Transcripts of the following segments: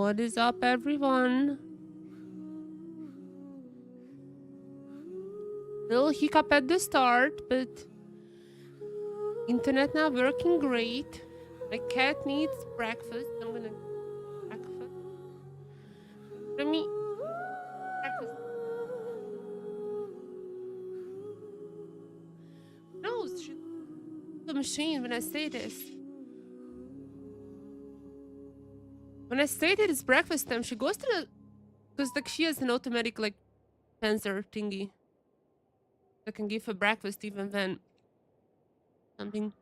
What is up, everyone? Little hiccup at the start, but internet now working great. My cat needs breakfast. I'm gonna breakfast. Let me breakfast. No, she's the machine when I say this. When I say that it's breakfast time, she goes to the because like she has an automatic like sensor thingy that can give her breakfast even when something.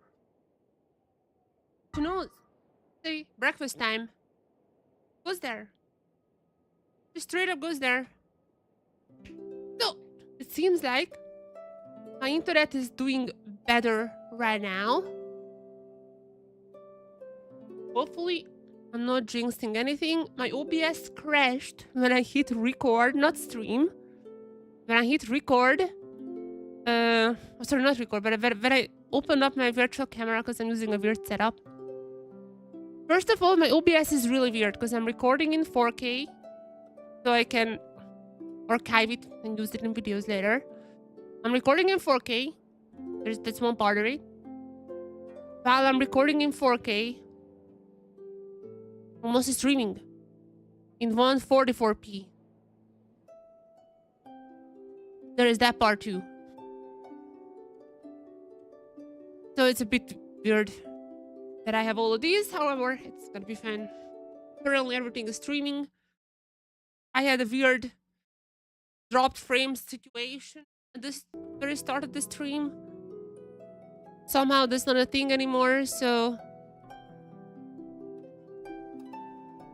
She knows. Say breakfast time. Goes there. Just straight up goes there. So it seems like my internet is doing better right now. Hopefully I'm not jinxing anything. My OBS crashed when I hit record, not stream. When I hit record, sorry, not record, but when I opened up my virtual camera because I'm using a weird setup. First of all, my OBS is really weird because I'm recording in 4K, so I can archive it and use it in videos later. I'm recording in 4K. That's one part of it. While I'm recording in 4K, I'm also streaming in 144p. There is that part too. So it's a bit weird that I have all of these. However, it's gonna be fine. Currently, everything is streaming. I had a weird dropped frames situation at the very start of the stream. Somehow that's not a thing anymore, so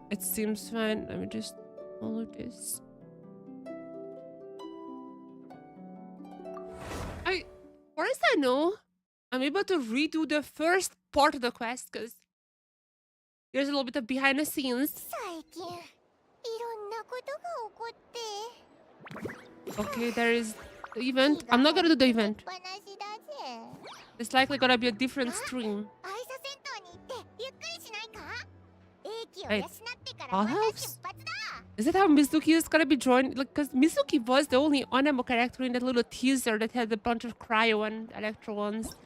it seems fine. Let me just follow this. Far as I know, I'm able to redo the first part of the quest because there's a little bit of behind the scenes. Okay, there is the event. I'm not gonna do the event. It's likely gonna be a different stream. Wait, bathhouse? Is that how Mizuki is gonna be joined? Like, because Mizuki was the only Onemo character in that little teaser that had a bunch of Cryo and Electro ones.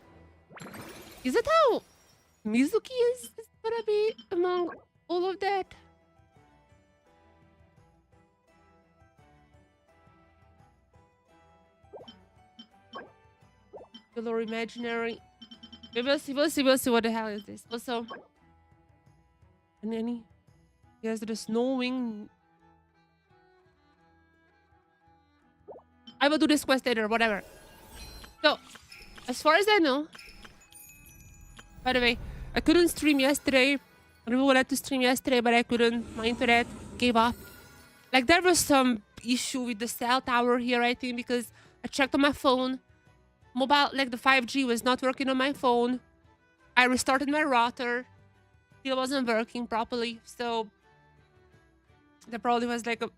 Is that how Mizuki is gonna be among all of that? Or imaginary. We'll see what the hell is this. Also, and any yes, the snowing. I will do this quest later, whatever. So, as far as I know, by the way, I couldn't stream yesterday. I really wanted to stream yesterday, but I couldn't. My internet gave up. Like, there was some issue with the cell tower here, I think, because I checked on my phone. Mobile, like the 5G was not working on my phone. I restarted my router. Still wasn't working properly. So there probably was like a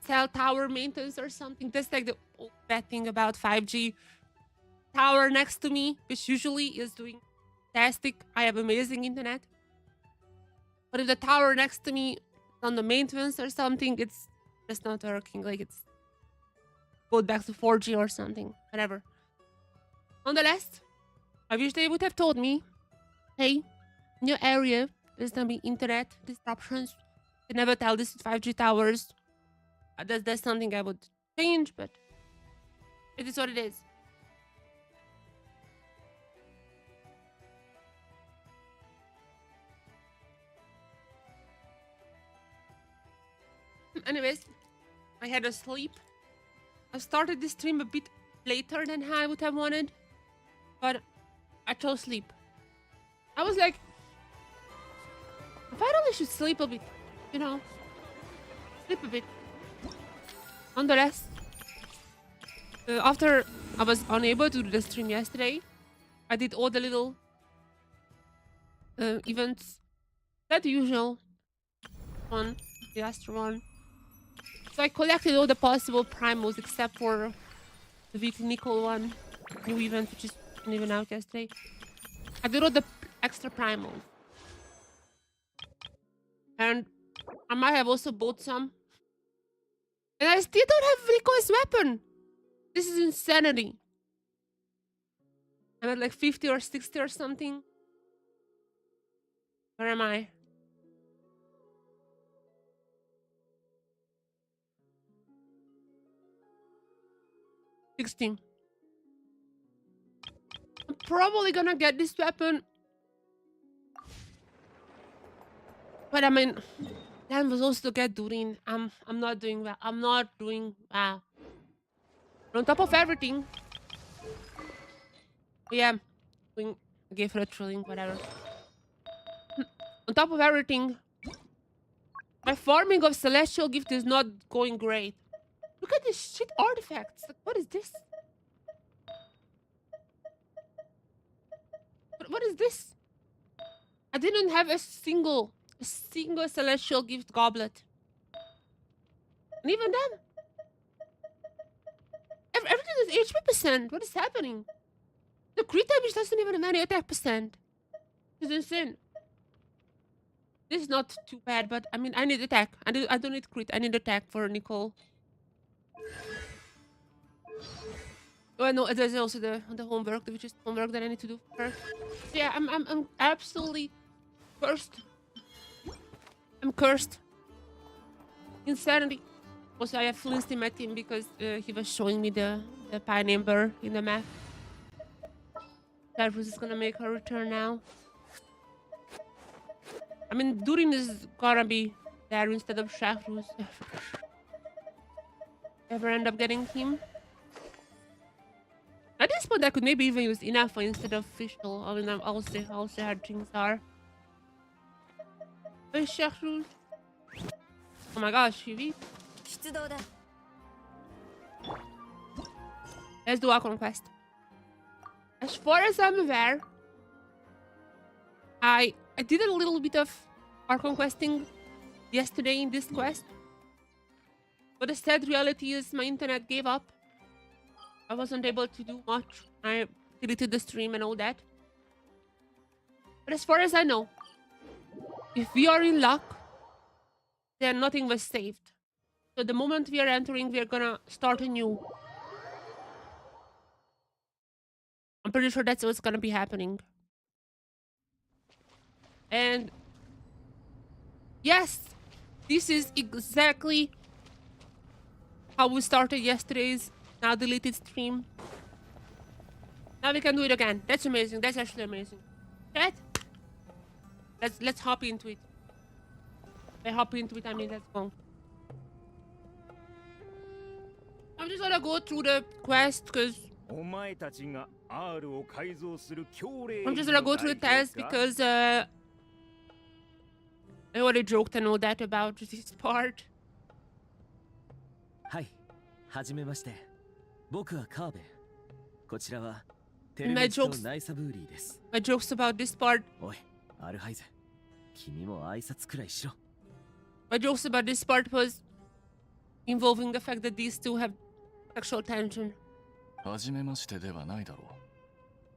cell tower maintenance or something. That's like the bad thing about 5G. Tower next to me, which usually is doing fantastic. I have amazing internet. But if the tower next to me is on the maintenance or something, it's just not working. Like it's go back to 4G or something. Whatever. Nonetheless, I wish they would have told me, hey, in your area, there's gonna be internet disruptions. They never tell this to 5G towers. That's something I would change, but it is what it is. Anyways, I had a sleep. I started this stream a bit later than I would have wanted. But I chose sleep. I was like, I finally should sleep a bit, you know, sleep a bit. Nonetheless, after I was unable to do the stream yesterday, I did all the little events, that usual one, the Astro one. So I collected all the possible primals except for the weekly Nickel one, new event, which is even out yesterday. I did all the extra primals. And I might have also bought some. And I still don't have Rico's weapon. This is insanity. I'm at like 50 or 60 or something. Where am I? 16. I'm probably gonna get this weapon. But I mean, plan was also to get Durin. I'm not doing well. I'm not doing well. On top of everything, yeah, doing gave her a trilling, whatever. On top of everything, my farming of celestial gift is not going great. Look at these shit artifacts. Like, what is this? What is this? I didn't have a single celestial gift goblet. And even then, everything is HP percent. What is happening? The crit damage doesn't even have any attack percent. It's insane. This is not too bad, but I mean, I need attack. I don't need crit. I need attack for Nicole. Oh no, there's also the homework, which is homework that I need to do for her. Yeah, I'm absolutely cursed. I'm cursed. Insanity. Also, I have flinched in my team because he was showing me the pine ember in the map. Cyprus is gonna make her return now. I mean, Durin is gonna be there instead of Shahruz. Ever end up getting him? At this point, I could maybe even use Inafa instead of Fischl. I mean, I'll see how things are. Where's Shahruz? Oh my gosh, Shivi. Let's do our conquest. As far as I'm aware, I did a little bit of our conquesting yesterday in this quest. But the sad reality is my internet gave up. I wasn't able to do much. I deleted the stream and all that. But as far as I know, if we are in luck, then nothing was saved. So the moment we are entering, we are gonna start anew. I'm pretty sure that's what's gonna be happening. And yes, this is exactly how we started yesterday's now deleted stream. Now we can do it again. That's amazing. That's actually amazing. Chat? Let's hop into it. By hop into it, I mean let's go. I'm just gonna go through the quest because I'm just gonna go through the test because I already joked and all that about this part. Hi, はじめまして。僕はカーベ。こちらはテル My メチと jokes, ナイサブーリーです。 my jokes about this part. おい、アルハイズ。君も挨拶くらいしろ。My jokes about this part was involving the fact that these two have sexual tension. はじめましてではないだろう。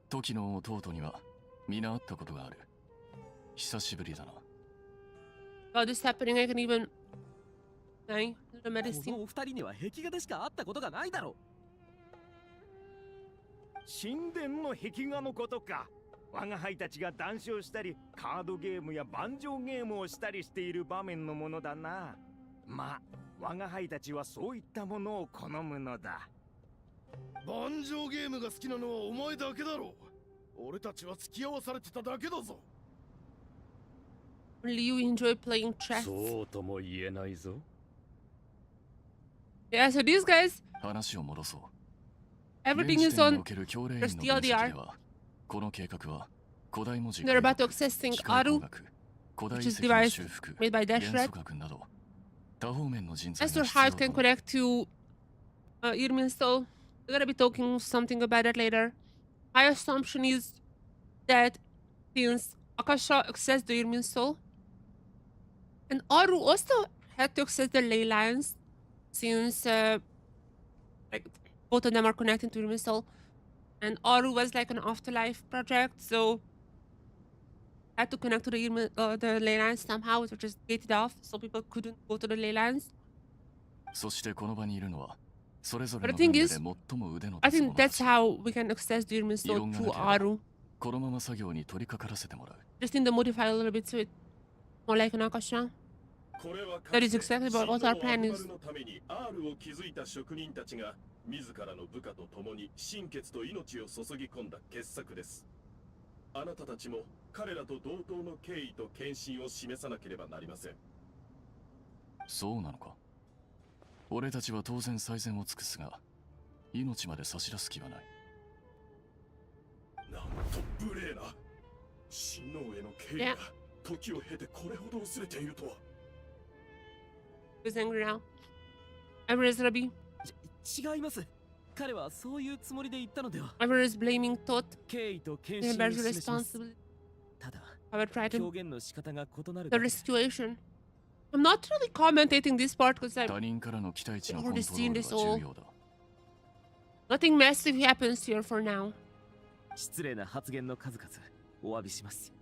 時の弟には皆会ったことがある。久しぶりだな。About this happening, I can even the こ medicine. のお二人には壁画でしか会ったことがないだろ神殿の壁画のことか。我が輩たちが談笑したりカードゲームや盤上ゲームをしたりしている場面のものだな。まあ我が輩たちはそういったものを好むのだ。盤上ゲームが好きなのはお前だけだろう。俺たちは付き合わされてただけだぞ。 Only you enjoy playing chess. そうとも言えないぞ。 Yeah, so these guys, 話を戻そう。 everything is 現時点に on おける教令員 their の分析 TLDR. では、この計画は古代文字 They're about to access 機械工 Aru, 学、古代 which 遺 is 跡の device 修復、 made by 元 Dashred. 素学など多方面の人材 As が your 必要 heart と can なる。 connect to Irminsul. We're gonna be talking something about that later. My assumption is that since Akasha accessed the Irminsul, and Aru also had to access the ley lines, since like both of them are connected to Irminsul, and Aru was like an afterlife project, so had to connect to the ley lines somehow. It was just gated off, so people couldn't go to the ley lines. そしてこの場にいるのはそれぞれ But の the thing 分野 is, で最も腕の I 立つ think 者た that's ち how we can access the Irmin 異 Sword 論が through なければ Aru. このまま作業に取り掛からせてもらう Just need to modify a little bit so it's more like an Akasha. これはか That つ is て exactly what our plan 真 is. のために R を築いた職人たちが自らの部下と共に心血と命を注ぎ込んだ傑作です。あなたたちも彼らと同等の敬意と献身を示さなければなりません。そうなのか。俺たちは当然最善を尽くすが命まで差し出す気はない。なんと無礼な。親王への敬意が時を経てこれほど薄れているとは。He's angry now. Everyone is Rabi. 違います。彼はそういうつもりで言ったのでは。 Everyone is blaming Tot. 敬意と献 He 身を bears 示します。 responsibility. ただ、 I will try to 表現の仕方が異なる the だけで。 situation. I'm not really commentating this part because 他人からの期待値のコン already トロ seen ール this は all. 重要だ。 Nothing massive happens here for now. 失礼な発言の数々お詫びします。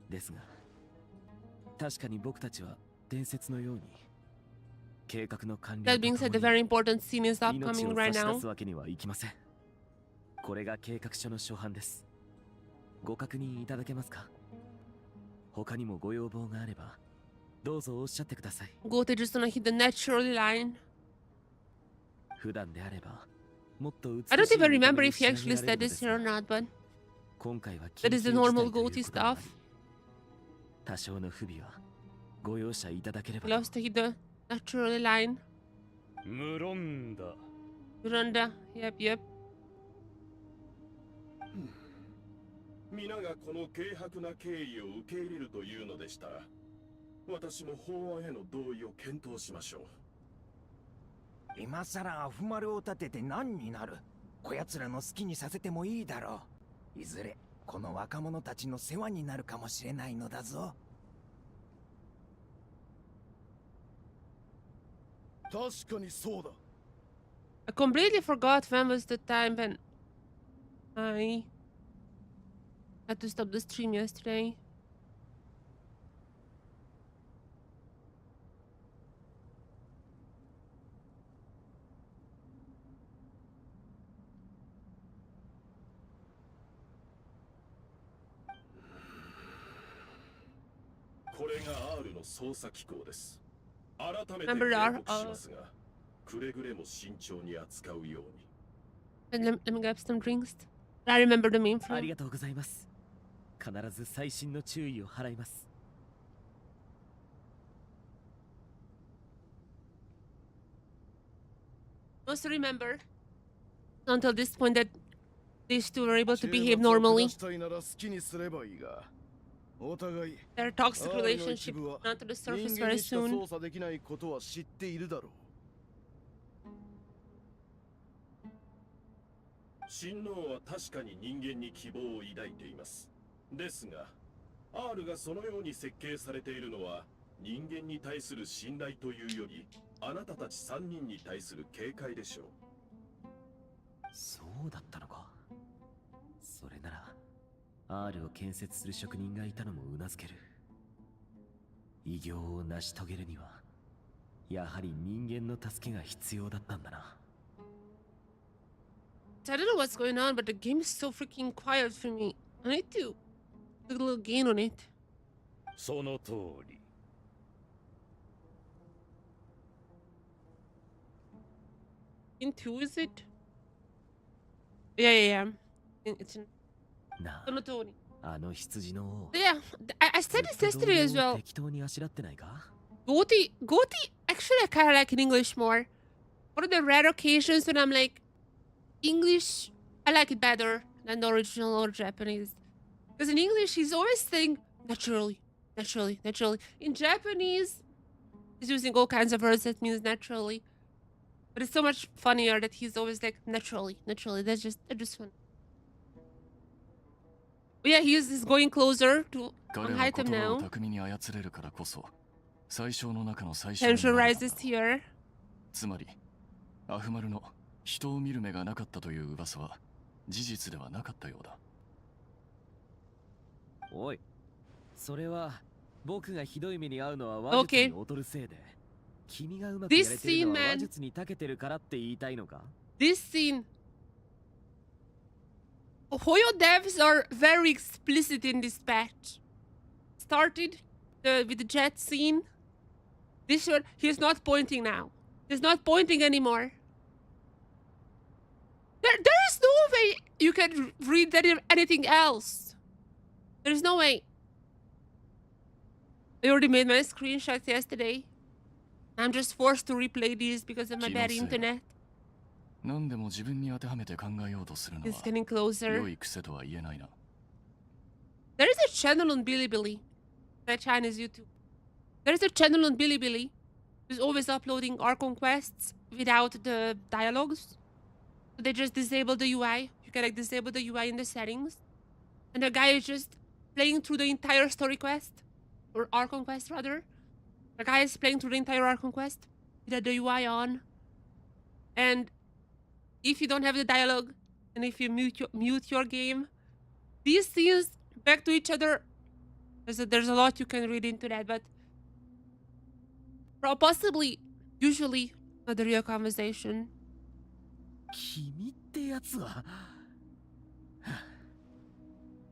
ですが、確かに僕たちは伝説のように計画の完了 That being said, the very important scene is 命 upcoming を right 差し出 now. すわけにはいきません。これが計画書の初版です。ご確認いただけますか？他にもご要望があればどうぞおっしゃってください。 Gote just gonna hit the natural line. 普段であればもっと美しい I don't even 見た remember 目に if 仕 he 上 actually げられ said るので this す here or が not, but 今回は that is the 緊急事態 normal という Gote こともあ stuff. り多少の不備はご容赦いただけれ He ば loves to hit the natural line. 無論だ。 Runda. Yep. 皆がこの軽薄な敬意を受け入れるというのでしたら、私も法案への同意を検討しましょう。今さらアフマルを立てて何になる。こやつらの好きにさせてもいいだろう。いずれこの若者たちの世話になるかもしれないのだぞ。確かにそうだ。 I completely forgot when was the time when I had to stop the stream yesterday. R これが R の捜査機構です。改めて Remember 警 our, 告しますが、くれぐれも慎重に扱うように。let me grab some drinks. I remember the meme あり from. がとうございます。必ず細心の注意を払います。 Also remember, until this point that these two were able to 刑 behave 罰を normally. 下したいなら好きにすればいいが、お互い Their toxic あの relationship 一部は not to the 人 surface 間 very にしか soon. 操作できないことは知っているだろう。親王は確かに人間に希望を抱いています。ですが、R がそのように設計されているのは人間に対する信頼というより、あなたたち3人に対する警戒でしょう。そうだったのか。それなら R を建設する職人がいたのもうなずける。偉業を成し遂げるにはやはり人間の助けが必要だったんだな。 I don't know what's going on, but the game is so freaking quiet for me. I need to do a little gain on it. その通り。 Into is it? Yeah. It's in なあ、 Sonotoni. あの羊の王。 Yeah, I said this yesterday as well. 適当にあしらってないか？ Goatee, actually I kind of like in English more. One of the rare occasions when I'm like, English, I like it better than the original or Japanese. Because in English, he's always saying naturally. In Japanese, he's using all kinds of words that means naturally. But it's so much funnier that he's always like naturally. That's just fun. But yeah, he's going closer to 彼 on は item 言葉を now. 巧みに操れるからこそ最小の中の最小に Tension なれた rises here. つまりアフマルの人を見る目がなかったという噂は事実ではなかったようだ。おい、それは僕がひどい目に遭うのは話術に劣るせいで、君がうまく This やれてるの scene, は man. 話術に長けてるからって言いたいのか？ This scene. Hoyo devs are very explicit in this patch. Started with the jet scene. This one, he's not pointing now. He's not pointing anymore. There is no way you can read anything else. There's no way. I already made my screenshots yesterday. I'm just forced to replay these because of my bad internet. 何でも自分に当てはめて考えようとするの It's は getting closer. 良い癖とは言えないな。 There is a channel on Bilibili. That China's YouTube. There's a channel on Bilibili who's always uploading Archon quests without the dialogues. So they just disable the UI. You can like disable the UI in the settings. And the guy is just playing through the entire story quest. Or Archon quest rather. The guy is playing through the entire Archon quest with the UI on. And if you don't have the dialogue, and if you mute your game, these scenes back to each other. There's a lot you can read into that, but possibly, usually, not a real conversation. 君ってやつは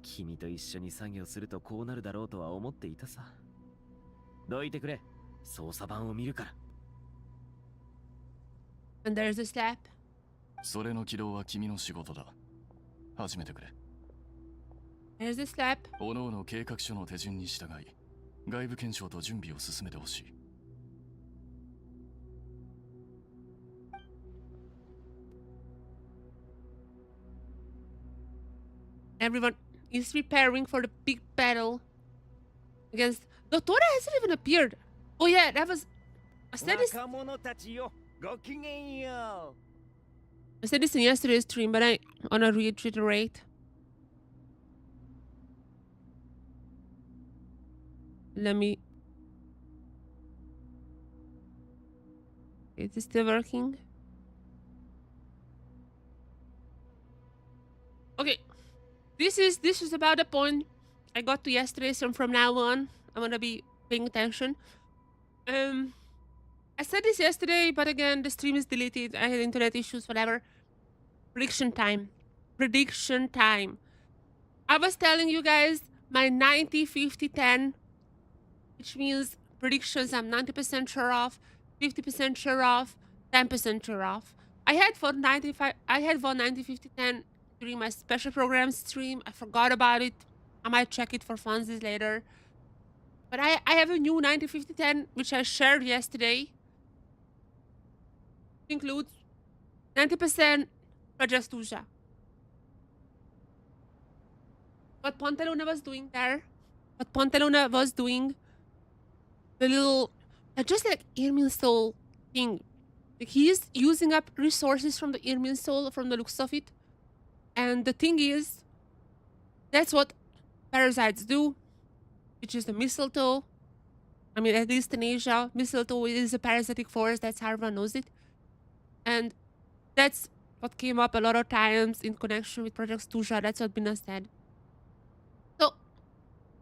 君と一緒に作業するとこうなるだろうとは思っていたさ。どいてくれ、操作盤を見るから。 And there's a slap. それの起動は君の仕事だ。始めてくれ。 There's the slap. 各々計画書の手順に従い、外部検証と準備を進めてほしい。 Everyone is preparing for the big battle against... Dottora hasn't even appeared. Oh yeah, that was... I said this... 若者たちよ、ごきげんよう。 I said this in yesterday's stream, but I wanna reiterate. Let me... Is this still working? Okay. This is about the point I got to yesterday, so from now on, I'm gonna be paying attention. I said this yesterday, but again, the stream is deleted. I had internet issues, whatever. Prediction time. Prediction time. I was telling you guys my 90, 50, 10, which means predictions I'm 90% sure of, 50% sure of, 10% sure of. I had for 95, I had for 90, 50, 10 during my special program stream. I forgot about it. I might check it for funsies later. But I have a new 90, 50, 10, which I shared yesterday. It includes 90% Project Tuja. What Pontalona was doing there, what Pontalona was doing, the little, just like Irmin Soul thing. Like he's using up resources from the Irmin Soul from the looks of it. And the thing is, that's what parasites do, which is the mistletoe. I mean, at least in Asia, mistletoe is a parasitic force. That's how everyone knows it. And that's what came up a lot of times in connection with Project Tuja. That's what Bina said. So,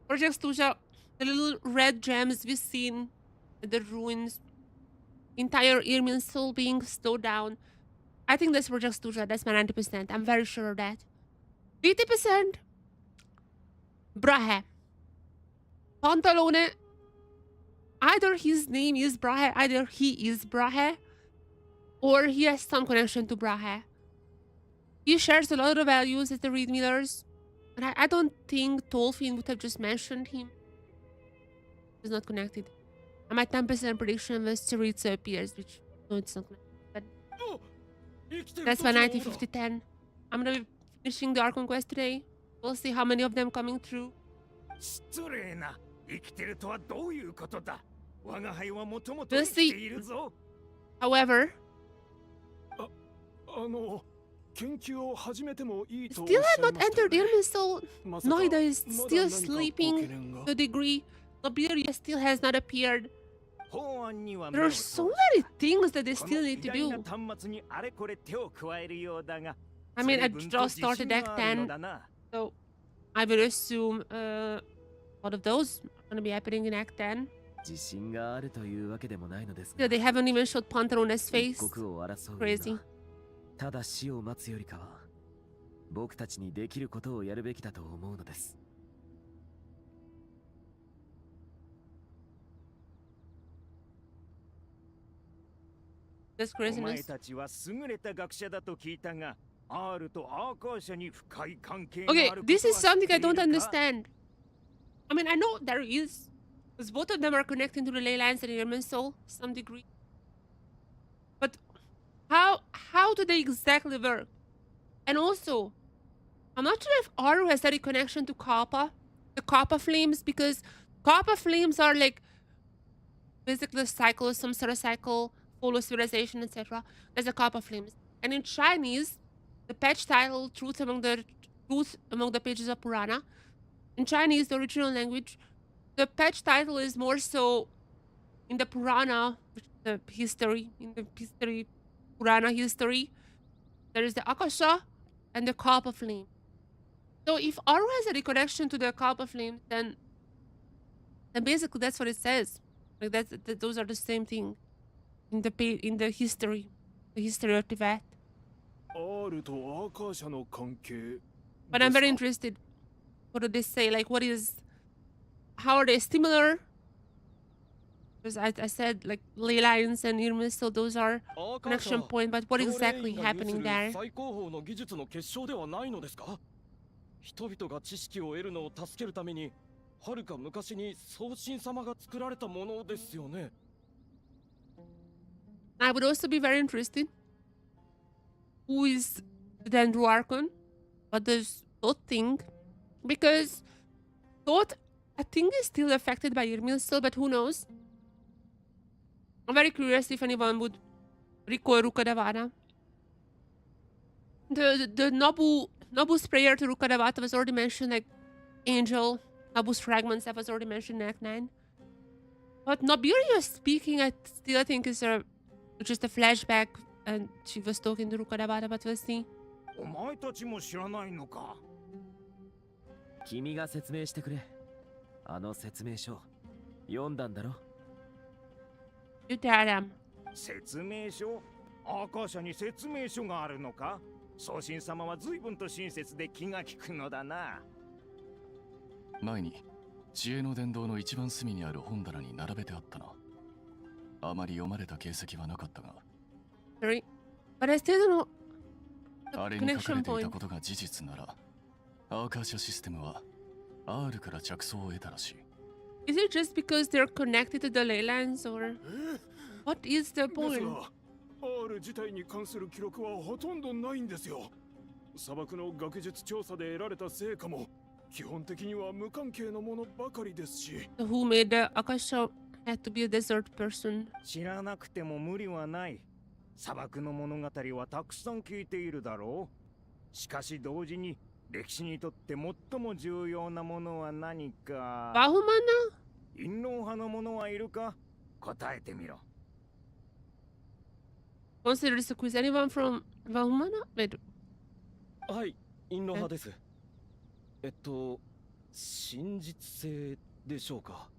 Project Tuja, the little red gems we've seen at the ruins, entire Irmin Soul being slowed down. I think that's Project Tuja. That's my 90%. I'm very sure of that. 50%? Brahe. Pantalone. Either his name is Brahe, either he is Brahe, or he has some connection to Brahe. He shares a lot of values as the Reed Millers, and I don't think Tolfin would have just mentioned him. He's not connected. And my 10% prediction was Chorizo appears, which, no, it's not connected. But that's my 90, 50, 10. I'm gonna be finishing the Archon quest today. We'll see how many of them coming through. 失礼な。生きてるとはどういうことだ。我が輩はもともと生きているぞ。However, 研究を始めてもいいと still have not entered Irmin Soul. Noida is still sleeping to a degree. Lobelia still has not appeared. There are so many things that they still need to do. I mean, I just started Act 10, so I would assume lot of those are going to be happening in Act 10. 自信があるというわけでもないのです Yeah, が they haven't even showed Panterone's 一 face. 刻を争う Crazy. 今ただ死を待つよりかは僕たちにできることをやるべきだと思うのです This お前 craziness. たちは優れた学者だと聞いたが、R とアーカーシャに深い関係が Okay, あること this は is 知って something い I る don't か understand. I mean, I know there is, because both of them are connecting to the ley lines and Irmin's soul to some degree. But how do they exactly work? And also, I'm not sure if Aru has any connection to Kappa, the Kappa flames, because Kappa flames are like basically a cycle, some sort of cycle, follow civilization, etc. There's a Kappa flames. And in Chinese, the patch title, Truth Among the Pages of Purana, in Chinese, the original language, the patch title is more so in the Purana, which is the history, Purana history, there is the Akasha and the Kappa flame. So if Aru has any connection to the Kappa flame, then basically that's what it says. Like those are the same thing in the history of Tibet. R とアーカー社の関係 But I'm です very か interested. What do they say? Like, how are they similar? Because I said like ley lines and Irmis, so those are アーカーシ connection ャ point. But what 教令 exactly 員が有す happening る there? 最高峰の技術の結晶ではないのですか？人々が知識を得るのを助けるためにはるか昔に宗神様が作られたものですよね。 I would also be very interested. Who is the Andrew Archon? What does Thoth think? Because Thoth, I think, is still affected by Irmil still, but who knows? I'm very curious if anyone would recall Rukadavana. The Nabu's prayer to Rukadavata was already mentioned, like Angel, Nabu's fragments that was already mentioned in Act 9. But Nabiria speaking, I still think is just a flashback, and she was talking to Rukadavata, but we'll see. お前たちも知らないのか。君が説明してくれあの説明書読んだんだろ You tell them. 説明書？アーカーシャに説明書があるのか？宗神様は随分と親切で気が利くのだな。前に知恵の殿堂の一番隅にある本棚に並べてあったな。あまり読まれた形跡はなかったが、 Sorry. But I still don't know あ the れに書か connection れていた point. ことが事実なら、アーカーシャシステムは R から着想を得たらしい。 Is it just because they're connected to the ley lines, or what is the です point? が R 自体に関する記録はほとんどないんですよ。砂漠の学術調査で得られた成果も基本的には無関係のものばかりですし、 So who made the Akasha had to be a desert person? 知らなくても無理はない。砂漠の物語はたくさん聞いているだろう。しかし同時に歴史にとって最も重要なものは何か。 Bahumana? 陰謀派の者はいるか？答えてみろ。 Consider this a quiz. Anyone from Bahumana? Wait, はい、陰謀派です。真実性でしょうか。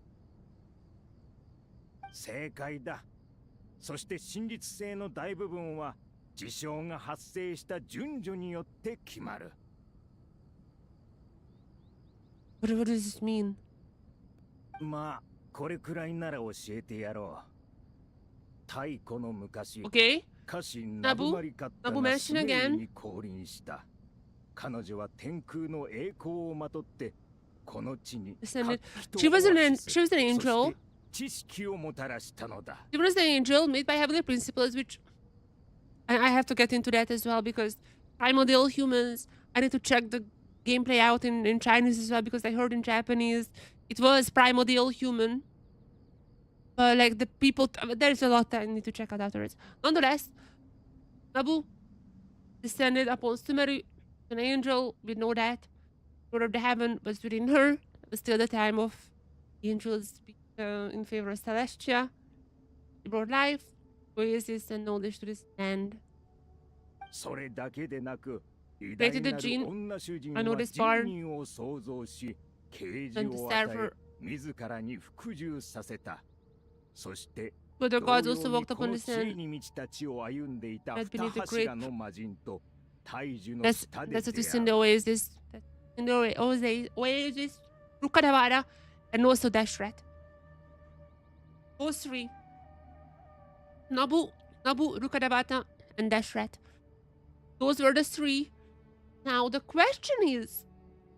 正解だ。そして真実性の大部分は事象が発生した順序によって決まる。 what does this mean? まあこれくらいなら教えてやろう。太古の昔、 Okay. 家臣ナブマリカッタ Nabu が mention スメール again. に降臨した。彼女は天空の栄光をまとってこの地に Descended. 活気と She was an オアシス、 she was an そ angel. して知識をもたらしたのだ。 She was an angel made by heavenly principles, which I have to get into that as well because primordial humans. I need to check the gameplay out in Chinese as well because I heard in Japanese it was primordial human. But like the people, there's a lot that I need to check out afterwards. Nonetheless, Nabu descended upon Sumeri, an angel. We know that. Lord of the heaven was within her. It was still the time of angels in favor of Celestia. He brought life, oasis, and knowledge to this land. それだけでなく、偉 Created 大な the る gene. 女主人 I know は this 人 part. 人を創造し、啓示 and を stand 与え for 自らに服従させた。そして but the 同 gods 様 also に walked こ upon の the 知恵 sand. に満ちた地を歩んでいた Right 二 beneath the 柱 great の魔人と大樹の That's 下で that's what 出 you see in 会 the う。 oasis. In the oasis, Rukadavara, and also Dashrat. Those three. Nabu, Rukadavata, and Dashrat. Those were the three. Now the question is,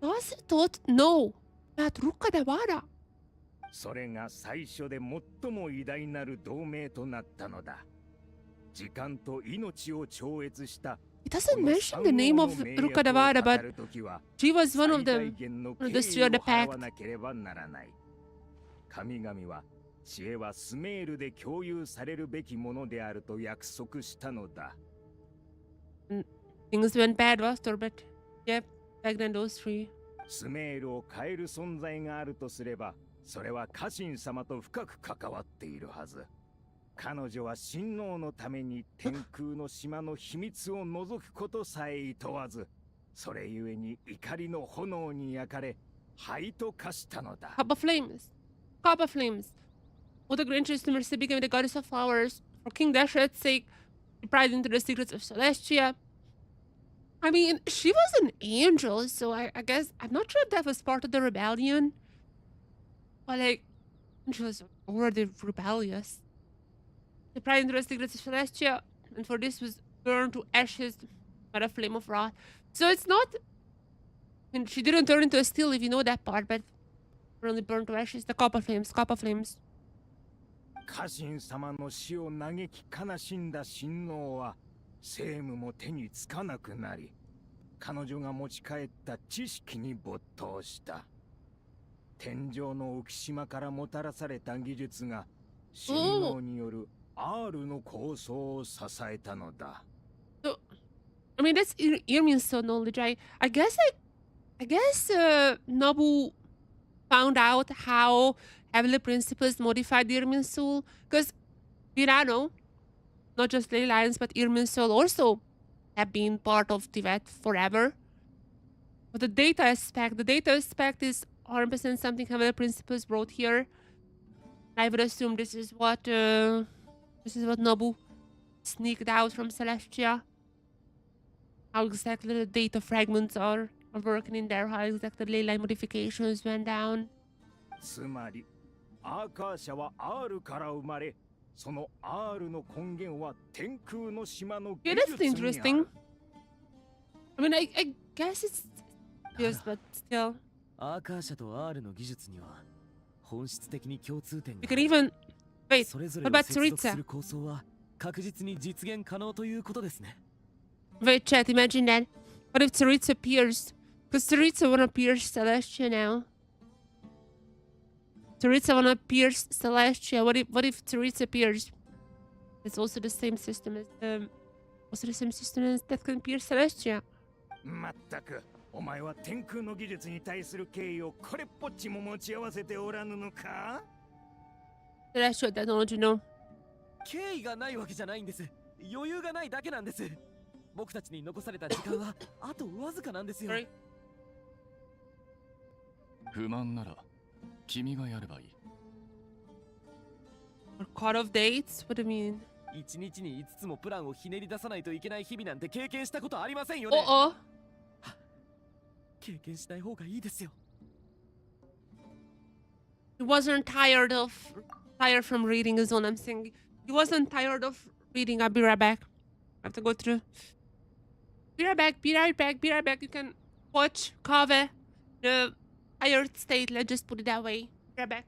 does Tot know about Rukadavara? それが最初で最も偉大なる同盟となったのだ。時間と命を超越した It doesn't mention the name of Rukadavara, but she was one of them. One of the three of the pact. 神々は知恵はスメールで共有されるべきものであると約束したのだ。 Things went bad, Wastor, but yeah, back then those three. スメールを変える存在があるとすれば、それは家臣様と深く関わっているはず。彼女は親王のために天空の島の秘密を覗くことさえ厭わず、それゆえに怒りの炎に焼かれ、灰と化したのだ。Cup of flames. Cup of flames. What a gracious mercy became the goddess of flowers. For King Dashrat's sake, she pried into the secrets of Celestia. I mean, she was an angel, so I guess I'm not sure if that was part of the rebellion. But like, she was already rebellious. She pried into the secrets of Celestia, and for this was burned to ashes by a flame of wrath. So it's not. And she didn't turn into a steel, if you know that part, but only burned to ashes. The copper flames, copper flames. 家臣様の死を嘆き悲しんだ親王は政務も手につかなくなり、彼女が持ち帰った知識に没頭した。天上の浮島からもたらされた技術が親王による R の構想を支えたのだ。 So, I mean, that's Irmin's soul knowledge. I guess Nobu found out how Heavenly Principles modified Irmin's soul, because Purana, not just Ley Lines, but Irmin's soul also have been part of Tibet forever. But the data aspect is 100% something Heavenly Principles wrote here. I would assume this is what Nobu sneaked out from Celestia. How exactly the data fragments are working in there, how exactly the ley line modifications went down. つまりアーカー社は R から生まれ、その R の根源は天空の島の技 Yeah, 術 that's にある。 interesting. I mean, I guess it's yes, but still. アーカー社と R の技術には本質的に共通点 You が can even wait. それぞ What れを about 接続す Tsuritsa? る構想は確実に実現可能ということですね。 Wait, chat. Imagine that. What if Tsuritsa pierced? Because Tsuritsa wanna pierce Celestia now. Tsuritsa wanna pierce Celestia. What if Tsuritsa pierced? It's also the same system as that can pierce Celestia. まったく、お前は天空の技術に対する敬意をこれっぽっちも持ち合わせておらぬのか？ Celestia technology, no. 敬意がないわけじゃないんです。余裕がないだけなんです。僕たちに残された時間はあとわずかなんですよ。 Sorry. 不満なら君がやればいい。 Or cut off dates? What do you mean? 一日に5つもプランをひねり出さないといけない日々なんて経験したことありませんよね。 Uh-oh. 経験しない方がいいですよ。 He wasn't tired from reading is all I'm saying. He wasn't tired of reading. I'll be right back. I have to go through. Be right back. You can watch, cover the tired state. Let's just put it that way. Be right back.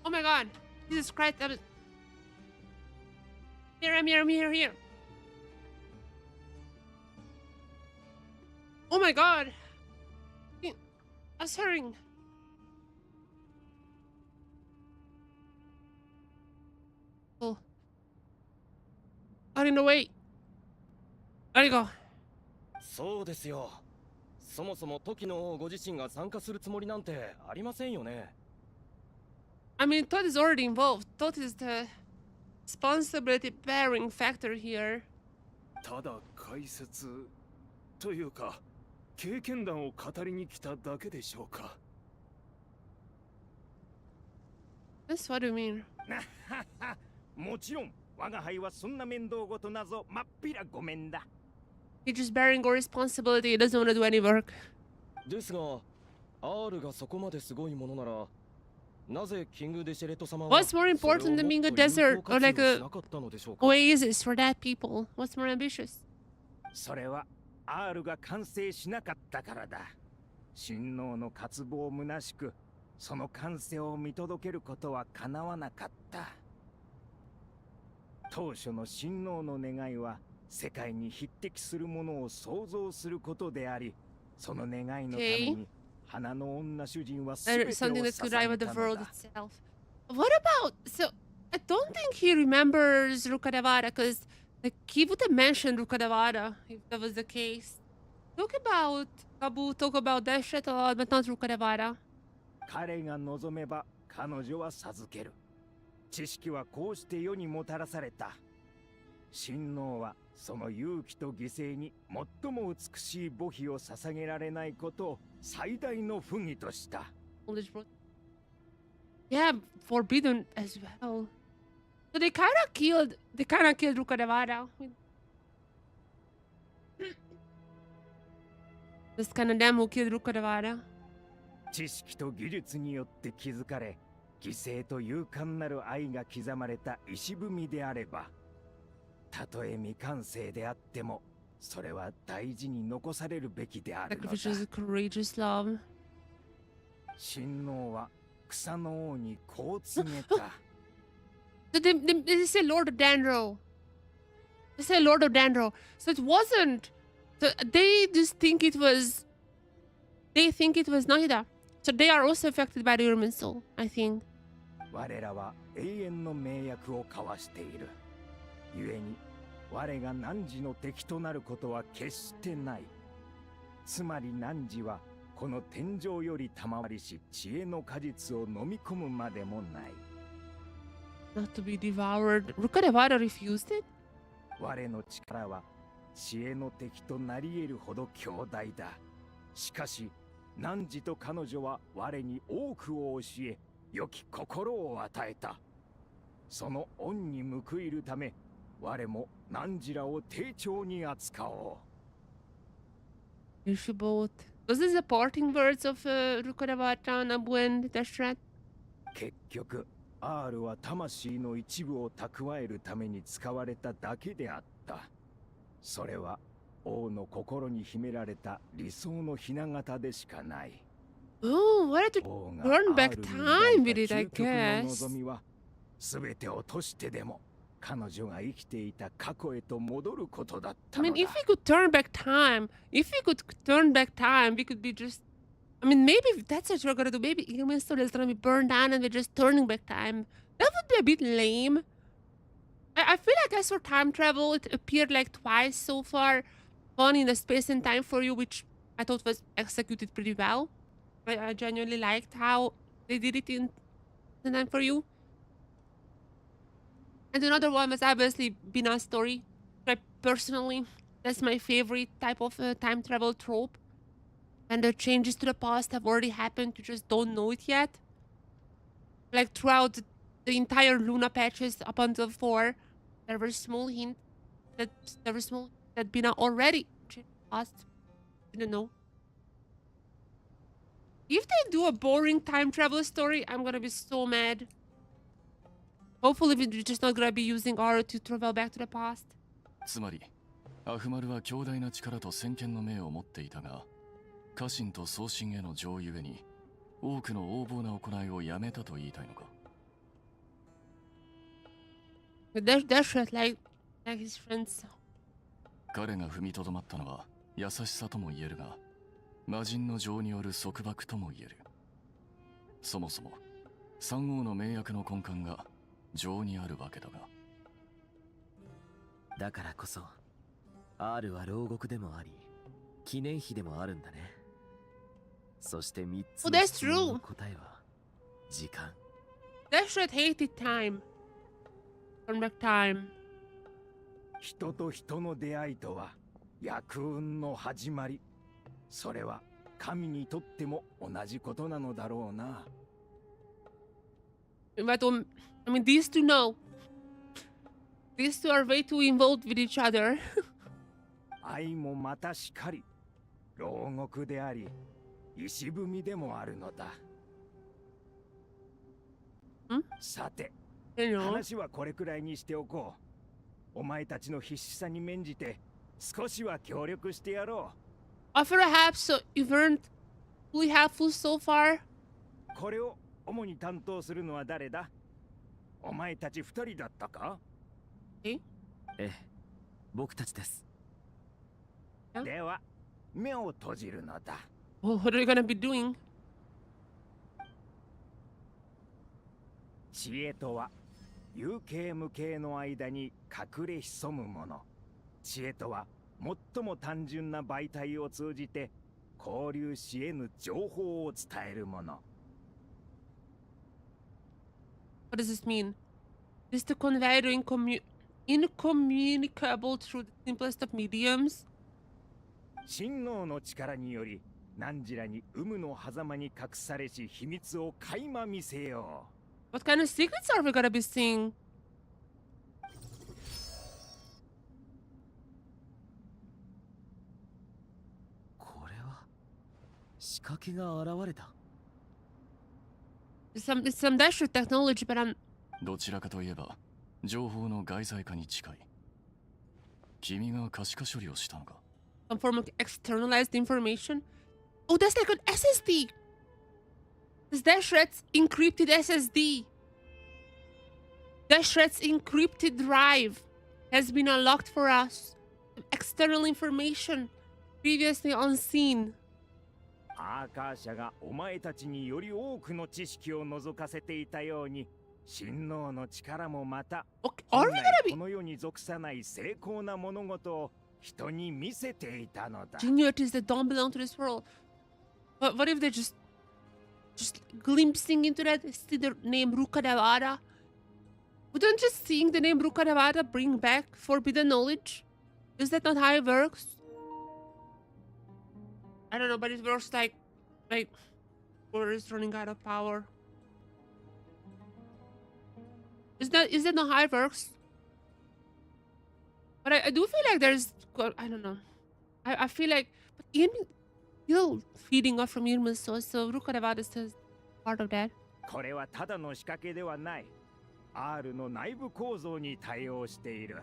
Oh my god. Jesus Christ. Here. Oh my god. I'm sorry. Oh. Out in the way. There you go. そうですよ。そもそも時の王ご自身が参加するつもりなんてありませんよね。I mean, Todd is already involved. Todd is the responsibility bearing factor here. ただ解説というか経験談を語りに来ただけでしょうか。That's what do you mean? もちろん我が輩はそんな面倒ごとなぞまっぴらごめんだ。 He's just bearing all responsibility. He doesn't want to do any work. ですが、R がそこまですごいものなら、なぜキングデシェレット様は What's more important than being a desert or like a oasis for that people? What's more ambitious? それは R が完成しなかったからだ。親王の渇望虚しく、その完成を見届けることは叶わなかった。当初の親王の願いは世界に匹敵するものを創造することであり、その願いのために花の女主人は全てを Something that could rival the 捧げた world のだ。 itself. What about? So, I don't think he remembers Rukadavara because like, he would have mentioned Rukadavara if that was the case. Talk about Kabu, talk about that shit a lot, but not Rukadavara. 彼が望めば彼女は授ける。知識はこうして世にもたらされた。親王はその勇気と犠牲に最も美しい母妃を捧げられないことを最大の不義とした。Yeah, forbidden as well. So they kind of killed Rukadavara. That's kind of them who killed Rukadavara. 知識と技術によって築かれ、犠牲と勇敢なる愛が刻まれた石踏みであれば、たとえ未完成であっても、それは大事に残されるべきであるのだ。 Sacrifices courageous love. 親王は草の王にこう告げた。They say Lord of Dandro. They say Lord of Dandro. So it wasn't. So they just think it was. They think it was Nahida. So they are also affected by the human soul, I think. 我らは永遠の盟約を交わしている。故に我が汝の敵となることは決してない。つまり汝はこの天上より賜りし知恵の果実を飲み込むまでもない。Not to be devoured. Rukadavara refused it? 我の力は知恵の敵となり得るほど強大だ。しかし汝と彼女は我に多くを教え、良き心を与えた。その恩に報いるため、我も汝らを丁重に扱おう。You should both. Those are the parting words of Rukadavara, Nabu, and Dashrat. 結局、R は魂の一部を蓄えるために使われただけであった。それは王の心に秘められた理想の雛形でしかない。Oh, why did you 王が turn back R に time 抱 with い it, た I 究極の guess? 望みは、全てを落してでも彼女が生きていた過去へと戻ることだっ I たの mean, だ。 if we could turn back time, we could be just. I mean, maybe if that's what we're gonna do, maybe human soul is gonna be burned down and we're just turning back time. That would be a bit lame. I feel like I saw time travel. It appeared like twice so far. One in the space and time for you, which I thought was executed pretty well. I genuinely liked how they did it in the time for you. And another one was obviously Bina's story. Like, personally, that's my favorite type of time travel trope. And the changes to the past have already happened, you just don't know it yet. Like throughout the entire Luna patches up until 4, there were small hints that Bina already changed the past. Didn't know. If they do a boring time travel story, I'm gonna be so mad. Hopefully we're just not gonna be using Aura to travel back to the past. つまりアフマルは強大な力と先見の明を持っていたが、家臣と送信への情ゆえに多くの横暴な行いをやめたと言いたいのか。That's just like his friends. 彼が踏みとどまったのは優しさとも言えるが、魔人の情による束縛とも言える。そもそも三王の名役の根幹が情にあるわけだが。だからこそ R は牢獄でもあり記念碑でもあるんだね。そして3つ Oh, の that's 質問の true. 答えは時間。 That shit hated time. Turn back time. 人と人の出会いとは厄運の始まり。それは神にとっても同じことなのだろうな。 But I mean, these two know. These two are way too involved with each other. 愛もまたしかり牢獄であり石踏みでもあるのだ。さて You know. 話はこれくらいにしておこう。お前たちの必死さに免じて少しは協力してやろ Perhaps you've earned fully helpful so far. う。これを主に担当するのは誰だ？お前たち二人だったか？Okay. ええ、僕たちです。では目を閉じるのだ。 Oh, what are you gonna be doing? 知恵とは有形無形の間に隠れ潜むもの。知恵とは最も単純な媒体を通じて交流し得ぬ情報を伝えるもの。 What does this mean? Is to convey the incommunicable through the simplest of mediums? 神能の力により汝らに有無の狭間に隠されし秘密を垣間見せよう。 What kind of secrets are we gonna be seeing? これは仕掛けが現れた。 It's some dash of technology, but I'm どちらかといえば情報の外在化に近い。君が可視化処理をしたのか？ some form of externalized information. Oh, that's like an SSD. This Dashred's encrypted SSD. Dashred's encrypted drive has been unlocked for us. External information previously unseen. アーカー社がお前たちにより多くの知識を覗かせていたように、神能の力もまた Okay, are we 本来 gonna こ be の世に属さない精巧な物事を人に見せていたのだ。 genuities that don't belong to this world? What if they're just glimpsing into that? See the name Rukadavara? Wouldn't just seeing the name Rukadavara bring back forbidden knowledge? Is that not how it works? I don't know, but it works like War is running out of power. Is that not how it works? But I do feel like there's, I don't know. I feel like, but Irmin, feeding off from Irmin's source, so Rukadavara is just part of that. これはただの仕掛けではない。R の内部構造に対応している。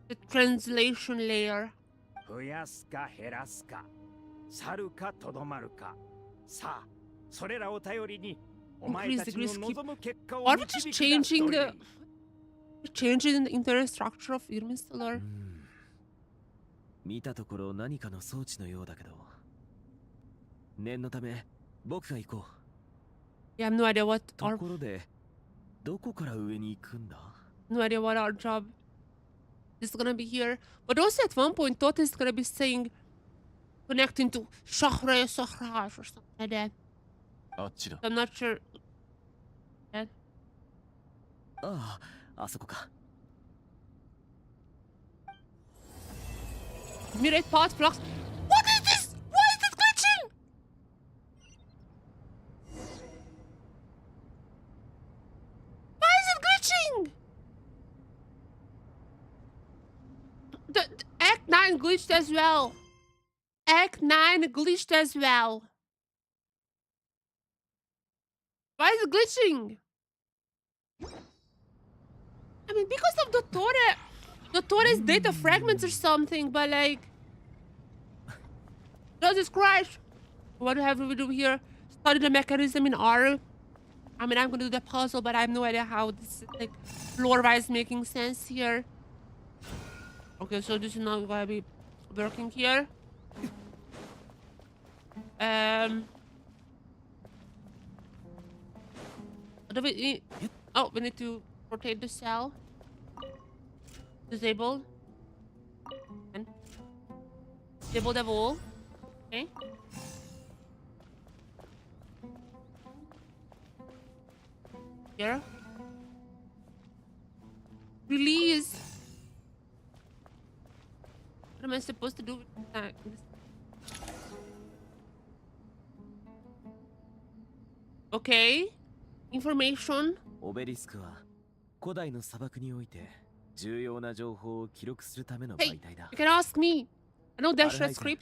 The translation layer. 増やすか減らすか、去るかとどまるか。さあ、それらを頼りに、お前たちの望む結果を Are we just 導き出すという changing the internal structure of Irmin's lore? 見たところ何かの装置のようだけど、念のため僕が行こう。 Yeah, I have no idea what と our ころでどこから上に行くんだ？ no idea what our job is gonna be here. But also at one point thought it's gonna be saying connecting to Shahre Sahraj or something like that. あっちだ。 I'm not sure. That. ああ、あそこか。 Mirate pot flux. What is this? Why is it glitching? Why is it glitching? The Act 9 glitched as well. Act 9 glitched as well. Why is it glitching? I mean, because of the Torres data fragments or something, but like, does this crash? What have we do here? Study the mechanism in R. I mean, I'm gonna do the puzzle, but I have no idea how this is, like, lore-wise making sense here. Okay, so this is not gonna be working here. What do we... Oh, we need to rotate the cell. Disable. And disable the wall. Okay. Here. Release. What am I supposed to do with that? Okay. Information. オベリスクは古代の砂漠において重要な情報を記録するための Hey, 媒体だ。 you can ask me. I know Dash Red Alright. script.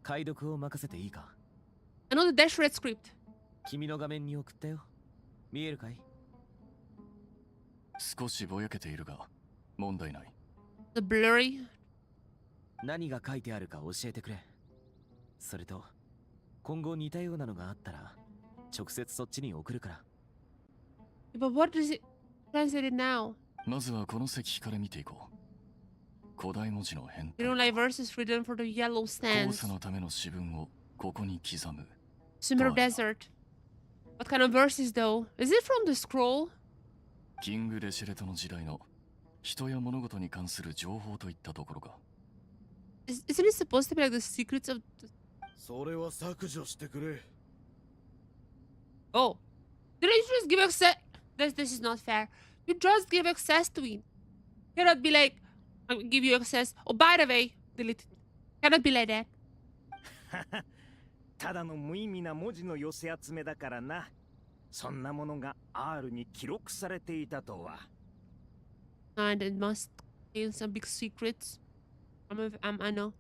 解読を任せていいか？ I know the Dash Red script. 君の画面に送ったよ。見えるかい？少しぼやけているが問題ない。 The blurry. 何が書いてあるか教えてくれ。それと今後似たようなのがあったら直接そっちに送るから。 But what is it translated now? まずはこの石碑から見ていこう。古代文字の変 You don't like verses written for the yellow 交 sands. 差のための詩文をここに刻む。 Summer Purana. desert. What kind of verses though? Is it from the scroll? キング・レシェレトの時代の人や物事に関する情報といったところか。Isn't it supposed to be like the secrets of... それは削除してくれ。 Oh. Did you just give access? This is not fair. You just give access to it. Cannot be like, I will give you access. Oh, by the way, delete it. Cannot be like that. ただの無意味な文字の寄せ集めだからな。そんなものが R に記録されていたとは。And it must contain some big secrets. I know.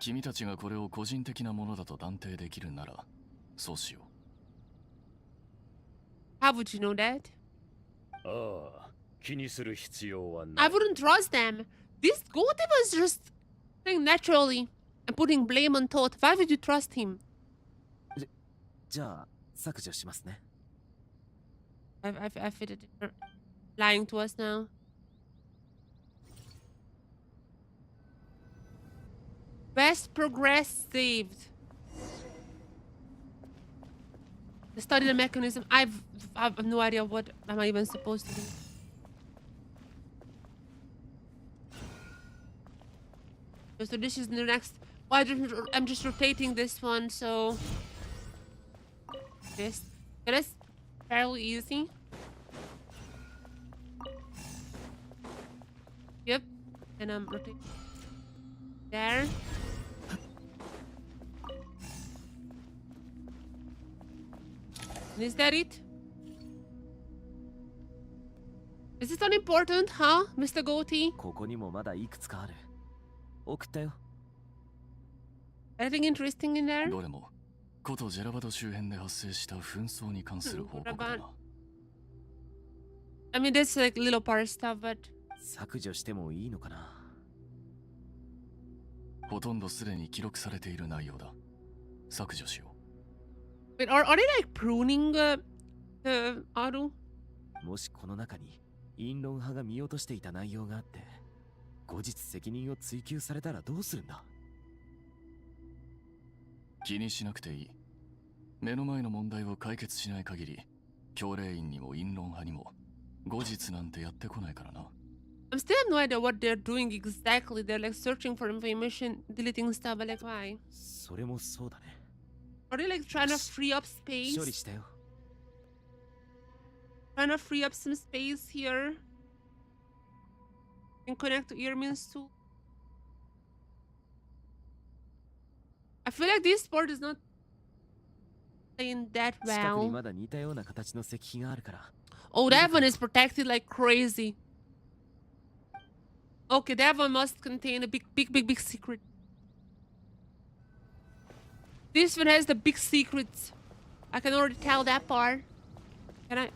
君たちがこれを個人的なものだと断定できるならそうしよう。 How would you know that? ああ、気にする必要はな I い。 wouldn't trust them. This Goatee was just saying naturally and putting blame on Todd. Why would you trust him? じゃあ削除しますね。 I feel that they're lying to us now. Best progress saved. Study the mechanism. I have no idea what am I even supposed to do. So this is the next. Well, I'm just rotating this one, so this. Okay, that's fairly easy. Yep, and I'm rotating there. And is that it? Is this unimportant, huh, Mr. Goatee? ここにもまだいくつかある。送ったよ。 Anything interesting in there? どれも古都ジェラバド周辺で発生した紛争に関する報告だな。 I mean, that's like little part stuff, but 削除してもいいのかな。ほとんどすでに記録されている内容だ。削除しよ wait, are they like pruning the Aru? もしこの中に陰論派が見落としていた内容があって後日責任を追及されたらどうするんだ。う。気にしなくていい。目の前の問題を解決しない限り、教令員にも陰論派にも後日なんてやってこないからな。I'm still have no idea what they're doing exactly. They're like searching for information, deleting stuff, but like why? それもそうだね。 Are they like trying to free up 処理 space? したよ。 Trying to free up some space here? And connect to Earmin's too? I feel like this sport is not playing that 近くに well. まだ似たような形の石碑があるから。 Oh, that one is protected like crazy. Okay, that one must contain a big secret. This one has the big secrets. I can already tell that part. Can I?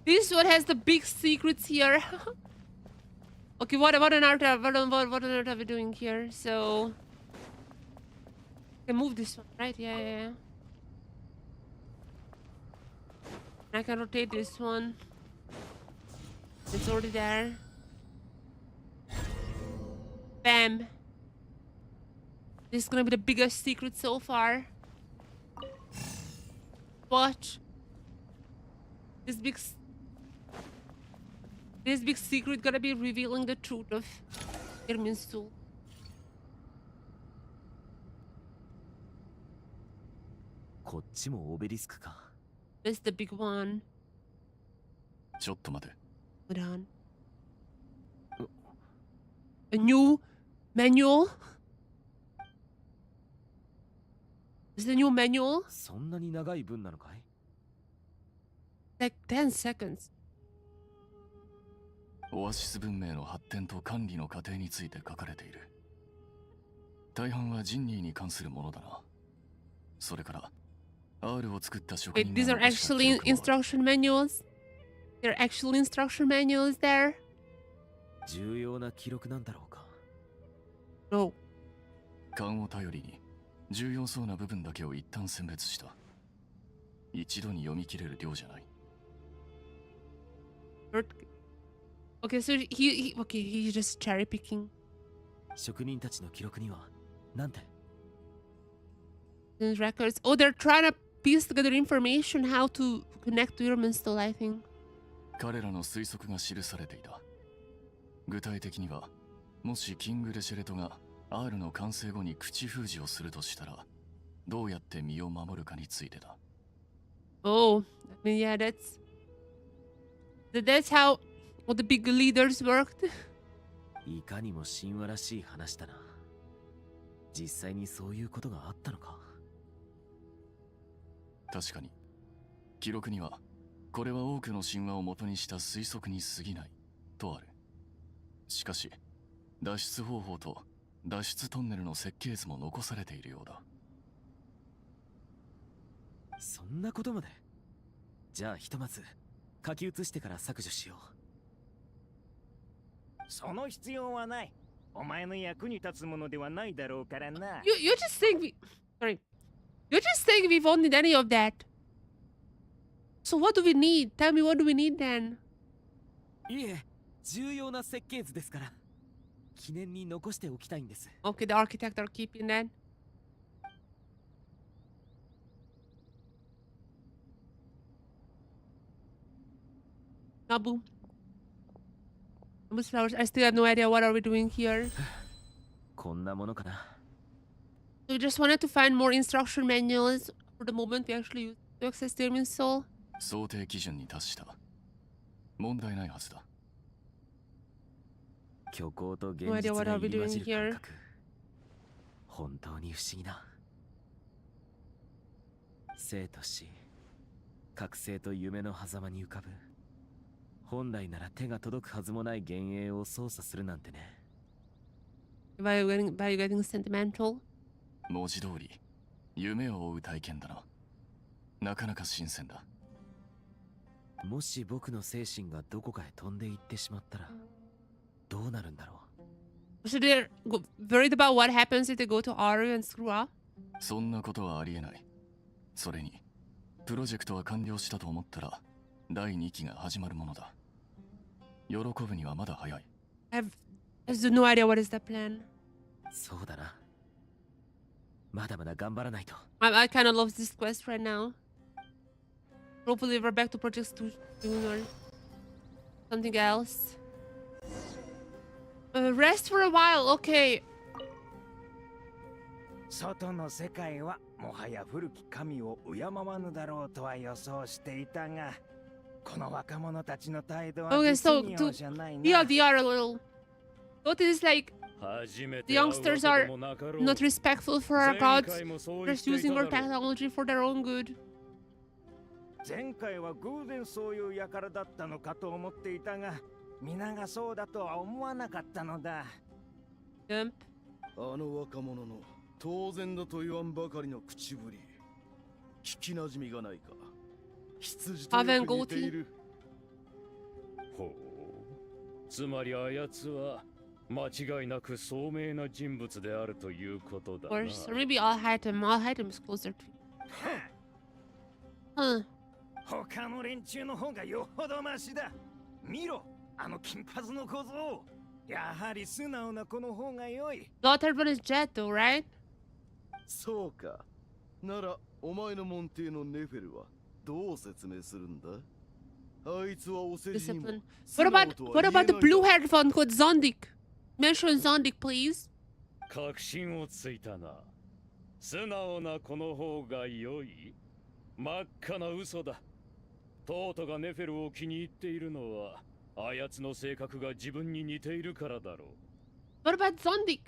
This one has the big secrets here. Okay, what on earth are we doing here? So, I can move this one, right? Yeah. I can rotate this one. It's already there. Bam. This is gonna be the biggest secret so far. Watch. This big secret gonna be revealing the truth of Irmin's soul. This is the big one. ちょっと待て。 Hold on. A new manual? Is the new manual? そんなに長い文なのかい？ Like 10 seconds. オアシス文明の発展と管理の過程について書かれている。大半はジンニーに関するものだな。それから R を作った職 Wait, 人 these が are 残した actually 記録もある。 instruction manuals? There are actual instruction manuals there? 重要な記録なんだろうか。 No. 勘を頼りに重要そうな部分だけを一旦選別した。一度に読み切れる量じゃない。 Okay, so he's just cherry picking. 職人たちの記録にはなんて？ These records. Oh, they're trying to piece together information how to connect to Irminstall, I think. 彼らの推測が記されていた。具体的には、もしキング・レシェレトが R の完成後に口封じをするとしたら、どうやって身を守るかについてだ。Oh, I mean, yeah, that's how all the big leaders worked. いかにも神話らしい話だな。実際にそういうことがあったのか。確かに、記録には、これは多くの神話を元にした推測に過ぎない、とある。しかし、脱出方法と脱出トンネルの設計図も残されているようだ。そんなことまで。じゃあひとまず書き写してから削除しよう。その必要はない。お前の役に立つものではないだろうからな。You just think sorry. You just think we won't need any of that. So what do we need? Tell me, what do we need then? いえ、重要な設計図ですから。記念に残しておきたいんです。Okay, the architect are keeping that. Nabu. Nabu's flowers. I still have no idea what are we doing here. こんなものかな。We just wanted to find more instruction manuals. For the moment, we actually use to access the Irminstall. 想定基準に達した。問題ないはずだ。虚構と現実が入り混じる感覚。本当に不思議な。生と死、覚醒と夢の狭間に浮かぶ。本来なら手が届くはずもない幻影を操作するなんてね。By you getting sentimental? 文字通り、夢を追う体験だな。なかなか新鮮だ。もし僕の精神がどこかへ飛んでいってしまったら、どうなるんだろう。So they're worried about what happens if they go to Aru and screw up? そんなことはありえない。それに、プロジェクトは完了したと思ったら、第2期が始まるものだ。喜ぶにはまだ早い。I have no idea what is the plan. そうだな。まだまだ頑張らないと。I kind of love this quest right now. Hopefully we're back to Project 2 soon or something else. Rest for a while, okay. 外の世界はもはや古き神を敬わぬだろうとは予想していたが、この若者たちの態度は Okay, 実 so に to 容赦ないな。TLDR a little. What is like the youngsters are not respectful for our gods, just using our technology for their own good. 前回は偶然そういう輩だったのかと思っていたが、皆がそうだとは思わなかったのだ。Yep. あの若者の当然だと言わんばかりの口ぶり、聞きなじみがないか。羊とよく似ている。ほう、つまりあやつは間違いなく聡明な人物であるということだ Of な。 course. Or maybe I'll hide him. I'll hide him closer to you. Huh. 他の連中の方がよほどマシだ。見ろ、あの金髪の小僧。やはり素直な子の方が良い。Not everyone is jet though, right? そうか。ならお前の門弟のネフェルはどう説明するんだ？あいつはお世辞にも Discipline. 素直 What と about は what 言え about the ない blue だろ haired one called Zondik? Mention Zondik, please. 確信をついたな。素直な子の方が良い。真っ赤な嘘だ。トートがネフェルを気に入っているのは、あやつの性格が自分に似ているからだろう。What about Zondik?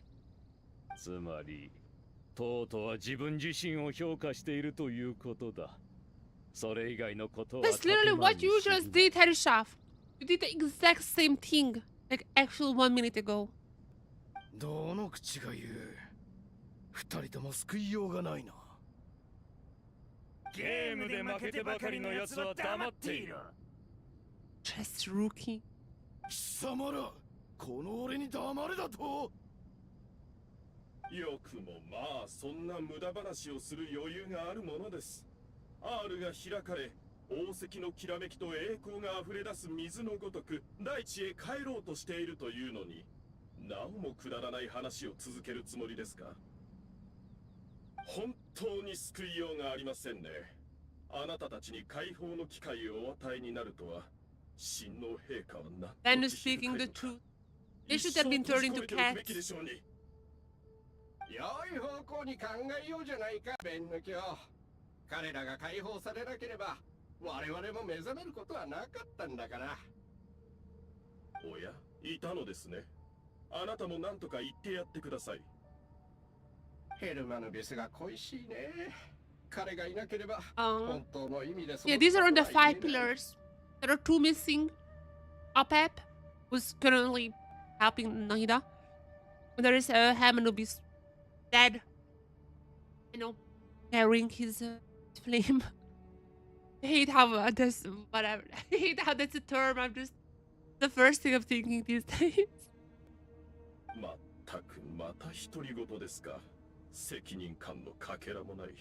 つまり、トートは自分自身を評価しているということだ。それ以外のことは That's literally what you 建前に just 過ぎない did, Hershaf. You did the exact same thing, like actual 1 minute ago. どの口が言う？二人とも救いようがないな。ゲームで負けてばかりのやつは黙っている。 Just rookie. 貴様ら、この俺に黙れだと？よくもまあそんな無駄話をする余裕があるものです。R が開かれ、宝石のきらめきと栄光が溢れ出す水のごとく大地へ帰ろうとしているというのに、なおもくだらない話を続けるつもりですか？本当に救いようがありませんね。あなたたちに解放の機会をお与えになるとは、親王陛下はなんと Ben is 慈悲 speaking 深い the のか。 truth. They should have been turned into 一生閉じ込めておくべきで cats. しょうに。良い方向に考えようじゃないか、ベンヌ教。彼らが解放されなければ、我々も目覚めることはなかったんだから。おや、いたのですね。あなたも何とか言ってやってください。ヘルマヌビスが恋しいね。彼がいなければ、 Um, 本当の意味で yeah, these are on the そのことは 5言えない pillars. There are 2 missing. Apep, who's currently helping Nahida. And there is Hamanubis dead. You know, carrying his flame. I hate how this, whatever. I hate how that's a term. I'm just the first thing I'm thinking these days. まったくまた独り言ですか。責任感のかけらもない。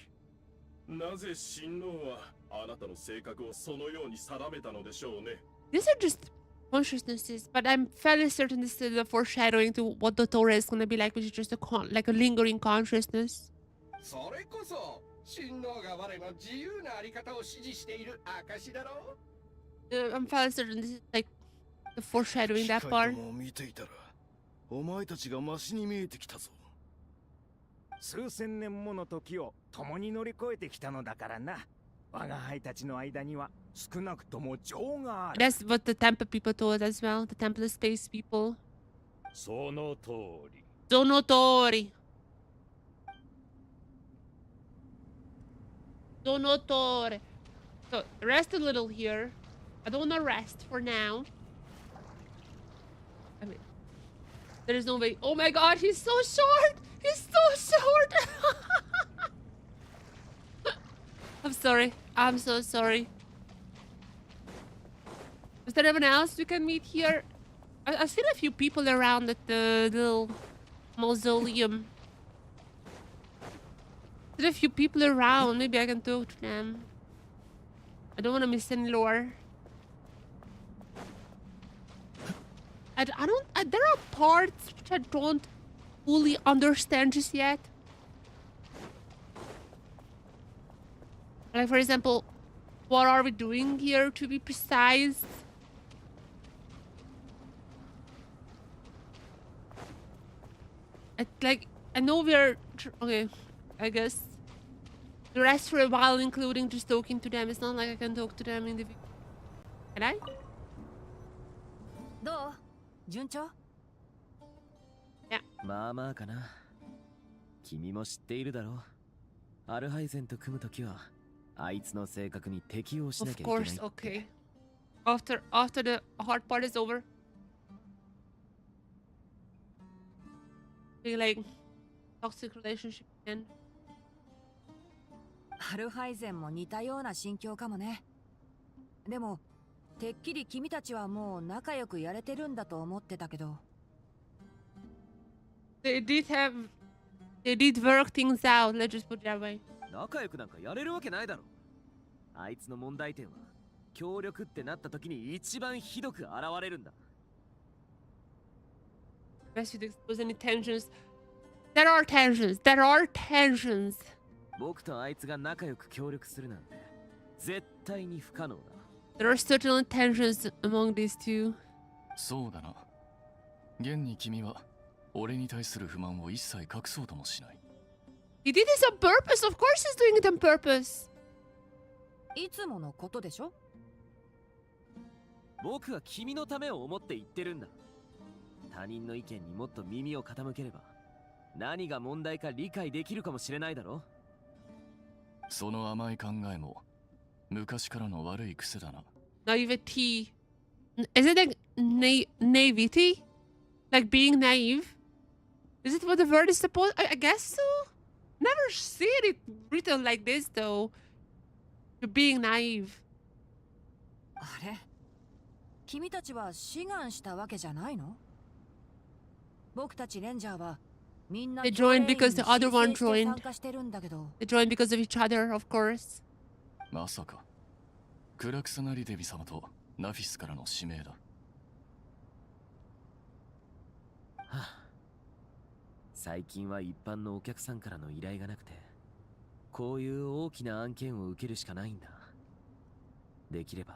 なぜ親王はあなたの性格をそのように定めたのでしょうね。These are just consciousnesses, but I'm fairly certain this is a foreshadowing to what the Torah is going to be like, which is just like a lingering consciousness. それこそ、親王が我の自由なあり方を支持している証だろう。I'm fairly certain this is like the foreshadowing 機 that 械 part. どもを見ていたら、お前たちがマシに見えてきたぞ。数千年もの時を共に乗り越えてきたのだからな。我が輩たちの間には少なくとも情がある。 That's what the temple people told as well. The temple space people. その通り。 Donotori. Donotore. So rest a little here. I don't want to rest for now. I mean, there is no way. Oh my god, he's so short! He's so short! I'm sorry. I'm so sorry. Is there anyone else we can meet here? I've seen a few people around at the little mausoleum. There are a few people around. Maybe I can talk to them. I don't want to miss any lore. There are parts which I don't fully understand just yet. Like, for example, what are we doing here, to be precise? I know we're... Okay, I guess. The rest for a while, including just talking to them. It's not like I can talk to them individually. Can I? どう？順調？まあまあかな。君も知っているだろう。アルハイゼンと組むときは、あいつの性格に適応しな Of きゃいけないって。 course, okay. After the hard part is over. Be like toxic relationship again. アルハイゼンも似たような心境かもね。でも、てっきり君たちはもう仲良くやれてるんだと思ってたけど。They did work things out. Let's just put it that way. 仲良くなんかやれるわけないだろ。あいつの問題点は協力ってなった時に一番ひどく現れるんだ。 Best you expose any tensions. There are tensions. There are tensions. 僕とあいつが仲良く協力するなんて絶対に不可能だ。 There are certainly tensions among these two. そうだな。現に君は俺に対する不満を一切隠そうともしない。He did this on purpose. Of course he's doing it on purpose. いつものことでしょ。僕は君のためを思って言ってるんだ。他人の意見にもっと耳を傾ければ何が問題か理解できるかもしれないだろ。その甘い考えも昔からの悪い癖だな。Naivety. Is it like naivety? Like being naive? Is it what the word is supposed? I guess so. Never seen it written like this though. You're being naive. あれ、君たちは志願したわけじゃないの？僕たちレンジャーはみんな They joined because the other one 条例員 joined. に参加してるんだけど。They joined because of each other, of course. まさかクラクサナリデビ様とナフィスからの指名だ。はあ、最近は一般のお客さんからの依頼がなくてこういう大きな案件を受けるしかないんだ。できれば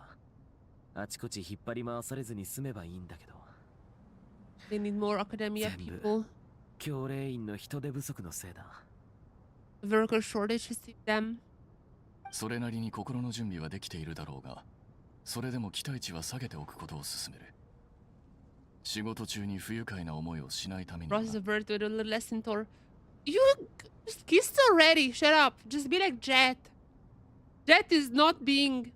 あちこち引っ張り回されずに済めばいいんだけど。 They need more academia 全部 people. 教令員の人手不足のせいだ。 Worker shortage is in them. それなりに心の準備はできているだろうが、それでも期待値は下げておくことを勧める。仕事中に不愉快な思いをしないためにな。 Process of birth with a little lesson Thor. You just kissed already. Shut up. Just be like Jet. Jet is not being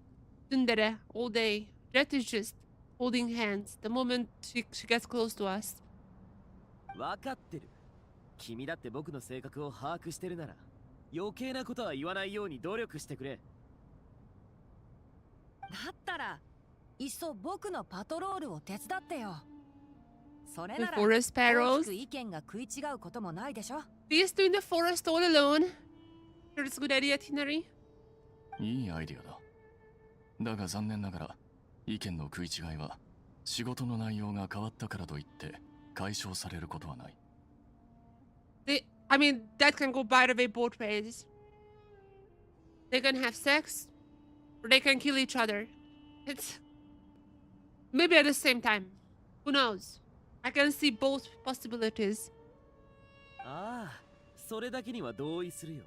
tsundere all day. Jet is just holding hands the moment she gets close to us. 分かってる。君だって僕の性格を把握してるなら余計なことは言わないように努力してくれ。だったらいっそ僕のパトロールを手伝ってよ。それなら The forest 大 perils. きく意見が食い違うこともないでしょ。 These two in the forest all alone. Sure, it's a good idea, Tinari. いいアイディアだ。だが残念ながら意見の食い違いは仕事の内容が変わったからといって解消されることはない。I mean, that can go by the way both ways. They can have sex, or they can kill each other. It's maybe at the same time. Who knows? I can see both possibilities. ああ、それだけには同意するよ。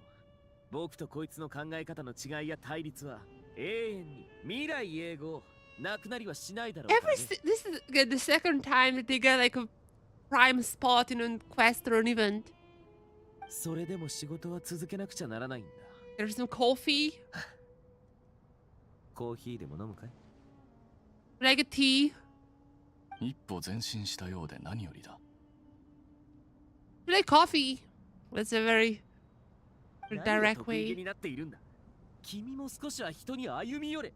僕とこいつの考え方の違いや対立は永遠に未来永劫なくなりはしないだろうからね。This is again the second time that they get like a prime spot in a quest or an event. それでも仕事は続けなくちゃならないんだ。 There's some coffee, コーヒーでも飲むかい？ like a tea, 一歩前進したようで何よりだ。 like coffee. That's a very 何が direct 得意げ way. になっているんだ。君も少しは人に歩み寄れ。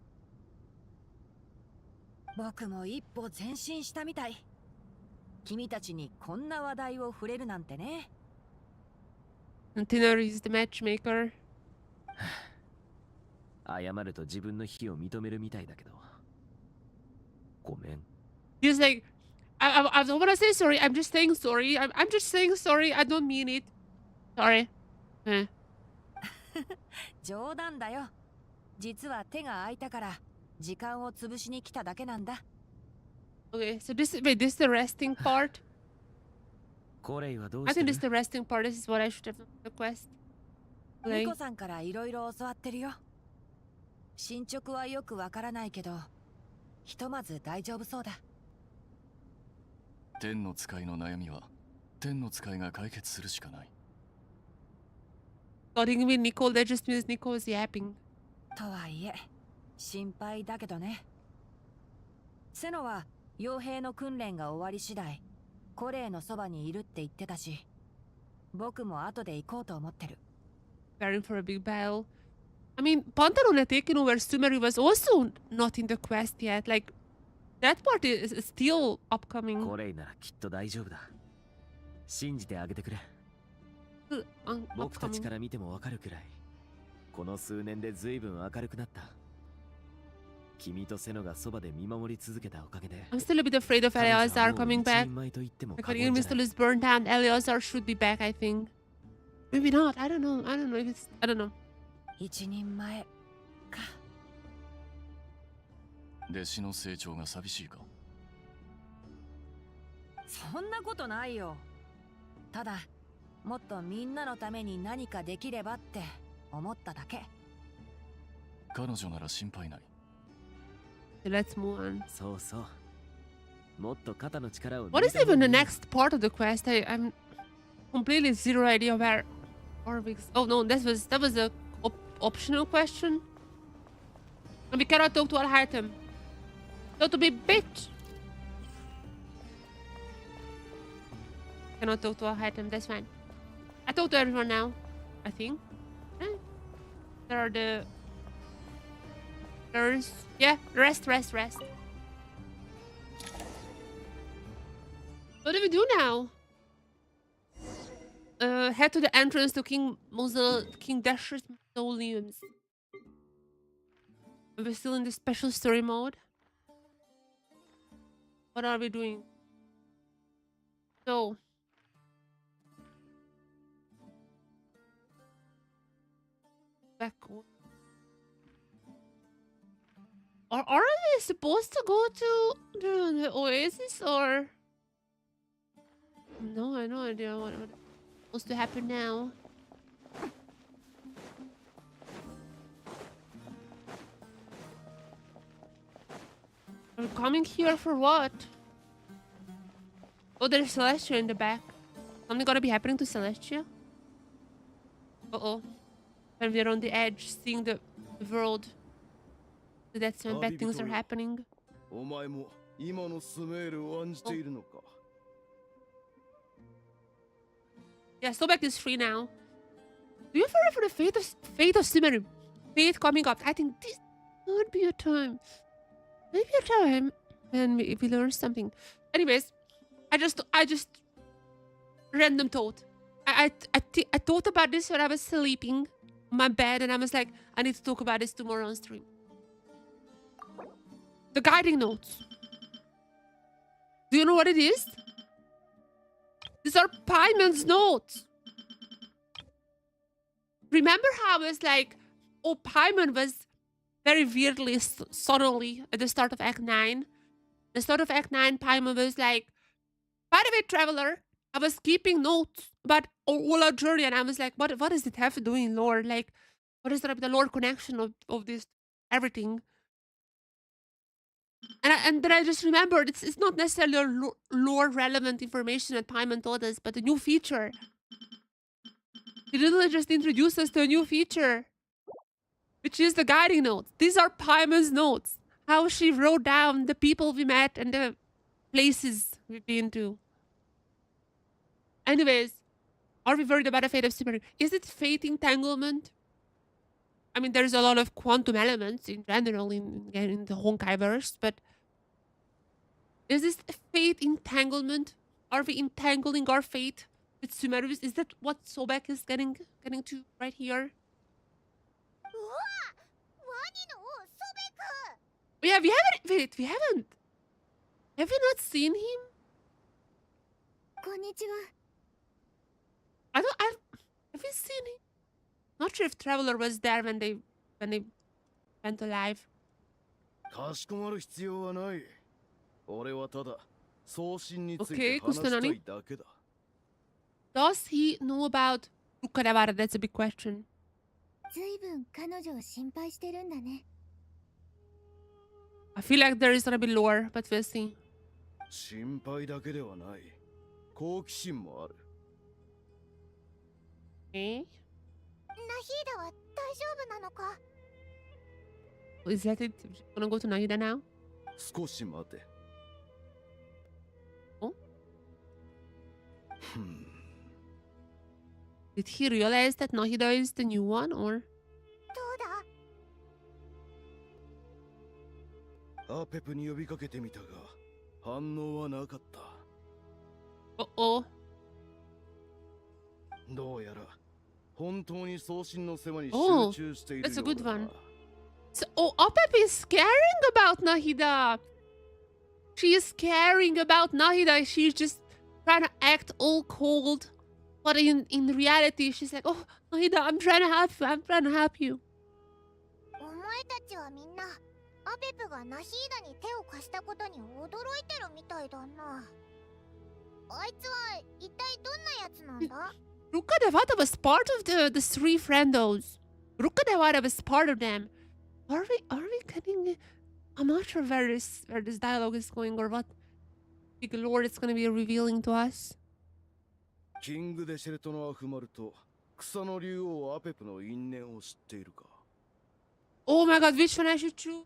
僕も一歩前進したみたい。君たちにこんな話題を触れるなんてね。And Tinari is the matchmaker. 謝ると自分の非を認めるみたいだけど。ごめん。 He's like, I don't want to say sorry. I'm just saying sorry. I'm just saying sorry. I don't mean it. Sorry. Eh. 冗談だよ。実は手が空いたから時間を潰しに来ただけなんだ。Okay, so this is the resting part. コレイはどう I して think る this is the resting part. This is what I should have done the quest. ニ Like, コさんからいろいろ教わってるよ。進捗はよくわからないけど、ひとまず大丈夫そうだ。天の使いの悩みは天の使いが解決するしかない。 calling me Nicole, that just means Nicole is yapping. とはいえ、心配だけどね。セノは傭兵の訓練が終わり次第、コレイのそばにいるって言ってたし、僕も後で行こうと思ってる。Preparing for a big battle. I mean, Pantalone taking over Sumeri was also not in the quest yet. Like, that part is still upcoming. コレイならきっと大丈夫だ。信じてあげてくれ。僕たちか Upcoming. ら見てもわかるくらいこの数年で随分明るくなった。君とセノがそばで見守り続けたおかげで I'm still a bit afraid of 彼女は Eleazar もう coming 一 back. 人前と言っても Like 過 when 言じゃない Mistral is burned down, Eleazar should be back, I think. Maybe not. I don't know. I don't know if it's. I don't know. 一人前か。弟子の成長が寂しいか？そんなことないよ。ただもっとみんなのために何かできればって思っただけ。彼女なら心配ない。So let's move on. そうそう。もっと肩の力を What is even the next part of the quest? I'm completely zero idea where Orvix. Oh no, that was a optional question. And we cannot talk to Alhaitham. So to be bitch. Cannot talk to Alhaitham. That's fine. I talk to everyone now. I think. There are the. There's yeah. Rest. What do we do now? Head to the entrance to King Dasher's mausoleums. We're still in the special story mode. What are we doing? So backward. Or are we supposed to go to the oasis or? No, I have no idea what's supposed to happen now. We're coming here for what? Oh, there's Celestia in the back. Something gonna be happening to Celestia? Uh-oh. When we're on the edge, seeing the world. So that's when bad things are happening. お前も今のスメールを案じているのか。Yeah, Sobek is free now. Do you ever for the fate of Sumeru? Fate coming up. I think this would be a time. Maybe a time when we learn something. Anyways, I just random thought. I thought about this when I was sleeping on my bed, and I was like, I need to talk about this tomorrow on stream. The guiding notes. Do you know what it is? These are Paimon's notes. Remember how I was like, oh, Paimon was very weirdly, subtly at the start of Act 9. The start of Act 9, Paimon was like, by the way, traveler, I was keeping notes about all our journey, and I was like, what does it have to do in lore? Like, what is the lore connection of this everything? And then I just remembered it's not necessarily lore relevant information that Paimon told us, but a new feature. He literally just introduced us to a new feature, which is the guiding notes. These are Paimon's notes. How she wrote down the people we met and the places we've been to. Anyways, are we worried about the fate of Sumeru? Is it fate entanglement? I mean, there's a lot of quantum elements in general in the Honkaiverse, but is this fate entanglement? Are we entangling our fate with Sumeru? Is that what Sobek is getting to right here? Yeah, we haven't. Wait, we haven't. Have we not seen him? Have we seen him? Not sure if Traveler was there when they went alive. かしこまる必要はない。俺はただ送信について Okay, 話した Kustanani. いだけだ。Does he know about Ukadabara? That's a big question. 随分彼女を心配してるんだね。I feel like there is gonna be lore, but we'll see. 心配だけではない。好奇心もある。Okay. ナヒーダは大丈夫なのか？ Is that it? Gonna go to Nahida now? 少し待て。Oh? Did he realize that Nahida is the new one, or? どうだ？アペプに呼びかけてみたが反応はなかった。Uh-oh. どうやら本当に送信の世話におう集中している That's a よう good だ one. な。So, oh, Opep is caring about Nahida. She is caring about Nahida. She's just trying to act all cold. But in reality, she's like, oh, Nahida, I'm trying to help you. I'm trying to help you. お前たちはみんなアペプがナヒーダに手を貸したことに驚いてるみたいだな。あいつは一体どんなやつなんだ？ Ruka Devata was part of the three friendos. Ruka Devata was part of them. Are we getting? I'm not sure where this dialogue is going or what big lord it's gonna be revealing to us. キングデシェルトのアフマルと草の竜王アペプの因縁を知っているか？ Oh my god, which one I should choose?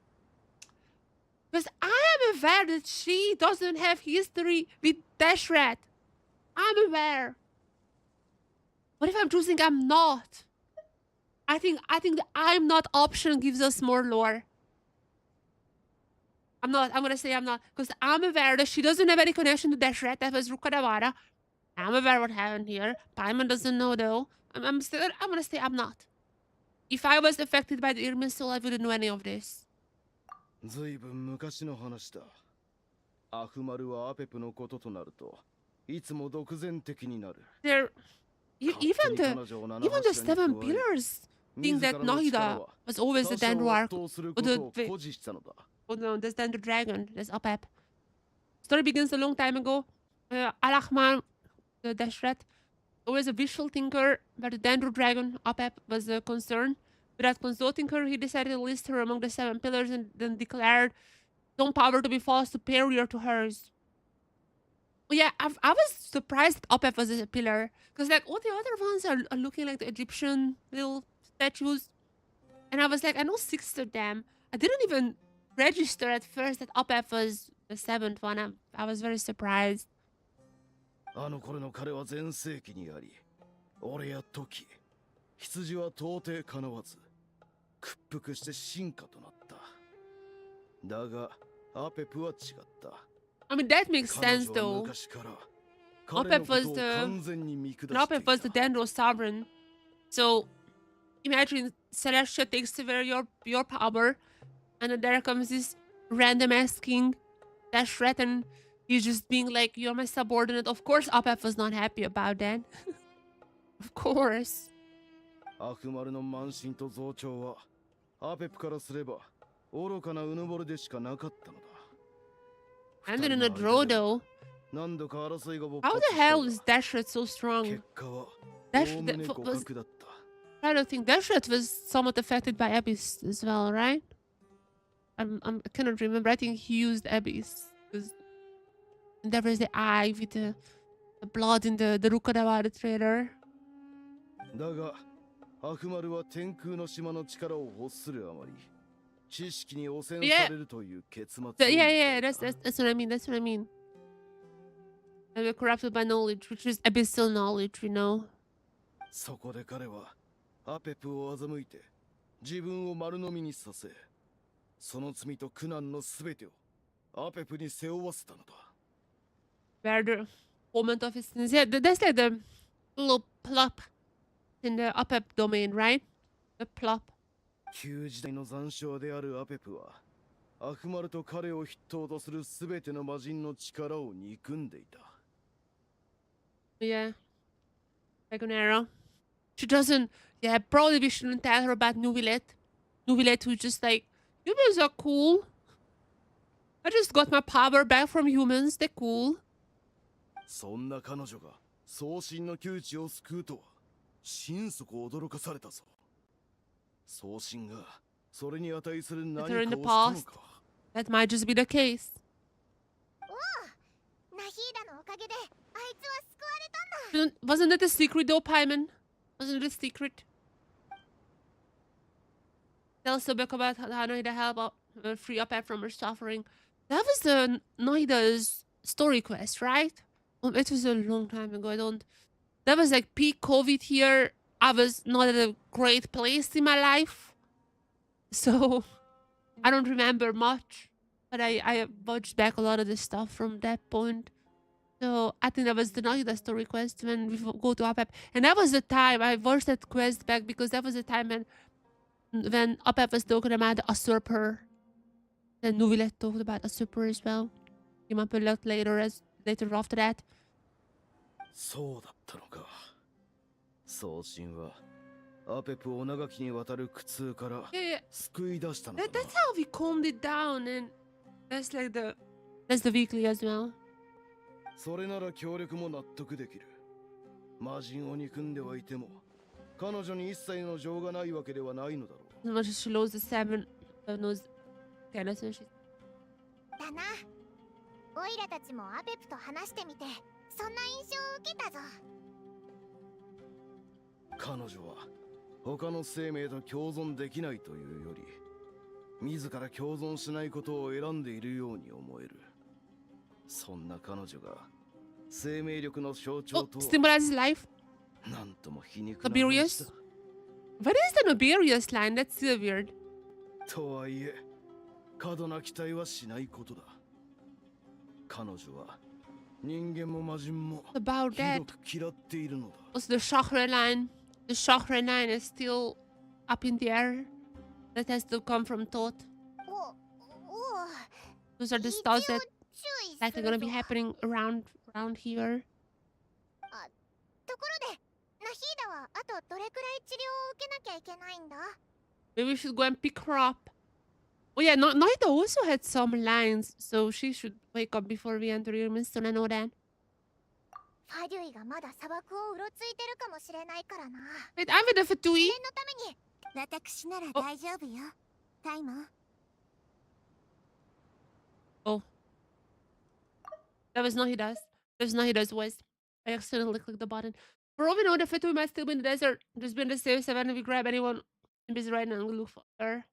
Because I am aware that she doesn't have history with Dashrat. I'm aware. What if I'm choosing I'm not? I think the I'm not option gives us more lore. I'm gonna say I'm not. Because I'm aware that she doesn't have any connection to Dashrat. That was Rukadavara. I'm aware what happened here. Paimon doesn't know though. I'm gonna say I'm not. If I was affected by the Irmin soul, I wouldn't know any of this. ずいぶん昔の話だ。アフマルはアペプのこととなるといつも独善的になる。 There, even the seven pillars think that Nahida was always the Dendroarch. Oh no, that's Dendro Dragon. That's Opep. Story begins a long time ago. Alachman, the Dashrat, always a visual thinker, but the Dendro Dragon, Opep, was concerned. Without consulting her, he decided to list her among the seven pillars and then declared his own power to be far superior to hers. Yeah, I was surprised that Opep was a pillar. Because, like, all the other ones are looking like the Egyptian little statues. And I was like, I know 6 of them. I didn't even register at first that Opep was the 7th one. I was very surprised. あの頃の彼は全盛期にあり、俺や時、羊は到底かなわず、屈服して進化となった。だが、アペプは違った。 I mean, that makes sense though. Opep was the Dendro sovereign. So, imagine Celestia takes away your power, and then there comes this random ass king, Dashrat, and he's just being like, you're my subordinate. Of course, Opep was not happy about that. Of course. アフマルの慢心と増長は、アペプからすれば愚かなうぬぼれでしかなかったのだ。 And then in a draw though. How the hell is Dashrat so strong? I don't think Dashrat was somewhat affected by Abyss as well, right? I cannot remember. I think he used Abyss. Because there was the eye with the blood in the Rukadawara trailer. だが、アフマルは天空の島の力を欲するあまり。 Yeah, that's what I mean. That's what I mean. And we're corrupted by knowledge, which is abyssal knowledge, you know. そこで彼はアペプを欺いて自分を丸飲みにさせ、その罪と苦難のすべてをアペプに背負わせたのだ。 Where the moment of his sins. Yeah, that's like the little plop in the Opep domain, right? The plop. 旧時代の残照であるアペプは、アフマルと彼を筆頭とするすべての魔人の力を憎んでいた。Yeah. Dragon Arrow. She doesn't. Yeah, probably we shouldn't tell her about Nuvilet. Nuvilet who's just like, humans are cool. I just got my power back from humans. They're cool. そんな彼女が送信の窮地を救うとは、心底驚かされたぞ。 送信がそれに値する何かをしたのか。 That might just be the case. おお、ナヒーダのおかげであいつは救われたんだ。 Wasn't that a secret though, Paimon? Wasn't it a secret? Tell Sobek about how Noida help free Opep from her suffering. That was the Noida's story quest, right? It was a long time ago. That was like peak COVID here. I was not at a great place in my life, so I don't remember much, but I watched back a lot of the stuff from that point. So I think that was the Nagida story quest when we go to Opep, and that was the time I watched that quest back because that was the time when when Apep was talking about the usurper, then Nuvilet talked about usurper as well. Came up a lot later after that. そうだったのか。送信はアペプを長きにわたる苦痛から Yeah, 救い出したのだ yeah. な。 That's how we calmed it down, and that's like that's the weekly as well. それなら協力も納得できる。魔人を憎んではいても、彼女に一切の情がないわけではないのだろう。 As much as she lost the 7, knows kind of so she's だな。オイラたちもアペプと話してみて、そんな印象を受けたぞ。彼女は他の生命と共存できないというより、自ら共存しないことを選んでいるように思える。そんな彼女が生命力の象徴 oh, と symbolizes life. なんとも皮肉な話 Tiberius. だ。 What is the Noberius line? That's so weird. とはいえ、過度な期待はしないことだ。彼女は人間も魔人も About ひ that. どく嫌っているのだ。 Also, the chakra line. The chakra line is still up in the air. That has to come from thought. お、お、 Those are the 一 stars 応 that 注意す like are る gonna ぞ。 be happening around here. ところで、ナヒーダはあとどれくらい治療を受けなきゃいけないんだ？ Maybe we should go and pick her up. Oh yeah, Noita also had some lines, so she should wake up before we enter your Winston. I know that. ファデュイがまだ砂漠をうろついてるかもしれないからな。 Wait, I'm with the Fatui. 念のために、私なら大丈夫よ。タイモン。 Oh. That was Nahida's. That was Nahida's voice. I accidentally clicked the button. For all we know, the Fatui might still be in the desert. Just be in the safe seven if we grab anyone in busy right now and look for her.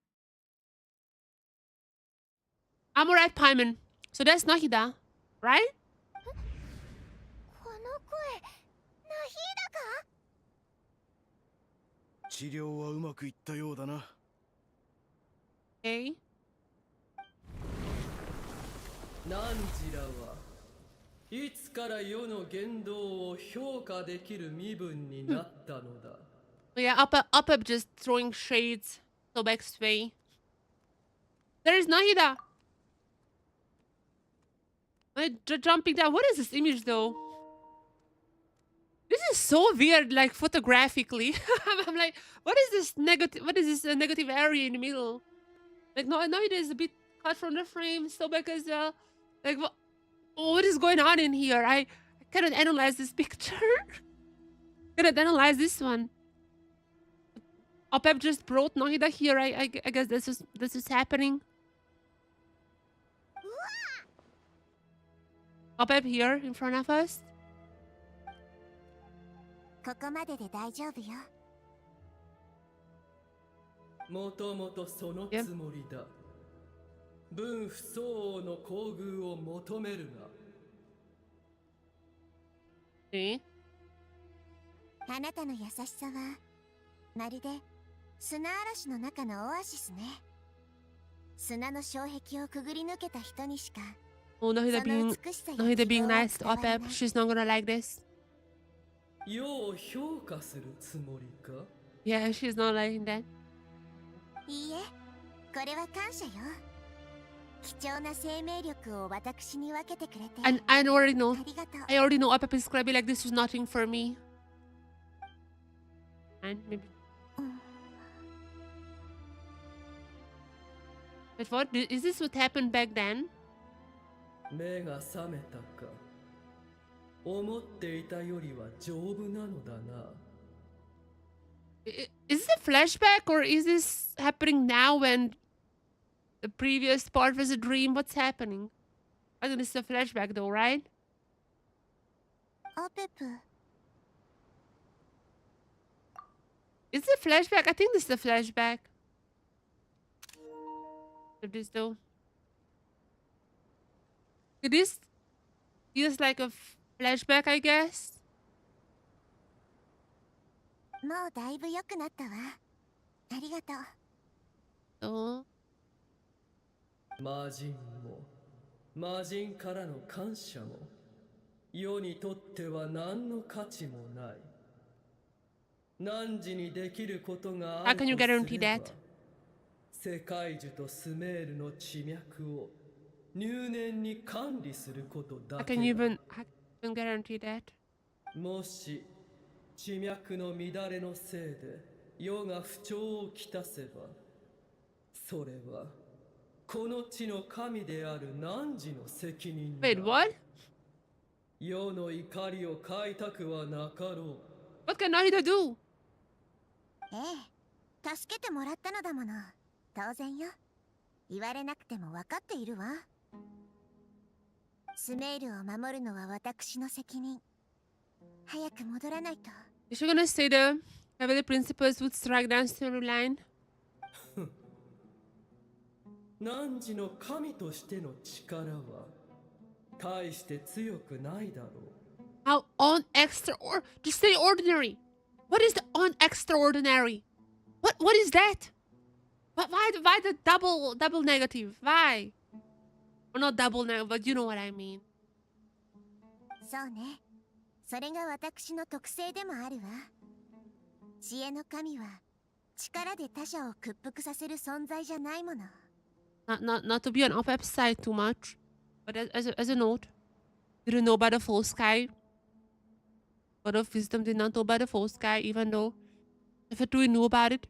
I'm alright, Paimon. So that's Nahida, right? この声、ナヒーダか？治療はうまくいったようだな。 Okay. ナンジラはいつから世の言動を評価できる身分になったのだ。 Yeah, up, just throwing shades. Sobek's way. There's Nahida. Jumping down. What is this image though? This is so weird, like photographically. I'm like, what is this negative? What is this negative area in the middle? Like, Nahida is a bit cut from the frame. Sobek as well. Like, what is going on in here? I cannot analyze this picture. Cannot analyze this one. Opep just brought Nahida here. I guess this is happening. Opep here in front of us. ここまでで大丈夫よ。もともとそのつもりだ。分不相応の厚遇を求めるな。あなたの優しさはまるで砂嵐の中のオアシスね。砂の障壁をくぐり抜けた人にしか。 Oh, Nahida being nice to Opep. She's not gonna like this. 世を評価するつもりか? Yeah, she's not liking that. いいえ、これは感謝よ。貴重な生命力を私に分けてくれて。And I already know. ありがとう。I already know Opep is gonna be like, this is nothing for me. And maybe. But what? Is this what happened back then? 目が覚めたか。思っていたよりは丈夫なのだな。Is this a flashback or is this happening now when the previous part was a dream? What's happening? I think this is a flashback though, right? オペプ。 Is it a flashback? I think this is a flashback. If this though. This feels like a flashback, I guess. もうだいぶ良くなったわ。ありがとう。魔人も魔人からの感謝も世にとっては何の価値もない。何時にできることがあるとすれば世界樹とスメールの地脈を入念に管理することだ I け can だ。 even guarantee that. もし地脈の乱れのせいで世が不調をきたせば、それはこの地の神である汝の責任だ。 Wait, what? 世の怒りを買いたくはなかろう。 What can Nahida do? ええ、助けてもらったのだもの。当然よ。言われなくても分かっているわ。スメールを守るのは私の責任。早く戻らないと。 Is she gonna say the Heavenly Principles would strike down storyline? 汝の神としての力は大して強くないだろう。 How just say ordinary. What is the unextraordinary? What is that? Why the double negative? Why? Well, not double negative, but you know what I mean. そうね。それが私の特性でもあるわ。知恵の神は力で他者を屈服させる存在じゃないもの。Not to be on off side too much, but as a note, didn't know about the full sky. God of Wisdom did not know about the full sky, even though Nefertui knew about it,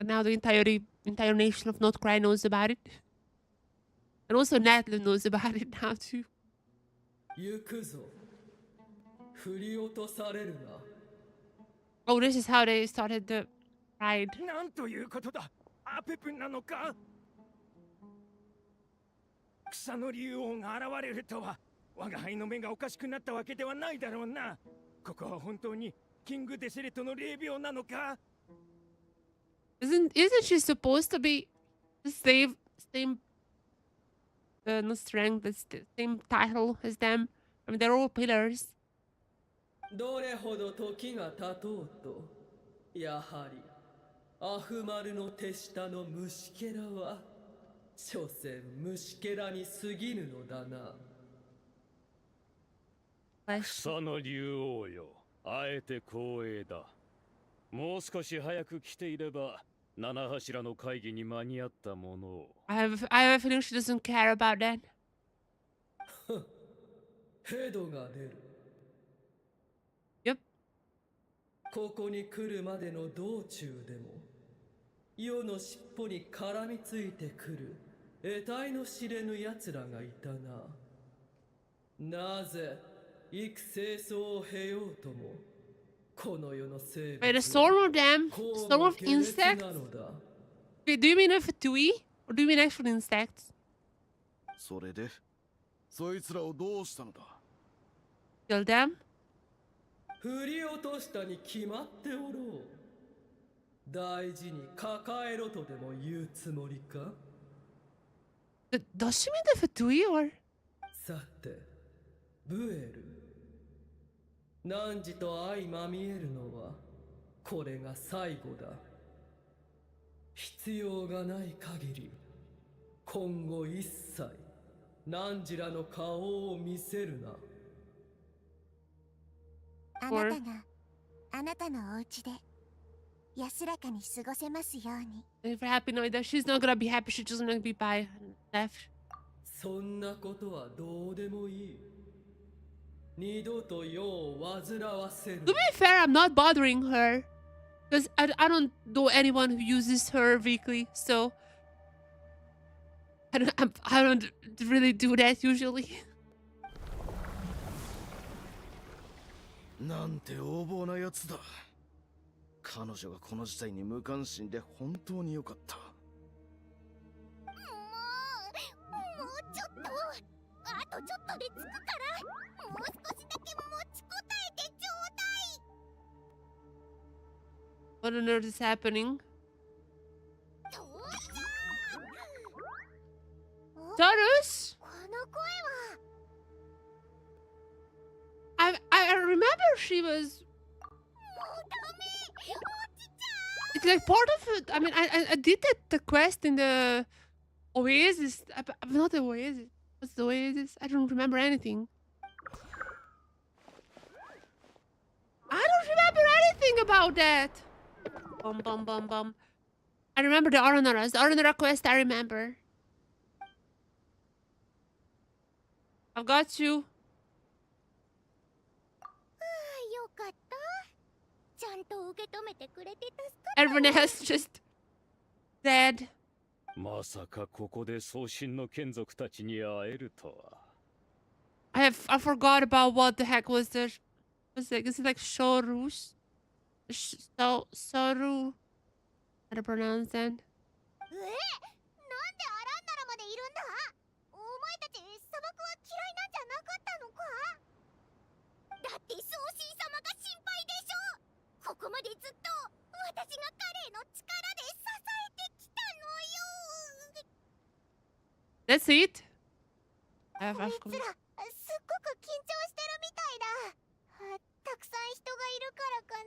and now the entire nation of North Cry knows about it, and also Natlan knows about it now too. 行くぞ。振り落とされるな。 Oh, this is how they started the ride. なんということだ。アペプなのか。草の竜王が現れるとは、我が輩の目がおかしくなったわけではないだろうな。ここは本当にキングデセレトの霊廟なのか。 Isn't she supposed to be the same no strength, the same title as them? I mean, they're all pillars. どれほど時が経とうと、やはりアフマルの手下の虫けらは所詮虫けらに過ぎぬのだな。草の竜王よ、あえて光栄だ。もう少し早く来ていれば七柱の会議に間に合ったものを。I have a feeling she doesn't care about that. ヘドが出る。 Yep. ここに来るまでの道中でも世の尻尾に絡みついてくる得体の知れぬ奴らがいたな。なぜ幾清掃を経ようともこの世の生物 Wait, a swarm of them? A swarm of insects? Wait, do you mean a fatui? Or do you mean actual insects? それでそいつらをどうしたのだ。 Kill them? 振り落としたに決まっておろう。大事に抱えろとでも言うつもりか。 Does she mean the fatui or? さて、ブエル。汝と相まみえるのはこれが最後だ。必要がない限り今後一切汝らの顔を見せるな。あなたがあなたのお家で安らかに過ごせますように。 If we're happy now that she's not gonna be happy, she's just gonna be by left. そんなことはどうでもいい。二度と世を煩わせる。 To be fair, I'm not bothering her. Because I don't know anyone who uses her weekly, so I don't really do that usually. なんて横暴なやつだ。彼女がこの事態に無関心で本当に良かった。もうちょっと、あとちょっとで着くから、もう少しだけ持ちこたえてちょうだい。 What on earth is happening? Taurus? この声は。 I remember she was. It's like part of it. I mean, I did the quest in the Oasis. Not the Oasis. What's the Oasis? I don't remember anything. I don't remember anything about that. Bum bum bum bum. I remember the Aronaras. The Aronara quest, I remember. I've got you. よかった。ちゃんと受け止めてくれて助かった。 Everyone else just dead. まさかここで送信の眷属たちに会えるとは。I forgot about what the heck was there. Was it? Is it like Shorus? Soru. How to pronounce that? なんでアランナラまでいるんだ。お前たち砂漠は嫌いなんじゃなかったのか。だって送信様が心配でしょ。ここまでずっと私が彼の力で支えてきたのよ。 That's it. あいつらすっごく緊張してるみたいだ。たくさん人がいるからか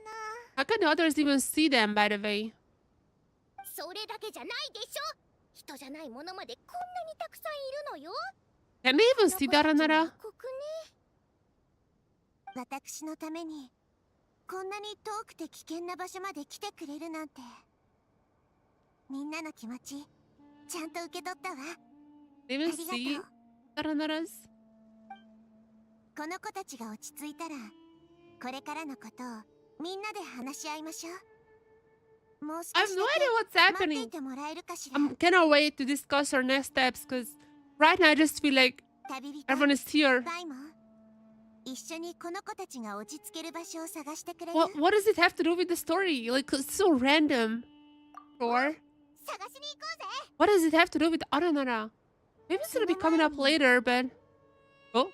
な。 How can the others even see them, by the way? それだけじゃないでしょ。人じゃないものまでこんなにたくさんいるのよ。 Can they even see the Aranara? 私のためにこんなに遠くて危険な場所まで来てくれるなんて。みんなの気持ちちゃんと受け取ったわ。 They even see the Aranaras? この子たちが落ち着いたらこれからのことをみんなで話し合いましょう。もう少 I have し no だ idea what's け待ってい happening. てもらえるかしら。 Cannot wait to discuss our next steps because right now I just feel like 旅人 everyone is here. バイモン、一緒にこの子たちが落ち着ける場所を探してくれる？ What does it have to do with the story? Like, it's so random. Or 探しに行こうぜ。 what does it have to do with Aranara? Maybe it's gonna be coming up later, but oh,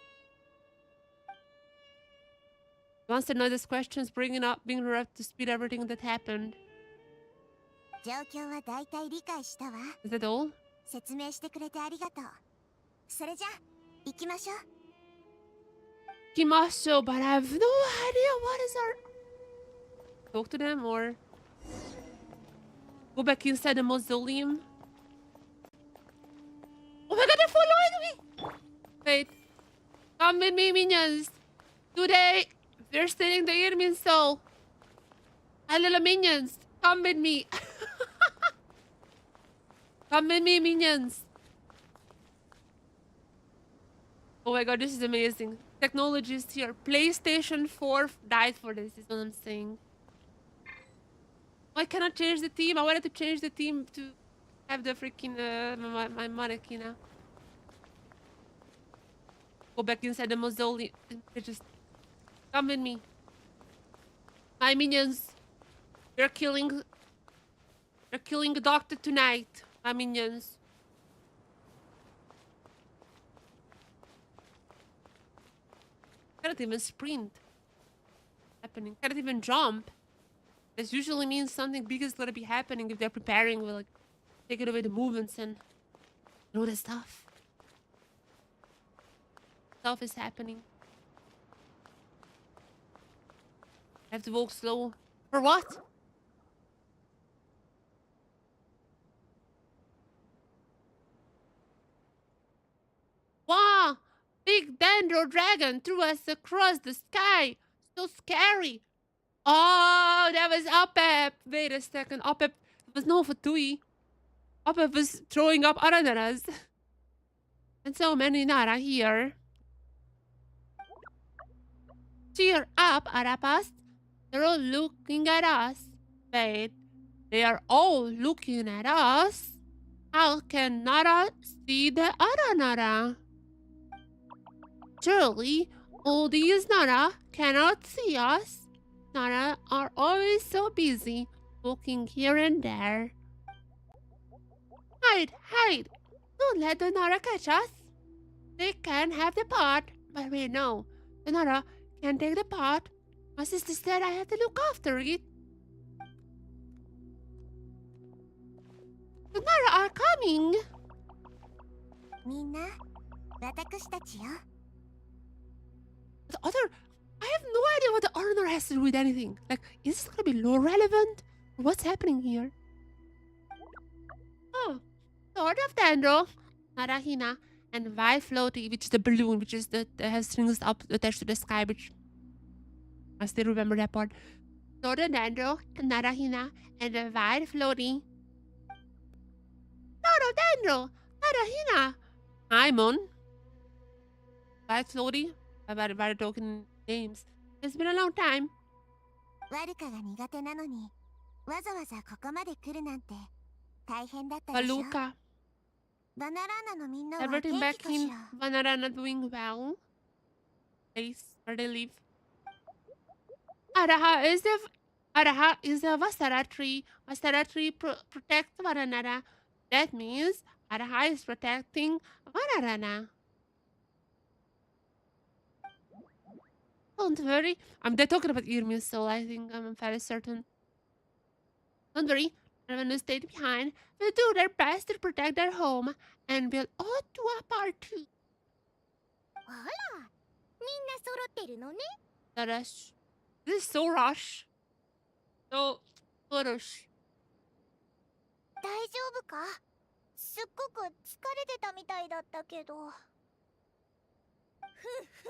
wants to know these questions, bringing her up to speed everything that happened. 状況は大体理解したわ。 Is that all? 説明してくれてありがとう。それじゃ行きましょう。 Kimasho, but I have no idea what is our. Talk to them or go back inside the mausoleum. Oh my god, they're following me! Wait. Come with me, minions. Today, they're stealing the Irmin soul. My little minions, come with me. Come with me, minions. Oh my god, this is amazing. Technology is here. PlayStation 4 died for this, is what I'm saying. I cannot change the team. I wanted to change the team to have the freaking my Marakina. Go back inside the mausoleum. They just come with me. My minions. They're killing the doctor tonight. My minions. Cannot even sprint. Happening. Cannot even jump. This usually means something big is gonna be happening if they're preparing with like taking away the movements and all that stuff. Stuff is happening. I have to walk slow. For what? Wow! Big Dendro Dragon threw us across the sky. So scary. Oh, that was Opep. Wait a second. Opep was no Fatui. Opep was throwing up Aranaras. And so many Nara here. Cheer up, Arapas. They're all looking at us. Wait. They are all looking at us. How can Nara see the Aranara? Surely, all these Nara cannot see us. Nara are always so busy, looking here and there. Hide, hide! Don't let the Nara catch us. They can have the pot, but we know the Nara can take the pot. My sister said I have to look after it. The Nara are coming. みんな、私たちよ。 The other, I have no idea what the Arnor has to do with anything. Like, is this gonna be lore relevant? What's happening here? Oh, Sword of Dendro, Hina, and Vi Floaty, which is the balloon, which is that has strings up attached to the sky, which I still remember that part. Sword of Dendro, Hina, and the Vi Floaty. Dendro. Hina. Hi, Mon. Bye, Floaty. About talking names. It's been a long time. ワルカが苦手なのにわざわざここまで来るなんて大変だったでしょ。 Valuka. バナラーナのみんなは元 Everything 気 back かし in ら。 Vanarana doing well. Place where they live. Araha is a Vasara tree. Vasara tree protects Vanarana. That means Araha is protecting Vanarana. Don't worry. They're talking about Irmir Soul, I think. I'm fairly certain. Don't worry. Everyone will stay behind. They'll do their best to protect their home. And we'll all do our part too. あら、みんな揃ってるのね。 The rush. This is so rush. So rush. 大丈夫か？すっごく疲れてたみたいだったけど。ふんふ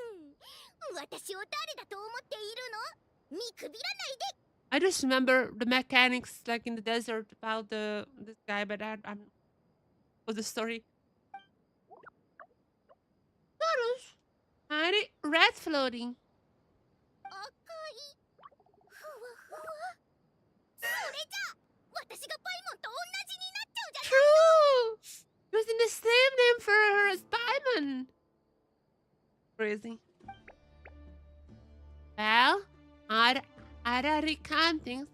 ん、私を誰だと思っているの？見くびらないで。 I just remember the mechanics like in the desert about this guy, but I'm was the story. Noodles. Tiny red floating. 赤い。ふわふわ。それじゃあ、私がパイモンと同じになっちゃうじゃない。 True. Using the same name for her as Diamond. Crazy. Well, are recounting.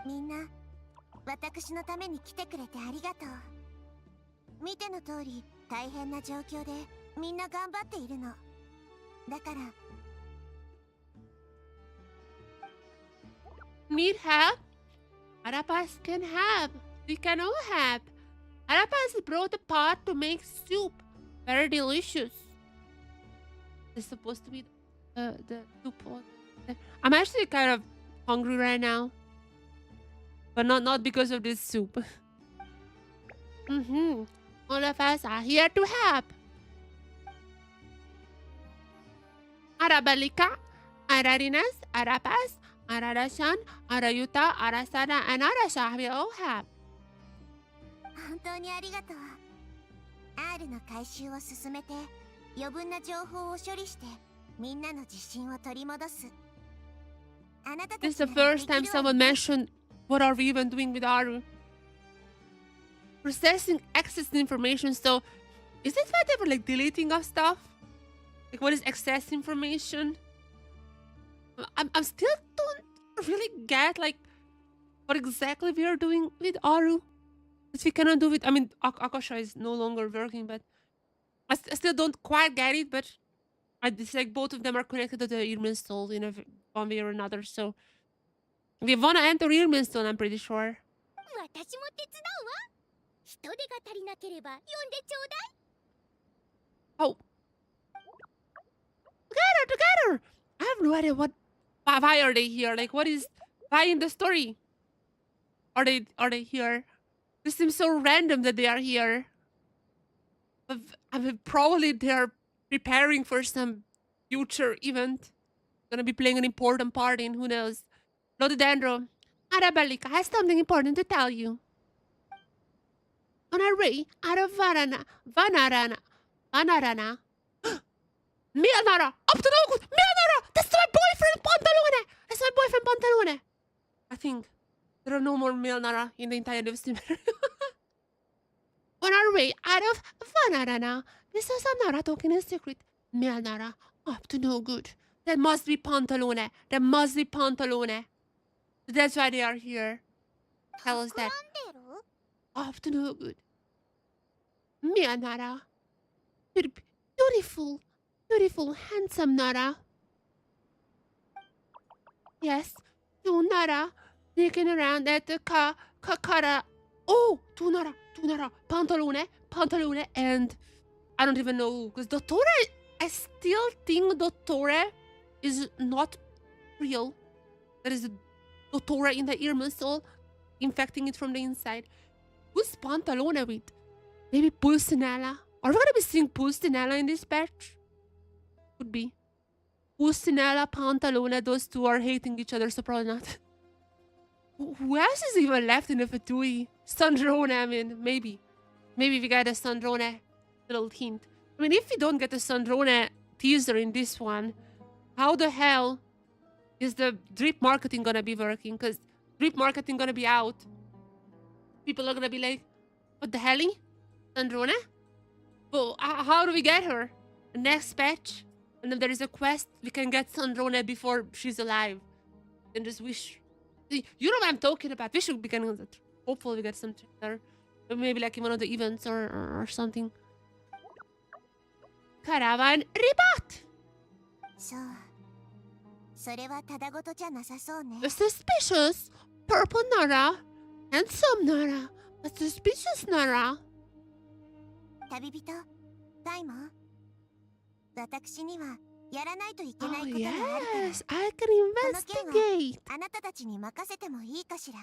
みんな、私のために来てくれてありがとう。見ての通り、大変な状況でみんな頑張っているの。だから、 Need help? Arapas can help. We can all help. Arapas brought a pot to make soup. Very delicious. It's supposed to be the soup pot. I'm actually kind of hungry right now. But not because of this soup. All of us are here to help. Arabalika, Ararinas, Arapas, Ararashan, Arayuta, Arasana, and Arasha. We all help. 本当にありがとう。R の回収を進めて、余分な情報を処理して、みんなの自信を取り戻す。あなたた This is ち the なら first で time きるわ someone ね。 mentioned what are we even doing with Aru. Processing access information. So, is it whatever like deleting of stuff? Like what is access information? I'm still don't really get like what exactly we are doing with Aru. Because we cannot do it. I mean, Akasha is no longer working, but I still don't quite get it. But it's like both of them are connected to the Irmin soul in one way or another. So we wanna enter Irmin soul, I'm pretty sure. 私も手伝うわ。人手が足りなければ呼んでちょうだい。Oh. Together! I have no idea why are they here? Like why in the story? Are they here? This seems so random that they are here. I mean, probably they are preparing for some future event. Gonna be playing an important part in, who knows. Rhododendron, Arabalica has something important to tell you. On our way out of Vanarana. Milnara! Up to no good! Milnara! That's my boyfriend Pantalone! That's my boyfriend Pantalone! I think there are no more Milnara in the entire Divstim. On our way out of Vanarana, we saw some Nara talking in secret. Milnara, up to no good. That must be Pantalone. That must be Pantalone. That's why they are here. Tell us that. んでる？ Up to no good. Milnara. Beautiful, handsome Nara. Yes, you Nara. Sneaking around at the Kakara. Oh, two Nara. Pantalone, and I don't even know who. Because Dottore, I still think Dottore is not real. There is a Dottore in the Irma soul, infecting it from the inside. Who's Pantalone with? Maybe Pulcinella? Are we gonna be seeing Pulcinella in this batch? Could be. Pulcinella, Pantalone, those two are hating each other, so probably not. Who else is even left in the Fatui? Sandrona, I mean, maybe. Maybe we get a Sandrona little hint. I mean, if we don't get a Sandrona teaser in this one, how the hell is the drip marketing gonna be working? Because drip marketing gonna be out. People are gonna be like, what the hell? Sandrona? Well, how do we get her? The next patch? And if there is a quest, we can get Sandrona before she's alive. And just wish. You know what I'm talking about. We should be getting that. Hopefully we get some trailer. Maybe like in one of the events or something. Caravan rebut! Suspicious? Purple Nara? Handsome Nara? A suspicious Nara? 旅人、ダイモン。私にはやらないといけない Oh ことがあるから。 yes, I can この件は investigate. あなたたちに任せてもいいかしら。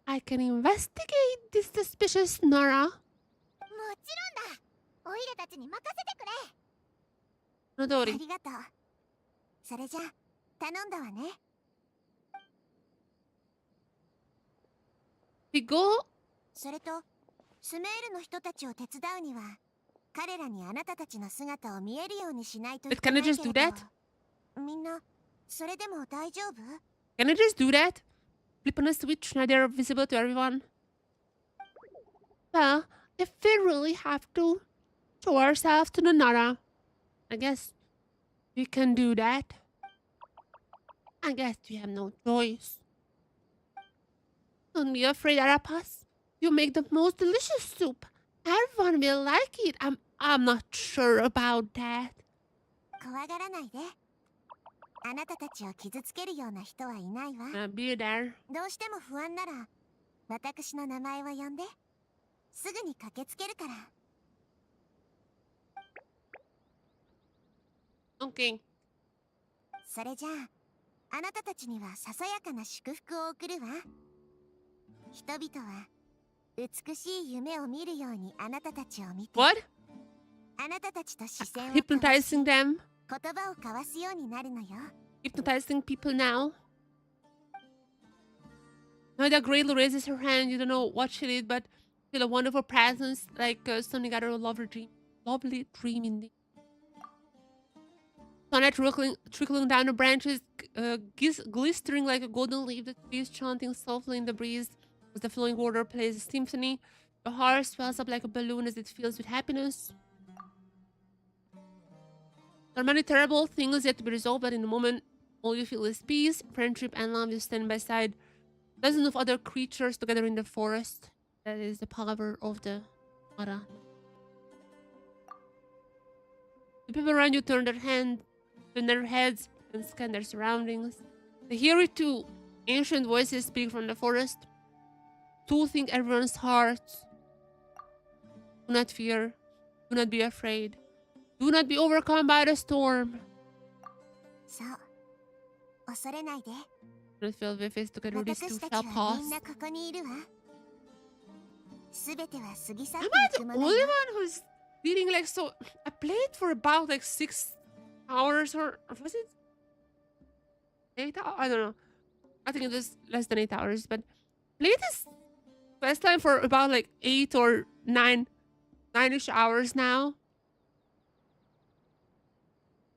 I can investigate this suspicious Nara. もちろんだ。オイラたちに任せてくれ。の通り。ありがとう。それじゃあ頼んだわね。We go. それとスメールの人たちを手伝うには彼らにあなたたちの姿を見えるようにしないとい But け can な I いけれ just ど do that? みんなそれでも大丈夫？ Can I just do that? Flip on a switch, now they're visible to everyone. Well, if we really have to show ourselves to the Nara, I guess we can do that. I guess we have no choice. Don't be afraid, Arapas. You make the most delicious soup. Everyone will like it. I'm not sure about that. 怖がらないで。あなたたちを傷つけるような人はいないわ。I'll be there. どうしても不安なら私の名前を呼んで。すぐに駆けつけるから。Okay. それじゃあ、あなたたちにはささやかな祝福を送るわ。人々は美しい夢を見るようにあなたたちを見て。What? あなたたちと視線を Hypnotizing them? 言葉を交わすようになるのよ。Hypnotizing people now? Noida greatly raises her hand. You don't know what she did, but feel a wonderful presence, like something out of a lovely dream indeed. Sunlight trickling down the branches, glistering like a golden leaf. The trees chanting softly in the breeze as the flowing water plays a symphony. The heart swells up like a balloon as it fills with happiness. There are many terrible things yet to be resolved, but in the moment, all you feel is peace, friendship, and love. You stand by side dozens of other creatures together in the forest. That is the power of the Ara. The people around you turn their heads and scan their surroundings. They hear it too. Ancient voices speak from the forest, soothing everyone's hearts. Do not fear. Do not be afraid. Do not be overcome by the storm. そう。恐れないで。Do not feel with us to get ready to 私たちは help みん us. なここにいるわ。すべては過ぎ去っ Am て I いく the も only の one よ。 who's feeling like so? I played for about like 6 hours or was it 8 hours? I don't know. I think it was less than 8 hours, but played this quest line for about like 8 or 9-ish hours now.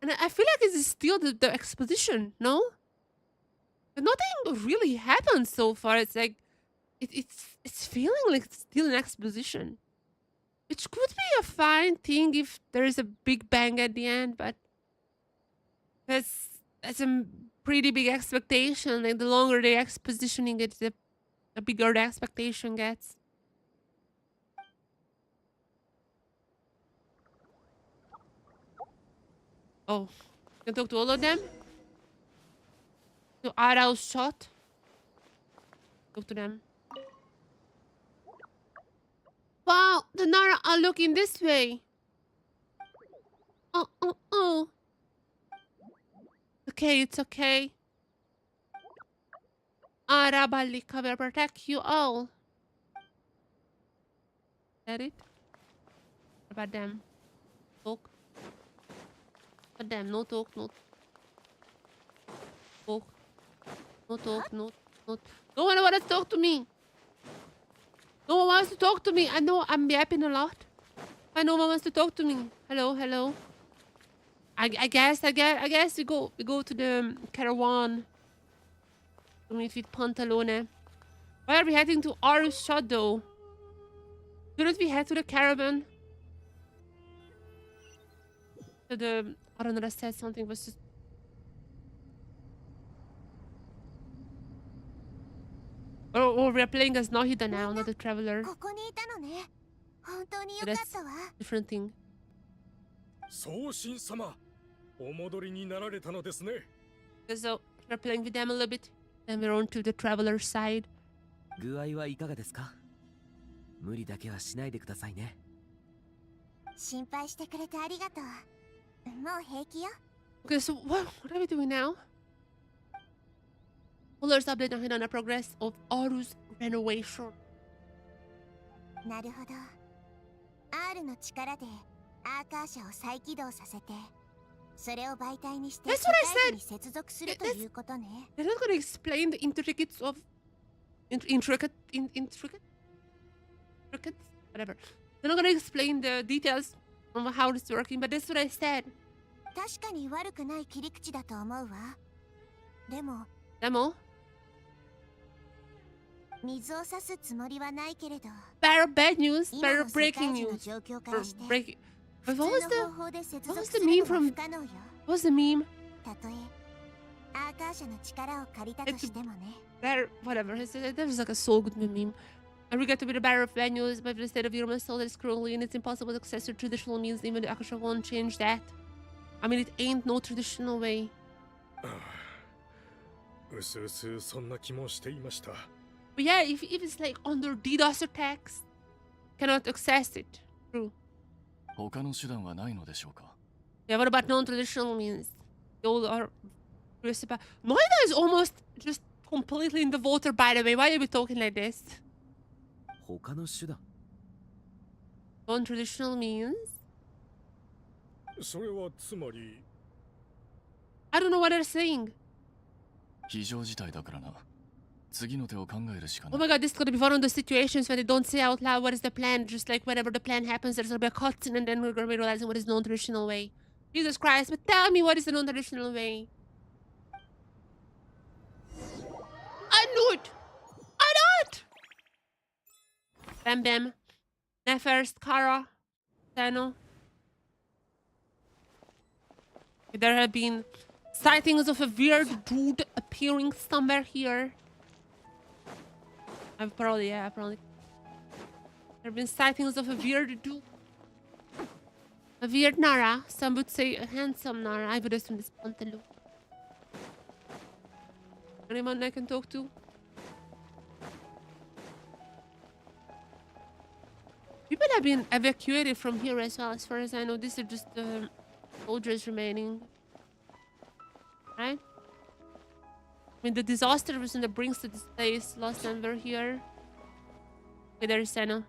And I feel like it's still the exposition, no? Nothing really happened so far. It's like it's feeling like it's still an exposition. Which could be a fine thing if there is a big bang at the end, but that's a pretty big expectation. Like the longer the expositioning it, the bigger the expectation gets. Oh, can talk to all of them? To Ara's shot? Talk to them. Wow, the Nara are looking this way. Oh. Okay, it's okay. Arabalika will protect you all. That it? What about them? Talk. But them, no talk, no talk. No talk, no. No one wanna talk to me. No one wants to talk to me. I know I'm yapping a lot. I know one wants to talk to me. Hello, hello. I guess we go to the caravan. To meet with Pantalone. Why are we heading to Aru's Shadow? Shouldn't we head to the caravan? To the I don't know. I said something was just. Oh, we are playing as Nahida now, not the traveler. ここにいたのね。本当によ So かっ that's たわ。 different thing. 送信様、お戻りになられたのですね。 So we're playing with them a little bit. Then we're on to the traveler side. 具合はいかがですか？無理だけはしないでくださいね。心配してくれてありがとう。もう平気よ。 Okay, so what are we doing now? Pullers update on the progress of Aru's renovation. なるほど。R の力でアーカー社を再起動させて、それを媒体にして That's what I said. に接続するということね。They're not gonna explain the intricacies of intricate, whatever. They're not gonna explain the details on how it's working, but that's what I said. 確かに悪くない切り口だと思うわ。でも、 Demo? 水を差すつもりはないけれど、 Bad news, 今 better の世界 breaking 中の news. 状況か Or らして、 breaking. 普 But 通 what was の方法で接 what 続 was す the る meme のも from? 不可能よ。 What was the meme? たとえアーカー社の力を借りたとしてもね。 Better, whatever. That was like a so good meme. I regret to be the bearer of bad news, but the state of Europe soul is currently and it's impossible to access your traditional means. Even the Akasha won't change that. I mean, it ain't no traditional way. うすうすそんな気もしていました。 But yeah, if it's like under DDoS attacks, cannot access it. True. 他の手段はないのでしょうか？ Yeah, what about non-traditional means? They all are curious about. Noida is almost just completely in the water, by the way. Why are we talking like this? 他の手段？ Non-traditional means? それはつまり I don't know what they're saying. 非常事態だからな。次の手を考えるしか Oh ない。 my god, this is gonna be one of those situations where they don't say out loud what is the plan. Just like whenever the plan happens, there's gonna be a cutscene and then we're gonna be realizing what is non-traditional way. Jesus Christ, but tell me what is the non-traditional way. I knew it! I knew it! Bam Bam. First, Kara. Dano. There have been sightings of a weird dude appearing somewhere here. Probably. There have been sightings of a weird dude. A weird Nara. Some would say a handsome Nara. I would assume this Pantalo. Anyone I can talk to? People have been evacuated from here as well, as far as I know. These are just the soldiers remaining. Right? I mean, the disaster was in the brink to this place last time we were here. Okay, there's Senna.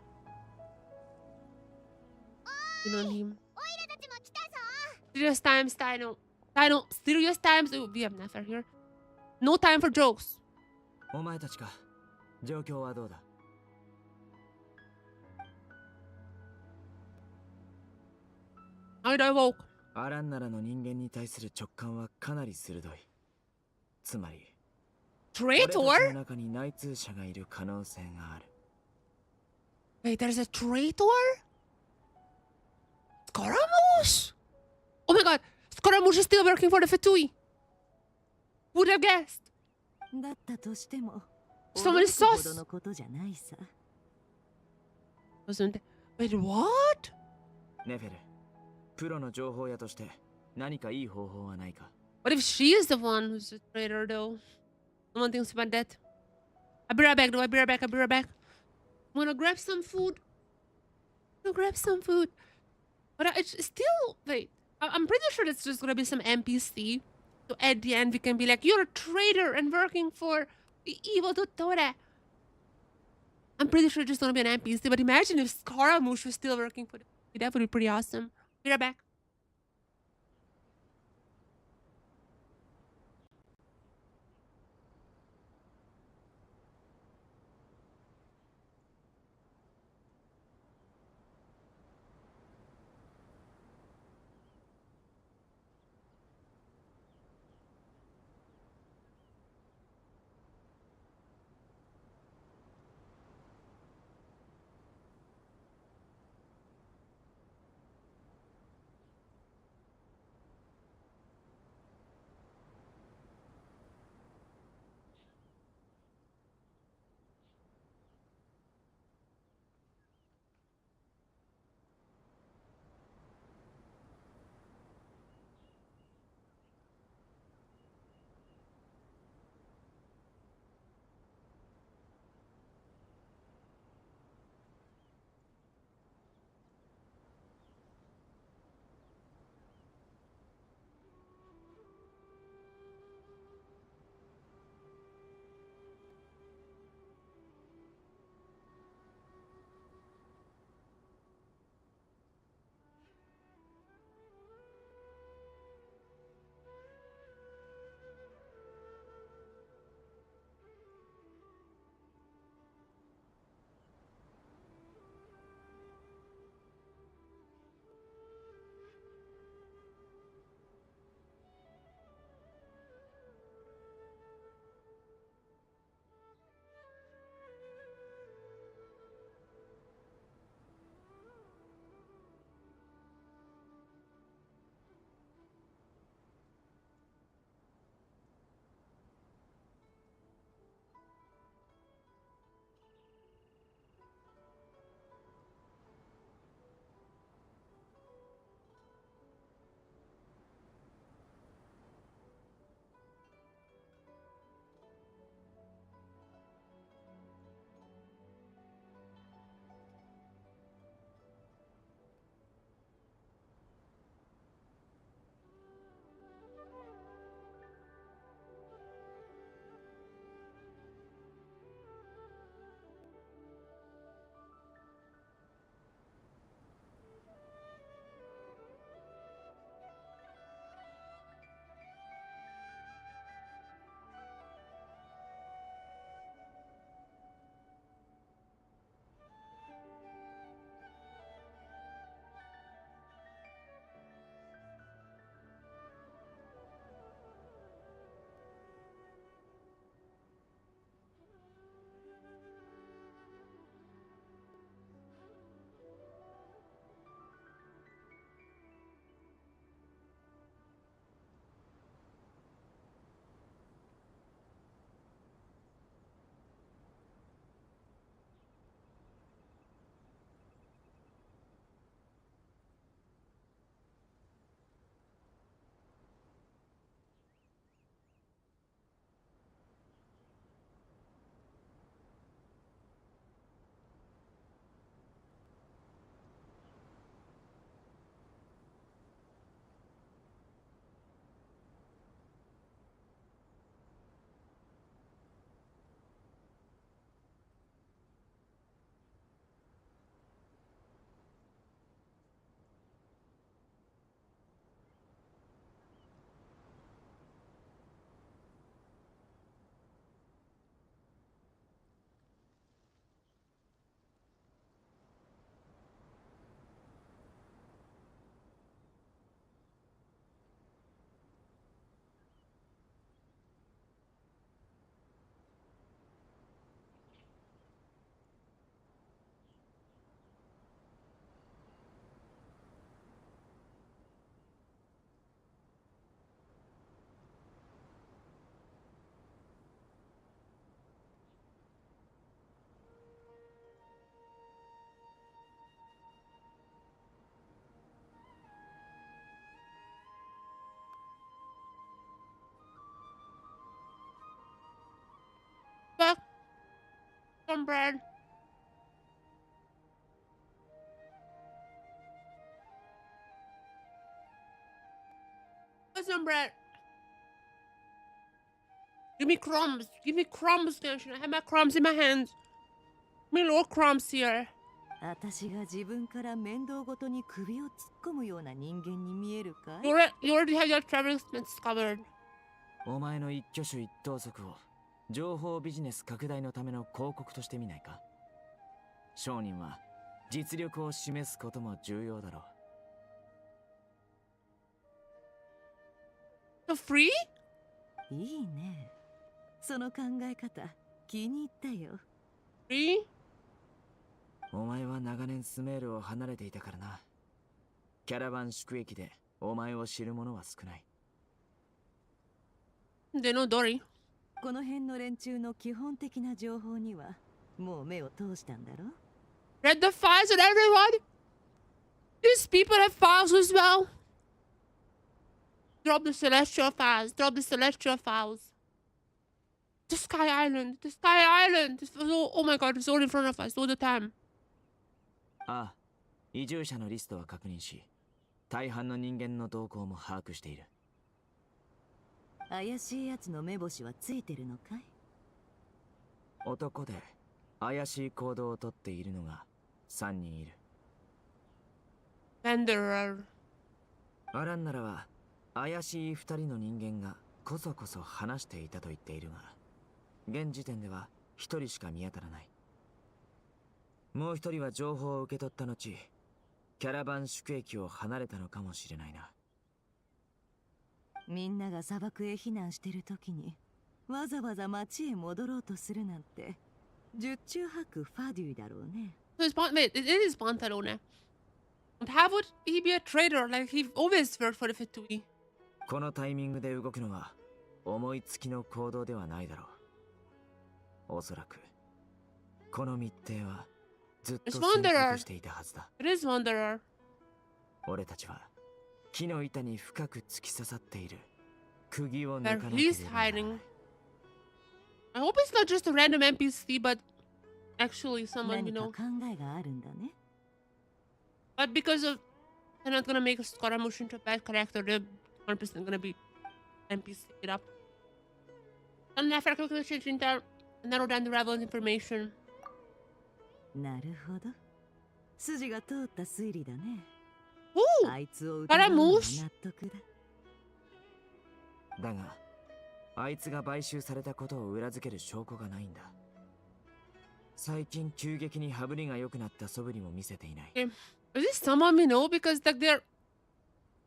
You know him. Serious times, Dino. Dino, serious times. Oh, we have Nefer here. No time for jokes. お前たちか。状況はどうだ？ How did I woke? アランナラの人間に対する直感はかなり鋭い。つまり、俺たち Traitor? の中に内通者がいる可能性がある。 Wait, there's a traitor? Scaramouche? Oh my god, Scaramouche is still working for the Fatui. Who'd have guessed? だったとしても Someone is 驚くほ sus. どのことじゃないさ。 Wasn't it? Wait, what? ネフェル、プロの情報屋として何かいい方法はないか？ What if she is the one who's a traitor, though? No one thinks about that. I'll be right back, though. I'll be right back. I'm gonna grab some food. But it's still... Wait. I'm pretty sure it's just gonna be some NPC. So at the end, we can be like, you're a traitor and working for the evil Dottore. I'm pretty sure it's just gonna be an NPC. But imagine if Scaramouche was still working for them. That would be pretty awesome. Be right back. Some bread. Put some bread. Give me crumbs. Give me crumbs, Genshin. I have my crumbs in my hands. Give me little crumbs here. 私が自分から面倒ごとに首を突っ込むような人間に見えるかい？ You already have your travel expenses covered. お前の一挙手一投足を情報ビジネス拡大のための広告としてみないか？商人は実力を示すことも重要だろSo free? いいね。その考え方、気に入ったよ。Free? う。お前は長年スメールを離れていたからな。キャラバン宿駅でお前を知る者は少ない。They know Dory. この辺の連中の基本的な情報にはもう目を通したんだろ？ Read the files on everyone. These people have files as well. Drop the celestial files. Drop the celestial files. The Sky Island. The Sky Island. Oh my god, it's all in front of us all the time. ああ、移住者のリストは確認し、大半の人間の動向も把握している。怪しいやつの目星はついてるのかい？男で怪しい行動をとっているのが3人いる。Wanderer. アランナラは怪しい2人の人間がこそこそ話していたと言っているが、現時点では1人しか見当たらない。もう1人は情報を受け取った後、キャラバン宿駅を離れたのかもしれないな。みんなが砂漠へ避難してる時にわざわざ町へ戻ろうとするなんて十中八九ファデュイだろうね。So it's wait, it is Pantalone. And how would he be a traitor? Like he always worked for the Fitui. このタイミングで動くのは思いつきの行動ではないだろう。おそらくこの密偵はずっと宣告していたはずだ。It is Wanderer. 俺たちは木の板に深く突き刺さっている釘を抜かなければならない。He's hiding. I hope it's not just a random NPC, but actually someone we 何 know. か考えがあるんだね。But because of they're not gonna make Scaramouche into a bad character, they're 100% gonna be NPC it up. And after quickly changing down, narrow down the relevant information. なるほど。筋が通った推理だね。Ooh! あいつを疑うのは納得だ。だが、あいつが買収されたことを裏付ける証拠がないんだ。最近急激に羽振りが良くなった素振りも見せていない。Okay. Is this someone we know? Because like they're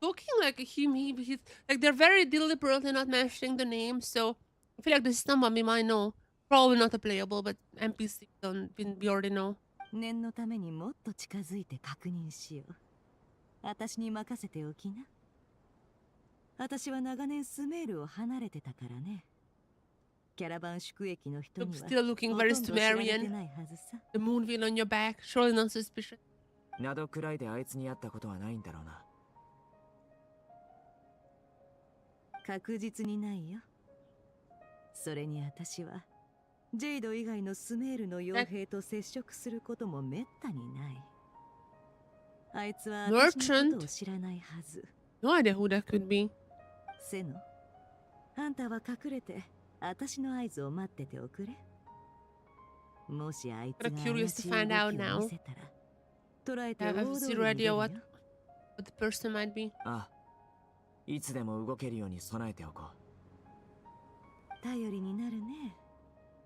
talking like he's like they're very deliberately not mentioning the name, so I feel like this is someone we might know. Probably not a playable, but NPC we already know. 念のためにもっと近づいて確認しよう。私に任せておきな。私は長年スメールを離れてたからね。キャラバン宿駅の人には Still looking ほ very とんど知られて Sumerian. ないはずさ。The moon wheel on your back, surely not suspicious. などくらいであいつに会ったことはないんだろうな。確実にないよ。それに私はジェイド以外のスメールの傭兵と接触することもめったにない。あいつは私のことを知らないはず。No idea who that could be. セノ、あんたは隠れて私の合図を待ってておくれ。もしあいつが怪しい動きを見せたら、捉えて I have 大通り zero に出る idea よ。 what the person might be. ああ、いつでも動けるように備えておこう。頼りになるね。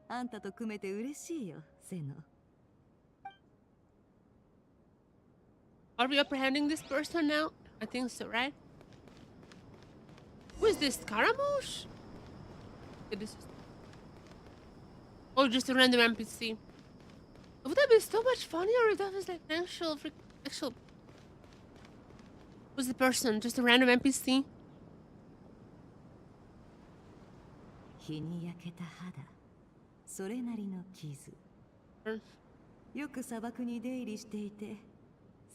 あんたと組めて嬉しいよ、セノ。Are we apprehending this person now? I think so, right? Who is this? Scaramouche? Okay, this is... Oh, just a random NPC. Would that be so much funnier if that was like actual... Who's the person? Just a random NPC? 日に焼けた肌、それなりの傷。よく砂漠に出入りしていて、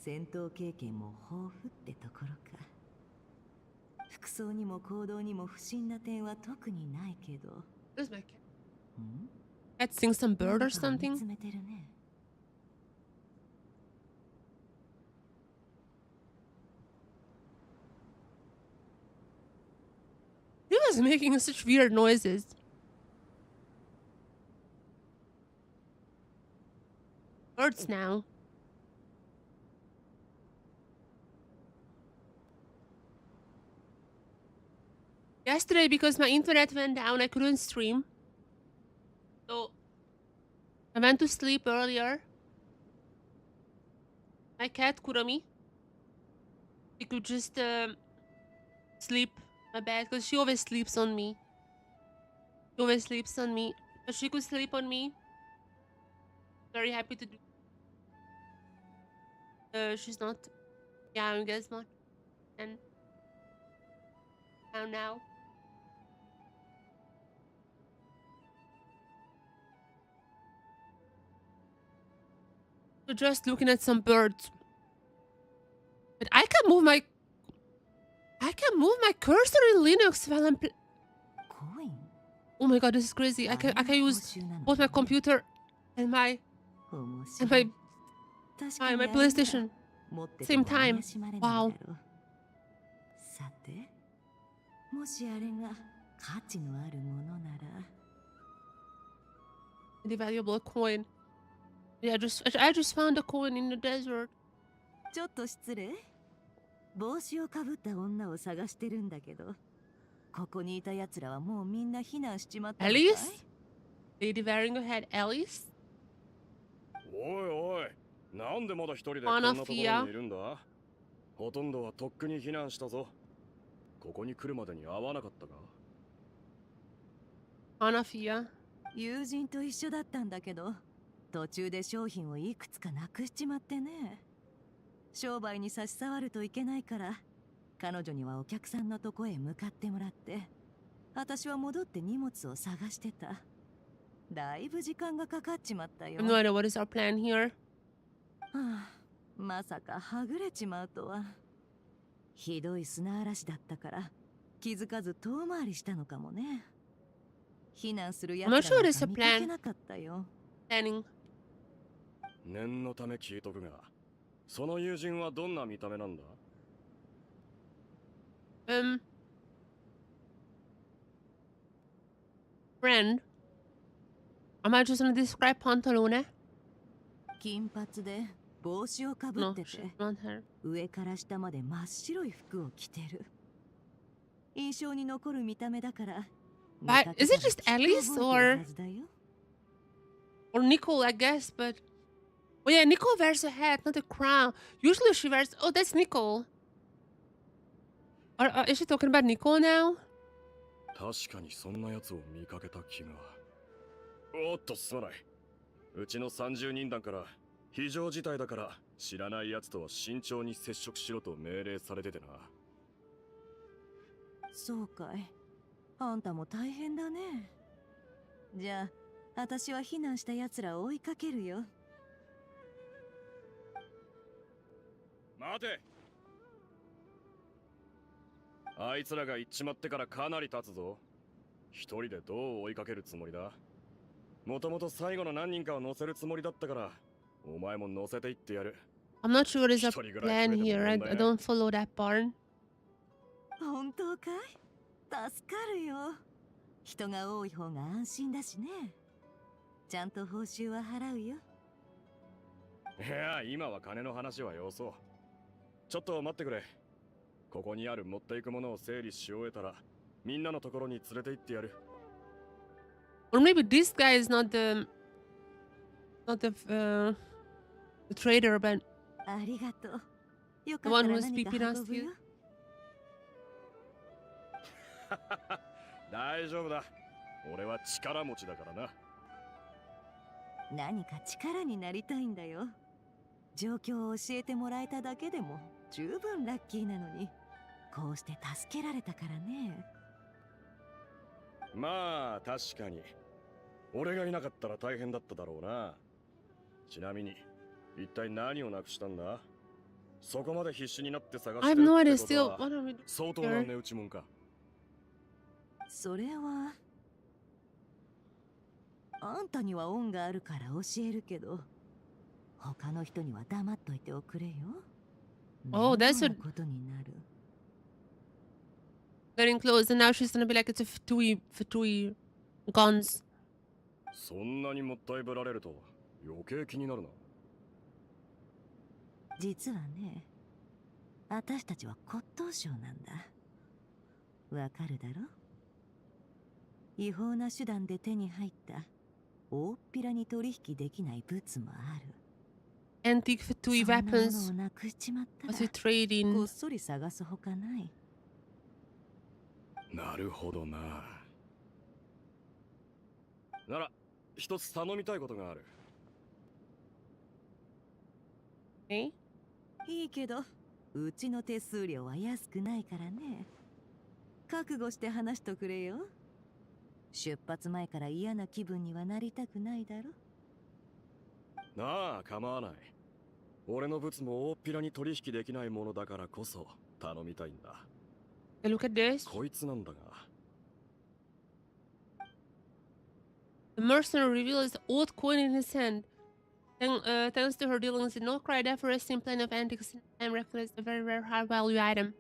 戦闘経験も豊富ってところか。服装にも行動にも不審な点は特にないけど。Where's my cat? Catching some bird or something? He was making such weird noises. Birds now. Yesterday, because my internet went down, I couldn't stream. So I went to sleep earlier. My cat, Kurami, she could just sleep in my bed because she always sleeps on me. She always sleeps on me. But she could sleep on me. Very happy to do. She's not young as much. And now. So just looking at some birds. But I can move my cursor in Linux while I'm oh my god, this is crazy. I can use both my computer and my PlayStation same time. Wow. The valuable coin. Yeah, I just found a coin in the desert. ちょっと失礼。帽子をかぶった女を探してるんだけど、ここにいた奴らはもうみんな避難しちまったのかい？ Alice? Lady wearing a head, Alice? おいおい、なんでまだ一人でこんなところにいるんだ？ほとんどはとっくに避難したぞ。ここに来るまでに会わなかったか？ Anafia. 友人と一緒だったんだけど、途中で商品をいくつかなくしちまってね。商売に差し障るといけないから、彼女にはお客さんのとこへ向かってもらって、私は戻って荷物を探してた。だいぶ時間がかかっちまったよ。I have no idea what is our plan here. はあ、まさかはぐれちまうとは。ひどい砂嵐だったから、気づかず遠回りしたのかもね。避難するやつらなんか見かけなかったよ。Planning. 念のため聞いとくが、その友人はどんな見た目なんだ？ Friend. Am I just gonna describe Pantalone? 金髪で帽子をかぶってて、上から下まで真っ白い服を着てる。印象に残る見た目だから。But is it just Alice or Nicole, I guess, but oh yeah, Nicole wears a hat, not a crown. Usually she wears oh that's Nicole. Is she talking about Nicole now? 確かにそんなやつを見かけた気が。おっとすまない。うちの30人団から非常事態だから知らないやつとは慎重に接触しろと命令されててな。そうかい。あんたも大変だね。じゃあ、私は避難した奴らを追いかけるよ。待て。あいつらが行っちまってからかなり経つぞ。一人でどう追いかけるつもりだ？もともと最後の何人かを乗せるつもりだったから、お前も乗せていってやる。I'm not sure what is our plan here. I don't follow that barn. 本当かい？助かるよ。人が多い方が安心だしね。ちゃんと報酬は払うよ。いや、今は金の話はよそう。ちょっと待ってくれ。ここにある持っていくものを整理し終えたら、みんなのところに連れて行ってやる。Or maybe this guy is not the trader, but ありがとう。よ the かった one ら who's 何か peeping us 運ぶ to よ you. 大丈夫だ。俺は力持ちだからな。何か力になりたいんだよ。状況を教えてもらえただけでも十分ラッキーなのに、こうして助けられたからね。まあ確かに俺がいなかったら大変だっただろうな。ちなみに一体何をなくしたんだ？そこまで必死になって探してるってことは相当な値打ちもんか。それはあんたには恩があるから教えるけど、他の人には黙っといておくれよ。Oh, that's 面倒 what なことになる。 getting close, and now she's gonna be like, it's a Fatui guns. そんなにもったいぶられると余計気になるな。実はね、私たちは骨董商なんだ。わかるだろ？違法な手段で手に入った大っぴらに取引できない物もある。Antique Fatui そんなもの weapons. をなくしちまったら Was it trading? こっそり探すほかない。なるほどな。なら一つ頼みたいことがある。Okay. いいけど、うちの手数料は安くないからね。覚悟して話しとくれよ。出発前から嫌な気分にはなりたくないだろ。なあ、構わない。俺の物も大っぴらに取引できないものだからこそ頼みたいんだ。Hey, look at this. こいつなんだが。The mercenary reveals the old coin in his hand. Thanks to her dealings in Noldcry, Everesting plan of antiques and recognized a very rare high value item.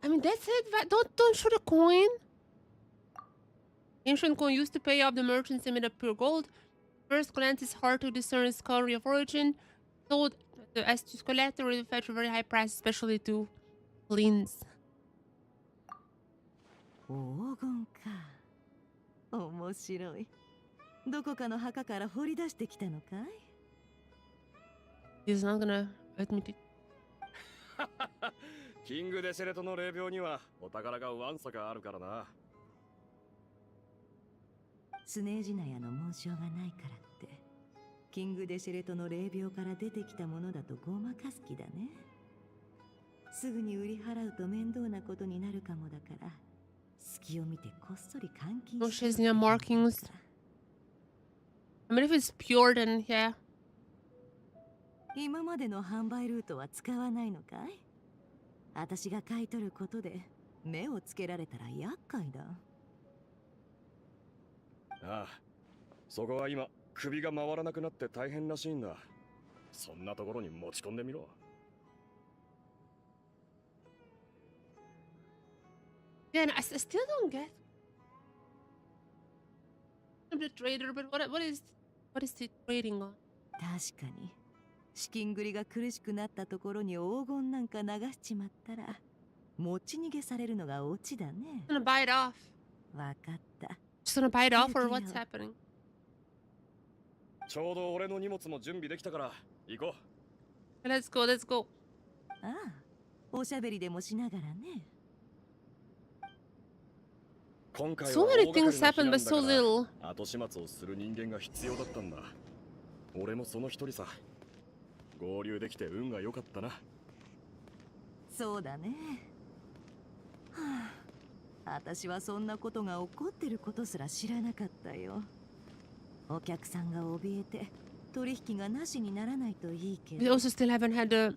I mean, that's it. Don't show the coin. Ancient coin used to pay off the merchants in made of pure gold. First glance, it's hard to discern its country of origin. Sold the astute collector will fetch a very high price, especially to Flins. 黄金か。面白い。どこかの墓から掘り出してきたのかい？ He's not gonna admit it. キングデシェレトの霊廟にはお宝がわんさかあるからな。スネージナヤの紋章がないからって、キングデシェレトの霊廟から出てきたものだとごまかす気だね。すぐに売り払うと面倒なことになるかもだから、隙を見てこっそり換金 No, し she has no markings. I mean, if it's pure, then yeah. 今までの販売ルートは使わないのかい？私が買い取ることで目をつけられたら厄介だ。ああ、そこは今首が回らなくなって大変らしいんだ。そんなところに持ち込んでみろ。Yeah, I still don't get. I'm the trader, but what is he trading on? 確かに資金繰りが苦しくなったところに黄金なんか流しちまったら持ち逃げされるのがオチだね。 I'm gonna buy it off. わかった。 Just gonna buy it off, or what's happening? ちょうど俺の荷物も準備できたから行こう。Let's go, let's go. ああ、おしゃべりでもしながらね。今回は So many things happen, but so little. 後始末をする人間が必要だったんだ。俺もその一人さ。合流できて運が良かったな。そうだね。はあ、私はそんなことが起こってることすら知らなかったよ。お客さんが怯えて取引がなしにならないといいけど。We also still haven't had the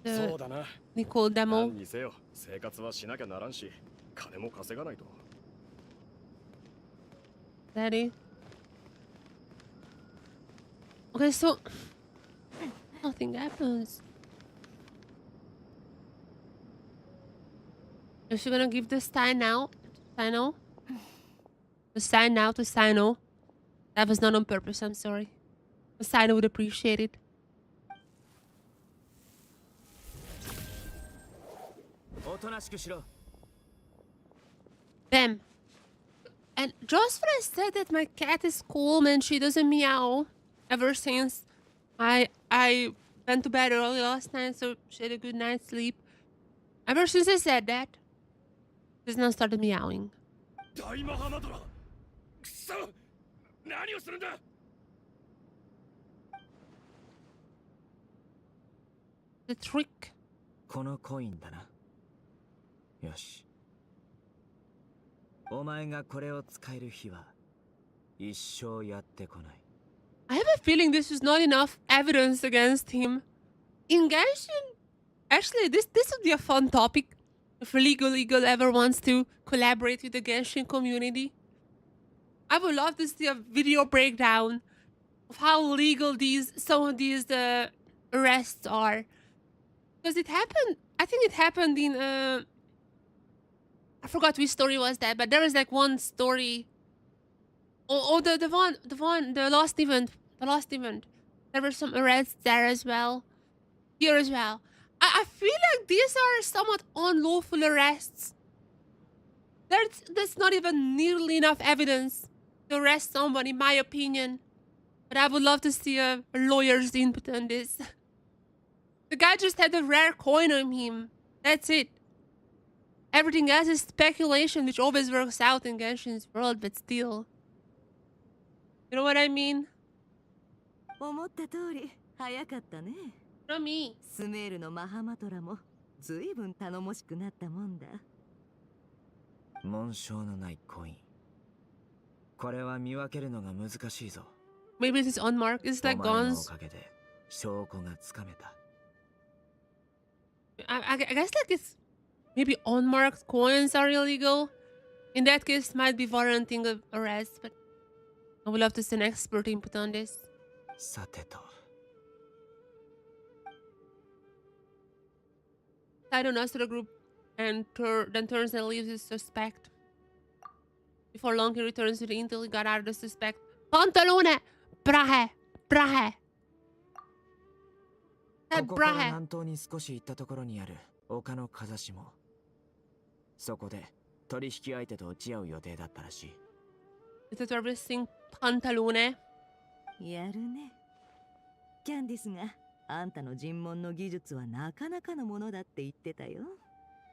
そうだな。Nicole demo. 何にせよ生活はしなきゃならんし、金も稼がないと。Daddy. Okay, so nothing happens. Is she gonna give the sign now? Sino? The sign now to Sino? That was not on purpose, I'm sorry. The Sino would appreciate it. Damn. And just when I said that my cat is calm and she doesn't meow ever since I went to bed early last night, so she had a good night's sleep. Ever since I said that, she's now started meowing. The trick. このコインだな。よし。お前がこれを使える日は一生やってこない。I have a feeling this is not enough evidence against him. In Genshin, actually, this would be a fun topic if Legal Eagle ever wants to collaborate with the Genshin community. I would love to see a video breakdown of how legal some of these arrests are, because it happened. I think it happened in I forgot which story was that, but there was like one story. Oh, the last event, There were some arrests there as well, here as well. I feel like these are somewhat unlawful arrests. There's not even nearly enough evidence to arrest someone, in my opinion. But I would love to see a lawyer's input on this. The guy just had a rare coin on him. That's it. Everything else is speculation, which always works out in Genshin's world, but still. You know what I mean? 思った通り早かったね。Not me. スメールのマハマトラもずいぶん頼もしくなったもんだ。紋章のないコイン。これは見分けるのが難しいぞ。Maybe it is unmarked. It's like お前のお guns. かげで証拠がつかめた。I guess like it's maybe unmarked coins are illegal. In that case, it might be warranting of arrest, but I would love to see an expert input on this. さてと。Side on us to the group and then turns and leaves his suspect. Before long, he returns to the intel he got out of the suspect. Pantalone! Brahe! Brahe! ここから南東に少し行ったところにある丘の風下。そこで取引相手と落ち合う予定だったらしい。It's a servicing pantalone. やるね。キャンディスがあんたの尋問の技術はなかなかのものだって言ってたよ。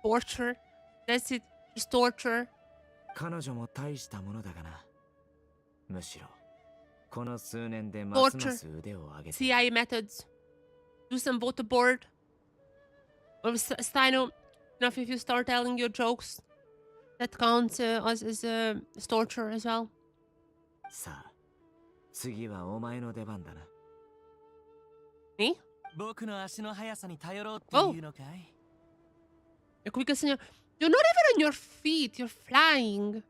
Torture. That's it. Just torture. 彼女も大したものだがな。むしろこの数年でますます腕を上げて。CIA methods. Do some voter board. Or Steino, enough if you start telling your jokes. That counts as torture as well. さあ、次はお前の出番だな。Me? 僕の足の速さに頼ろうっていうのかい？ You're quick as you're not even on your feet. You're flying.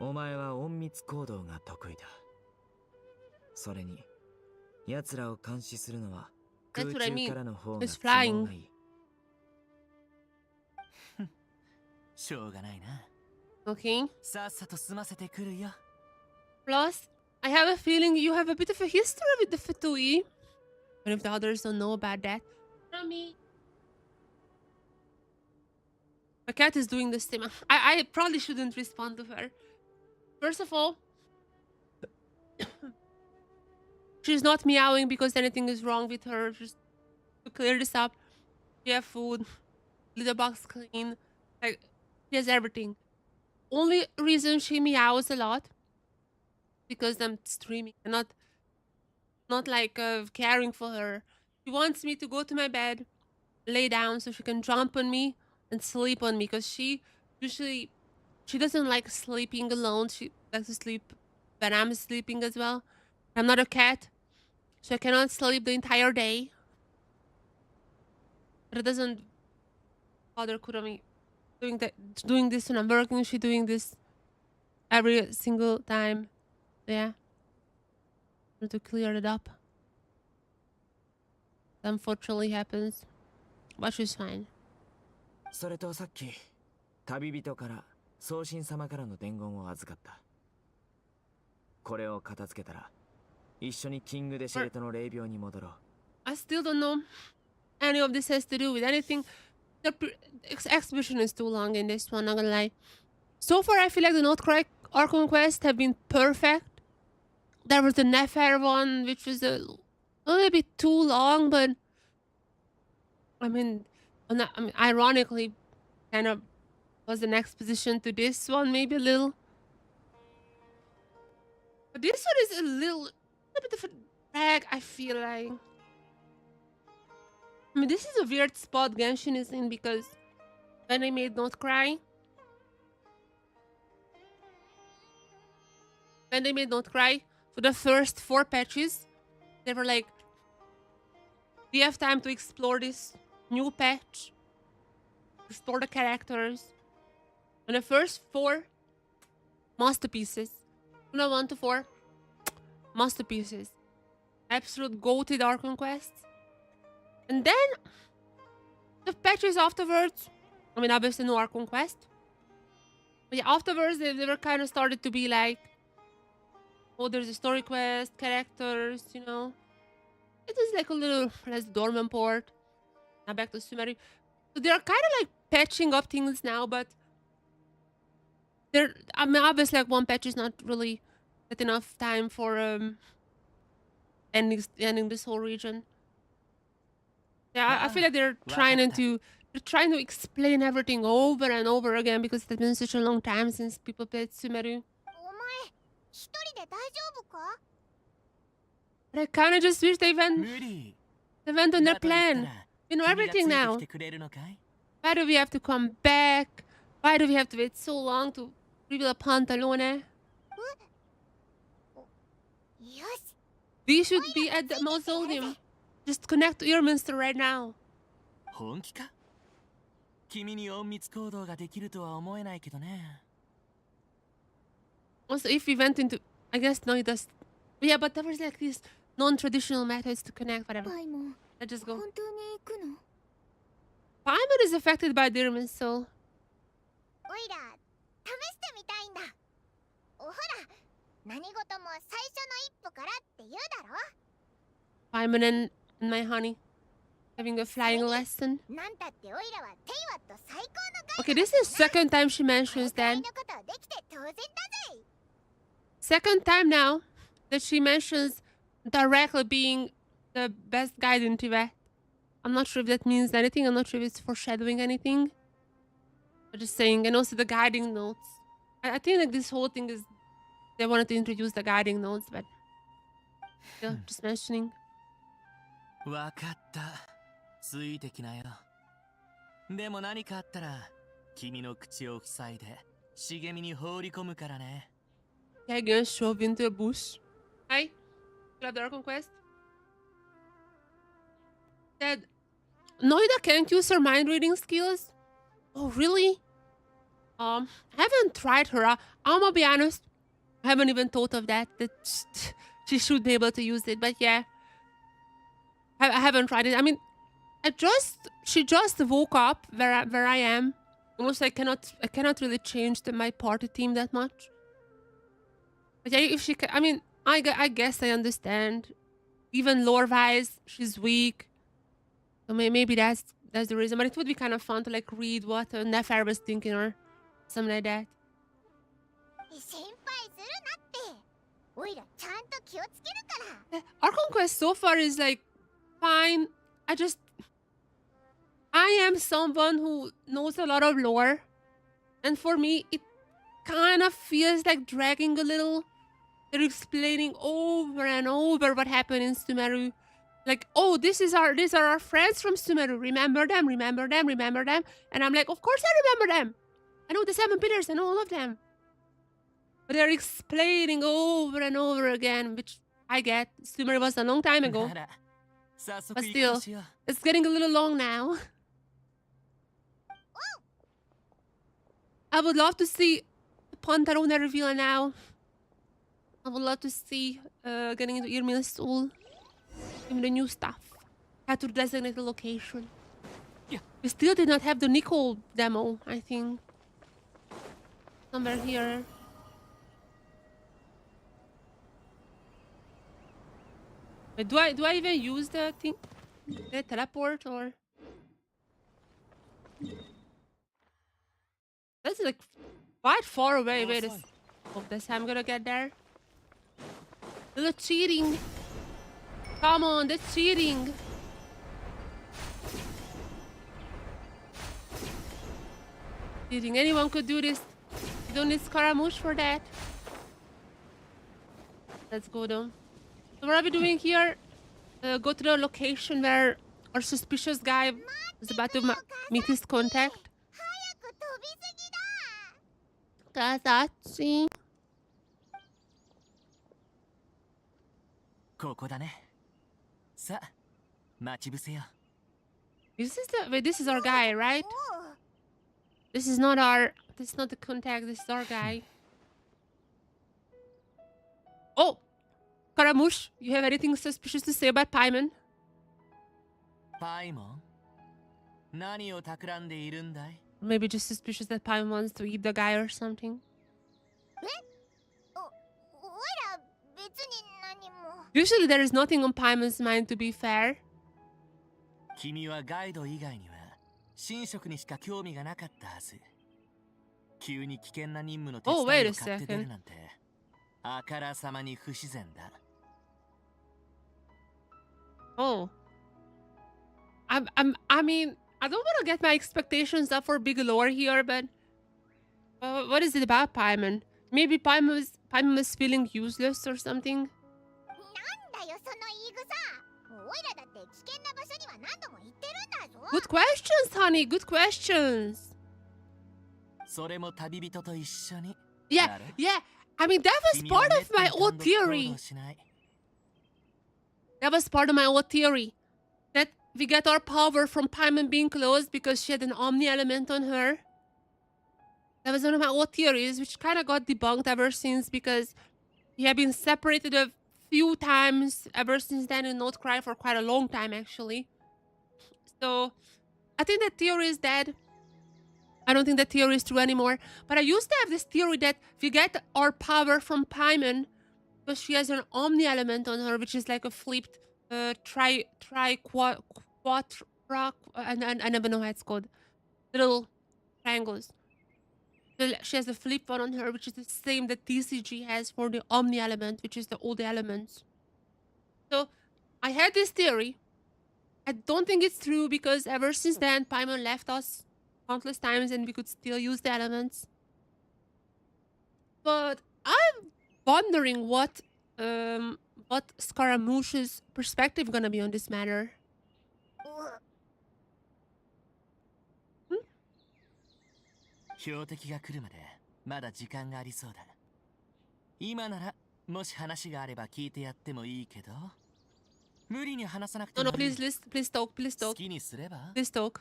お前は隠密行動が得意だ。それに、奴らを監視するのは空中からの方が都合がいい。しょうがないな。Okay. さっさと済ませてくるよ。Plus, I have a feeling you have a bit of a history with the VII. But if the others don't know about that, not me. My cat is doing this thing. I probably shouldn't respond to her. First of all, she's not meowing because anything is wrong with her. Just to clear this up. She has food, litter box clean, like she has everything. Only reason she meows a lot because I'm streaming and not like caring for her. She wants me to go to my bed, lay down so she can jump on me and sleep on me because she doesn't like sleeping alone. She likes to sleep when I'm sleeping as well. I'm not a cat, so I cannot sleep the entire day. But it doesn't bother Kurami doing this when I'm working. She's doing this every single time. Yeah. To clear it up. Unfortunately happens. But she's fine. それとさっき旅人から送信様からの伝言を預かった。これを片付けたら一緒にキングデシェルトの霊廟に戻ろう。I still don't know any of this has to do with anything. The exhibition is too long in this one, not gonna lie. So far I feel like the Notcrack Archon quest have been perfect. There was the Nefer one, which was a little bit too long, but I mean, ironically, kind of was an exposition to this one, maybe a little. But this one is a little bit of a drag, I feel like. I mean, this is a weird spot Genshin is in because when they made Not Cry, for the first 4 patches, they were like, we have time to explore this new patch, explore the characters. And the first 4 masterpieces Puna 1 to 4. Masterpieces. Absolute goated Dark Conquest. And then the patches afterwards. I mean, obviously no Arc Conquest. But yeah, afterwards they were kind of started to be like, oh, there's a story quest, characters, you know. It is like a little less dormant port. Now back to Sumeru. So they're kind of like patching up things now, but I mean, obviously like one patch is not really that enough time for ending this whole region. Yeah, I feel like they're trying to explain everything over and over again because it's been such a long time since people played Sumeru. お前一人で大丈夫か？ But I kind of just wish they went on their plan. You know everything now. Why do we have to come back? Why do we have to wait so long to reveal a Pantalone? よし We should be at the mausoleum. Just connect to Earminster right now. 本気か？君に隠密行動ができるとは思えないけどね。 Also, if we went into... I guess no, it does. But yeah, but there was like these non-traditional methods to connect, whatever. パイも Let's just go. 本当に行くの？ Paimon is affected by the Earminster, so... おいら試してみたいんだ。ほら何事も最初の一歩からって言うだろ。 Paimon and my honey having a flying lesson. なんたっておいらはテイワット最高の Okay, this is the second time she mentions that. のことできて当然だぜ。 Second time now that she mentions directly being the best guide in Tibet. I'm not sure if that means anything. I'm not sure if it's foreshadowing anything. I'm just saying. And also the guiding notes. I think like this whole thing is they wanted to introduce the guiding notes, but yeah, just mentioning. わかった。ついてきなよ。でも何かあったら、君の口を塞いで茂みに放り込むからね。 Yeah, gonna shove into a bush. Hi. You have the Dark Quest? Dad, Noida can't use her mind reading skills? Oh, really? I haven't tried her. I'm gonna be honest. I haven't even thought of that. That she should be able to use it, but yeah. I haven't tried it. I mean, she just woke up where I am. Also, I cannot really change my party team that much. But yeah, if she can, I mean, I guess I understand. Even lore-wise, she's weak. So maybe that's the reason. But it would be kind of fun to like read what Nefer was thinking or something like that. 心配するなって。おいらちゃんと気をつけるから。 Our conquest so far is like fine. I am someone who knows a lot of lore, and for me, it kind of feels like dragging a little. They're explaining over and over what happened in Sumeru. Like, oh, these are our friends from Sumeru. Remember them, remember them, remember them. And I'm like, of course I remember them. I know the 7 pillars and all of them. But they're explaining over and over again, which I get. Sumeru was a long time ago. But still, it's getting a little long now. I would love to see Pantalone reveal now. I would love to see getting into Irmil's soul. Give me the new stuff. Had to designate the location. Yeah. We still did not have the Nicole demo, I think. Somewhere here. Wait, do I even use the thing? The teleport or? That's like quite far away. Wait, hope this time I'm gonna get there. Little cheating. Come on, that's cheating. Cheating. Anyone could do this. You don't need Scaramouche for that. Let's go though. So what are we doing here? Go to the location where our suspicious guy is about to meet his contact. 早く飛びすぎだ。Kazachi. ここだね。さあ、待ち伏せよ。This is our guy, right? This is not the contact, this is our guy. Oh, Karamush, you have anything suspicious to say about Paimon? パイモン何を企んでいるんだい Maybe just suspicious that Paimon wants to eat the guy or something. おいら別に何も。 Usually there is nothing on Paimon's mind, to be fair. 君はガイド以外には神職にしか興味がなかったはず。急に危険な任務の手 Oh, 伝 wait い a を買って出る second. なんてあからさまに不自然だ。 Oh. I mean, I don't want to get my expectations up for big lore here, but what is it about Paimon? Maybe Paimon was feeling useless or something? なんだよその言い草。おいらだって危険な場所には何度も行ってるんだぞ。 Good questions, honey. Good questions. それも旅人と一緒に。 Yeah, yeah. I mean, that was part of my old theory. That was part of my old theory. That we get our power from Paimon being close because she had an Omni element on her. That was one of my old theories, which kind of got debunked ever since because we have been separated a few times ever since then in Cry for quite a long time, actually. So, I think that theory is dead. I don't think that theory is true anymore. But I used to have this theory that we get our power from Paimon because she has an Omni element on her, which is like a flipped I never know how it's called. Little triangles. So she has a flip one on her, which is the same that TCG has for the Omni element, which is the old elements. So I had this theory. I don't think it's true because ever since then, Paimon left us countless times and we could still use the elements. But I'm wondering what Scaramouche's perspective gonna be on this matter. 標的が来るまでまだ時間がありそうだ。今ならもし話があれば聞いてやってもいいけど、無理に話さなくて No, も no, いい。 please talk, please 好 talk, きにすれば please talk.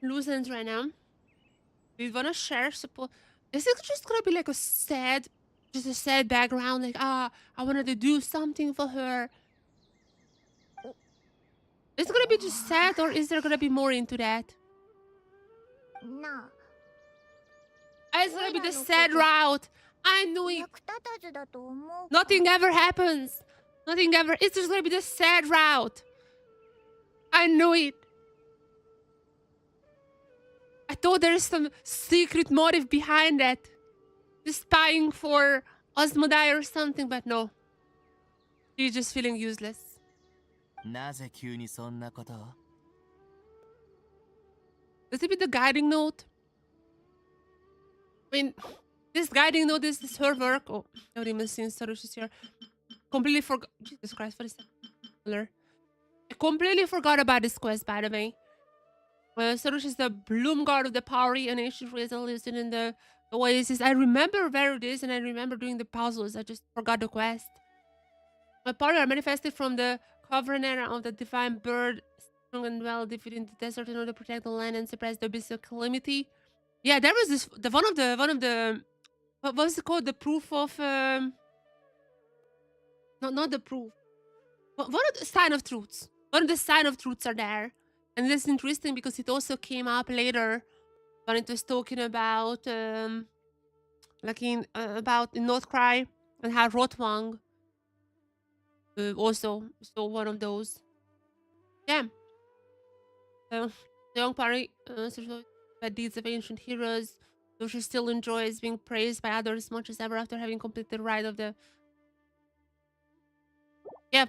Loose ends right now. We wanna share support. Is it just gonna be like a sad background? Like, I wanted to do something for her. Is it gonna be just sad or is there gonna be more into that? な It's gonna be the sad route. I knew あ、 it. 役立たずだと思うか。 Nothing ever happens. Nothing ever. It's just gonna be the sad route. I knew it. I thought there's some secret motive behind that. Just spying for Osmodai or something, but no. She's just feeling useless. なぜ急にそんなことを Does it be the guiding note? I mean, this guiding note is her work. Oh, I haven't even seen Sarushi's here. Completely forgot. Jesus Christ, what is that? I completely forgot about this quest, by the way. Sarush is the bloom god of the Powery, an ancient race that lives in the oasis. I remember where it is and I remember doing the puzzles. I just forgot the quest. My power are manifested from the covenant of the divine bird, strong and well defeating the desert in order to protect the land and suppress the abyss of calamity. Yeah, there was this one of the what was it called? The proof of not the proof. One of the sign of truths. One of the sign of truths are there. And that's interesting because it also came up later when it was talking about about in Cry and how Rotwang also saw one of those. Yeah. So the young party bad deeds of ancient heroes, though she still enjoys being praised by others much as ever after having completed the rite of the. Yeah.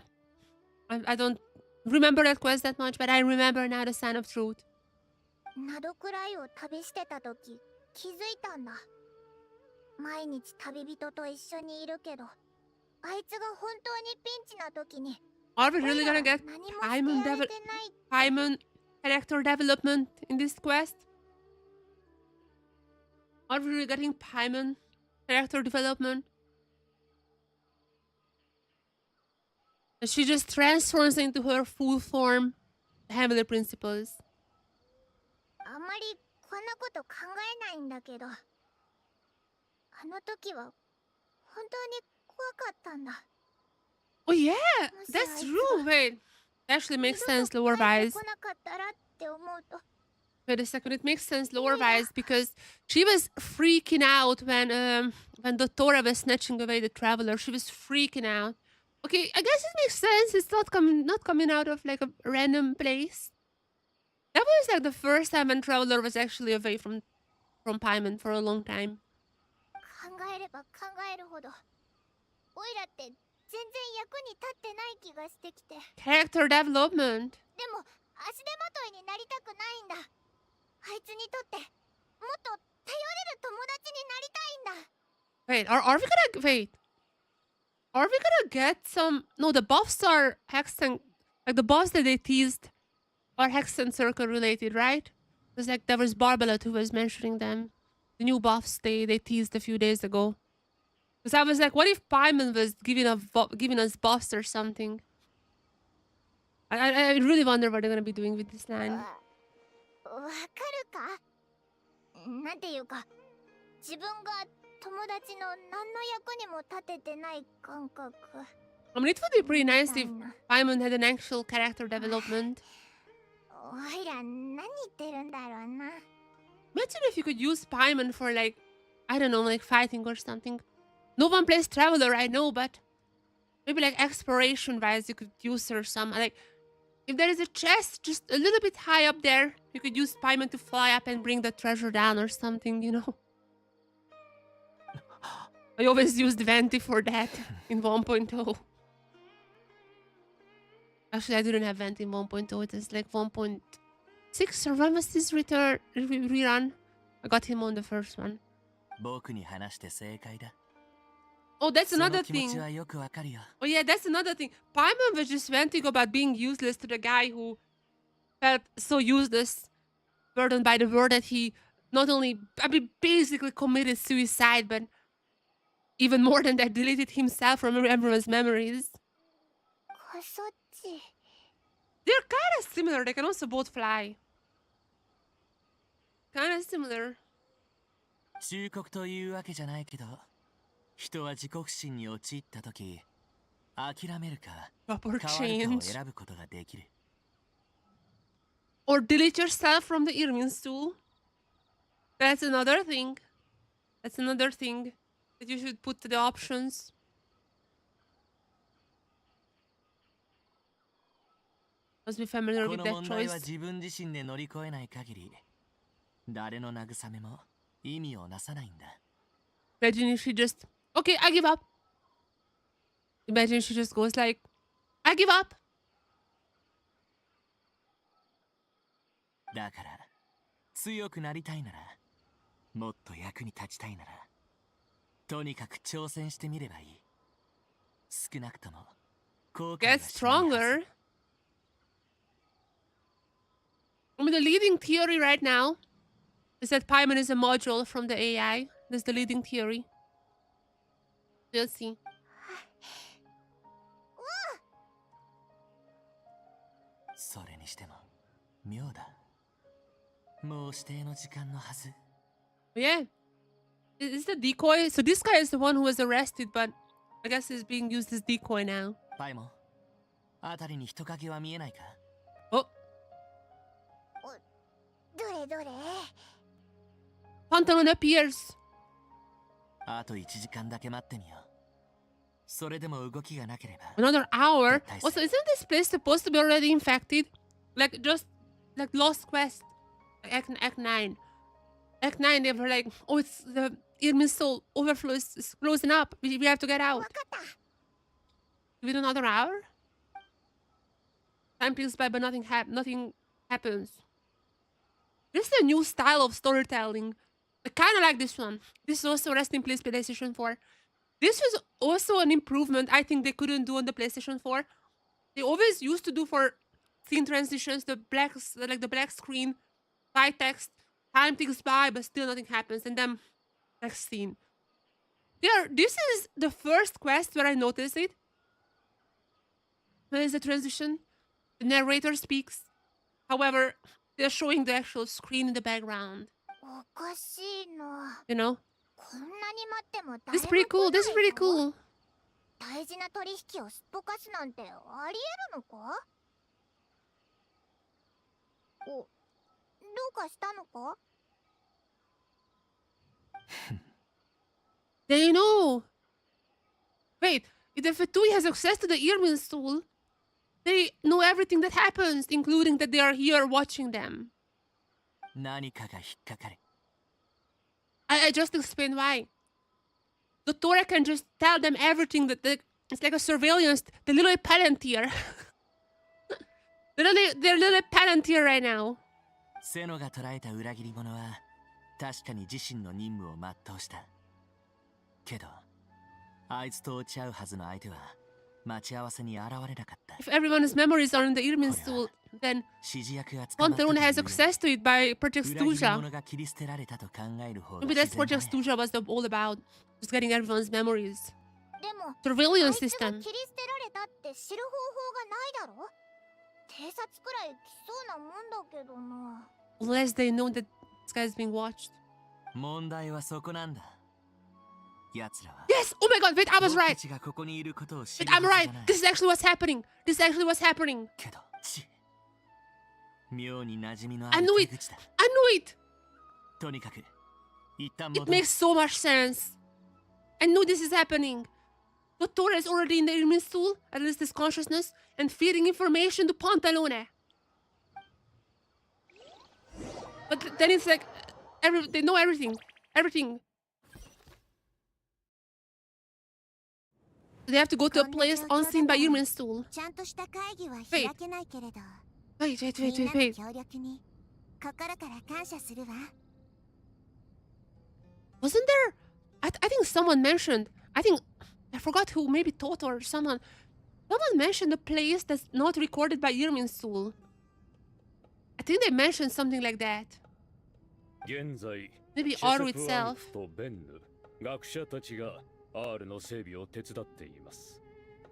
I don't remember that quest that much, but I remember now the sign of truth. ナドくらいを旅してた時気づいたんだ。毎日旅人と一緒にいるけど、あいつが本当にピンチな時に Are we really gonna get Paimon character development in this quest? Are we really getting Paimon character development? And she just transforms into her full form, Heavenly Principles. あんまりこんなこと考えないんだけど、あの時は本当に怖かったんだ。 Oh yeah, もし that's あいつ true. が Wait, actually 二 makes 度と sense 帰 lore って wise. こなかったらって思うと、 Wait a second, it makes sense lore wise because she was freaking out when Dottora was snatching away the traveler. She was freaking out. Okay, I guess it makes sense. It's not coming out of like a random place. That was like the first time when traveler was actually away from Paimon for a long time. 考えれば考えるほど、オイラって全然役に立ってない気がしてきて。 Character development. でも足手まといになりたくないんだ。あいつにとってもっと頼れる友達になりたいんだ。 Wait, are we gonna wait? Are we gonna get some? No, the buffs are Hexen. Like the buffs that they teased are Hexen Circle related, right? Because like there was Barbalat who was mentioning them. The new buffs they teased a few days ago. Because I was like, what if Paimon was giving us buffs or something? I really wonder what they're gonna be doing with this line. わかるか？なんていうか、自分が友達の何の役にも立ててない感覚。 I mean, it would be pretty nice if Paimon had an actual character development. おいら何言ってるんだろうな。 Imagine if you could use Paimon for like, I don't know, like fighting or something. No one plays Traveler, I know, but maybe like exploration wise, you could use her some. Like, if there is a chest just a little bit high up there, you could use Paimon to fly up and bring the treasure down or something, you know? I always used Venti for that in 1.0. Actually, I didn't have Venti in 1.0. It was like 1.6 or when was this rerun? I got him on the first one. 僕に話して正解だ。 Oh, that's その another 気持 thing. ちはよくわかるよ。 Oh yeah, that's another thing. Paimon was just venting about being useless to the guy who felt so useless, burdened by the world that he not only, I mean, basically committed suicide, but even more than that, deleted himself from everyone's memories. こそっち。 They're kind of similar. They can also both fly. Kind of similar. 忠告というわけじゃないけど、人は自己不信に陥った時、諦めるか、変わ Proper るかを change. 選ぶことができる。 Or delete yourself from the Irmin's tool. That's another thing. That's another thing that you should put to the options. Must be familiar こ with の that 問題 choice. は自分自身で乗り越えない限り、誰の慰めも意味をなさないんだ。 Imagine if she just, okay, I give up. Imagine she just goes like, I give up. だから、強くなりたいなら、もっと役に立ちたいなら、とにかく挑戦してみればいい。少なくとも、後悔は Get しないはず。 stronger. I mean, the leading theory right now is that Paimon is a module from the AI. That's the leading theory. We'll see. それにしても、妙だ。もう指定の時間のはず。 Yeah. Is the decoy? So this guy is the one who was arrested, but I guess he's being used as decoy now. パイモン、あたりに人影は見えないか？ Oh, どれどれ。 Pantalon appears. あと1時間だけ待ってみよう。それでも動きがなければ。 Another hour. Nice. Also, isn't this place supposed to be already infected? Like just like Lost Quest, Act 9. Act 9, they were like, oh, it's the Irmin's soul overflow is closing up. We have to get out. わかった。 Give it another hour? Time ticks by, but nothing happens. This is a new style of storytelling. I kind of like this one. This is also Rest in Peace PlayStation 4. This was also an improvement I think they couldn't do on the PlayStation 4. They always used to do for scene transitions, the black screen, white text, time ticks by, but still nothing happens, and then next scene. This is the first quest where I noticed it. There is a transition. The narrator speaks. However, they're showing the actual screen in the background. おかしいな。 You know? ここんなに待っても This is 誰 pretty も cool. 来 This is ない pretty ぞ。 cool. 大事な取引をすっぽかすなんてありえるのか？どうかしたのか？ They know. Wait, if the Fatui has access to the Irmin soul, they know everything that happens, including that they are here watching them. 何かが引っかかる。 I just explained why. The Tora can just tell them everything it's like a surveillance. The little Palantir. They're little Palantir right now. セノが捕らえた裏切り者は確かに自身の任務を全うした。けど、あいつと落ち合うはずの相手は待ち合わせに現れなかった。 If everyone's memories are in the Irmin soul, then Purana has access to it by Project Stuja. Maybe that's what Project Stuja was all about. Just getting everyone's memories. でも Surveillance あいつが system. 切り捨てられたって知る方法がないだろ？偵察くらい来そうなもんだけどな。 Unless they know that this guy's being watched. 問題はそこなんだ。奴らは Yes! Oh my god, wait, I was 僕 right! たちがここにいることを知 Wait, る I'm は right! ずがない。 This is actually what's happening! This is actually what's happening! けど、妙に馴染みのあ I る knew 手 it! 口だ。 I knew it! とにかく、一旦 It 戻ろう。 makes so much sense. I knew this is happening. The Tora is already in the Irmin soul, at least his consciousness, and feeding information to Pantalone. But then it's like, they know everything. Everything. They have to go to a place unseen by Irmin soul. ちゃんとした会議は開けないけれど、 Wait, wait, み wait, んな wait, の wait. 協力に心から感謝するわ。 Wasn't there? I think someone mentioned. I forgot who. Maybe Toto or someone. Someone mentioned a place that's not recorded by Irmin soul. I think they mentioned something like that. 現在 Maybe シェ Aru セプアン itself. フとベンヌ学者たちが R の整備を手伝っています。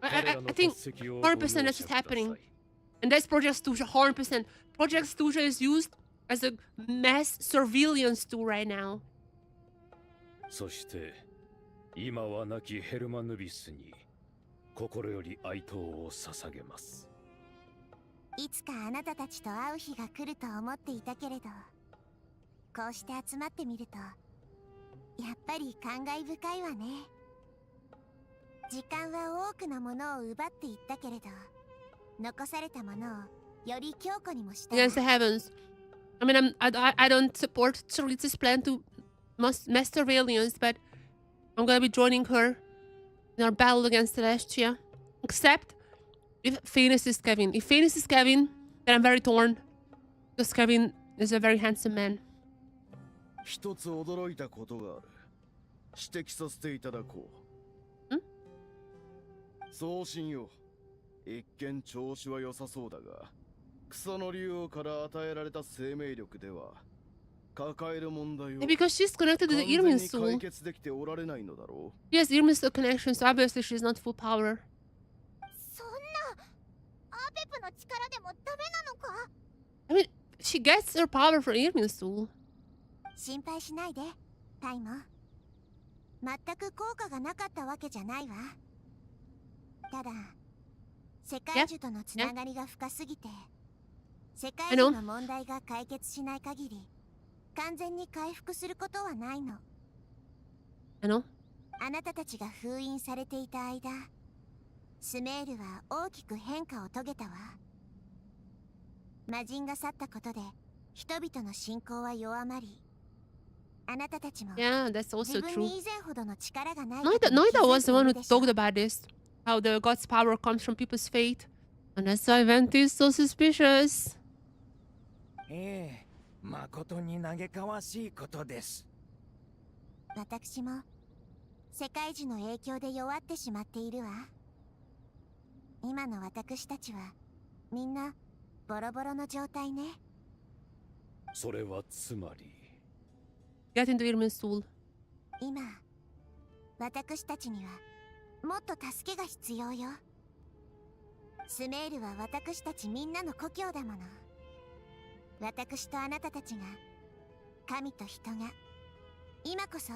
I 彼らの think 筆跡をご容 100% 赦 that's what's ください。 happening. And that's Project Stuja. 100%. Project Stuja is used as a mass surveillance tool right now. そして今は亡きヘルマヌビスに心より哀悼を捧げます。いつかあなたたちと会う日が来ると思っていたけれど、こうして集まってみると、やっぱり感慨深いわね。時間は多くのものを奪っていったけれど、残されたものをより強固にもしたわ。 Against the heavens. I mean, I don't support Tsaritsa's plan to mass surveillance, but I'm gonna be joining her in our battle against Celestia. Except if Phoenix is Kevin. If Phoenix is Kevin, then I'm very torn. Because Kevin is a very handsome man. 一つ驚いたことがある。指摘させていただこう。送信よ。一見調子は良さそうだが、草の竜王から与えられた生命力では抱える問題を Because she's connected to the 完 Irmin 全に soul. 解決できておられないのだろう。 Yes, Irmin soul connection, so obviously she's not full power. そんな、アペプの力でもダメなのか？ I mean, she gets her power from Irmin soul. 心配しないで、タイモ。全く効果がなかったわけじゃないわ。ただ、世界樹とのつながりが深すぎて、世界樹の問題が解決しない限り、完全に回復することはないの。あなたたちが封印されていた間、スメールは大きく変化を遂げたわ。魔人が去ったことで、人々の信仰は弱まり、あなたたちも Yeah, that's also 自分 true. に以前ほどの力がない Noida was the one who talked about this. How the god's power comes from people's fate. And that's why Venti is so suspicious. ええ、誠に嘆かわしいことです。私も世界樹の影響で弱ってしまっているわ。今の私たちはみんなボロボロの状態ね。それはつまり Get into Irmin's soul. 今、私たちにはもっと助けが必要よ。スメールは私たちみんなの故郷だもの。私とあなたたちが、神と人が、今こそ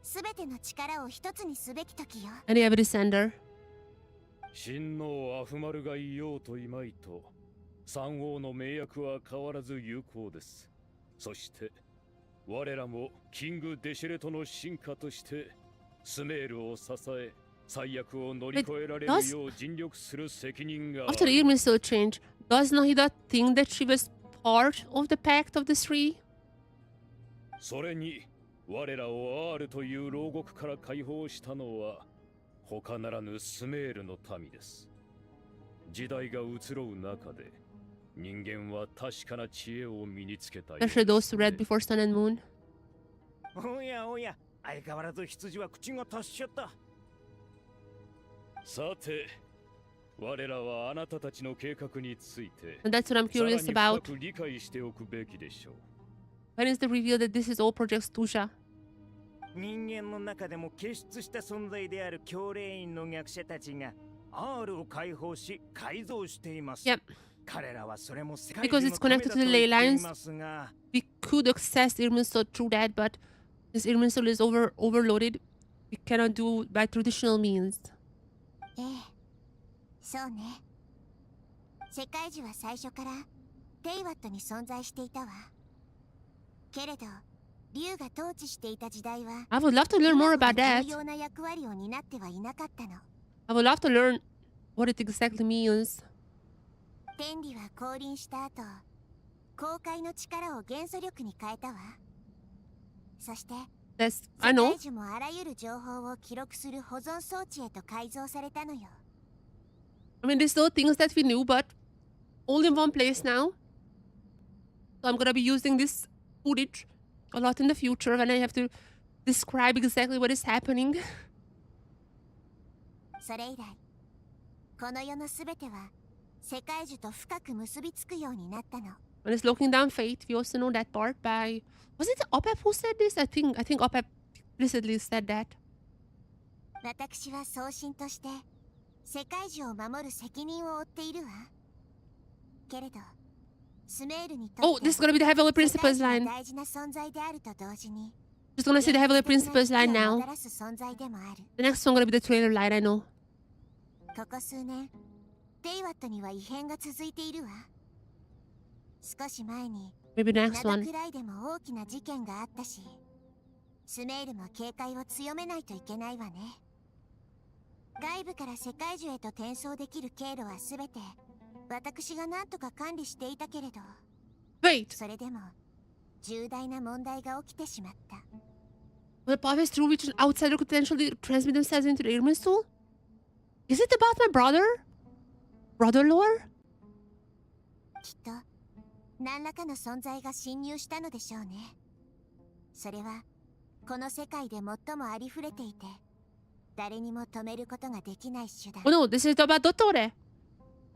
すべての力を一つにすべき時よ。 And you have a descender. 親王アフマルがいようといまいと三王の盟約は変わらず有効です。そして我らもキング・デシェレトの進化としてスメールを支え最悪を乗り越えられるよう尽力する責任がある。 After the Irminsul change, does Nahida think that she was part of the pact of the three? それに我らをアールという牢獄から解放したのは他ならぬスメールの民です。時代が移ろう中で人間は確かな知恵を身につけたようです Especially those who read before Sun and Moon. おやおや、相変わらず羊は口が達しちゃった。さて、我らはあなたたちの計画について And that's what I'm さら curious に about. 深く理解しておくべきでしょう。 When is the reveal that this is all Project Tusha? 人間の中でも傑出した存在である教霊院の逆者たちが R を解放し改造しています。 Yep. 彼らはそれも世界 Because 中 it's のためだ connected と to the 言 ley ってい lines. ますが、 We could access Irminsul through that, but this Irminsul is overloaded. We cannot do by traditional means. ええ、そうね。世界樹は最初からテイワットに存在していたわ。けれど、竜が統治していた時代は I would love to learn more about 重 that. 要な役割を担ってはいなかったの。 I would love to learn what it exactly means. 天理は降臨した後、公開の力を元素力に変えたわ。そして、 That's I 世 know. 界樹もあらゆる情報を記録する保存装置へと改造されたのよ。 I mean, there's still things that we knew, but all in one place now. So I'm gonna be using this footage a lot in the future when I have to describe exactly what is happening. それ以来、この世のすべては世界樹と深く結びつくようになったの。 When it's looking down fate, we also know that part by was it Opep who said this? I think Opep explicitly said that. 私は送信として世界樹を守る責任を負っているわ。けれど、スメールにと Oh, って this is gonna be the Heavenly 世界 Principles 樹は line. 大事な存在であると同時に、 Just gonna see the Heavenly Principles line を now. もたらす存在でもある。 The next one gonna be the trailer line, I know. ここ数年、テイワットには異変が続いているわ。少し前に Maybe the ナ next ダ one. くらいでも大きな事件があったし、スメールも警戒を強めないといけないわね。外部から世界樹へと転送できる経路はすべて私が何とか管理していたけれど、 Wait, それでも重大な問題が起きてしまった。 the path is through which an outsider could potentially transmit themselves into the Irmin soul? Is it about my brother? Brother lore? きっと何らかの存在が侵入したのでしょうね。それはこの世界で最もありふれていて、誰にも止めることができない手段。 Oh no, this is about Dottore.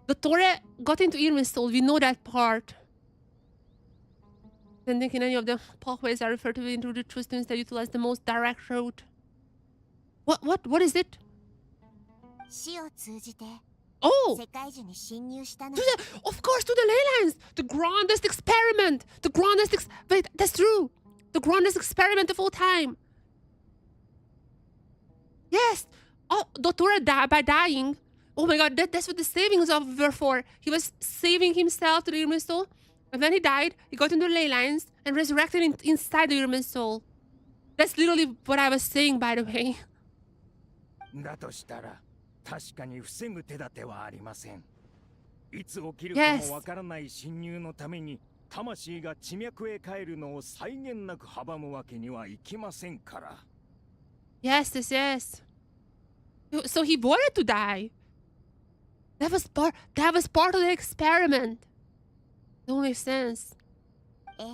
Dottore got into Irmin's soul. We know that part. Then thinking any of the pathways are referred to into the truth to instead utilize the most direct route. What is it? 死を通じて Oh! 世界樹に侵入したの。 Of course, to the ley lines! The grandest experiment! The grandest wait, that's true! The grandest experiment of all time! Yes! Oh, Dottore by dying. Oh my god, that's what the savings of were for. He was saving himself to the Irmin soul, and then he died, he got into the ley lines, and resurrected inside the Irmin soul. That's literally what I was saying, by the way. だとしたら確かに防ぐ手立てはありません。いつ起きるかもわからない侵入のために魂が地脈へ帰るのを際限なく阻むわけにはいきませんから。 Yes. So he wanted to die. That was part of the experiment. Don't make sense. ええ、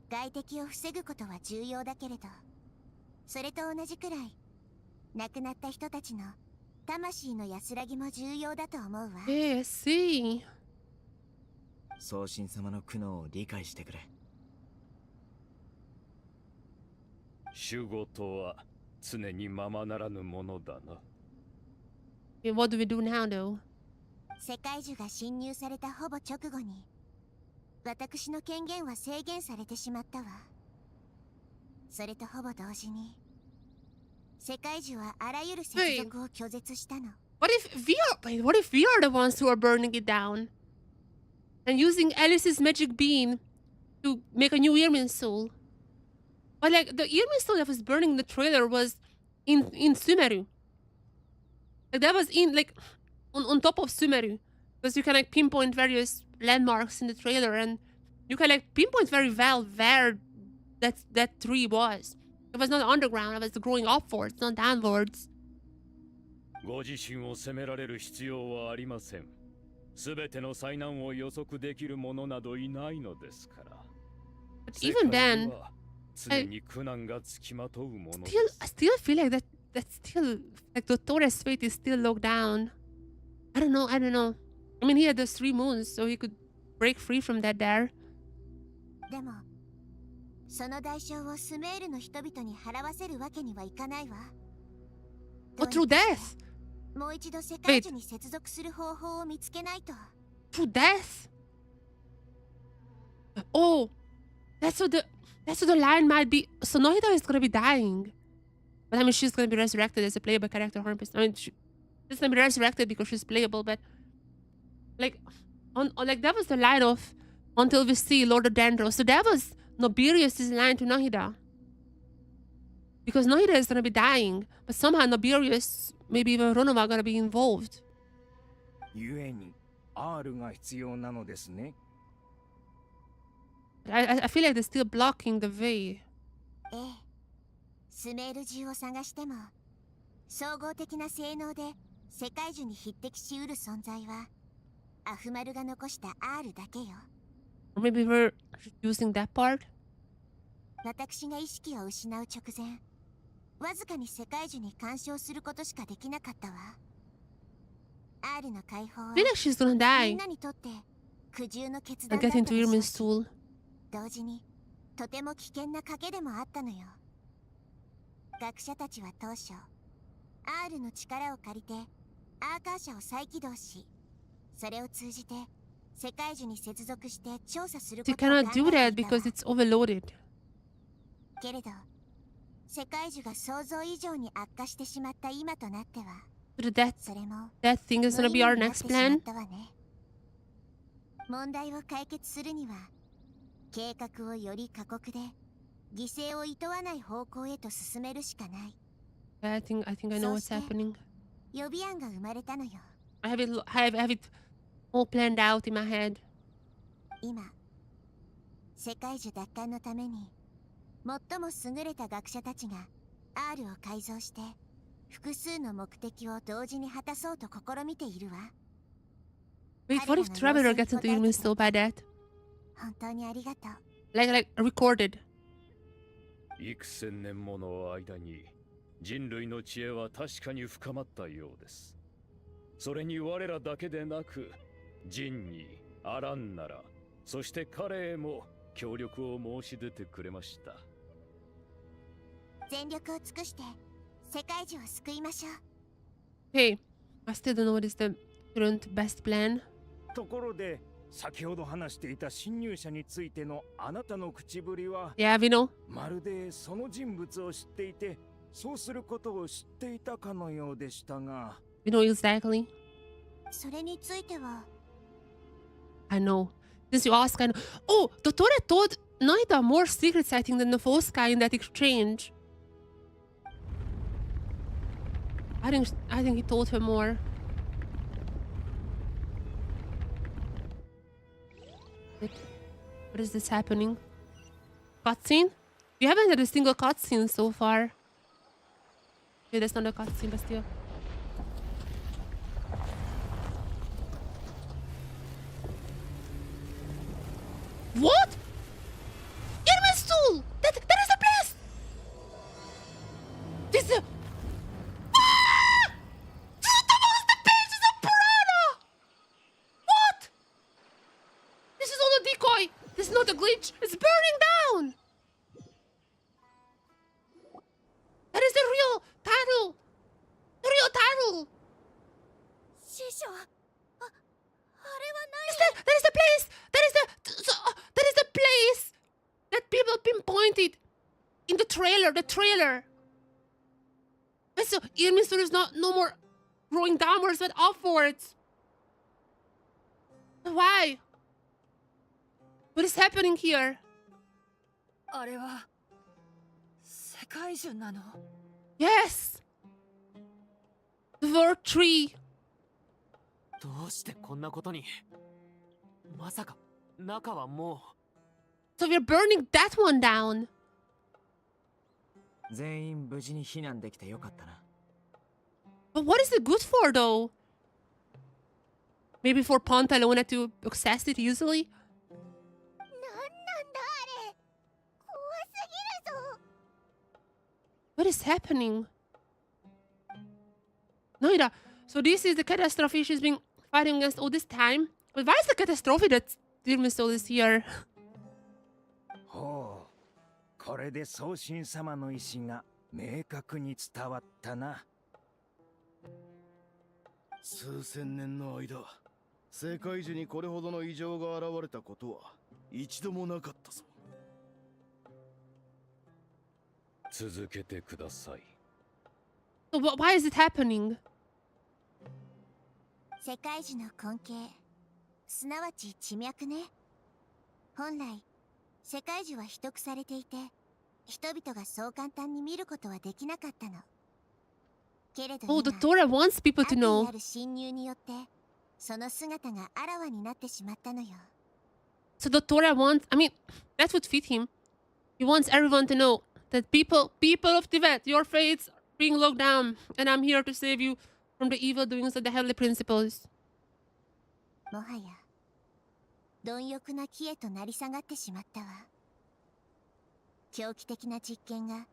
外敵を防ぐことは重要だけれど、それと同じくらい亡くなった人たちの魂の安らぎも重要だと思うわ。Yeah, I see. 送信様の苦悩を理解してくれ。守護とは常にままならぬものだな。Okay, what do we do now, though? 世界樹が侵入されたほぼ直後に、私の権限は制限されてしまったわ。それとほぼ同時に、What if we are? Wait, what if we are the ones who are burning it down and using Alice's magic bean to make a new Irmin soul? But like the Irmin soul that was burning in the trailer was in Sumeru. Like that was in like on top of Sumeru, because you can like pinpoint various landmarks in the trailer, and you can like pinpoint very well where that tree was. It was not underground. It was growing upwards, not downwards. ご自身を責められる必要はありません。すべての災難を予測できる者などいないのですから。But even then, I still feel like that's still like Dottore's fate is still locked down. I don't know. I mean, he had those 3 moons, so he could break free from that there. でも、その代償をスメールの人々に払わせるわけにはいかないわ。Oh, through death? もう一度世界樹に接続する方法を見つけないと。Through death? Oh, that's what the line might be. So Nohida is gonna be dying, but I mean, she's gonna be resurrected as a playable character. 100%. I mean, she's gonna be resurrected because she's playable, but like, like that was the line of until we see Lord of Dendro. So that was Nobirius' line to Nohida. Because Nohida is gonna be dying, but somehow Nobirius, maybe even Ronoma, are gonna be involved. ゆえに R が必要なのですね。I feel like they're still blocking the way. ええ、スメール中を探しても、総合的な性能で世界樹に匹敵しうる存在は、アフマルが残した R だけよ。Or maybe we're using that part? 私が意識を失う直前、わずかに世界樹に干渉することしかできなかったわ。R の解放は、I feel like she's gonna die. みんなにとって苦渋の決 And 断だった get で into しょう Irmin's し、 soul. 同時にとても危険な賭けでもあったのよ。学者たちは当初、R の力を借りてアーカー社を再起動し、それを通じて世界樹に接続して調査するこ They とを考 cannot do え that ていたわ。 because it's overloaded. けれど、世界樹が想像以上に悪化してしまった今となっては、 So that それも thing is 無 gonna 意 be 味 our になっ next てしまっ plan. たわね。問題を解決するには、計画をより過酷で犠牲を厭わない方向へと進めるしかない。I think I know what's happening. 予備案が生まれたのよ。I have it all planned out in my head. 今、世界樹奪還のために最も優れた学者たちが R を改造して複数の目的を同時に果たそうと試みているわ。 Wait, what if Traveler gets into Irmin's soul by that? 本当にありがとう。Like recorded. 幾千年もの間に人類の知恵は確かに深まったようです。それに我らだけでなく、ジンに、アランナラ、そして彼へも協力を申し出てくれました。全力を尽くして世界樹を救いましょう。 Hey, I still don't know what is the current best plan. ところで、先ほど話していた侵入者についてのあなたの口ぶりは、 Yeah, we know. まるでその人物を知っていて、そうすることを知っていたかのようでしたが。We know exactly. それについては、 I know. Since you ask, I know. Oh, Dottore told Nohida more secrets, I think, than the Fosca in that exchange. I think he told her more. What is this happening? Cutscene? We haven't had a single cutscene so far. Okay, that's not a cutscene, but still. What? Irmin's stool! That is the place! This is... Ah! Dude, that was the pages of Purana! What? This is all a decoy. This is not a glitch. It's burning down. That is the real title. The real title. 師匠、あれはない。That is the place. That is the place that people pinpointed in the trailer. The trailer. So it means there's no more growing downwards but upwards. Why? What is happening here? あれは世界中なの？ Yes! Word 3. どうしてこんなことに。まさか中はもう。 So we're burning that one down. 全員無事に避難できてよかったな。 But what is it good for though? Maybe for Pantalona to access it easily? なんなんだあれ。怖すぎるぞ。 What is happening? Noida, so this is the catastrophe she's been fighting against all this time? But why is the catastrophe that Dirmin Soul is here? ほう、これで送信様の意志が明確に伝わったな。数千年の間、世界中にこれほどの異常が現れたことは一度もなかったぞ。続けてください。 So why is it happening? 世界樹の根茎、すなわち地脈ね。本来、世界樹は秘匿されていて、人々がそう簡単に見ることはできなかったの。けれど Oh, the 今、 Torah wants people to 悪意 know. ある侵入によって、その姿があらわになってしまったのよ。So the Torah wants, I mean, that would fit him. He wants everyone to know that people of Tibet, your fates are being locked down, and I'm here to save you from the evil doings of the heavenly principles. もはや、貪欲な木へとなり下がってしまったわ。狂気的な実験が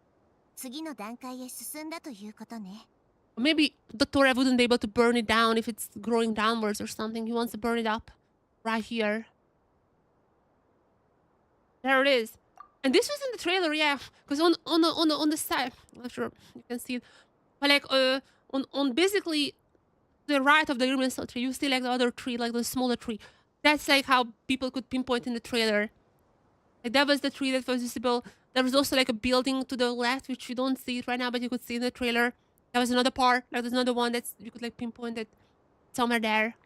次の段階へ進んだということね。Maybe the Torah wouldn't be able to burn it down if it's growing downwards or something. He wants to burn it up right here. There it is. And this was in the trailer, yeah. Because on the side, I'm not sure you can see it, but like on basically the right of the Irminsul tree, you see like the other tree, like the smaller tree. That's like how people could pinpoint in the trailer. Like that was the tree that was visible. There was also like a building to the left, which you don't see it right now, but you could see in the trailer. There was another part, like there's another one that's you could like pinpoint it somewhere there.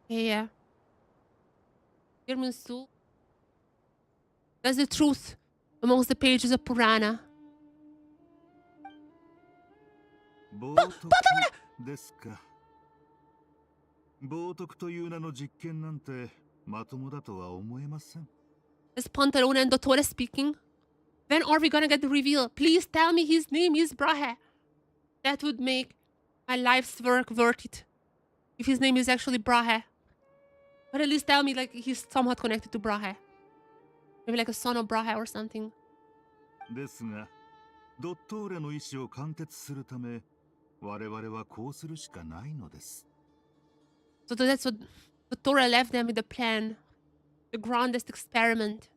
Yeah. Irminsul. That's the truth amongst the pages of Purana. 冒涜ですか。冒涜という名の実験なんてまともだとは思えません。 Is Pantalona and Dottore speaking? When are we gonna get the reveal? Please tell me his name is Brahe. That would make my life's work worth it. If his name is actually Brahe. But at least tell me like he's somewhat connected to Brahe. Maybe like a son of Brahe or something. ですが、ドットーレの意志を貫徹するため、我々はこうするしかないのです。 So that's what Dottore left them with the plan. The grandest experiment.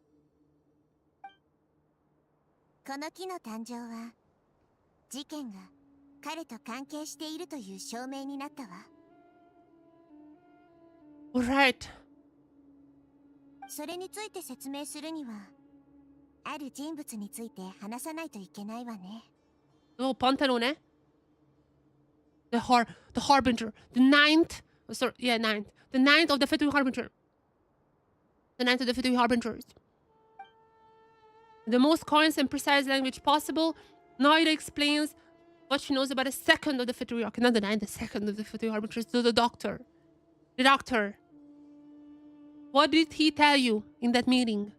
この木の誕生は、事件が彼と関係しているという証明になったわ。Alright. それについて説明するには、ある人物について話さないといけないわね。Oh, Pantalone. The Harbinger. The ninth. Oh, sorry, yeah, ninth. The ninth of the Fetui Harbinger. The ninth of the Fetui Harbingers. In the most coins and precise language possible, Naida explains what she knows about the second of the Fetui, okay, not the ninth, the second of the Fetui Harbingers, to the doctor. The doctor. What did he tell you in that meeting?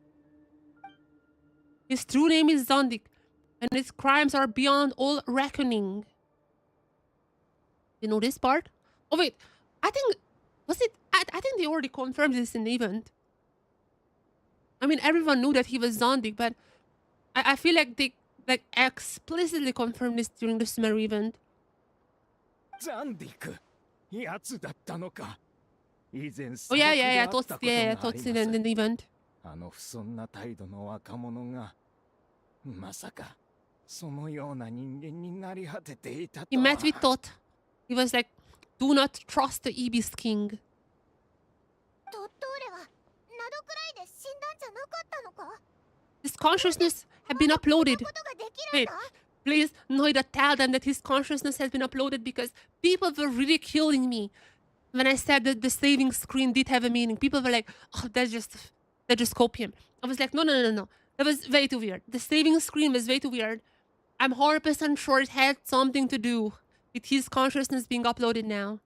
His true name is Zondik, and his crimes are beyond all reckoning. You know this part? Oh wait, I think I think they already confirmed this in the event. I mean, everyone knew that he was Zondik, but I feel like they like explicitly confirmed this during the Sumeru event. ザンディク、やつだったのか。以前 Oh yeah, I thought in the event. あの不遜な態度の若者がまさかそのような人間になり果てていたと He は。 met with Tot. He was like, "Do not trust the Ibis king." ドットーレは、などくらいで死んだんじゃなかったのか？ His consciousness had been uploaded. ことができるん Wait, だ。Please, Noida, tell them that his consciousness has been uploaded because people were really killing me when I said that the saving screen did have a meaning. People were like, oh, that's just copium. I was like, no. That was way too weird. The saving screen was way too weird. I'm 100% sure it had something to do with his consciousness being uploaded now.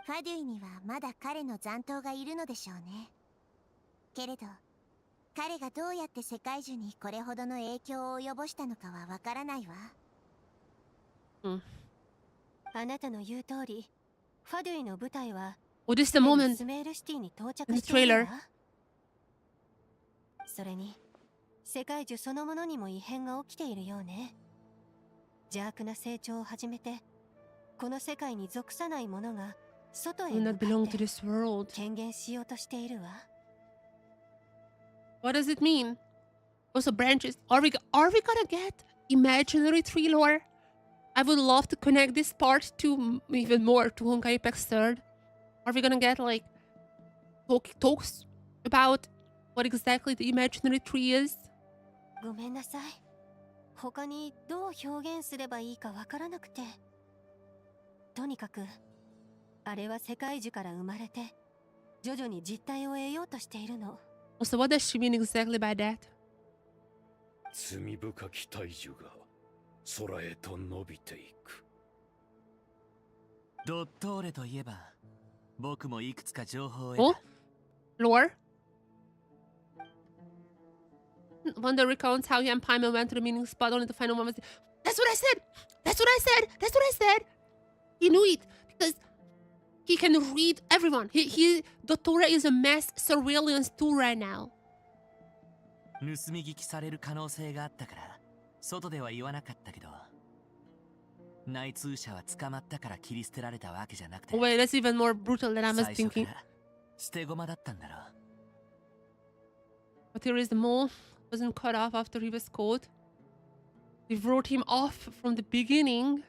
ファデュイにはまだ彼の残党がいるのでしょうね。けれど、彼がどうやって世界中にこれほどの影響を及ぼしたのかはわからないわ。あなたの言う通り、ファデュイの部隊は Oh, this is the moment スメールシティに到着 in the している trailer. わ。それに、世界中そのものにも異変が起きているようね。邪悪な成長を始めて、この世界に属さないものが外へ Do 向 not か belong っ to て this world. 権限しようとしているわ。What does it mean? Also branches. Are we gonna get imaginary tree lore? I would love to connect this part to even more to Honkai Apex 3rd. Are we gonna get like talks about what exactly the imaginary tree is? ごめんなさい。他にどう表現すればいいかわからなくて。とにかく、あれは世界樹から生まれて、徐々に実体を得ようとしているの。Also, what does she mean exactly by that? 罪深き大樹が空へと伸びていく。ドットーレといえば、僕もいくつか情報を得 Oh? た。Lore? Wanda recounts how he and Paimon went to the meeting spot only to find no one was there. That's what I said! That's what I said! That's what I said! He knew it because he can read everyone. Dottore is a mass surveillance tool right now. 盗み聞きされる可能性があったから外では言わなかったけど内通者は捕まったから切り捨てられたわけじゃなくて Oh wait, that's even more brutal than I was 最初か thinking. ら捨て駒だったんだろう But here is the mole. Wasn't cut off after he was caught. They wrote him off from the beginning.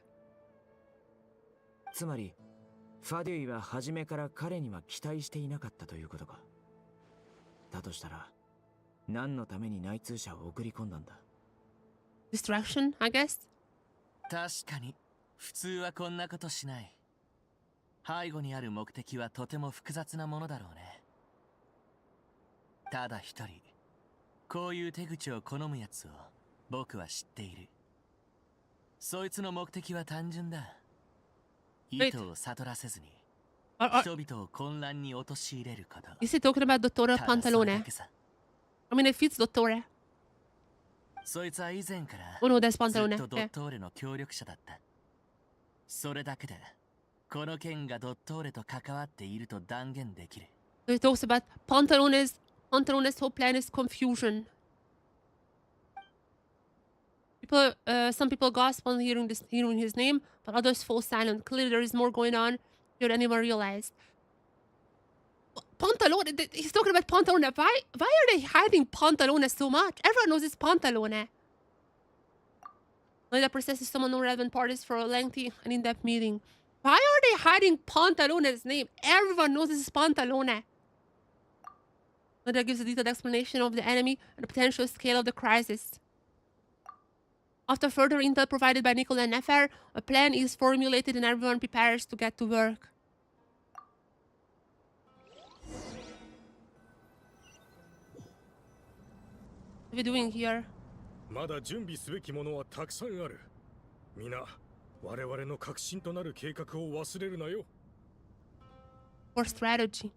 つまりファデュイは初めから彼には期待していなかったということか。だとしたら何のために内通者を送り込んだんだ。 Distraction, I guess. 確かに普通はこんなことしない背後にある目的はとても複雑なものだろうねただ一人こういう手口を好むやつを僕は知っているそいつの目的は単純だ意図を悟らせずに人々を混乱に陥れること Is he talking about Dottore Pantalone? I mean, if it's Dottore. そいつは以前から Oh no, that's ず Pantalone. っとド Yeah. ットーレの協力者だったそれだけでこの件がドットーレと関わっていると断言できる So he talks about Pantalone's whole plan is confusion. Some people gasp on hearing his name, but others fall silent. Clearly, there is more going on here than anyone realized. Pantalone. He's talking about Pantalone. Why are they hiding Pantalone so much? Everyone knows it's Pantalone. Noida processes some unknown relevant parties for a lengthy and in-depth meeting. Why are they hiding Pantalone's name? Everyone knows this is Pantalone. Noida gives a detailed explanation of the enemy and the potential scale of the crisis. After further intel provided by Nicole and Nefer, a plan is formulated and everyone prepares to get to work. What are we doing here? まだ準備すべきものはたくさんある。皆、我々の核心となる計画を忘れるなよ。For strategy.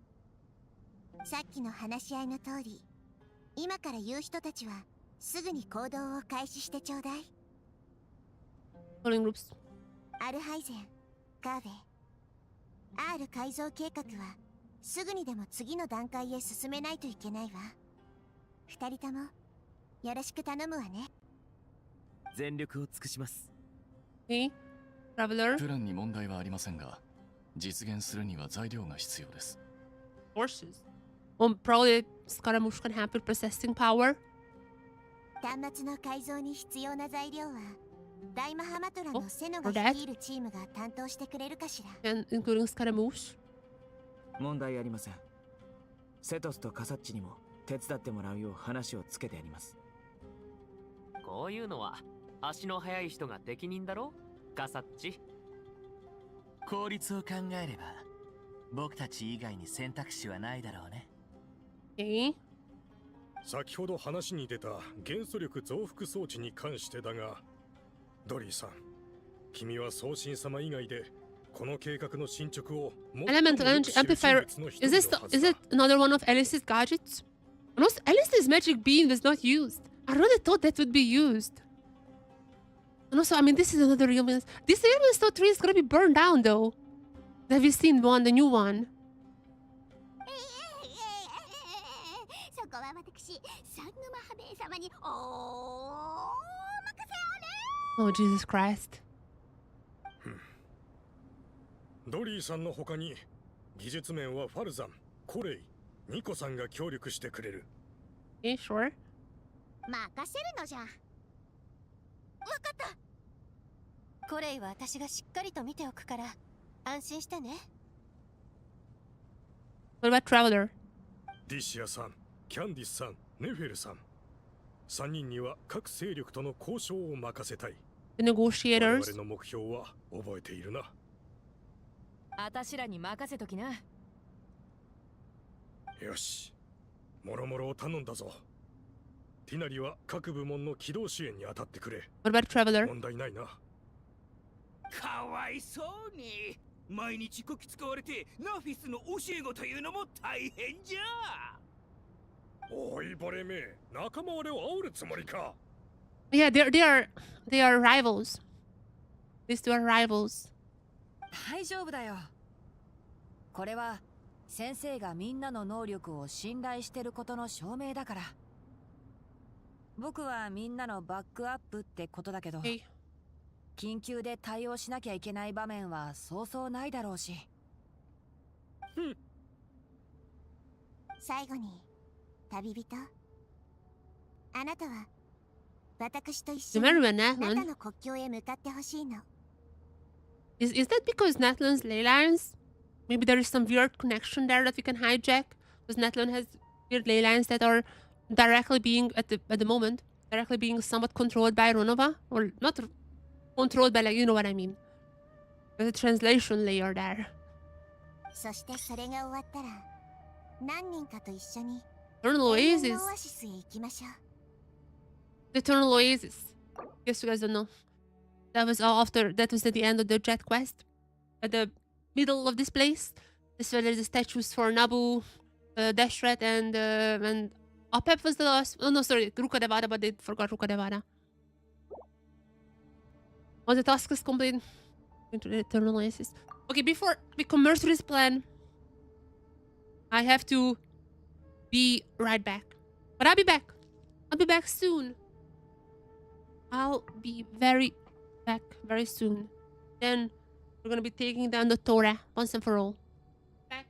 さっきの話し合いの通り、今から言う人たちはすぐに行動を開始してちょうだい。Following groups. アルハイゼン、ガーベ、R 改造計画はすぐにでも次の段階へ進めないといけないわ。二人ともよろしく頼むわね。全力を尽くします。Hey, Traveler. プランに問題はありませんが、実現するには材料が必要です。Horses. Well, probably Scaramouche can help with processing power. 端末の改造に必要な材料は大マハマトラのセノが率いるチームが担当してくれるかしら。And including Scaramouche. 問題ありません。セトスとカサッチにも手伝ってもらうよう話をつけてやります。こういうのは足の速い人が適任だろガサッチ。効率を考えれば僕たち以外に選択肢はないだろうね。先ほど話に出た元素力増幅装置に関してだが、ドリーさん、君は送信様以外でこの計画の進捗をElemental energy amplifier. Is it another one of Alice's gadgets? And also, Alice's magic beam was not used. I really thought that would be used. And also, I mean, this is another Illuminous. This Illuminous tree is gonna be burned down, though. Have you seen one, the new one? そこは私、サングマハベイ様にお任せあれ。 Oh, Jesus Christ. ドリーさんの他に技術面はファルザン、コレイ、ニコさんが協力してくれる。Sure. 任せるのじゃ。わかった。コレイは私がしっかりと見ておくから安心してね。What about Traveler? ディシアさん、キャンディスさん、ネフェルさん。3人には各勢力との交渉を任せたい。The negotiators. 我々の目標は覚えているな。あたしらに任せときな。よし、もろもろを頼んだぞ。ティナリは各部門の機動支援に当たってくれ。What about Traveler? 問題ないな。かわいそうに。毎日こき使われてナフィスの教え子というのも大変じゃ。おいボレめ、仲間割れを煽るつもりか。Yeah, they are rivals. These two are rivals. 大丈夫だよ。これは先生がみんなの能力を信頼してることの証明だから。僕はみんなのバックアップってことだけど、緊急で対応しなきゃいけない場面はそうそうないだろうし。最後に旅人、あなたは私と一緒にあなたの国境へ向かってほしいの。Is that because Natlan's ley lines? Maybe there is some weird connection there that we can hijack? Because Natlan has weird ley lines that are directly being at the moment directly being somewhat controlled by Ronova, or not controlled by, like, you know what I mean. There's a translation layer there. そしてそれが終わったら何人かと一緒に Eternal Oasis. オアシスへ行きましょう。 The Eternal Oasis. Guess you guys don't know. That was that was at the end of the jet quest. At the middle of this place. This is where there's the statues for Nabu, Deshret, and Opep was the last. Oh no, sorry, Ruka Devada, but they forgot Ruka Devada. Oh, the task is complete. Into the Eternal Oasis. Okay, before we commerce through this plan, I have to be right back. But I'll be back. I'll be back soon. I'll be back very soon. Then we're gonna be taking down the Torah once and for all. Back.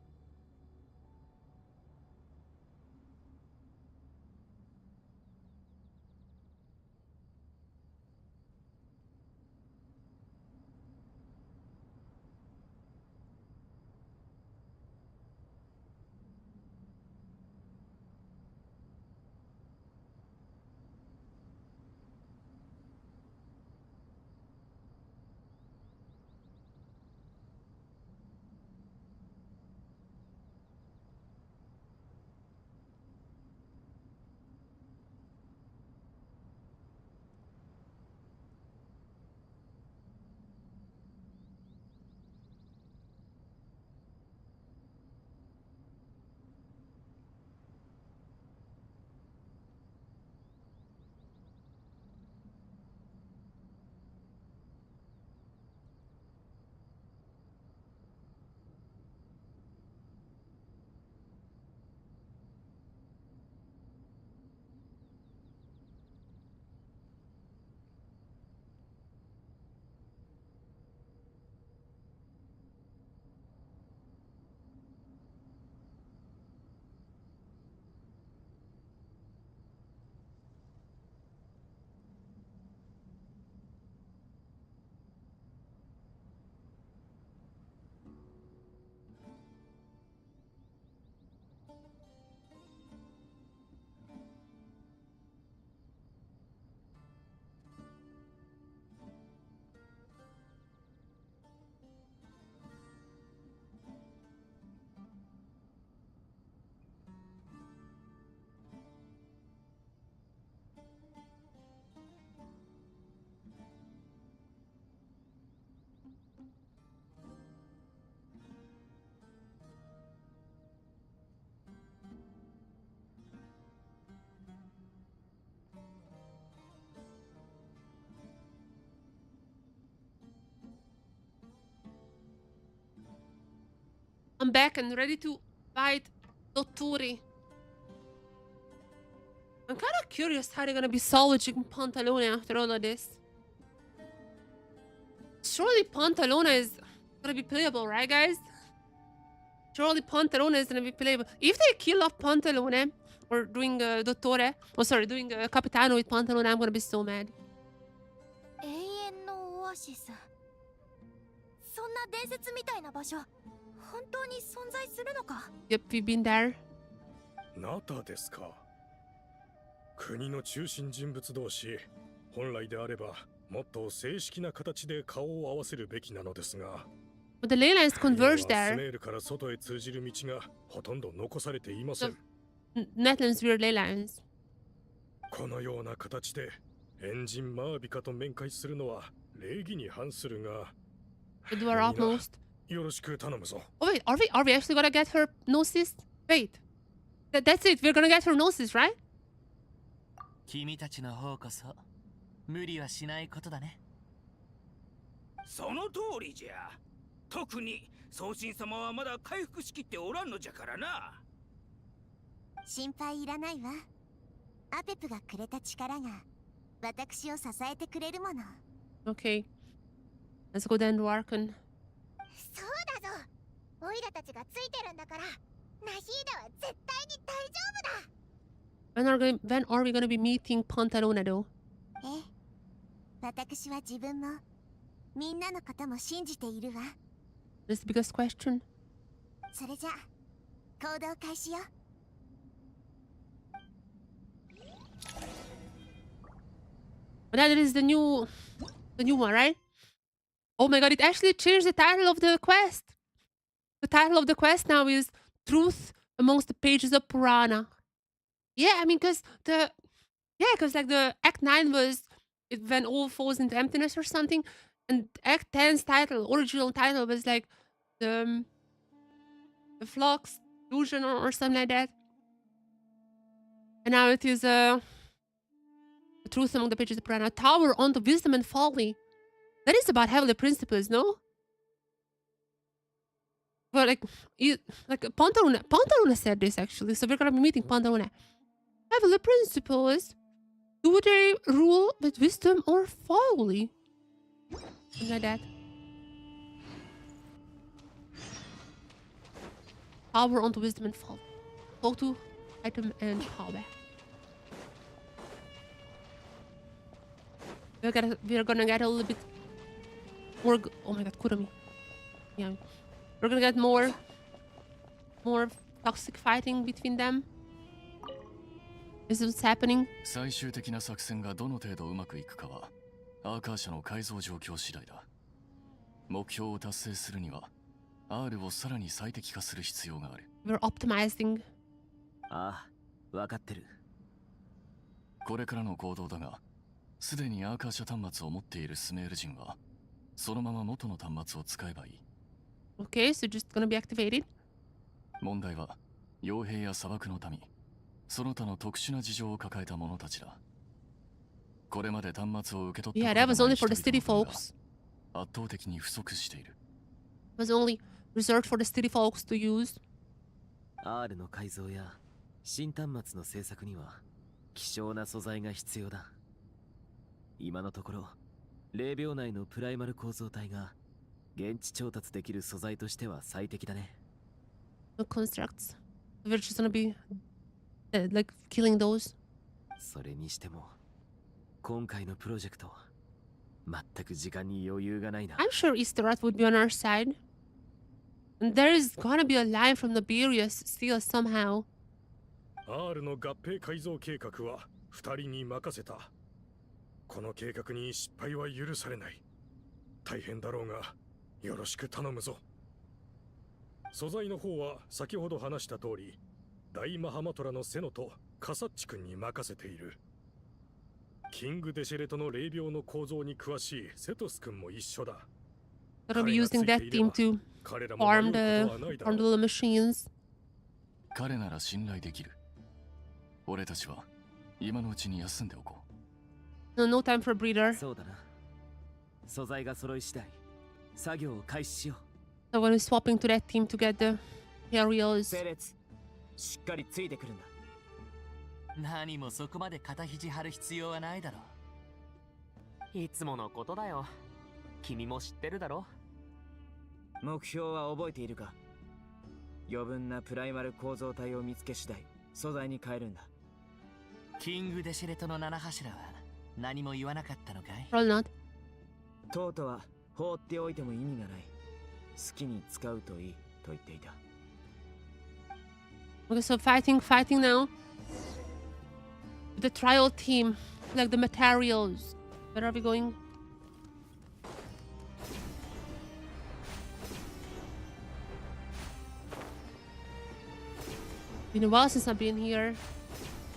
I'm back and ready to fight Dottore. I'm kind of curious how they're gonna be salvaging Pantalone after all of this. Surely Pantalone is gonna be playable, right, guys? Surely Pantalone is gonna be playable. If they kill off Pantalone or doing Dottore, oh sorry, doing Capitano with Pantalone, I'm gonna be so mad. 永遠のオアシス。そんな伝説みたいな場所、本当に存在するのか？ Yep, we've been there. ナタですか。国の中心人物同士、本来であればもっと正式な形で顔を合わせるべきなのですが。But the ley lines converge ス there. ネールから外へ通じる道がほとんど残されていません。Netlands weird ley lines. このような形でエンジンマービカと面会するのは礼儀に反するが。Do our utmost. よろしく頼むぞ。 Oh wait, are we actually gonna get her gnosis? Wait, that's it. We're gonna get her gnosis, right? 君たちの方こそ無理はしないことだね。その通りじゃ。特に宗神様はまだ回復しきっておらんのじゃからな。心配いらないわ。アペプがくれた力が私を支えてくれるもの。 Okay, let's go down to Arkan. そうだぞ。オイラたちがついてるんだから、ナヒーダは絶対に大丈夫だ。When are we gonna be meeting Pantalone though? ええ、私は自分もみんなのことも信じているわ。 That's the biggest question. それじゃ行動開始よ。But that is the new one, right? Oh my god, it actually changed the title of the quest. The title of the quest now is Truth Amongst the Pages of Purana. Yeah, I mean, because like the Act 9 was it when all falls into emptiness or something, and Act 10's title, original title, was like the flux illusion or something like that. And now it is Truth Among the Pages of Purana. Tower onto Wisdom and Folly. That is about heavenly principles, no? But like Pantalone said this actually, so we're gonna be meeting Pantalone. Heavenly principles. Do they rule with wisdom or folly? Something like that. Power onto wisdom and folly. Talk to item and power. We're gonna get a little bit more. Oh my god, Kurami. Yeah, we're gonna get more toxic fighting between them. Is this what's happening? 最終的な作戦がどの程度うまくいくかはアーカー社の改造状況次第だ。目標を達成するには R をさらに最適化する必要がある。We're optimizing. ああ、わかってる。これからの行動だが、すでにアーカー社端末を持っているスメール人はそのまま元の端末を使えばいい。Okay, so just gonna be activated. 問題は傭兵や砂漠の民、その他の特殊な事情を抱えた者たちだ。これまで端末を受け取った Yeah, that was only for the city folks. 圧倒的に不足している。It was only reserved for the city folks to use. R の改造や新端末の製作には希少な素材が必要だ。今のところ0秒内のプライマル構造体が現地調達できる素材としては最適だね。No constructs. We're just gonna be like killing those. それにしても今回のプロジェクト全く時間に余裕がないな。I'm sure Easterat would be on our side. And there is gonna be a line from the Berius still somehow. R の合併改造計画は2人に任せた。この計画に失敗は許されない。大変だろうがよろしく頼むぞ。素材の方は先ほど話した通り、大マハマトラのセノとカサッチ君に任せている。キングデシェレトの霊廟の構造に詳しいセトス君も一緒だ。Gonna be using that team to farm the little machines. 彼なら信頼できる。俺たちは今のうちに休んでおこう。No time for a breather. そうだな。素材が揃い次第、作業を開始しよう。So we're swapping to that team to get the materials. 整列しっかりついてくるんだ。何もそこまで肩肘張る必要はないだろう。いつものことだよ。君も知ってるだろ。目標は覚えているか？余分なプライマル構造体を見つけ次第素材に変えるんだ。キングデシレトの七柱は何も言わなかったのかい？ Probably not. トートは放っておいても意味がない。好きに使うといいと言っていた。Okay, so fighting now. The trial team, like the materials. Where are we going? Been a while since I've been here.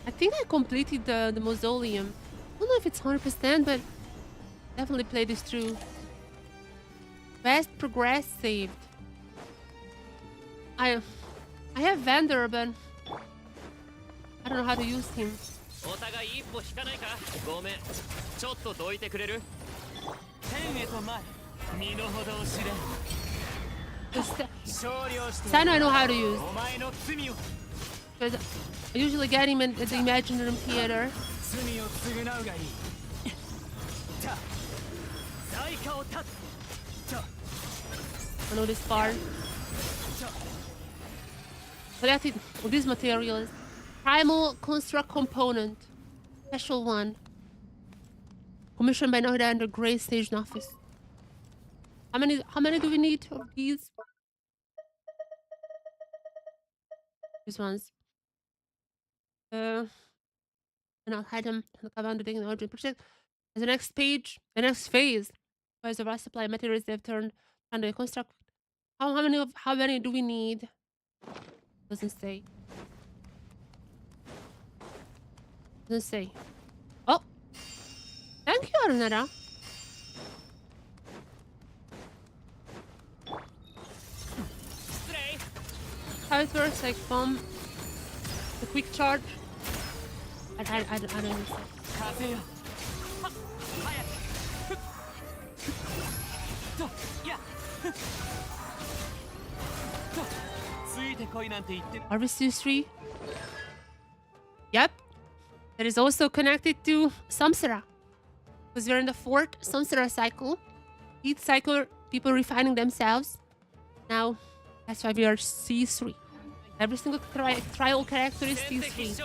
I think I completed the mausoleum. I don't know if it's 100%, but definitely played this through. Best progress saved. I have Vander, but I don't know how to use him. お互い一歩引かないか。ごめん、ちょっとどいてくれる？天へと前、身の程を知れ。Sano I know how to use. Because I usually get him at the Imaginary Theater. I know this part. Collected with these materials. Primal Construct Component. Special one. Commissioned by Nohida under Grey Station Office. How many do we need of these? These ones. And I'll hide them in the cover under the origin project. As the next page, the next phase, where's the raw supply materials they've turned under the construct. How many do we need? Doesn't say. Doesn't say. Oh! Thank you, Arunara. How it works, like from the quick charge. I don't understand. Are we still 3? Yep. That is also connected to Samsara. Because we're in the 4th Samsara cycle. Each cycle, people refining themselves. Now, that's why we are C3. Every single trial character is C3.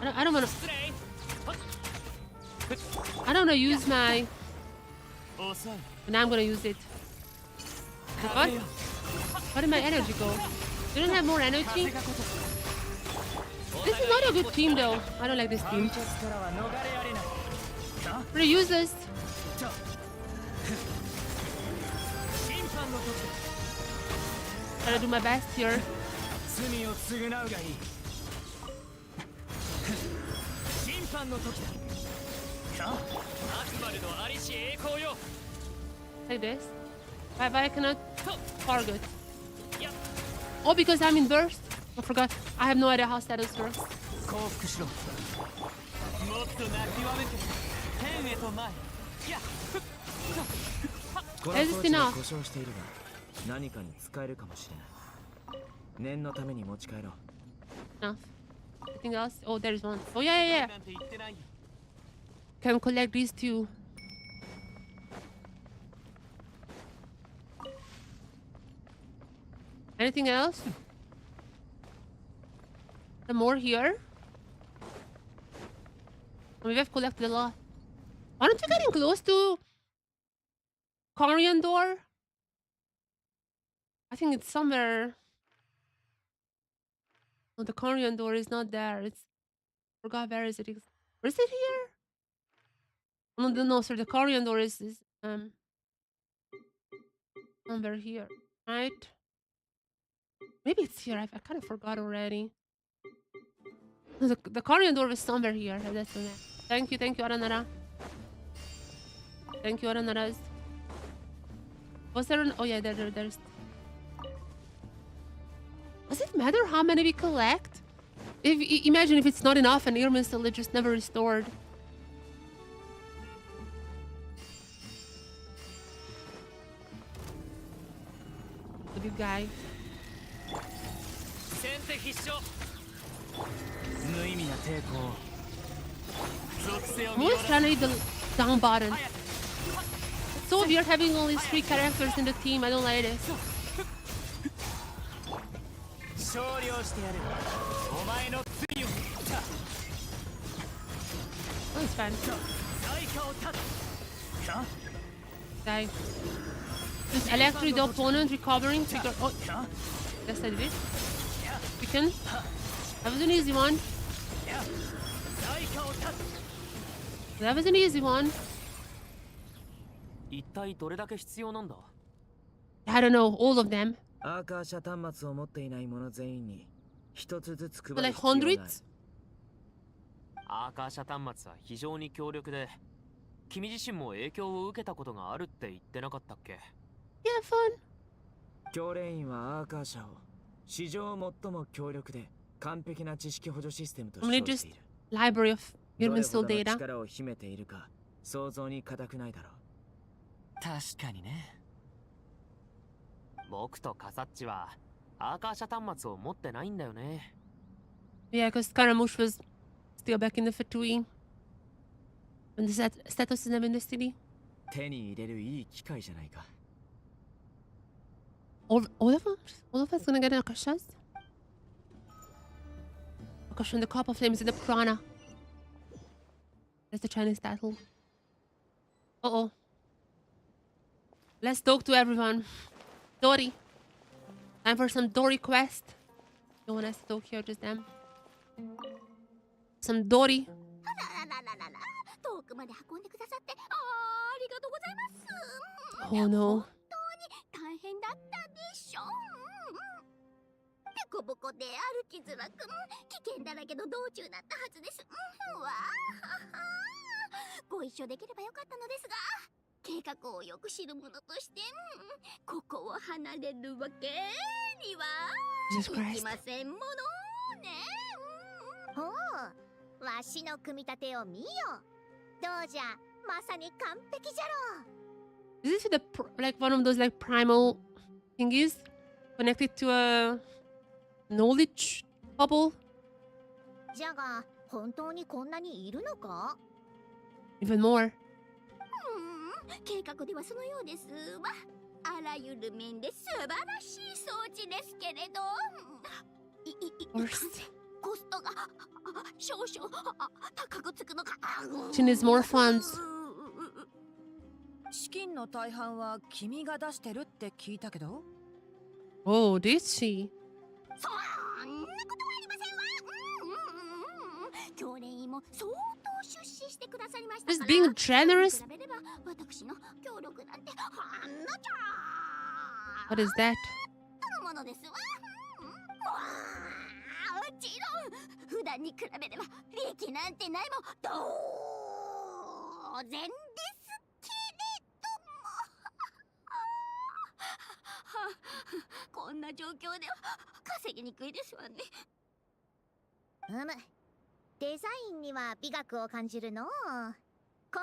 I don't wanna... I don't wanna use my... But now I'm gonna use it. What? Where did my energy go? You don't have more energy? This is not a good team though. I don't like this team. Pretty useless. Trying to do my best here. Like this. But I cannot target. Oh, because I'm in burst? I forgot. I have no idea how status works. Is this enough? Enough. Anything else? Oh, there's one. Oh, yeah. Can collect these two. Anything else? Some more here? Maybe I've collected a lot. Aren't we getting close to Korean door? I think it's somewhere. Oh, the Korean door is not there. It's forgot where is it? Where is it here? No, sir. The Korean door is somewhere here, right? Maybe it's here. I kind of forgot already. The Korean door was somewhere here. That's what Thank you, Aranara. Thank you, Aranaras. Was there an... Oh, yeah, there's... Does it matter how many we collect? Imagine if it's not enough and Irma still just never restored. The big guy. I'm always trying to hit the down button. It's so weird having only 3 characters in the team. I don't like this. Oh, it's fine. Die. Just electric the opponent, recovering. Trigger. Oh, yes, I did it. Chicken. That was an easy one. That was an easy one. I don't know, all of them. Like hundreds? アーカー社端末は非常に強力で、君自身も影響を受けたことがあるって言ってなかったっけ？ Yeah, fun. 教練員はアーカー社を史上最も強力で完璧な知識補助システムと称している。Library of Universal どれほど Data. の力を秘めているか想像に難くないだろう。確かにね。僕とカサッチはアーカー社端末を持ってないんだよね。Yeah, because Scaramouche was still back in the Fatui. When the status is never in the city. 手に入れるいい機会じゃないか。All of us gonna get Akashas? Akash and the Copper Flames in the Purana. That's the Chinese title. Uh-oh. Let's talk to everyone. Dory. Time for some Dory quest. No one has to talk here, just them. Some Dory. 遠くまで運んでくださってありがとうございます。 Oh no. 大変だったでしょ。ペコボコで歩きづらく、危険だらけの道中だったはずです。わあ、ご一緒できればよかったのですが、計画をよく知る者として、ここを離れるわけにはいきませんものね。ほう、わしの組み立てを見よ。どうじゃ、まさに完璧じゃろう。 Is this like one of those like primal thingies connected to a knowledge bubble? じゃが、本当にこんなにいるのか? Even more. 計画ではそのようですわ。あらゆる面で素晴らしい装置ですけれど、コストが少々高くつくのか。She needs more funds. 資金の大半は君が出してるって聞いたけど。Oh, did she? そんなことはありませんわ。教練員も相当出資してくださりましたから。Just being generous. 比べれば私の協力なんてほんのちょ What is that? とのものですわ。もちろん普段に比べれば利益なんてないも当然ですけれどもこんな状況では稼ぎにくいですわね。デザインには美学を感じるの。こ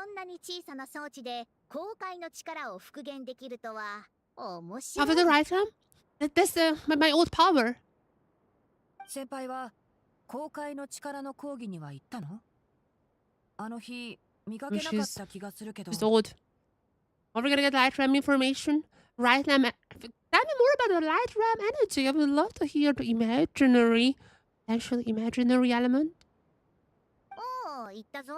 んなに小さな装置で公開の力を復元できるとは面白い。 Over the right arm? That's my old power. 先輩は公開の力の講義には行ったの？あの日見かけなかった気がするけど。She's old. Are we gonna get light ram information? Right ram. Tell me more about the light ram energy. I would love to hear the imaginary, actually imaginary element. おお、言ったぞ。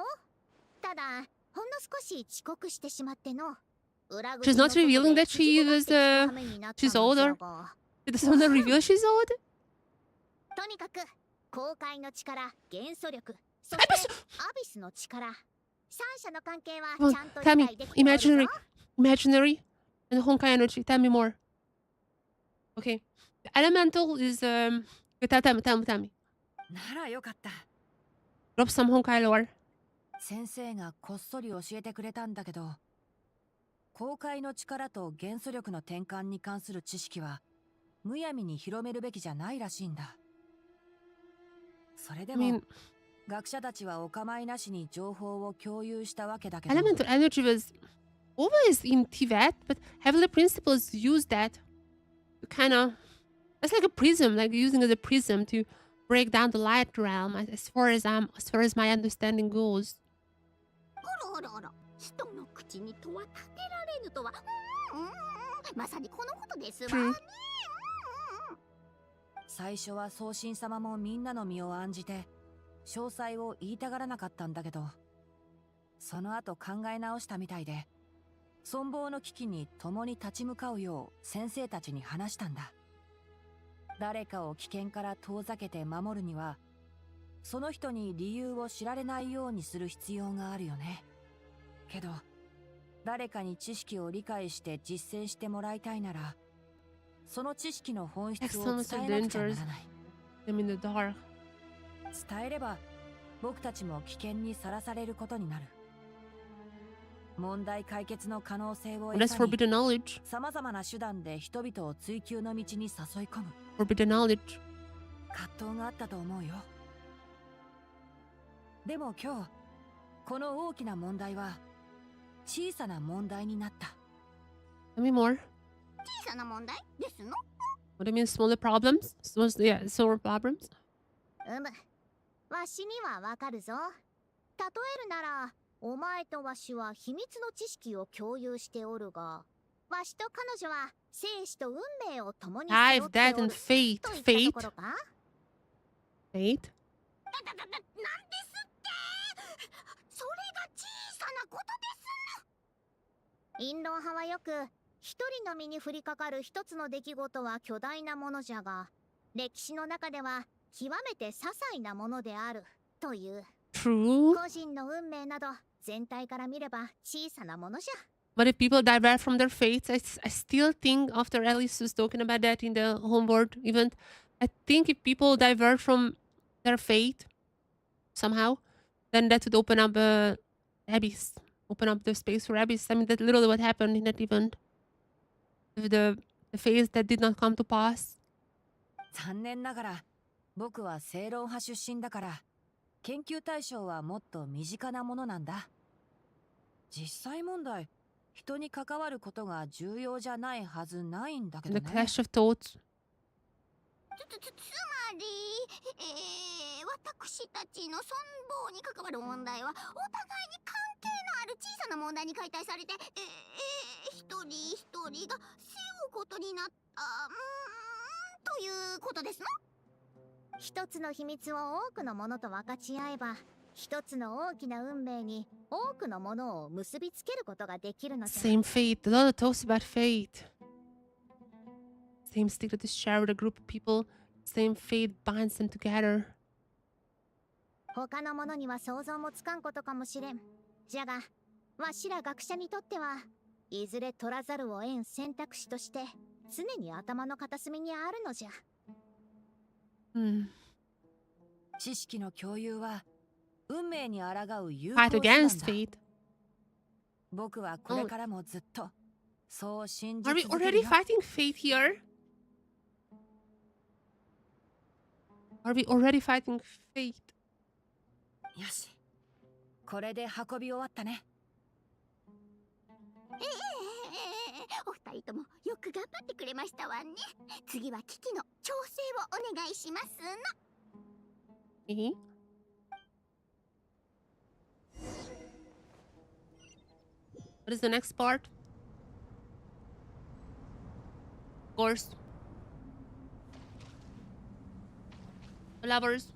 ただ、ほんの少し遅刻してしまっての。She's not revealing that she was she's older. She doesn't want to reveal she's old. とにかく公開の力、元素力、そしてアビスの力、三者の関係はちゃんと理解できているぞ。Imaginary, and Honkai energy. Tell me more. Okay, the elemental is tell me. ならよかった。Drop some Honkai lore. 先生がこっそり教えてくれたんだけど、公開の力と元素力の転換に関する知識はむやみに広めるべきじゃないらしいんだ。それで I も mean, 学者たちはお構いなしに情報を共有したわけだけど、 elemental energy was always in Tibet, but heavenly principles use that to kind of. It's like a prism, like using it as a prism to break down the light realm. As far as my understanding goes. あらあらあら、人の口に戸は立てられぬとは、まさにこのことですわね。最初は宗神様もみんなの身を案じて詳細を言いたがらなかったんだけど、その後考え直したみたいで、存亡の危機に共に立ち向かうよう先生たちに話したんだ。誰かを危険から遠ざけて守るには、その人に理由を知られないようにする必要があるよね。けど誰かに知識を理解して実践してもらいたいなら、その知識の本質を伝えなくちゃならない。I'm in the dark. 伝えれば僕たちも危険にさらされることになる。問題解決の可能性を That's forbidden knowledge. 様々な手段で人々を追求の道に誘い込む Forbidden knowledge. 葛藤があったと思うよ。でも今日この大きな問題は小さな問題になった。 Tell me more. 小さな問題ですの？ What do you mean smaller problems? Yeah, smaller problems. わしにはわかるぞ。例えるなら、お前とわしは秘密の知識を共有しておるが、わしと彼女は生死と運命を共に背負 I've って that お and る fate. といったところか？ Fate? なんですって。それが小さなことですの。陰論派はよく、一人の身に降りかかる一つの出来事は巨大なものじゃが、歴史の中では極めて些細なものであるという。True. 個人の運命など全体から見れば小さなものじゃ。But if people divert from their fates, I still think, after Alice was talking about that in the homeworld event, I think if people divert from their fate somehow, then that would open up abyss, open up the space for abyss. I mean, that's literally what happened in that event. With the phase that did not come to pass. 残念ながら僕は正論派出身だから、研究対象はもっと身近なものなんだ。実際問題、人に関わることが重要じゃないはずないんだけど The ね。 clash of thoughts. つまり、私たちの存亡に関わる問題はお互いに関係のある小さな問題に解体されて、一人一人が背負うことになったということですの？一つの秘密を多くのものと分かち合えば、一つの大きな運命に多くのものを結びつけることができるのじゃ。 Same fate. A lot of talks about fate. Same state that is shared with a group of people. Same fate binds them together. 他のものには想像もつかんことかもしれん。じゃが、わしら学者にとっては、いずれ取らざるを得ん選択肢として、常に頭の片隅にあるのじゃ。知識の共有は運命に抗う有効 Fight 手段 against だ。 fate. 僕はこれからもずっとそう信じ Are we 続ける already よ。 fighting fate here? Are we already fighting fate? よし、これで運び終わったね。お二人ともよく頑張ってくれましたわね。次は機器の調整をお願いしますの。What is the next part? Of course. Lovers.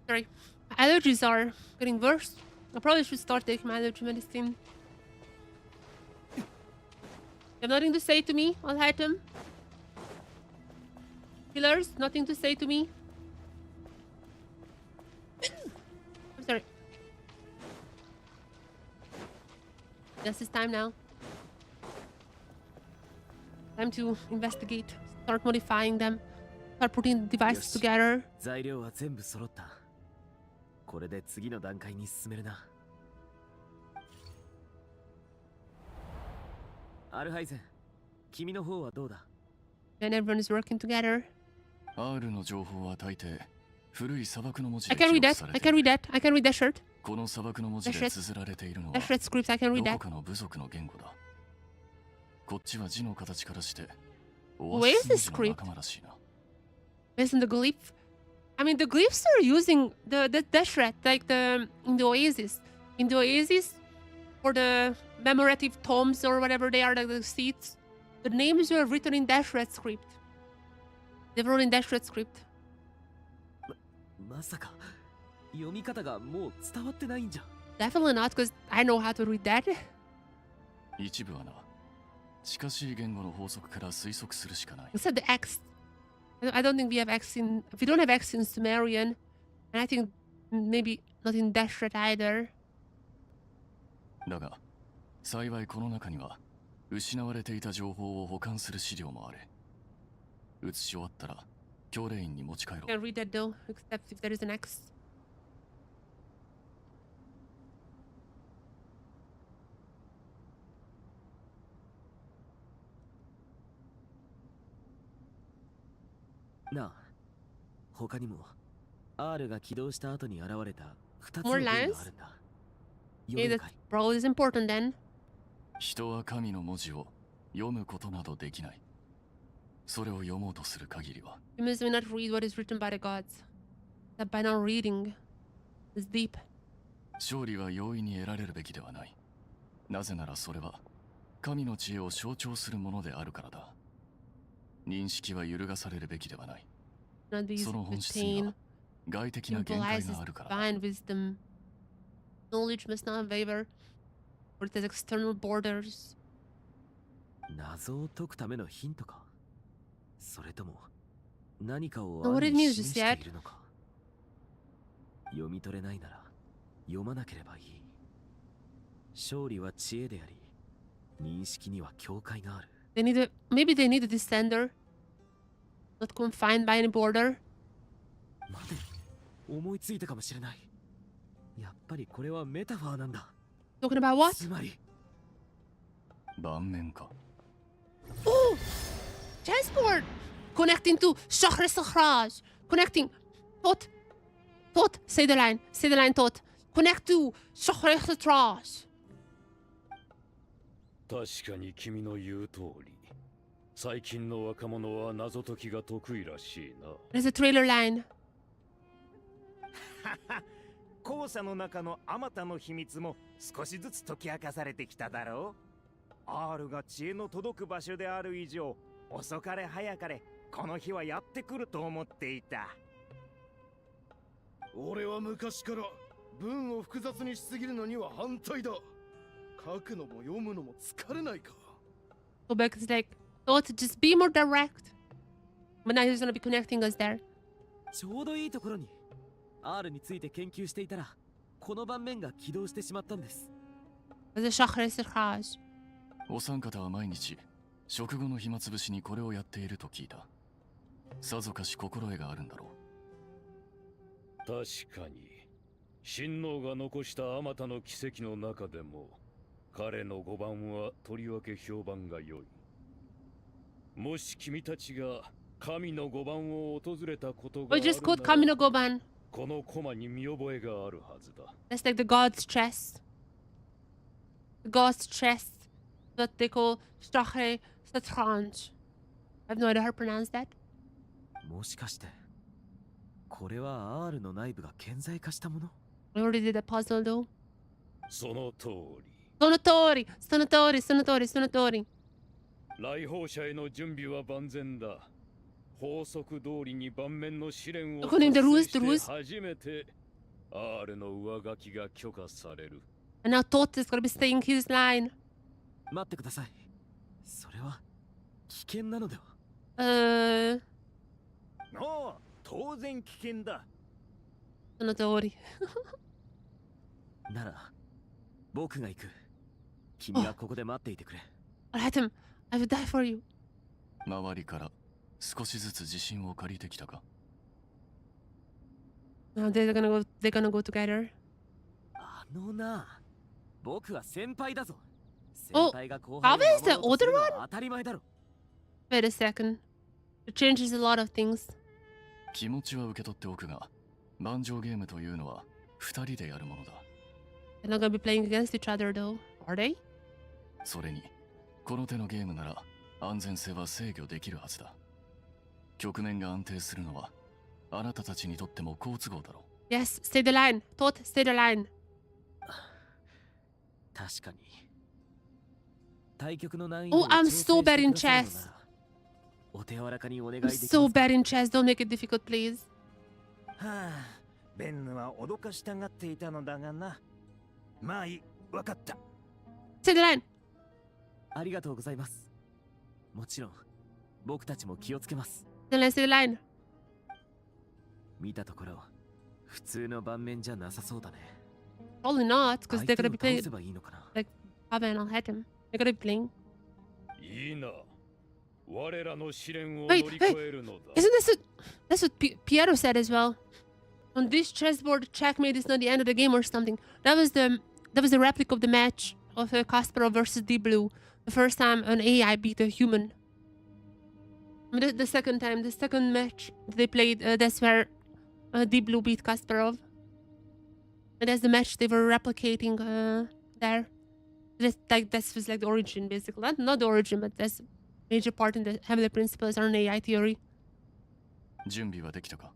Sorry. My allergies are getting worse. I probably should start taking my allergy medicine. You have nothing to say to me, I'll hide them. Killers, nothing to say to me. I'm sorry. Yes, it's time now. Time to investigate. Start modifying them. Start putting the devices together. 材料は全部揃った。これで次の段階に進めるな。アルハイゼン、君の方はどうだ？ And everyone is working together. R の情報は大抵古い砂漠の文字 I で can 記 read 録 that. され I てい can る。 read that. I can read that shirt. この砂漠の文字で綴られているのは That shirt scripts. I can ど read こ that. かの部族の言語だ。こっちは字の形からしてオ Where ア is シス the 文字の script? 仲間らしいな。 Based on the glyph. I mean, the glyphs are using the Dashrat, like in the Oasis. In the Oasis, for the commemorative tomes or whatever they are, like the seats, the names were written in Dashrat script. They wrote in Dashrat script. まさか読み方がもう伝わってないんじゃ。 Definitely not, because I know how to read that. 一部はな、近しい言語の法則から推測するしかない。 Except the X. I don't think we have X in. We don't have X in Sumerian, and I think maybe not in Dashrat either. だが、幸いこの中には失われていた情報を保管する資料もある。写し終わったら教令員に持ち帰ろう。 Can't read that though, except if there is an X. なあ、他にも R が起動した後に現れた2つの More 文があ lines? るんだ。 Okay, that probably is important then. 人は神の文字を読むことなどできない。それを読もうとする限りは。 Humans may not read what is written by the gods. That by not reading is deep. 勝利は容易に得られるべきではない。なぜならそれは神の知恵を象徴するものであるからだ。認識は揺るがされるべきではない。 Not these その本質に attain は外的な限界 symbolizes があるからだ。 divine wisdom. Knowledge must not waver, or it has external borders. 謎を解くためのヒントか、それとも何かを Know what 暗 it に means 示 just して yet? いるのか。読み取れないなら読まなければいい。勝利は知恵であり、認識には境界がある。 They need a maybe they need a descender, not confined by any border. 待て、思いついたかもしれない。やっぱりこれはメタファーなんだ。 Talking about what? つまり盤面か。 Oh, chessboard connecting to Shahr Sakhraj. Connecting. Tot. Say the line. Say the line. Tot. Connect to Shahr Sakhraj. 確かに君の言う通り、最近の若者は謎解きが得意らしいな。 There's a trailer line. 後者の中のあまたの秘密も少しずつ解き明かされてきただろう。 R が知恵の届く場所である以上、遅かれ早かれこの日はやってくると思っていた。俺は昔から文を複雑にしすぎるのには反対だ。書くのも読むのも疲れないか。 Go back. It's like, Tot, just be more direct. But now he's gonna be connecting us there. ちょうどいいところに R について研究していたら、この盤面が起動してしまったんです。 There's a Shahr Sakhraj. お三方は毎日食後の暇つぶしにこれをやっていると聞いた。さぞかし心得があるんだろう。確かに、親王が残したあまたの奇跡の中でも、彼の5番はとりわけ評判が良い。もし君たちが神の5番を訪れたことがあ We る just quote なら、 Kamino Goban. このコマに見覚えがあるはずだ。 That's like the god's chest. The god's chest. What they call Shahr Sakhraj. I have no idea how to pronounce that. もしかしてこれは R の内部が顕在化したもの？ We already did a puzzle though. その通り。 Sonotori. Sonotori. Sonotori. Sonotori. 来訪者への準備は万全だ。法則通りに盤面の試練を According to the 達 rules, 成 the rules. して初めて R の上書きが許可される。 And now Tot is gonna be staying his line. 待ってください。それは危険なのでは？ああ、当然危険だ。 Sonotori. なら僕が行く。君はここで待っていてくれ。Alright, I will die for you. 周りから少しずつ自信を借りてきたか。 Now they're gonna go together. あのな、僕は先輩だぞ。先 Oh, 輩が後 how 輩を is the 守ろうとす other るの one? は当たり前だろ。Wait a second. It changes a lot of things. 気持ちは受け取っておくが、盤上ゲームというのは二人でやるものだ。They're not gonna be playing against each other though, are they? それに、この手のゲームなら安全性は制御できるはずだ。局面が安定するのはあなたたちにとっても好都合だろう。Yes, stay the line. Tot, stay the line. 確かに。対局の難易度 Oh, I'm so bad in chess. お手柔らかにお願い I'm できます so bad in chess. Don't make it difficult, please. はあ、ベンヌは脅かしたがっていたのだがな。まあいい、わかった。Stay the line. ありがとうございます。もちろん、僕たちも気をつけます。Then let's stay the line. 見たところ、普通の盤面じゃなさそうだね。Probably not, because they're gonna be 相手を playing 倒せばいいのかな。like Pavel and Hatem. They're gonna be playing. いいな。我らの試練を乗 Wait, り越えるのだ。 Isn't that's what Piero said as well? On this chessboard, checkmate is not the end of the game or something. That was the replica of the match of Kasparov versus Deep Blue. The first time an AI beat a human. I mean, the second match they played, that's where Deep Blue beat Kasparov. And that's the match they were replicating there. That was like the origin, basically. Not the origin, but that's a major part in the Heavenly Principles or an AI theory. 準備はできたか？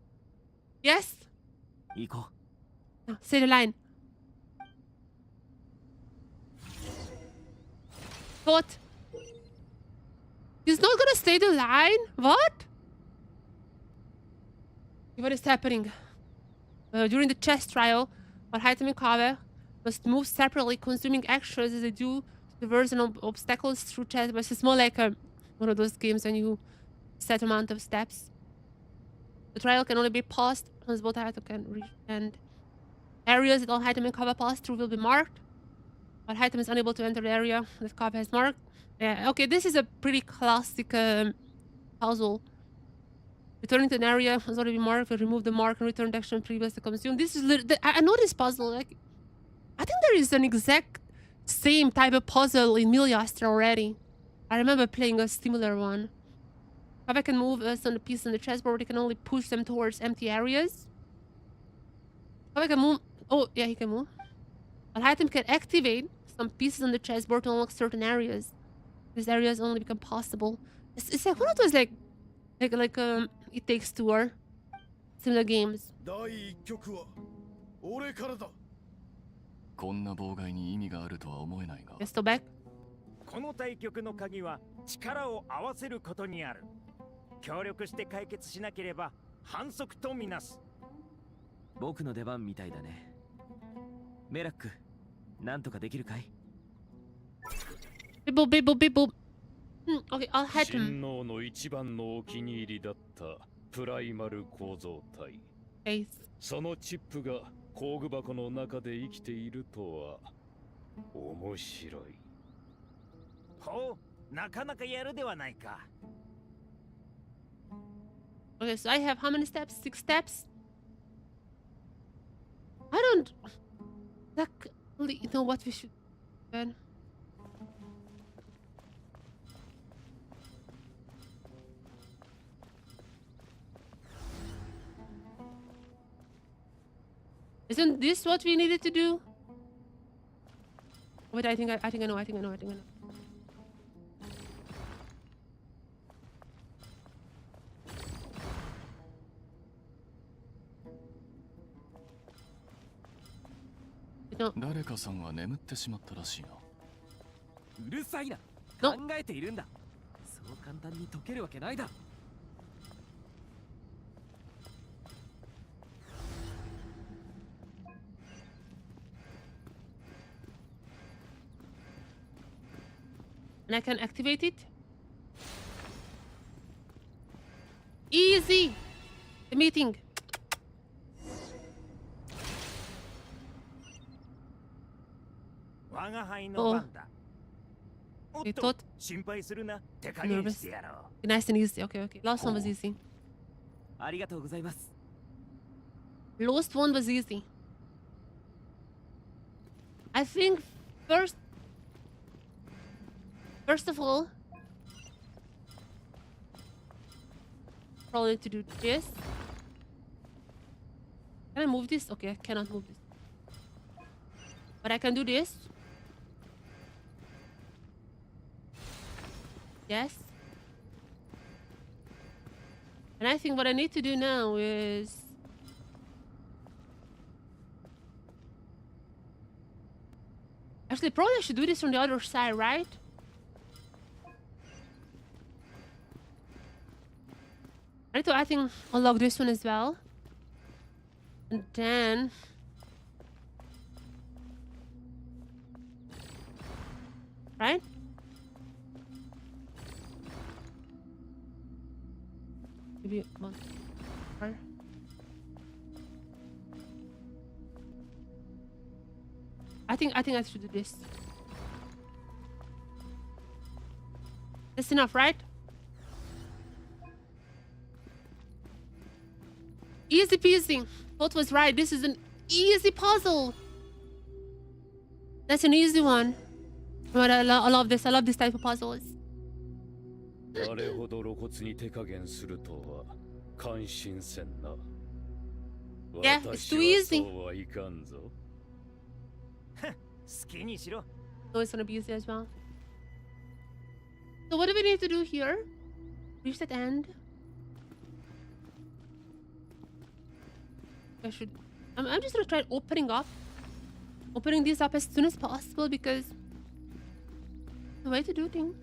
Yes? 行こう。Say the line. What? He's not gonna stay the line? What? What is happening? During the chess trial, while Hatem and Kave must move separately, consuming actions as they do to traverse obstacles through chess. But it's more like one of those games when you set amount of steps. The trial can only be paused once both Hatem can reach, and areas that all Hatem and Kave pass through will be marked. While Hatem is unable to enter the area that Kave has marked. Yeah, okay, this is a pretty classic puzzle. Returning to an area has already been marked, will remove the mark and return the action previously consumed. This is I know this puzzle. Like, I think there is an exact same type of puzzle in Miliastra already. I remember playing a similar one. Kave can move some of the pieces on the chessboard. He can only push them towards empty areas. Kave can move. Oh, yeah, he can move. But Hatem can activate some pieces on the chessboard to unlock certain areas. These areas only become possible. It's like one of those like It Takes Two or similar games. こんな妨害に意味があるとは思えないが。Let's go back. この対局の鍵は力を合わせることにある。協力して解決しなければ反則とみなす。僕の出番みたいだね。メラック、なんとかできるかい？ Bibble, bibble, bibble. Okay, I'll head him. 親王の一番のお気に入りだったプライマル構造体。Hey. そのチップが工具箱の中で生きているとは面白い。ほう、なかなかやるではないか。Okay, so I have how many steps? 6 steps? I don't exactly know what we should do. Isn't this what we needed to do? Wait, I think I know. No. 誰かさんは眠ってしまったらしいな。うるさいな。考えているんだ。そう簡単に解けるわけないだ。And I can activate it. Easy. The meeting. Oh. I thought. Nervous. Nice and easy. Okay. Last one was easy. ありがとうございます。 Last one was easy. I think first of all, probably need to do this. Can I move this? Okay, I cannot move this. But I can do this. Yes. And I think what I need to do now is... Actually, probably I should do this from the other side, right? I need to, I think, unlock this one as well. And then... Right? Maybe one more. I think I should do this. That's enough, right? Easy peasy. Thought was right. This is an easy puzzle. That's an easy one. But I love this. I love this type of puzzles. あれほど露骨に手加減するとは感心せんな。 Yeah, it's too easy. 私はそうはいかんぞ。好きにしろ。 So it's gonna be easy as well. So what do we need to do here? Reach that end. I should. I'm just gonna try opening these up as soon as possible because the way to do things.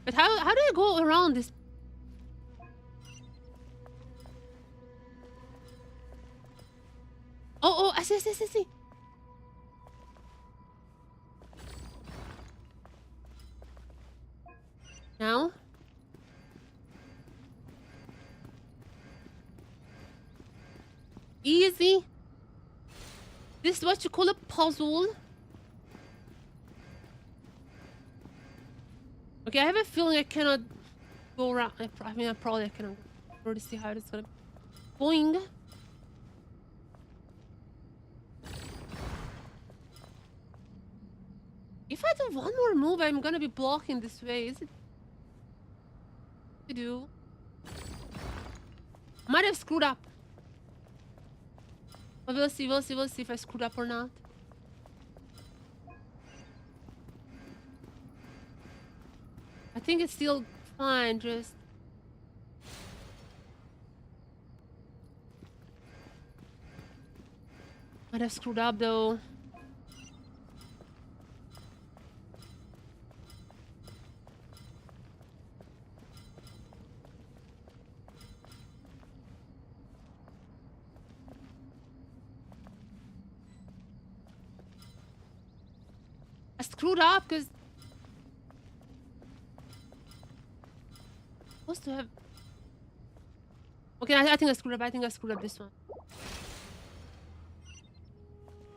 But how do I go around this? Oh, I see. Now. Easy. This is what you call a puzzle. Okay, I have a feeling I cannot go around. I mean, I probably cannot already see how it's gonna be going. If I do one more move, I'm gonna be blocking this way. Is it? To do? I might have screwed up. But we'll see if I screwed up or not. I think it's still fine, just... Might have screwed up though. I screwed up because supposed to have. Okay, I think I screwed up. I think I screwed up this one.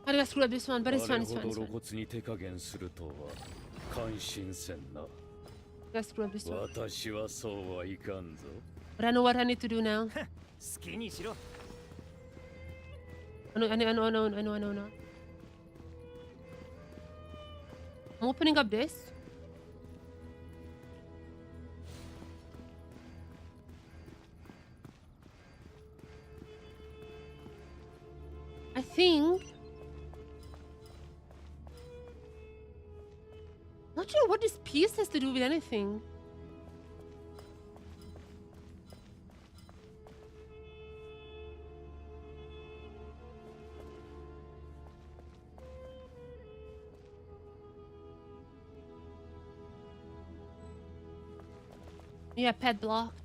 I think I screwed up this one, but it's fine. It's fine. It's fine. I screwed up this one. But I know what I need to do now. I know. I'm opening up this. I think... Not sure what this piece has to do with anything. Yeah, pet blocked.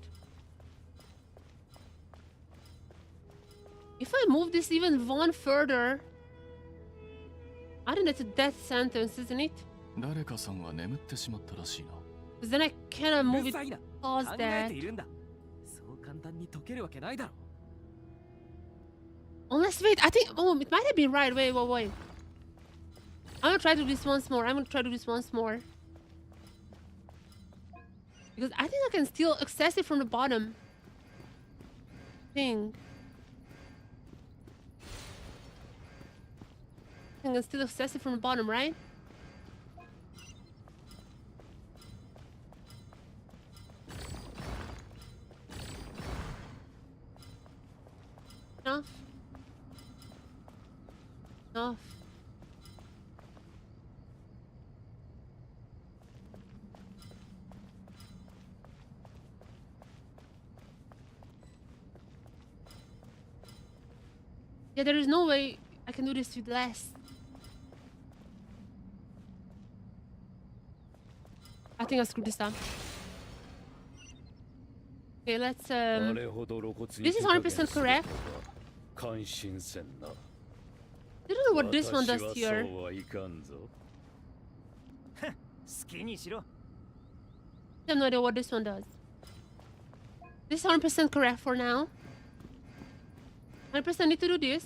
If I move this even one further, I think that's a death sentence, isn't it? Because then I cannot move it past that. Unless, wait, I think, oh, it might have been right. Wait. I'm gonna try to do this once more. Because I think I can still access it from the bottom. I can still access it from the bottom, right? Yeah, there is no way I can do this with less. I think I screwed this up. Okay, let's this is 100% correct. I don't know what this one does here. 好きにしろ。 I have no idea what this one does. This is 100% correct for now. 100% need to do this.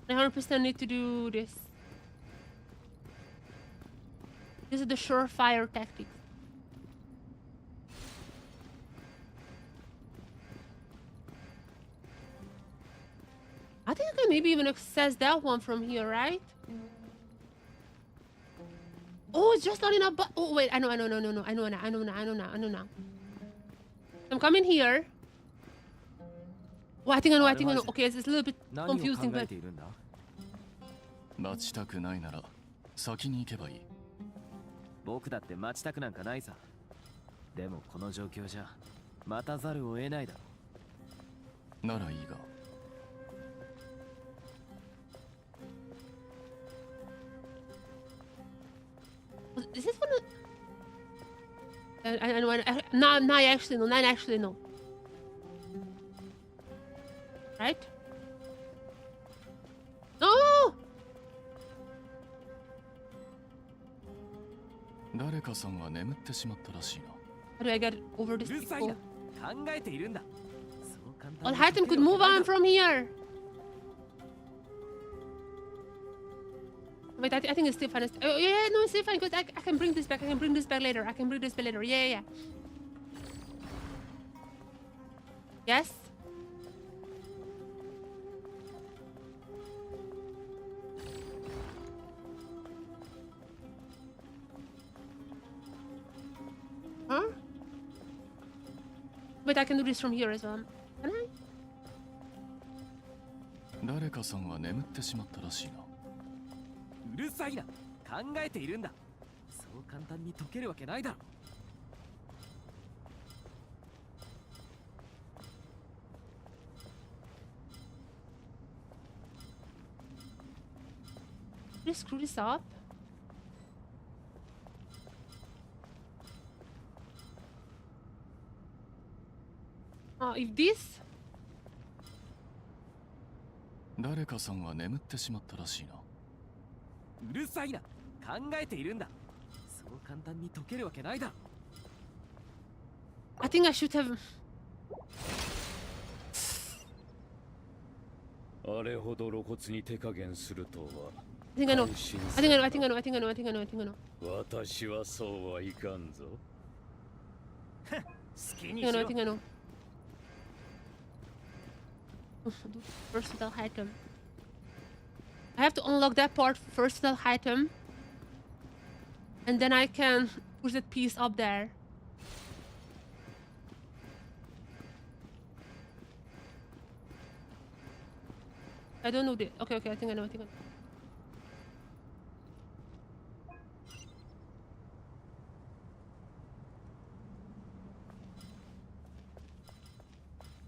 And 100% need to do this. This is the surefire tactic. I think I can maybe even access that one from here, right? Oh, it's just not enough. But oh wait, I know now. I'm coming here. Oh, I think I know. Okay, it's a little bit confusing, but 待ちたくないなら先に行けばいい。僕だって待ちたくなんかないさ。でもこの状況じゃ待たざるを得ないだろ。ならいいが。Is this one? I know. No, actually no. Nine actually no. Right? No! 誰かさんは眠ってしまったらしいな。 How do I get over this? 考えているんだ。そう簡単 Well, に Hatem could move on from here. Wait, I think it's still fine. Oh, yeah, no, it's still fine because I can bring this back. I can bring this back later. Yeah. Yes? Huh? Wait, I can do this from here as well. Can I? 誰かさんは眠ってしまったらしいな。うるさいな。考えているんだ。そう簡単に解けるわけないだろ。Did I screw this up? Oh, if this? 誰かさんは眠ってしまったらしいな。うるさいな。考えているんだ。そう簡単に解けるわけないだろ。I think I should have. あれほど露骨に手加減するとは。I think I know. I think I know. 私はそうはいかんぞ。I think I know. Versatile item. I have to unlock that part, versatile item. And then I can push that piece up there. I don't know this. Okay, I think I know.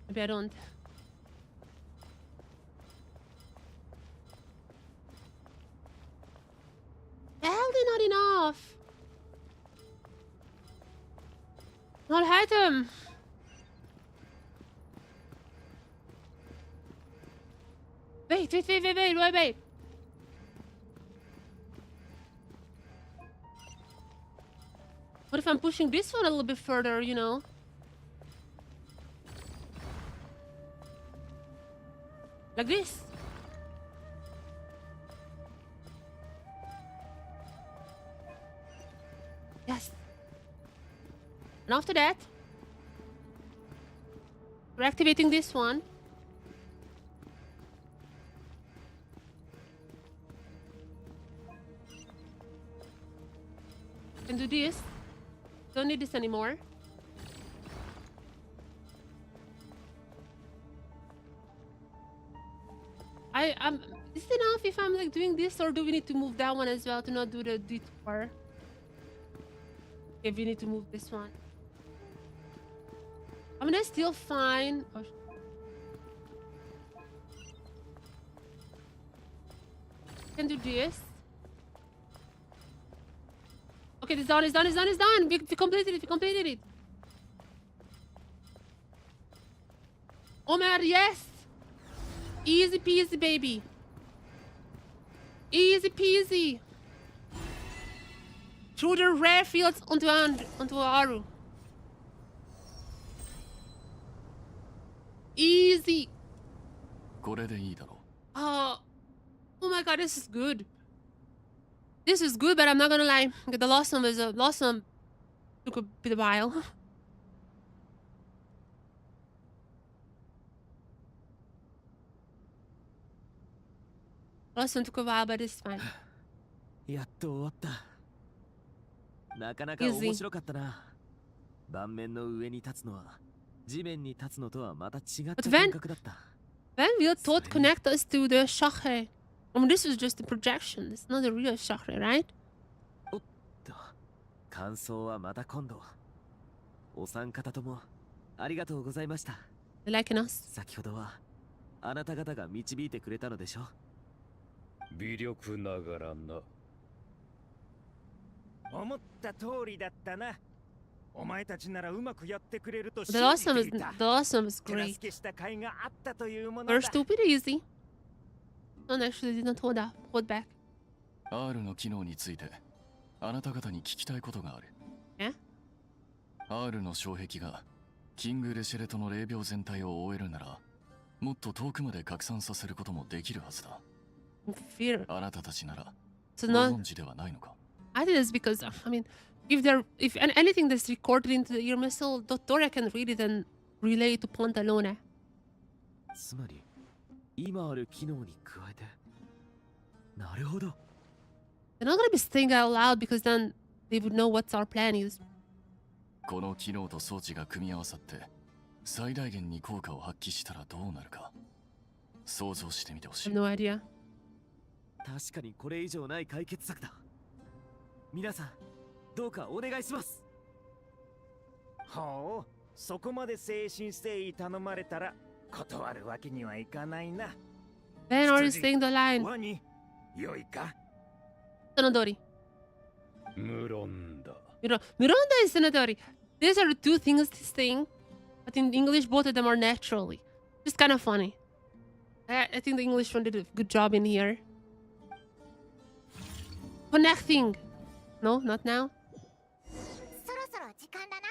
Maybe I don't. Apparently not enough. Not item. Wait. What if I'm pushing this one a little bit further, you know? Like this. Yes. And after that, we're activating this one. And do this. Don't need this anymore. Is it enough if I'm like doing this, or do we need to move that one as well to not do the detour? Okay, we need to move this one. I mean, that's still fine. Oh, Can do this. Okay, it's done, it's done, it's done, it's done. We completed it, we completed it. Oh my god, yes! Easy peasy, baby. Easy peasy. Through the rare fields onto Aru. Easy. これでいいだろ Oh my god, this is good. This is good, but I'm not gonna lie. The last one took a bit of a while. Last one took a while, but it's fine. やっと終わった。なかなか面白かったな。盤面の上に立つのは地面に立つのとはまた違った感覚だった。When will thought connect us to the Shahre? I mean, this is just a projection. It's not the real Shahre, right? おっと、感想はまた今度。お三方ともありがとうございました。Liking us. 先ほどはあなた方が導いてくれたのでしょ。微力ながらな。思った通りだったな。お前たちならうまくやってくれると The 信 last じ one て was いた。 the last one was 手 great. 助けした甲斐があったというものだ。 Very stupid easy. One actually did not hold back. R の機能についてあなた方に聞きたいことがある。え？ R の障壁がキング・レシェレトの霊廟全体を覆えるならもっと遠くまで拡散させることもできるはずだ。Fear. あなたたちなら So ご not. 存知ではないのか。 I think it's because I mean, if anything that's recorded into the ear missile, Dottoria can read it and relay it to Pontalone. つまり今ある機能に加えて。なるほど。 They're not gonna be saying it out loud because then they would know what our plan is. この機能と装置が組み合わさって最大限に効果を発揮したらどうなるか想像してみてほし I い。 have no idea. 確かにこれ以上ない解決策だ。皆さんどうかお願いします。ほう、そこまで誠心誠意頼まれたら断るわけにはいかないな。 Ben already saying the line. ワニ、良いか。 Sonodori. 無論だ。 Miranda is Sonodori. These are the two things this thing, but in English both of them are naturally. Just kind of funny. I think the English one did a good job in here. Connecting. No, not now. そろそろ時間だな。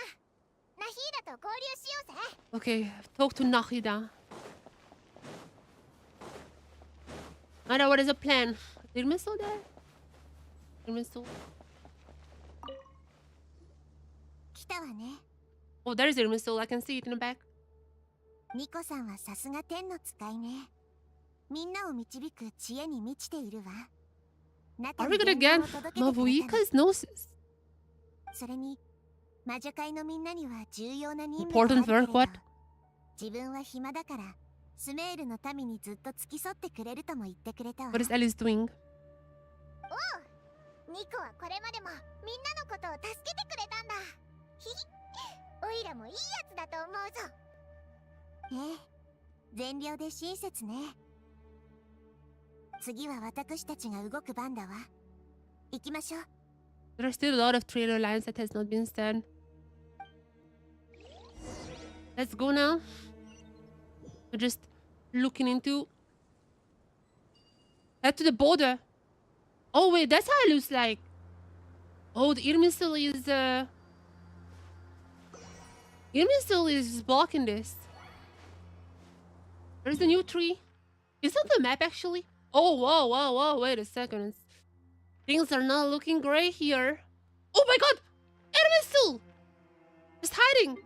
ナヒーダと合流しようぜ。Okay, talk to Nahida. Nahida, what is the plan? Is missile there? Missile. 来たわね。 Oh, there's a missile. I can see it in the back. ニコさんはさすが天の使いね。みんなを導く知恵に満ちているわ。 Are we gonna get Mabuika's noses? それに魔女界のみんなには重要な任務 Important がある work, けれ what? ど、自分は暇だからスメールの民にずっと付き添ってくれるとも言ってくれたわ。 What is Alice doing? おう、ニコはこれまでもみんなのことを助けてくれたんだ。ひひ、おいらもいいやつだと思うぞ。ええ、善良で親切ね。次は私たちが動く番だわ。行きましょう。 There are still a lot of trailer lines that has not been said. Let's go now. We're just looking into. Head to the border. Oh wait, that's how it looks like. Oh, the ear missile is ear missile is blocking this. There's the new tree. Is that the map actually? Oh, whoa, whoa, whoa, wait a second. Things are not looking great here. Oh my god! Ear missile! Just hiding!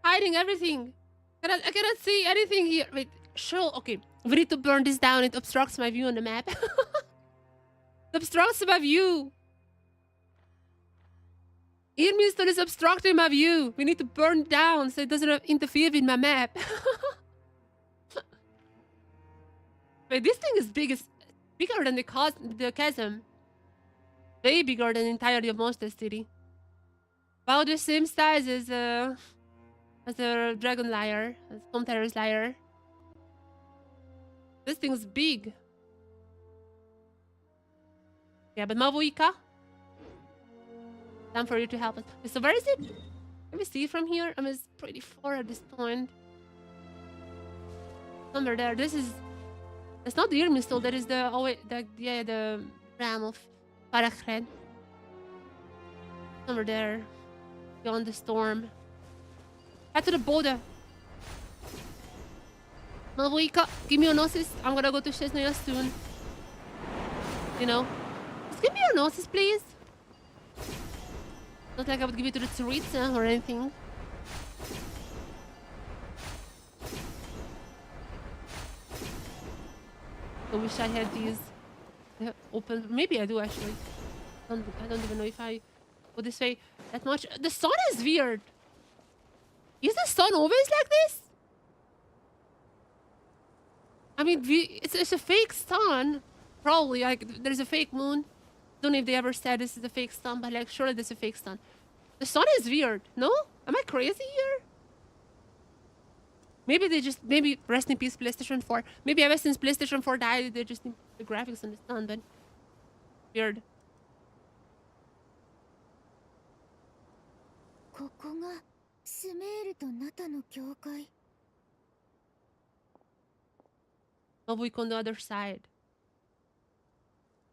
Hiding everything. I cannot see anything here. Wait, sure, okay. We need to burn this down. It obstructs my view on the map. It obstructs my view. Ear missile is obstructing my view. We need to burn it down so it doesn't interfere with my map. Wait, this thing is bigger than the chasm. Way bigger than the entirety of Monster City. About the same size as a Dragon Lyre, as Tom Terror's Lyre. This thing is big. Yeah, but Mavuika, time for you to help us. So where is it? Can we see it from here? I mean, it's pretty far at this point. Somewhere there. That's not the Irmisol. That is the ram of Parachren. Somewhere there, beyond the storm. Head to the border. Mavuika, give me your gnosis. I'm gonna go to Shesnoya soon. You know, just give me your gnosis, please. Not like I would give it to the Tsaritsa or anything. I wish I had these open. Maybe I do actually. I don't even know if I go this way that much. The sun is weird. Is the sun always like this? I mean, it's a fake sun. Probably, like, there's a fake moon. Don't know if they ever said this is a fake sun, but like, surely this is a fake sun. The sun is weird. No? Am I crazy here? Maybe rest in peace PlayStation 4. Maybe ever since PlayStation 4 died, they just need the graphics on the sun, but weird. ここがスメールとナタの境界。Mavuika on the other side.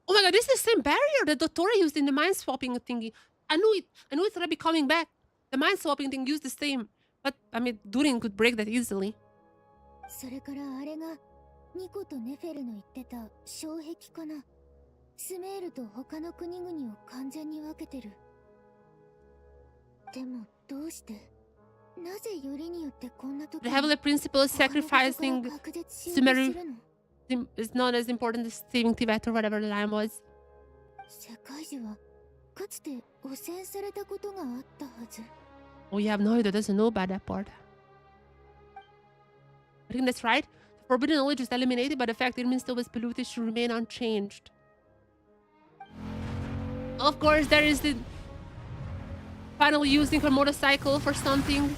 Oh my god, this is the same barrier that Dottori used in the mind swapping thingy. I knew it's gonna be coming back. The mind swapping thing used the same. But I mean, Durin could break that easily. それからあれがニコとネフェルの言ってた障壁かな。スメールと他の国々を完全に分けてる。でもどうして？なぜよりによってこんな時 The heavenly principle is sacrificing Sumeru is not as important as saving Tibet or whatever the line was. 世界樹はかつて汚染されたことがあったはず。Oh, you have no idea. Doesn't know about that part. I think that's right. The forbidden knowledge was eliminated, but the fact that Irminster was polluted should remain unchanged. Of course, there is the finally using her motorcycle for something.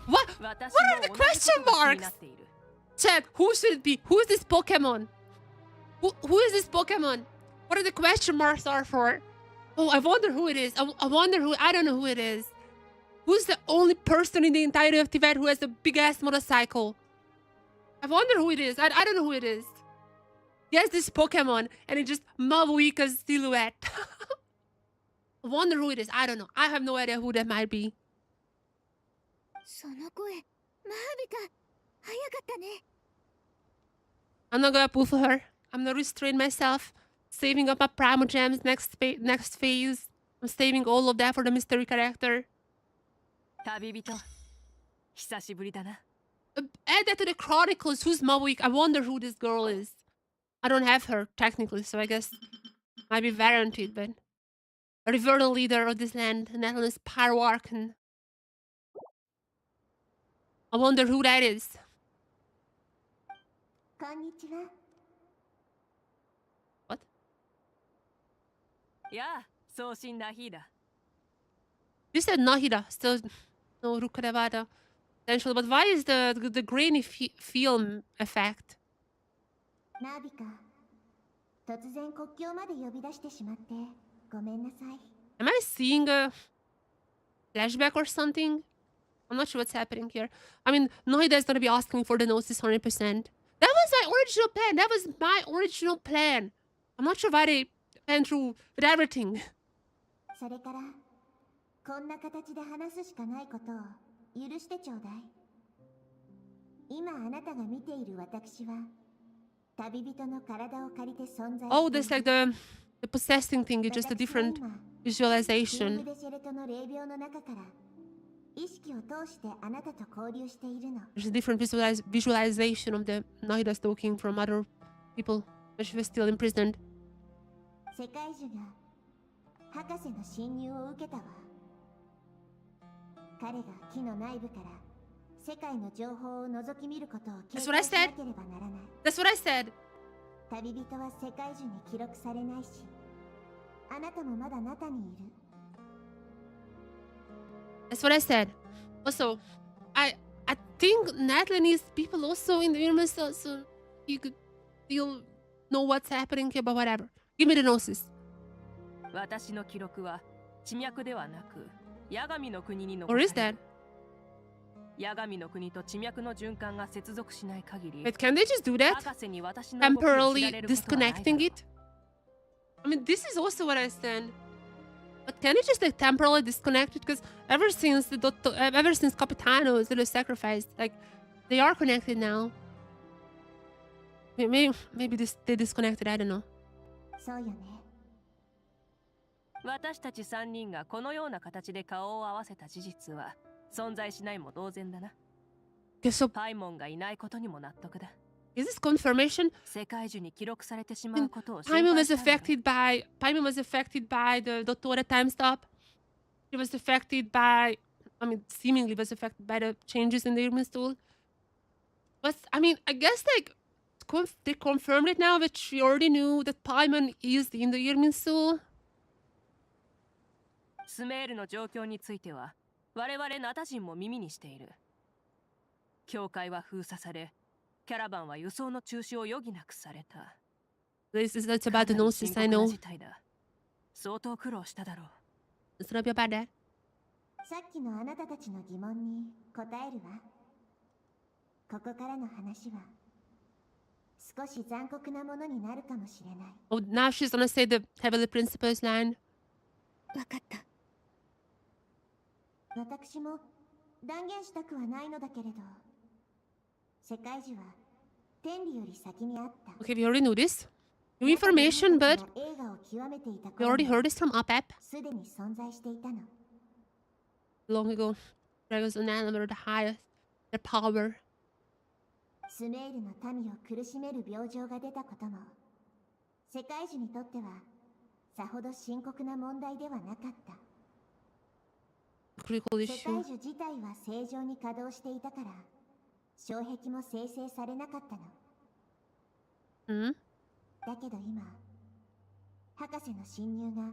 What? What are the question marks? Chat, who should it be? Who is this Pokemon? Who is this Pokemon? What are the question marks are for? Oh, I wonder who it is. I wonder who. I don't know who it is. Who's the only person in the entirety of Tibet who has a big ass motorcycle? I wonder who it is. I don't know who it is. Yes, this Pokemon, and it's just Mavuika's silhouette. I wonder who it is. I don't know. I have no idea who that might be. その声、マービカ、早かったね。I'm not gonna pull for her. I'm gonna restrain myself. Saving up my Primo Gems next phase. I'm saving all of that for the mystery character. 旅人、久しぶりだな。Add that to the chronicles. Who's Mavuika? I wonder who this girl is. I don't have her technically, so I guess might be warranted, but a revertal leader of this land, Netherlands Pyroarchon. I wonder who that is. こんにちは。What? やあ、送信ナヒーだ。You said Nahida, still no Rukarevada. Potential, but why is the grainy film effect? ナビカ、突然国境まで呼び出してしまってごめんなさい。Am I seeing a flashback or something? I'm not sure what's happening here. I mean, Nohida is gonna be asking for the gnosis 100%. That was my original plan. That was my original plan. I'm not sure why they went through with everything. それからこんな形で話すしかないことを許してちょうだい。今あなたが見ている私は旅人の体を借りて存在。Oh, there's like the possessing thing is just a different visualization. デシェレトの霊廟の中から意識を通してあなたと交流しているの。There's a different visualization of the Nahida stalking from other people when she was still imprisoned. 世界樹が博士の侵入を受けたわ。彼が木の内部から世界の情報を覗き見ることを警戒しなければならない。That's what I said. 旅人は世界樹に記録されないし、あなたもまだ中にいる。That's what I said. Also, I think Natalie needs people also in the universe, so you could still know what's happening here, but whatever. Give me the gnosis. 私の記録は地脈ではなく八神の国に残 Or され is る。 that? 八神の国と地脈の循環が接続しない限り Wait, can they just do that? 博士に私の動きを知ら Temporarily れることはないだろう。 disconnecting it? I mean, this is also what I stand. But can you just like temporarily disconnect it? Because ever since Capitano is little sacrificed, like they are connected now. Maybe they disconnected. I don't know. そうよね。私たち3人がこのような形で顔を合わせた事実は存在しないも同然だな。Okay, so パイモンがいないことにも納得だ。 is this confirmation? 世界中に記録されてしまうことを心 Paimon 配 was したんだろう。 Paimon was affected by the Dottore time stop. He was affected by, I mean, seemingly was affected by the changes in the Irmin stool. But I mean, I guess like they confirmed it now that she already knew that Paimon is in the Irmin stool. スメールの状況については我々ナタ人も耳にしている。教会は封鎖され、キャラバンは輸送の中止を余儀なくされた。That's about the gnosis, I know. 相当苦労しただろう。 It's not about that. さっきのあなたたちの疑問に答えるわ。ここからの話は少し残酷なものになるかもしれない。 Oh, now she's gonna say the Heavenly Principles line. わかった。私も断言したくはないのだけれど、世界樹は天理より先にあった。 Okay, we already knew this. New information, but 映画を極めていた we already heard this from UpApp すでに存在していたの。 long ago. Dragons and animals are the highest. Their power. スメールの民を苦しめる病状が出たことも、世界樹にとってはさほど深刻な問題ではなかった。 Critical 世界 issue. 樹自体は正常に稼働していたから、障壁も生成されなかったの。 Hmm? だけど今、博士の侵入が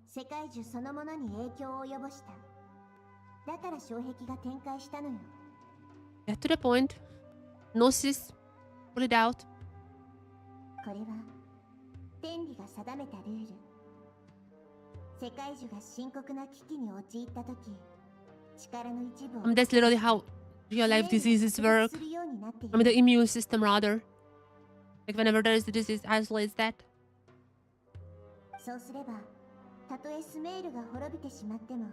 世界樹そのものに影響を及ぼした。だから障壁が展開したのよ。 Get to the point. Gnosis. Pull it out. これは天理が定めたルール。世界樹が深刻な危機に陥ったとき、力の一部を That's literally how real life diseases work. するようになってい I mean, the る。 immune system, rather. Like, whenever there is the disease, isolates that. そうすれば、たとえスメールが滅びてしまっても、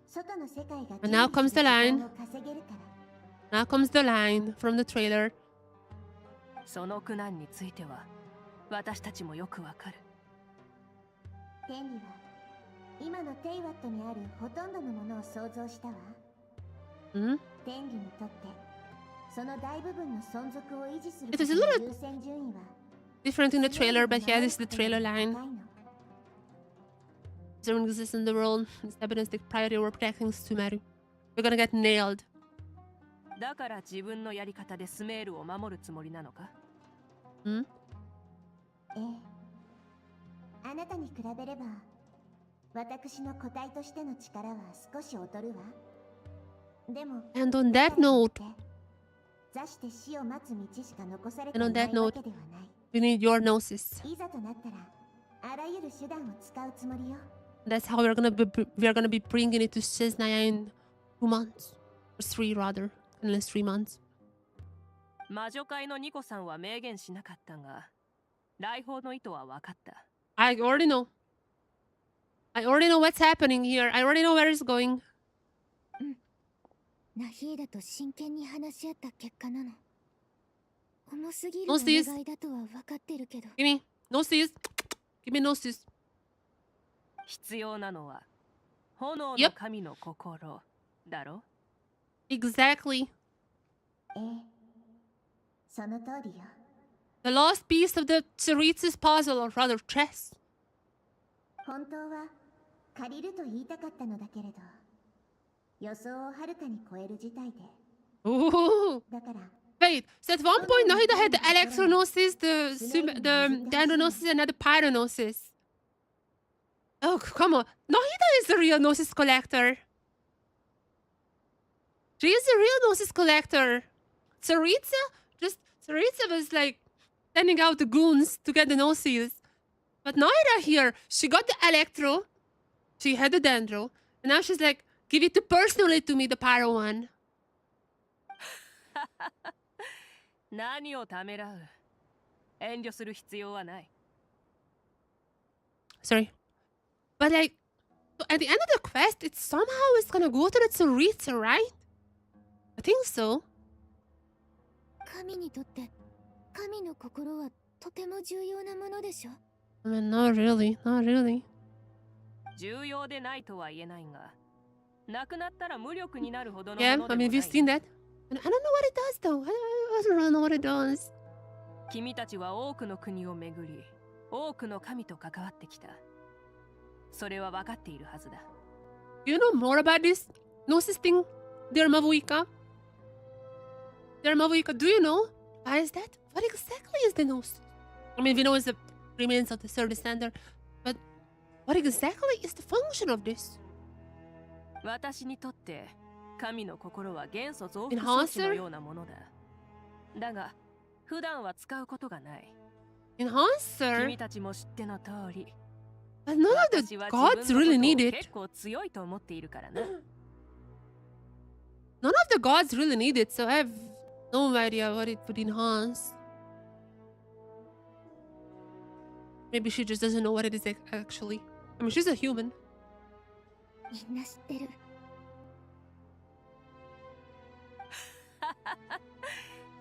外の世界が And now comes the line. 時間を稼げるから。 Now comes the line from the trailer. その苦難については私たちもよくわかる。天理は今のテイワットにあるほとんどのものを想像したわ。 Hmm? 天理にとってその大部分の存続を維持する It is a こと little の優先順位は different in the trailer, but yeah, this is the trailer line. There exists in the world. It's evidence that priority we're protecting Sumeru. We're gonna get nailed. だから自分のやり方でスメールを守るつもりなのか？ Hmm? ええ。あなたに比べれば私の個体としての力は少し劣るわ。でも And on that note, 座して死を待つ道しか残されて and い on な that いわ note, けではない。 we need your gnosis. いざとなったらあらゆる手段を使うつもりよ。 That's how we're gonna be bringing it to Cesnaya in 2 months. Or 3 rather. In less 3 months. 魔女界のニコさんは明言しなかったが、来訪の意図は分かった。I already know. I already know what's happening here. I already know where it's going. ナヒーダと真剣に話し合った結果なの。重すぎる No お sis. 願いだとは分かってるけど。 Give me. Gnosis. Give me gnosis. 必要なのは炎の神の心だろ？ Exactly. ええ。その通りよ。 The last piece of the Tsarits's puzzle, or rather chess. 本当は借りると言いたかったのだけれど、予想をはるかに超える事態で。 Ooh. だから。 Wait, so at one point Nahida had the Electronosis, the Dendronosis, and now the Pyronosis. Oh, come on. Nahida is the real Gnosis collector. She is the real Gnosis collector. Tsaritsa was like sending out the goons to get the Gnosis. But Naira here, she got the Electro, she had the Dendro, and now she's like, give it personally to me, the Pyro one. 何をためらう。遠慮する必要はない。Sorry. But like, at the end of the quest, it somehow is gonna go to the Tsaritsa, right? I think so. 神にとって神の心はとても重要なものでしょ。I mean, not really, not really. 重要でないとは言えないが、なくなったら無力になるほどの Yeah, もので I も mean, ない。 we've seen that. And I don't know what it does though. I don't really know what it does. 君たちは多くの国を巡り、多くの神と関わってきた。それは分かっているはずだ。You know more about this Gnosis thing, dear Mavuika? Dear Mavuika, do you know? Why is that? What exactly is the Gnosis? I mean, we know it's the remains of the third standard, but what exactly is the function of this? 私にとって神の心は元素増幅装置のようなものだ。だが、普段は使うことがない。Enhancer? 君たちも知っての通り。 But none of the gods really need it. 結構強いと思っているからな。None of the gods really need it, so I have no idea what it would enhance. Maybe she just doesn't know what it is actually. I mean, she's a human. みんな知ってる。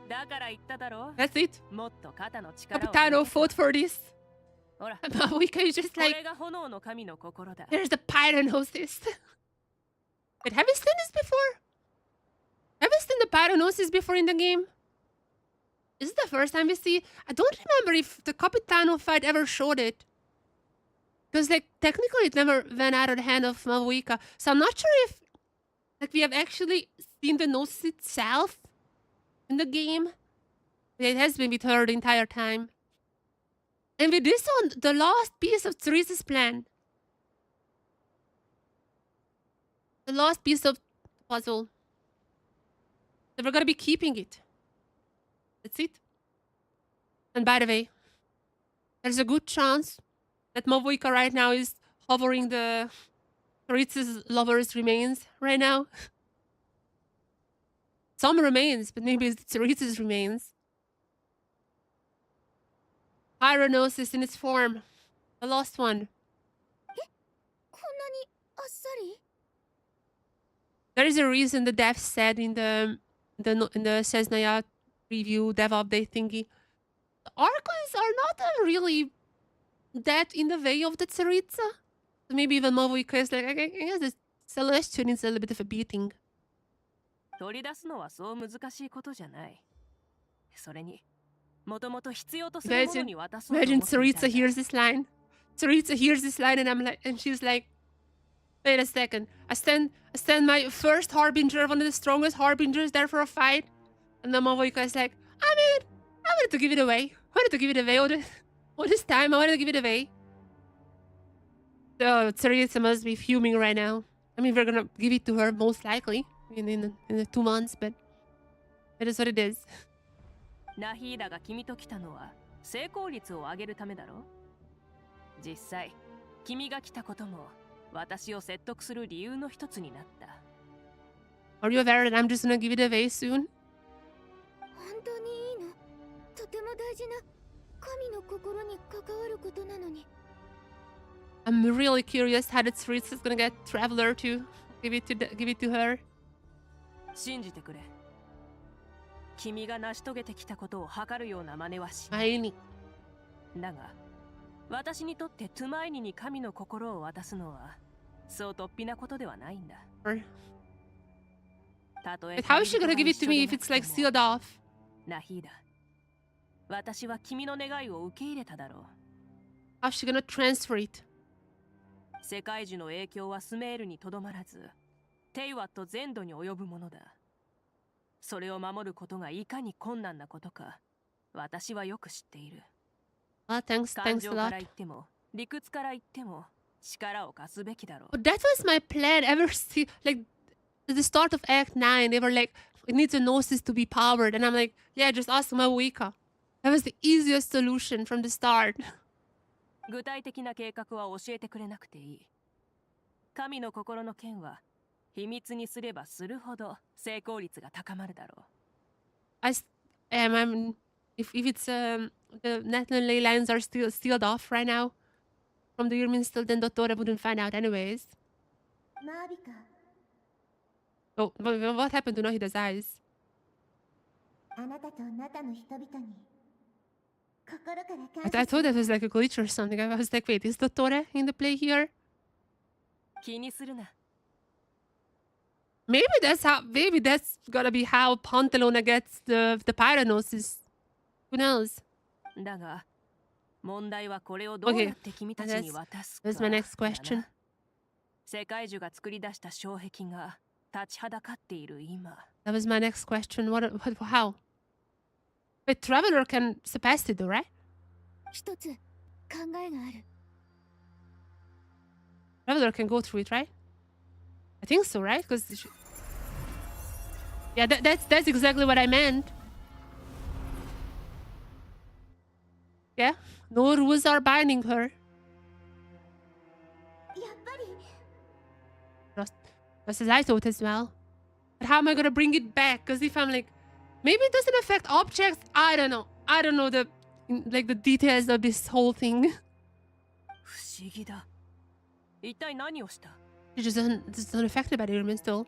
だから言っただろ。 That's it. もっと肩の力を。 Capitano fought for this. ほら、 Mavuika is just こ like, れが炎の神の心だ。 there's the Pyranosis. But have you seen this before? Have you seen the Pyranosis before in the game? Is it the first time we see? I don't remember if the Capitano fight ever showed it. Because, like, technically it never went out of the hand of Mavuika. So I'm not sure if, like, we have actually seen the Gnosis itself in the game. It has been with her the entire time. And with this one, the last piece of Teresa's plan. The last piece of the puzzle. So we're gonna be keeping it. That's it. And by the way, there's a good chance that Mavuika right now is hovering the Teresa's lover's remains right now. Some remains, but maybe it's Teresa's remains. Pyranosis in its form. The last one. こんなにあっさり？ There is a reason the devs said in the Sesnaya review dev update thingy. The Archons are not really that in the way of the Tsaritsa. So maybe even Mavuika is like, I guess the Celestial needs a little bit of a beating. 取り出すのはそう難しいことじゃない。それに、もともと必要とするものに渡そうと思 Imagine っていたん Tsaritsa だ。 hears this line. Tsaritsa hears this line and she's like, wait a second. I send my first harbinger, one of the strongest harbingers there for a fight. And then Mavuika is like, I mean, I wanted to give it away. All this time I wanted to give it away. So Tsaritsa must be fuming right now. I mean, we're gonna give it to her most likely in the 2 months, but it is what it is. ナヒーダが君と来たのは成功率を上げるためだろ。実際、君が来たことも私を説得する理由の一つになった。Are you aware that I'm just gonna give it away soon? 本当にいいの？とても大事な神の心に関わることなのに。I'm really curious how the Tsaritsa is gonna get Traveler to give it to her. 信じてくれ。君が成し遂げてきたことを測るような真似はしない。だが、私にとってトゥマイニに神の心を渡すのはそう突飛なことではないんだ。たとえ But how is she gonna give it to me if it's like sealed off? ナヒーダ、私は君の願いを受け入れただろう。 How's she gonna transfer it? 世界中の影響はスメールにとどまらず、テイワット全土に及ぶものだ。それを守ることがいかに困難なことか、私はよく知っている。Thanks 感 a 情から lot. 言っても、理屈から言っても、力を貸すべきだろう。 But that was my plan ever since, like, at the start of Act 9, they were like, it needs a Gnosis to be powered. And I'm like, yeah, just ask Mavuika. That was the easiest solution from the start. 具体的な計画は教えてくれなくていい。神の心の剣は秘密にすればするほど成功率が高まるだろう。If it's the national ley lines are still sealed off right now from the Yurminster, then Dottora wouldn't find out anyways. マービカ、 Oh, what happened to Nohida's eyes? あなたと中の人々に心から感 I 謝 thought that was like a glitch or something. I was like, wait, is Dottore in the play here? 気にするな。 Maybe that's gotta be how Pantalona gets the Pyranosis. Who knows? だが、問題はこれをどうやって君たちに渡すか。That's my next question. 世界中が作り出した障壁が立ちはだかっている今。 That was my next question. How? Wait, Traveler can surpass it though, right? 一つ考えがある。 Traveler can go through it, right? I think so, right? Because yeah, that's exactly what I meant. Yeah, no rules are binding her. やっぱり Just as I thought as well. But how am I gonna bring it back? Because if I'm like, maybe it doesn't affect objects. I don't know. I don't know the details of this whole thing. 不思議だ。一体何をした？ It just doesn't affect it by the humans still.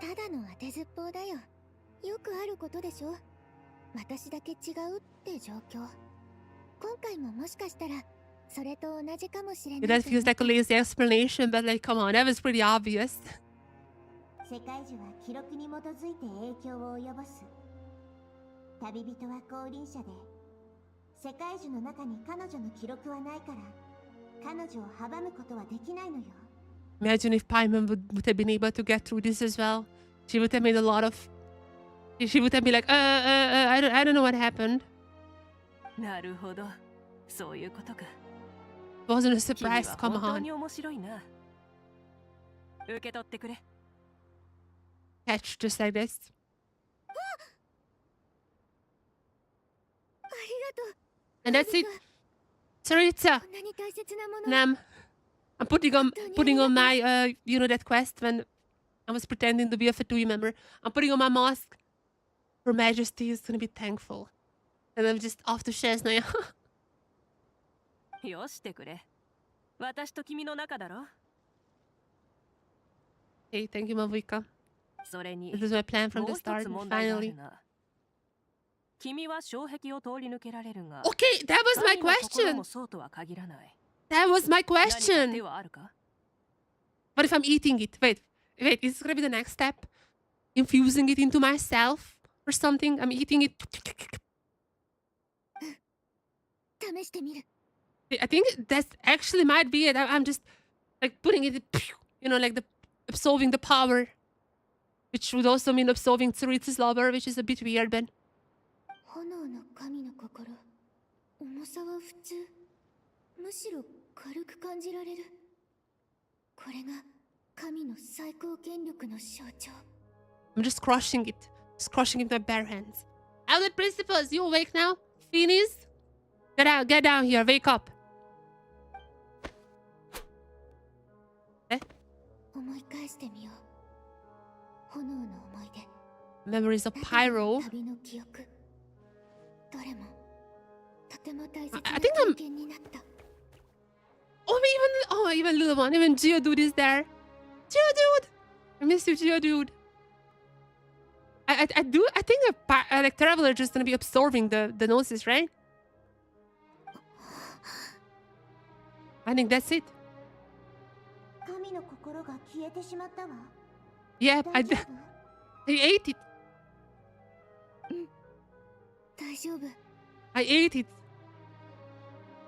ただの当てずっぽうだよ。よくあることでしょ。私だけ違うって状況。今回ももしかしたらそれと同じかもしれない。 That feels like a lazy explanation, but like, come on, that was pretty obvious. 世界樹は記録に基づいて影響を及ぼす。旅人は降臨者で、世界樹の中に彼女の記録はないから、彼女を阻むことはできないのよ。 Imagine if Paimon would have been able to get through this as well. She would have made a lot of. She would have been like, I don't know what happened. なるほど、そういうことか。 It wasn't a surprise. 君 Come は本当 on. に面白いな。受け取ってくれ。 Catch just like this. ありがとう。 And that's it. Saritsa. こんなに大切なもの。 Nam. I'm putting on my you know that quest when I was pretending to be a Fatui member. I'm putting on my mask. Her Majesty is gonna be thankful. And I'm just off to shares now. よしてくれ。私と君の仲だろ。 Hey, thank you, Mavuika. それに、 This was my plan from も the う一 start. つ問題があ Finally. るな。君は障壁を通り抜けられるが。 Okay, that was my 神の心 question. もそうとは限らない。 That was my 何か question. 手はあるか？ What if I'm eating it? Wait, is this gonna be the next step? Infusing it into myself or something? I'm eating it. 試してみる。 I think that actually might be it. I'm just like putting it, you know, like absorbing the power, which would also mean absorbing Tsuritsu's lover, which is a bit weird, but 炎の神の心。重さは普通。むしろ軽く感じられる。これが神の最高権力の象徴。 I'm just crushing it with my bare hands. Outlet Principals, you awake now? Phineas? Get down here, wake up. 思い返してみよう。炎の思い出。 Memories of Pyro. 旅の記憶。どれもとても大切な I think I'm. 経験になった。 Even little one, even Geodude is there. Geodude! I miss you, Geodude. I think like Traveler just gonna be absorbing the gnosis, right? I think that's it. 神の心が消えてしまったわ。 Yeah, I ate it. 大丈夫。 I ate it.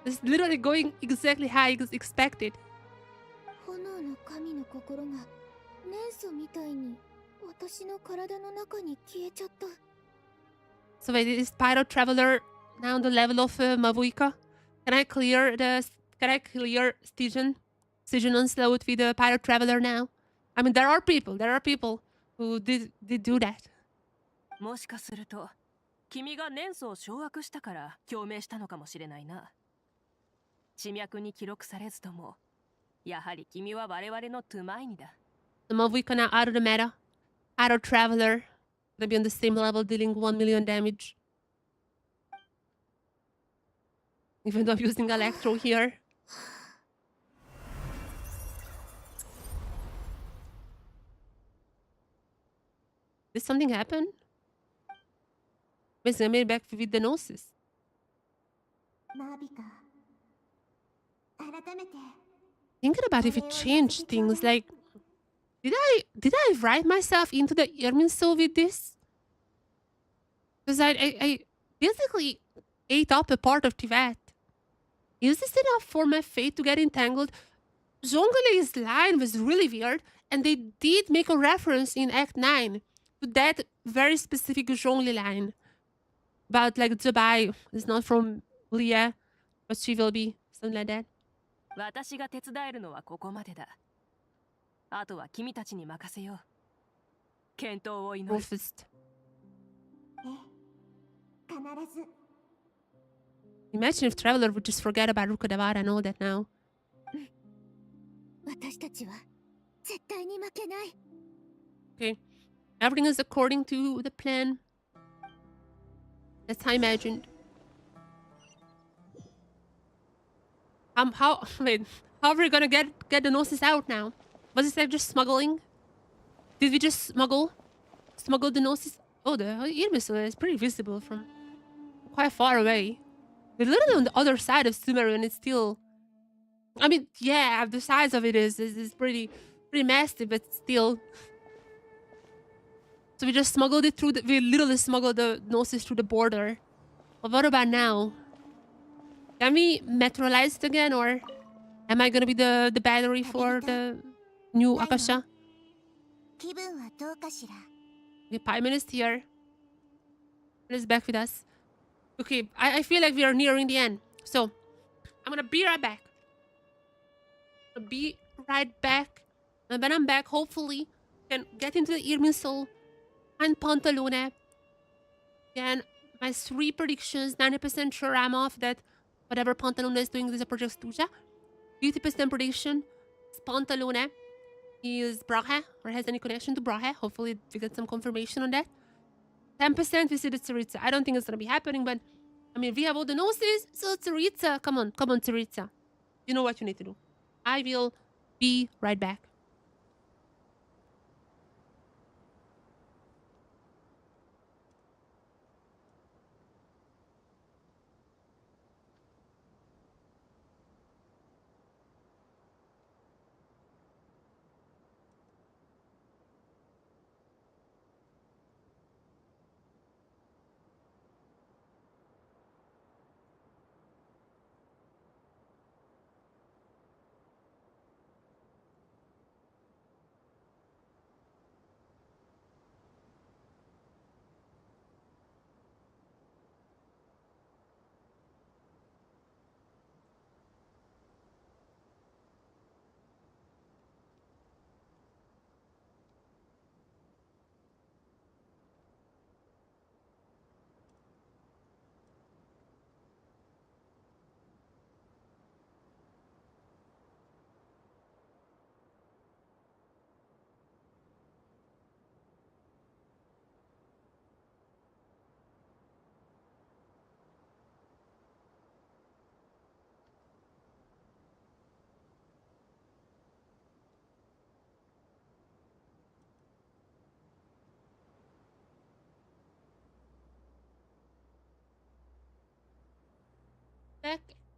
It's literally going exactly how I expected. 炎の神の心が年素みたいに私の体の中に消えちゃった。 So wait, is Pyro Traveler now on the level of Mavuika? Can I clear Stygian Onslaught with the Pyro Traveler now? I mean, there are people who did do that. もしかすると君が年素を掌握したから共鳴したのかもしれないな。地脈に記録されずとも、やはり君は我々のトゥマイニだ。Some of weak are now out of the meta. Auto Traveler. Gonna be on the same level, dealing 1 million damage. Even though I'm using Electro here. Did something happen? Basically, I made it back with the Gnosis. Thinking about if it changed things, like, did I write myself into the Irminsul with this? Because I basically ate up a part of Tibet. Is this enough for my fate to get entangled? Zhonglei's line was really weird, and they did make a reference in Act 9 to that very specific Zhongli line. About like Dubai is not from Leah, but she will be, something like that. 私が手伝えるのはここまでだ。あとは君たちに任せよう。健闘を祈る。Rufist. Imagine if Traveler would just forget about Rukadavara. I know that now. Okay. Everything is according to the plan. That's how I imagined. Wait, how are we gonna get the Gnosis out now? Was this like just smuggling? Did we just smuggle the Gnosis? Oh, the Irminsul is pretty visible from quite far away. They're literally on the other side of Sumeru, and it's still... I mean, yeah, the size of it is pretty massive, but still. So we just smuggled it through we literally smuggled the Gnosis through the border. But what about now? Can we metrolize it again, or am I gonna be the battery for the new Akasha? Okay, Paimon is here. Is back with us. Okay, I feel like we are nearing the end. So, I'm gonna be right back. And when I'm back, hopefully, can get into the Irminsul and Pantalone. Again, my 3 predictions, 90% sure I'm off that whatever Pantalone is doing is a Project Stuja. 50% prediction is Pantalone is Brahe, or has any connection to Brahe. Hopefully we get some confirmation on that. 10% we see the Tsaritsa. I don't think it's gonna be happening, but I mean, we have all the Gnosis, so Tsaritsa, come on, Tsaritsa. You know what you need to do. I will be right back.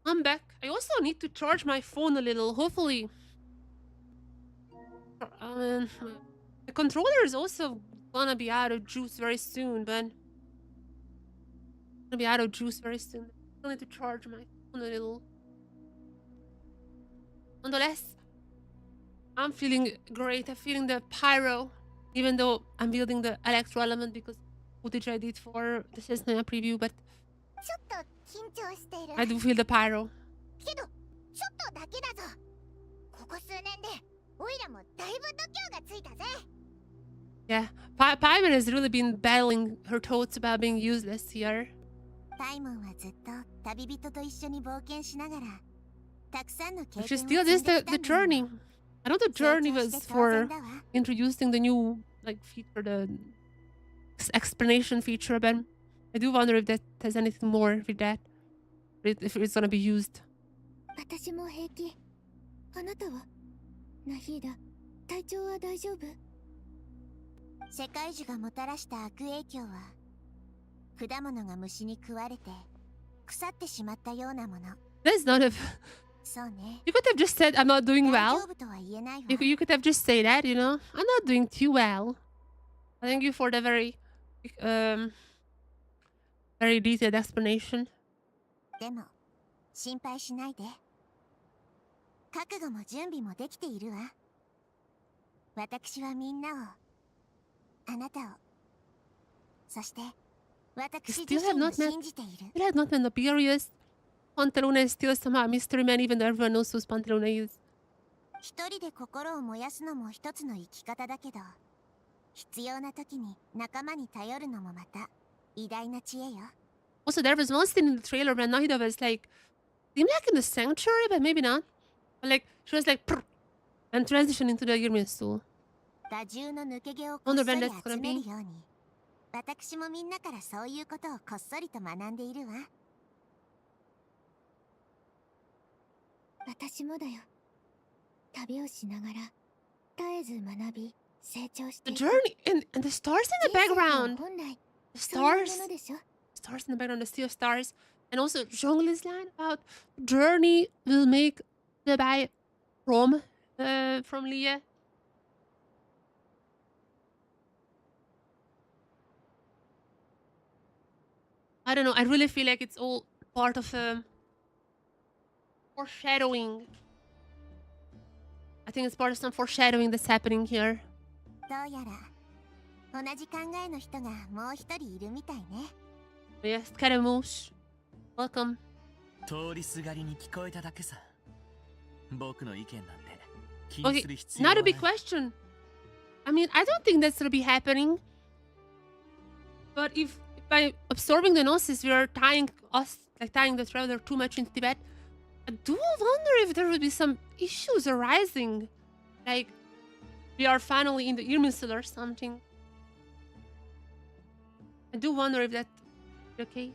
I'm back. I also need to charge my phone a little. Hopefully, the controller is also gonna be out of juice very soon. But gonna be out of juice very soon. I need to charge my phone a little. Nonetheless, I'm feeling great. I'm feeling the pyro, even though I'm building the electro element because footage I did for the Cessna preview. But I do feel the pyro. Yeah, Paimon has really been battling her thoughts about being useless here. パイモンはずっと旅人と一緒に冒険しながらたくさんの経 Which 験 is を still 積ん this できた the んだよ。 journey. I know the journey was 成長して当 for 然だわ。 introducing the new like feature, the explanation feature, but I do wonder if that has anything more with that. If it's gonna be used. 私も平気。あなたはナヒーダ、体調は大丈夫？世界樹がもたらした悪影響は果物が虫に食われて腐ってしまったようなもの。 That's not a. そうね。 You could have just said I'm not doing 大 well. 丈夫とは言えないわ。 You could have just say that, you know. I'm not doing too well. Thank you for the very detailed explanation. でも心配しないで。覚悟も準備もできているわ。私はみんなを、あなたを、そして私 Still 自 have 身を not met. 信じている。 Still have not met Noberius. Pantalone is still somehow a mystery man, even though everyone knows who Pantalone is. 一人で心を燃やすのも一つの生き方だけど、必要な時に仲間に頼るのもまた偉大な知恵よ。 Also, there was one scene in the trailer where Nahida was like, seemed like in the sanctuary, but maybe not. But like, she was like, "Prr," and transitioned into the Yirmin stool. 打獣の抜け毛をこっ Wonder そ when り that's gonna 集める be. ように、私もみんなからそういうことをこっそりと学んでいるわ。私もだよ。旅をしながら、絶えず学び、成長し The ていく。 journey and the stars in the 人生とは background. 本来 The そういう stars. ものでしょ。 Stars in the background, the sea of stars. And also, Zhongli's line about journey will make the by from Leah. I don't know. I really feel like it's all part of foreshadowing. I think it's part of some foreshadowing that's happening here. どうやら同じ考えの人がもう一人いるみたいね。 Yes, Scaramouche. Welcome. 通りすがりに聞こえただけさ。僕の意見なんて気に Okay, する必要は not な a い。 big question. I mean, I don't think that's gonna be happening. But if by absorbing the gnosis we are tying the traveler too much into Tibet, I do wonder if there will be some issues arising. Like, we are finally in the Irminsul or something. I do wonder if that's okay.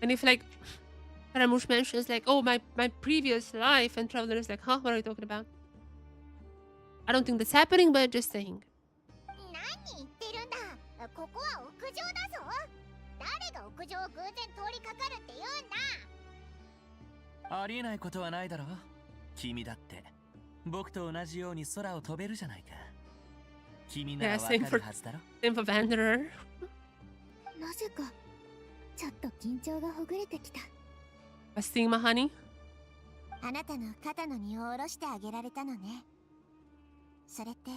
And if, like, Karamush mentions, like, oh, my previous life, and Traveler is like, huh, what are you talking about? I don't think that's happening, but just saying. 何言ってるんだ。ここは屋上だぞ。誰が屋上を偶然通りかかるって言うんだ。ありえないことはないだろう。君だって僕と同じように空を飛べるじゃないか。君なら Yeah, わ same か for るはずだろ。 same for Wanderer. なぜかちょっと緊張がほぐれてきた。 Seeing my honey. あなたの肩の荷を下ろしてあげられたのね。それって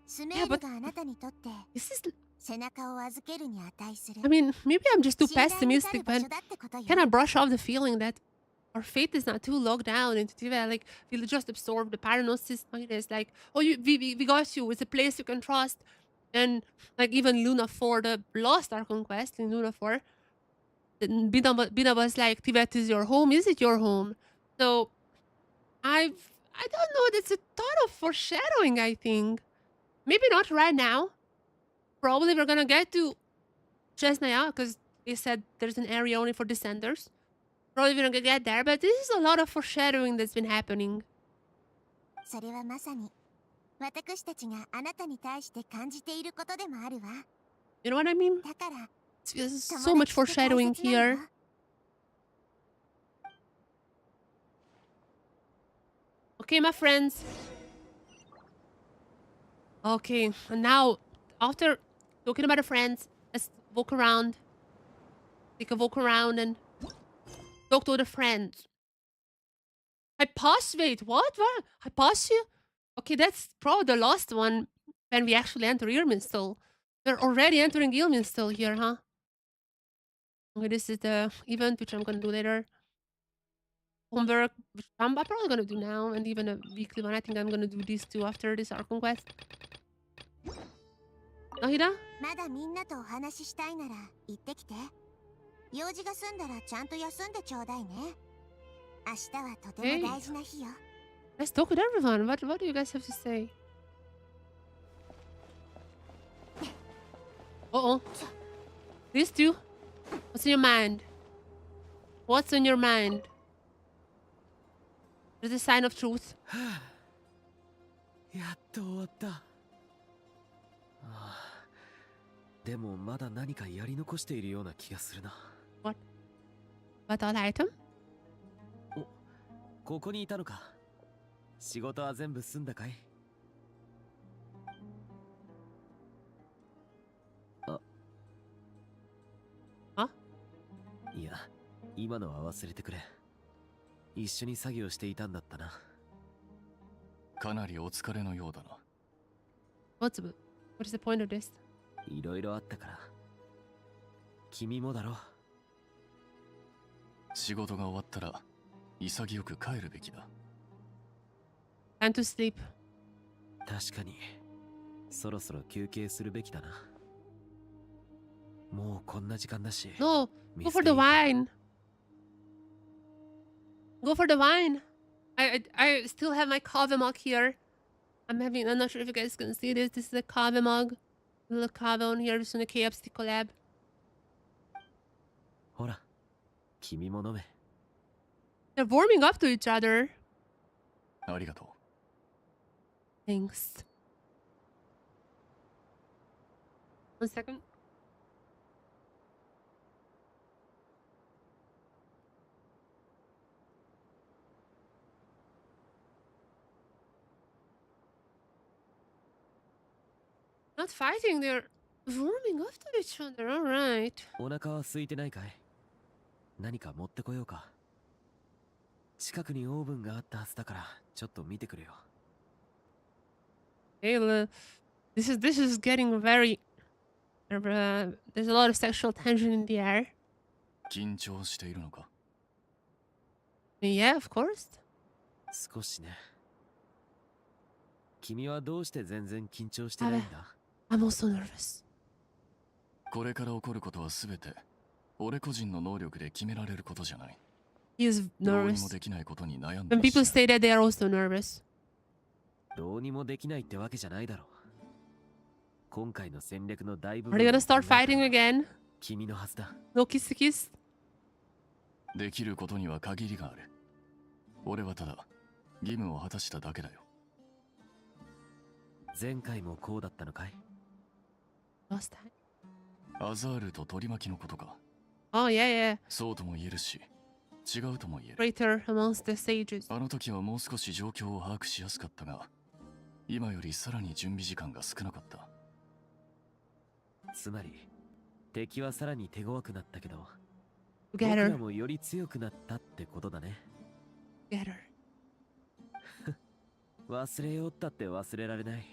スメールがあなたにとって背中を預けるに値する。 I mean, maybe I'm just too pessimistic, but can I brush off the feeling that our fate is not too locked down into Tibet? Like, we'll just absorb the paranosis. It's like, oh, we got you. It's a place you can trust. And, like, even Luna 4, the lost our conquest in Luna 4, Bina was like, Tibet is your home. Is it your home? So, I don't know. That's a ton of foreshadowing, I think. Maybe not right now. Probably we're gonna get to Chesnaya, because they said there's an area only for descenders. Probably we're gonna get there, but this is a lot of foreshadowing that's been happening. それはまさに私たちがあなたに対して感じていることでもあるわ。 You know what I mean? だから There's so much foreshadowing here. Okay, my friends. Okay, and now, after talking about the friends, let's walk around. Take a walk around and talk to the friends. Wait, what? Hyposia? Okay, that's probably the last one when we actually enter Irminsul. They're already entering Irminsul here, huh? Okay, this is the event, which I'm gonna do later. homework, which I'm probably gonna do now, and even a weekly one. I think I'm gonna do these two after this Archon quest. Oh, Hina? まだみんなとお話ししたいなら行ってきて。用事が済んだらちゃんと休んでちょうだいね。明日はとても大事な日よ。Let's talk with everyone. What do you guys have to say? Uh-oh. These two? What's in your mind? What's in your mind? There's a sign of truth. やっと終わった。ああ、でもまだ何かやり残しているような気がするな。What? What all item? お、ここにいたのか。仕事は全部済んだかい？あ？いや、今のは忘れてくれ。一緒に作業していたんだったな。かなりお疲れのようだな。What is the point of this? いろいろあったから。君もだろ。仕事が終わったら潔く帰るべきだ。Time to sleep. 確かに、そろそろ休憩するべきだな。もうこんな時間だし。No, go for the wine. Go for the wine. I still have my coffee mug here. I'm not sure if you guys can see this. This is a coffee mug. Little coffee on here. This is a KFC collab. ほら、君も飲め。They're warming up to each other. ありがとう。Thanks. One second. Not fighting, they're warming up to each other, alright. お腹は空いてないかい？何か持ってこようか。近くにオーブンがあったはずだから、ちょっと見てくれよ。Hey, this is getting very. There's a lot of sexual tension in the air. 緊張しているのか？ Yeah, of course. 少しね。君はどうして全然緊張してないんだ？ I'm also nervous. これから起こることはすべて俺個人の能力で決められることじゃない。He is どうに nervous. もできないことに悩んで When ま people した。 say that, they are also nervous. どうにもできないってわけじゃないだろう。今回の戦略の大部 Are 分 they gonna start fighting again? 君のはずだ。 No kiss kiss? できることには限りがある。俺はただ義務を果たしただけだよ。前回もこうだったのかい？ Last time. アザールと取り巻きのことか。 Oh, yeah, yeah. そうとも言えるし、違うとも言える。 Traitor amongst the sages. あの時はもう少し状況を把握しやすかったが、今よりさらに準備時間が少なかった。つまり、敵はさらに手強くなったけど、 Together. 僕らもより強くなったってことだね。 Together. 忘れようったって忘れられない。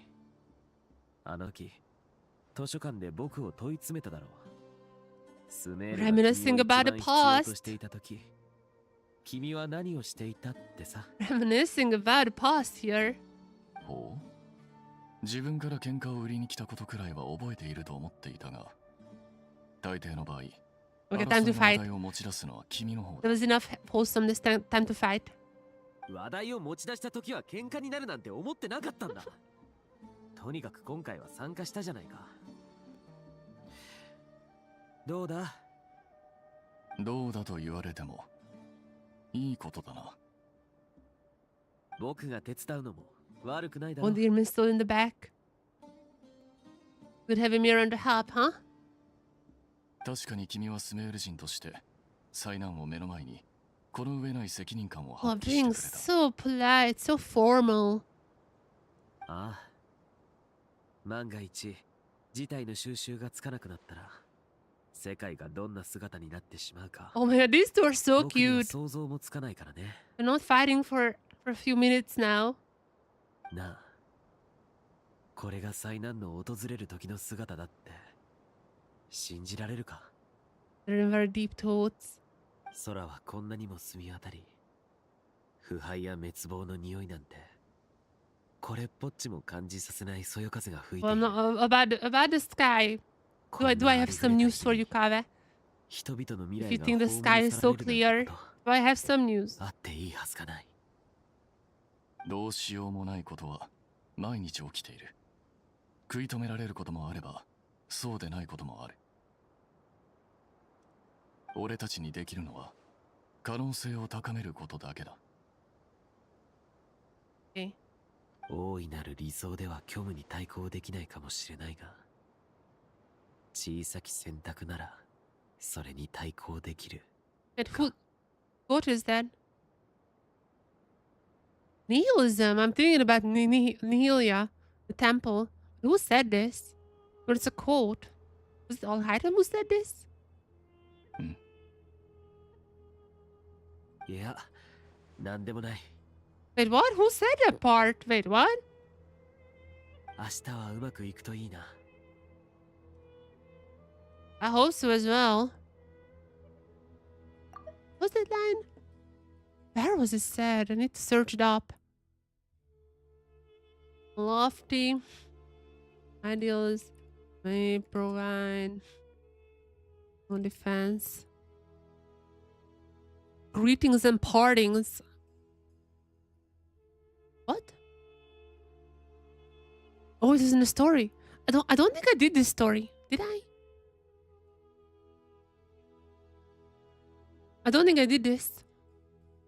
あの時、図書館で僕を問い詰めただろう。スメールが君を一 Reminiscing 番 about 必 the 要 past. としていた時、君は何をしていたってさ。Reminiscing about the past here. ほう。自分から喧嘩を売りに来たことくらいは覚えていると思っていたが、大抵の場合、 Okay, time to 争いの話 fight. 題を持ち出すのは君の方 There だ。 was enough wholesomeness. Time to fight. 話題を持ち出した時は喧嘩になるなんて思ってなかったんだ。とにかく今回は参加したじゃないか。どうだ？どうだと言われても、いいことだな。僕が手伝うのも悪くないだろ Oh, う。 the earman still in the back. Good having me around to help, huh? 確かに君はスメール人として、災難を目の前に、この上ない責任感を Oh, 発揮して being くれた。 so polite, so formal. ああ。万が一、事態の収拾がつかなくなったら、世界がどんな姿になってしまうか。 Oh my god, these two are so 僕には cute. 想像もつかないからね。 They're not fighting for a few minutes now. なあ。これが災難の訪れる時の姿だって、信じられるか？ They're in very deep thoughts. 空はこんなにも澄み渡り、腐敗や滅亡の匂いなんて、これっぽっちも感じさせないそよ風が吹いて Well, いる。 no, about the sky. Do I have some news for you, Kave? 人々の未 If you 来が think the 葬 sky り is 去ら so れるなんて clear, こと do I have some news? あっていいはずがない。どうしようもないことは毎日起きている。食い止められることもあれば、そうでないこともある。俺たちにできるのは可能性を高めることだけだ。大いなる理想では虚無に対抗できないかもしれないが、小さき選択ならそれに対抗できる。 But what is that? Nihilism. I'm thinking about Nihilia, the temple. Who said this? But it's a quote. Was it Alhaitham who said this? いや、なんでもない。 Wait, what? Who said that part? Wait, what? 明日はうまくいくといいな。 I hope so as well. What's that line? Where was it said? I need to search it up. Lofty ideals may provide no defense. Greetings and partings. What? Oh, this is in the story. I don't think I did this story. Did I? I don't think I did this.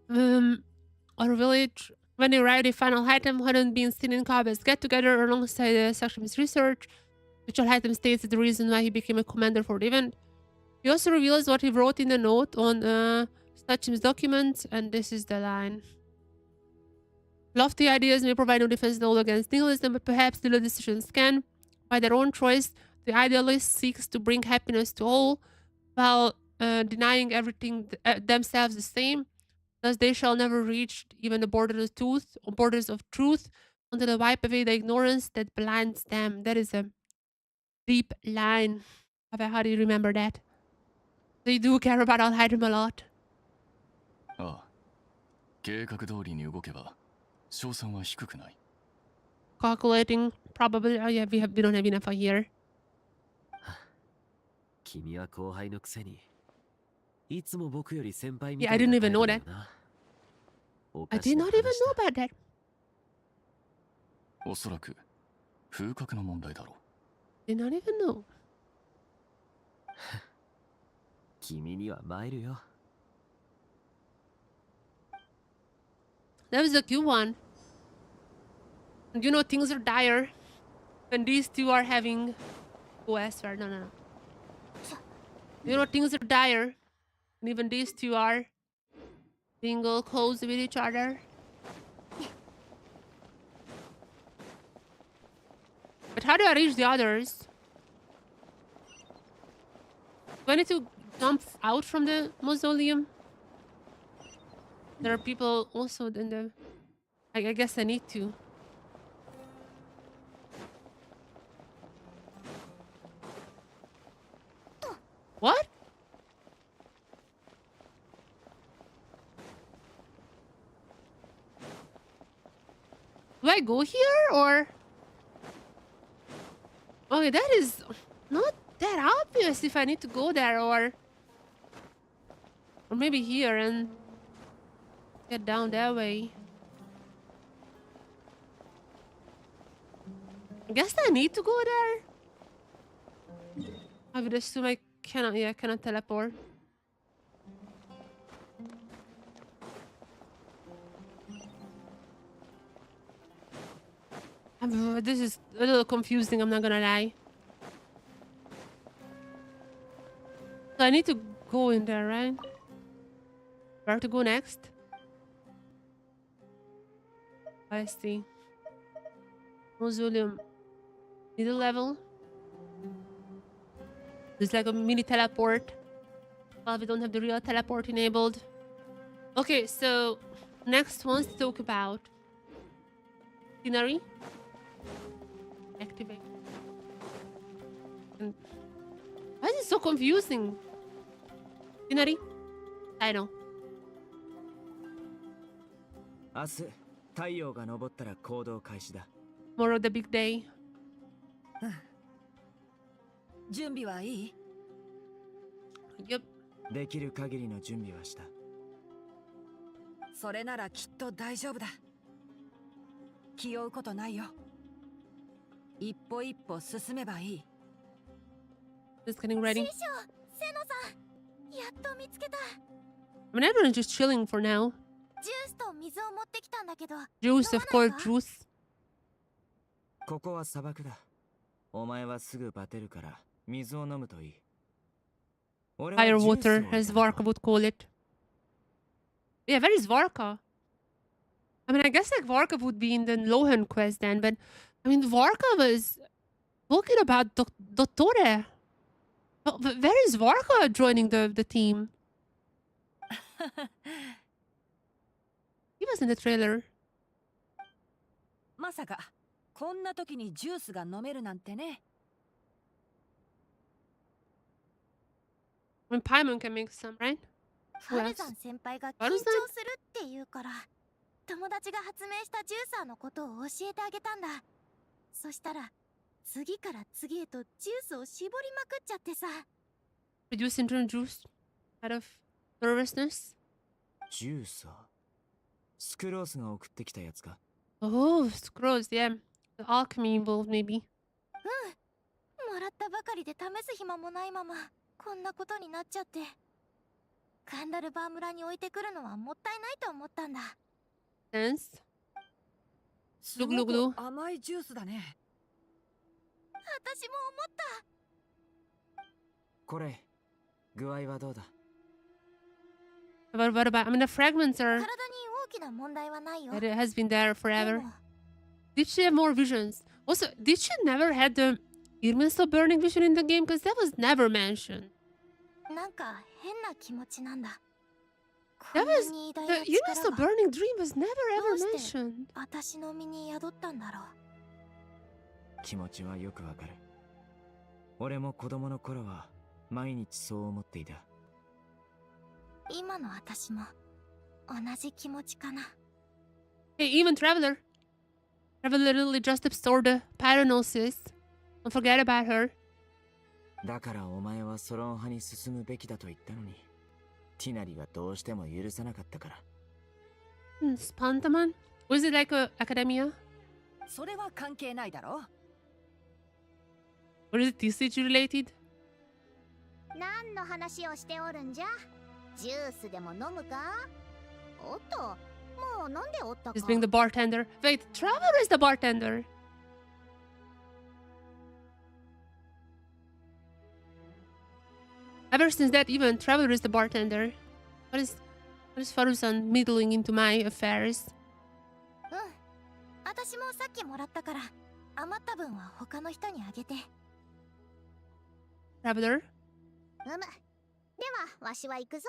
Our village, when they arrived, a final item hadn't been seen in Kabe's get together alongside the Sakshim's research. Which item states the reason why he became a commander for the event. He also reveals what he wrote in the note on Sakshim's documents, and this is the line. Lofty ideas may provide no defense at all against nihilism, but perhaps the decisions can. By their own choice, the idealist seeks to bring happiness to all, while denying everything themselves the same. Thus they shall never reach even the borders of truth until they wipe away the ignorance that blinds them. That is a deep line. How do you remember that? They do care about Alhaitham a lot. ああ、計画通りに動けば勝算は低くない。 Calculating, probably. Oh yeah, we don't have enough here. 君は後輩のくせに、いつも僕より先輩み Yeah, た I いな didn't タイ even プ know だよ that. な。 I did not even know about that. おそらく風格の問題だろう。 Did not even know. 君には参るよ。 That was a cute one. And you know, things are dire when these two are having. Oh, I swear, no. You know, things are dire, and even these two are being all close with each other. But how do I reach the others? Do I need to jump out from the mausoleum? There are people also in the... I guess I need to. What? Do I go here or... Okay, that is not that obvious if I need to go there or maybe here and get down that way. I guess I need to go there. I would assume I cannot teleport. This is a little confusing, I'm not gonna lie. So I need to go in there, right? Where to go next? I see. Mausoleum. Middle level. There's like a mini teleport. Well, we don't have the real teleport enabled. Okay, so next one's to talk about scenery. Activate. And why is it so confusing? Scenery. I know. 明日太陽が昇ったら行動開始だ。 Tomorrow the big day. 準備はいい？ Yep. できる限りの準備はした。それならきっと大丈夫だ。気負うことないよ。一歩一歩進めばいい。Just getting ready. 師匠、セノさん、やっと見つけた。I mean, everyone's just chilling for now. ジュースと水を持ってきたんだけど。 Juice, of course, juice. ここは砂漠だ。お前はすぐバテるから水を飲むといい。 Fire water, as Varka would call it. Yeah, where is Varka? I mean, I guess like Varka would be in the Lohan quest then, but I mean, Varka was talking about Dottore. Oh, where is Varka joining the team? He was in the trailer. まさかこんな時にジュースが飲めるなんてね。 When Paimon can make some, right? ファルザン先輩が緊張するって言うから、友達が発明したジューサーのことを教えてあげたんだ。そしたら次から次へとジュースを絞りまくっちゃってさ。Produce internal juice out of nervousness. ジューサー。スクロースが送ってきたやつか。 Oh, scrolls, yeah. The alchemy involved, maybe. うん。もらったばかりで試す暇もないままこんなことになっちゃって。ガンダルバー村に置いてくるのはもったいないと思ったんだ。Sense. すごく甘いジュースだね。私も思った。これ、具合はどうだ？ What about? I mean, the fragments are. 体に大きな問題はないよ。 It has been there forever. Did she have more visions? Also, did she never had the Irminster burning vision in the game? Because that was never mentioned. なんか変な気持ちなんだ。 That was the Irminster burning dream was never ever mentioned. 私の身に宿ったんだろう。気持ちはよくわかる。俺も子供の頃は毎日そう思っていた。今の私も同じ気持ちかな。 Hey, even Traveler. Traveler literally just absorbed the paranosis. Don't forget about her. だからお前はソロン派に進むべきだと言ったのに、ティナリがどうしても許さなかったから。Spantaman? Was it like a academia? それは関係ないだろ。 Or is it TCG related? 何の話をしておるんじゃ。ジュースでも飲むか。おっと、もう飲んでおったか。 Just being the bartender. Wait, Traveler is the bartender. Ever since that event, Traveler is the bartender. What is Farusan meddling into my affairs? うん。私もさっきもらったから、余った分は他の人にあげて。Traveler? では、わしは行くぞ。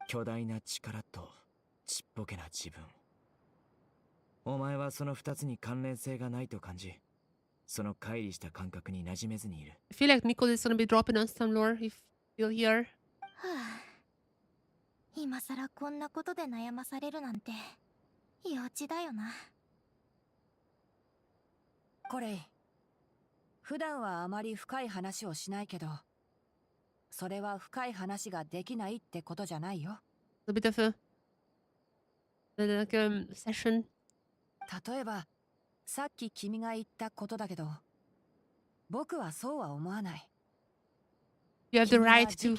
巨大な力とちっぽけな自分。お前はその二つに関連性がないと感じ、その乖離した感覚に馴染めずにいる。I feel like Nicole is gonna be dropping us some lore if you're here. はあ、今さらこんなことで悩まされるなんて幼稚だよな。これ、普段はあまり深い話をしないけど、それは深い話ができないってことじゃないよ。A bit of a like session. 例えば、さっき君が言ったことだけど、僕はそうは思わない。You have the right to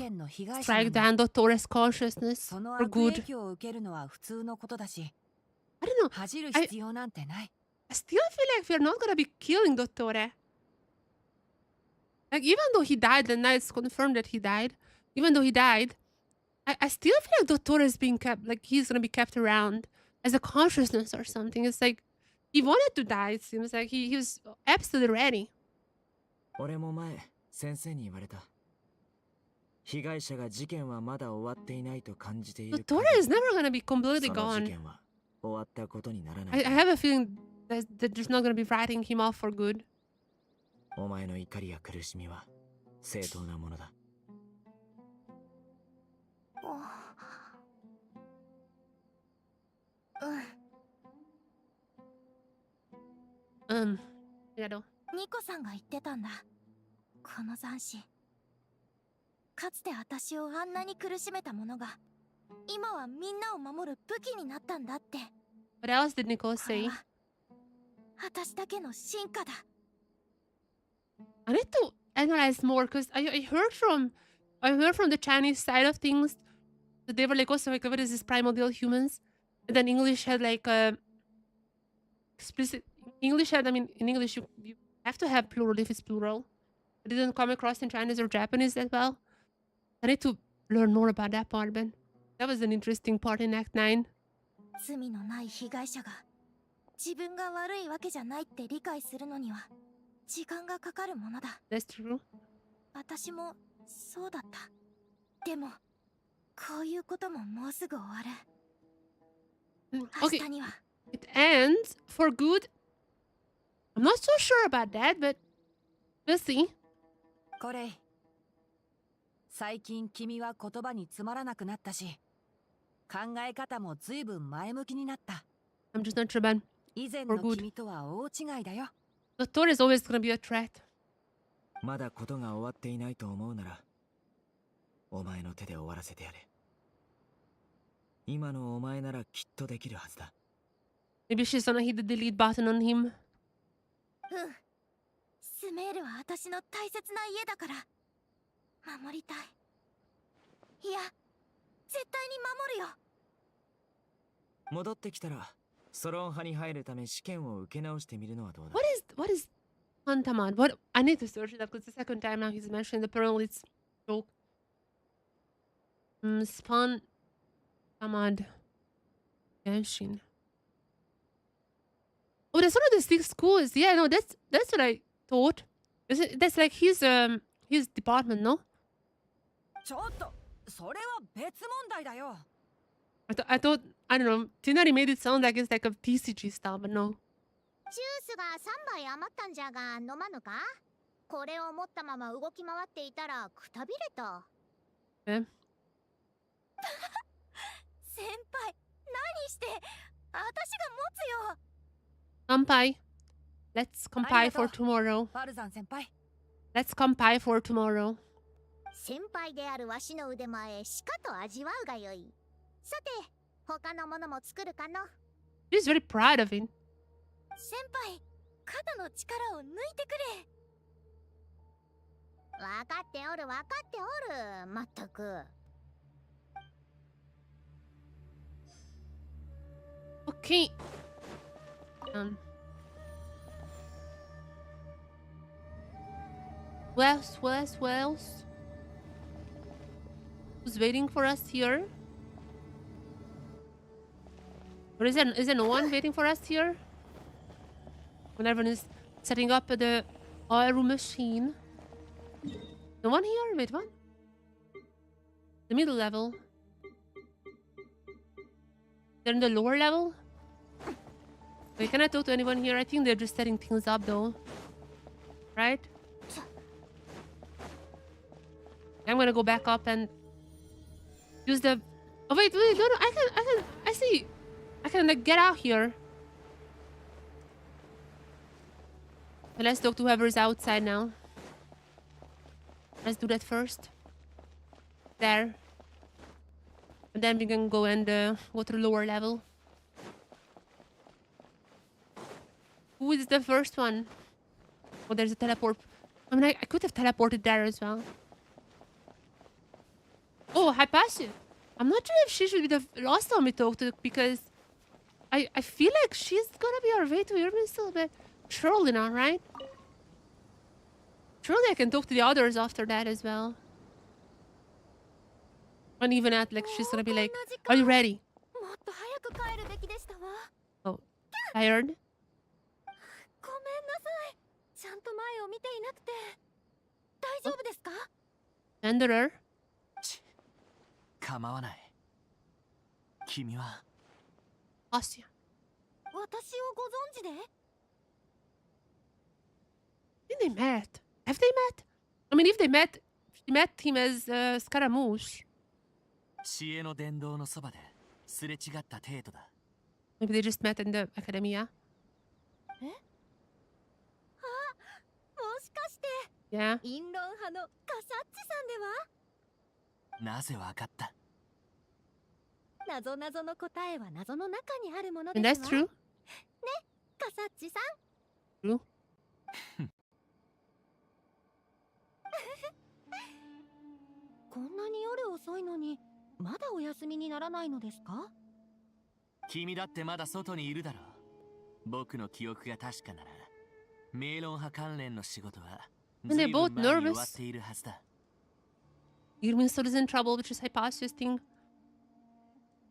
strike down Dottore's consciousness その for 悪影 good. 響を受けるのは普通のことだし、 I don't know. 恥じる必要なんてない。I still feel like we're not gonna be killing Dottore. Like, even though he died, the Knights confirmed that he died. Even though he died, I still feel like Dottore is being kept, like, he's gonna be kept around as a consciousness or something. It's like, he wanted to die, it seems like. He was absolutely ready. 俺も前、先生に言われた。被害者が事件はまだ終わっていないと感じている。Dottore is never gonna be completely その事 gone. 件は終わったことにならない I have a feeling that there's not gonna be writing him off for good. お前の怒りや苦しみは正当なものだ。ニコさんが言ってたんだ。この斬新。かつて私をあんなに苦しめたものが、今はみんなを守る武器になったんだって。What else did Nico say? 私だけの進化だ。I need to analyze more because I heard from the Chinese side of things that they were like also like what is this primordial humans, and then English had like explicit English had, I mean, in English you have to have plural if it's plural. I didn't come across in Chinese or Japanese that well. I need to learn more about that part, but that was an interesting part in Act 9. 罪のない被害者が自分が悪いわけじゃないって理解するのには時間がかかるものだ。That's true. 私もそうだった。でもこういうことももうすぐ終わる。明日には。It ends for good. I'm not so sure about that, but we'll see. これ最近君は言葉につまらなくなったし、考え方も随分前向きになった。I'm just not sure, man. 以前の君とは大違いだよ。The Thor is always gonna be a threat. まだことが終わっていないと思うなら、お前の手で終わらせてやれ。今のお前ならきっとできるはずだ。Maybe she's gonna hit the delete button on him. スメールは私の大切な家だから守りたい。いや、絶対に守るよ。戻ってきたらソロン派に入るため試験を受け直してみるのはどうだ。 What is Pantamad? What I need to search it up because the second time now he's mentioning the Purana. It's joke. Pantamad Genshin. Oh, that's one of the 6 schools. Yeah, no, that's what I thought. That's like his department, no? ちょっと、それは別問題だよ。I thought, I don't know, Tinari made it sound like it's like a TCG style, but no. ジュースが3杯余ったんじゃが飲まぬか？これを持ったまま動き回っていたらくたびれた。え？先輩、何して？私が持つよ。Kampai. Let's kampai for tomorrow. パルザン先輩。Let's kampai for tomorrow. 先輩であるわしの腕前しかと味わうがよい。さて、他のものも作るかの。 She's very proud of it. 先輩、肩の力を抜いてくれ。わかっておるわかっておる。まったく。Okay. What else? Who's waiting for us here? Or is there no one waiting for us here? When everyone is setting up the oil machine. No one here? Wait, what? The middle level. They're in the lower level? Wait, can I talk to anyone here? I think they're just setting things up though. Right? I'm gonna go back up and use the... Oh wait, no, I see. I can like get out here. But let's talk to whoever's outside now. Let's do that first. There. And then we can go and go to the lower level. Who is the first one? Oh, there's a teleport. I mean, I could have teleported there as well. Oh, Hypatia. I'm not sure if she should be the last one we talk to because I feel like she's gonna be our way to Irvin still, but surely not, right? Surely I can talk to the others after that as well. And even at like she's gonna be like, are you ready? Oh, tired? ごめんなさい。ちゃんと前を見ていなくて。大丈夫ですか？ Wanderer? 構わない。君はアシア。私をご存知で？ When they met? Have they met? I mean, if they met, she met him as Scaramouche. 知恵の殿堂のそばですれ違った程度だ。 Maybe they just met in the academia. え？かして Yeah. 陰論派のカサッチさんでは？なぜわかった？謎々の答えは謎の中にあるもの And ですわ。that's true. ね、カサッチさん。 True. こんなに夜遅いのにまだお休みにならないのですか？君だってまだ外にいるだろう。僕の記憶が確かなら、明論派関連の仕事は And they're 随 both 分前に終 nervous. わっているはずだ。 Irminsul is in trouble with his hypothesis thing.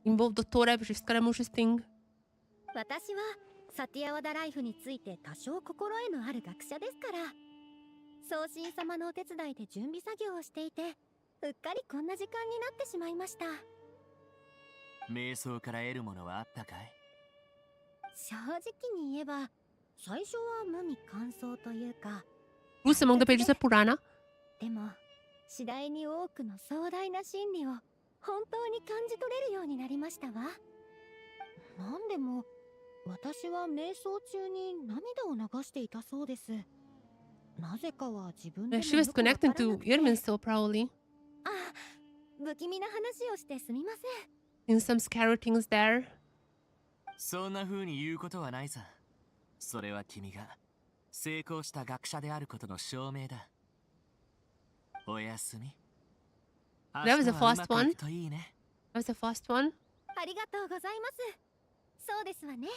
Involved Dottore with his Scaramush's thing. 私はサティアワダライフについて多少心得のある学者ですから。送信様のお手伝いで準備作業をしていて、うっかりこんな時間になってしまいました。瞑想から得るものはあったかい？正直に言えば、最初は無味乾燥というか。 Who's among the pages of Purana? でも、次第に多くの壮大な真理を本当に感じ取れるようになりましたわ。なんでも、私は瞑想中に涙を流していたそうです。なぜかは自分で Yeah, も she was よくわから connecting な to くて。 Irminsul probably. あ、不気味な話をしてすみません。 In some scary things there. そんな風に言うことはないさ。それは君が成功した学者であることの証明だ。おやすみ。 That was the 明日はう first まくい one. くといいね。 That was the first one. ありがとうございます。そうですわね。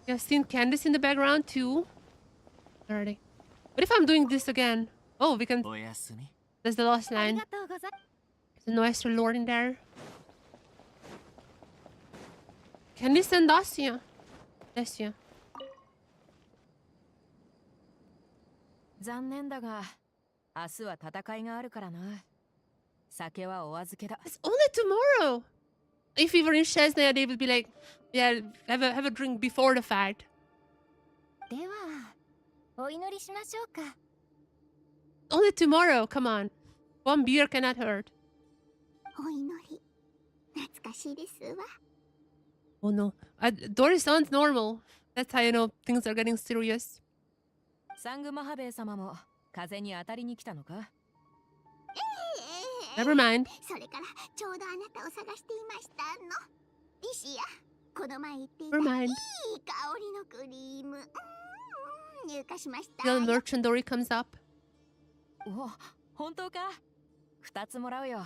Yeah, I've seen Candace in the background too. Alrighty. What if I'm doing this again? Oh, we can. おやすみ。 That's the last あり line. がとうござい。 There's no extra lore in there. Candice and Dacia. Dacia. 残念だが、明日は戦いがあるからな。酒はお預けだ。 It's only tomorrow. If we were in Chesney, they would be like, yeah, have a drink before the fight. では、お祈りしましょうか。 Only tomorrow. Come on. One beer cannot hurt. お祈り懐かしいですわ。 Oh no. Dory sounds normal. That's how you know things are getting serious. サングマハベイ様も風に当たりに来たのか？ Never mind. それからちょうどあなたを探していましたの。リシア、この前言っていた Never いい mind. 香りのクリーム。入荷しました。 The merchant Dory comes up. お、本当か？2つもらうよ。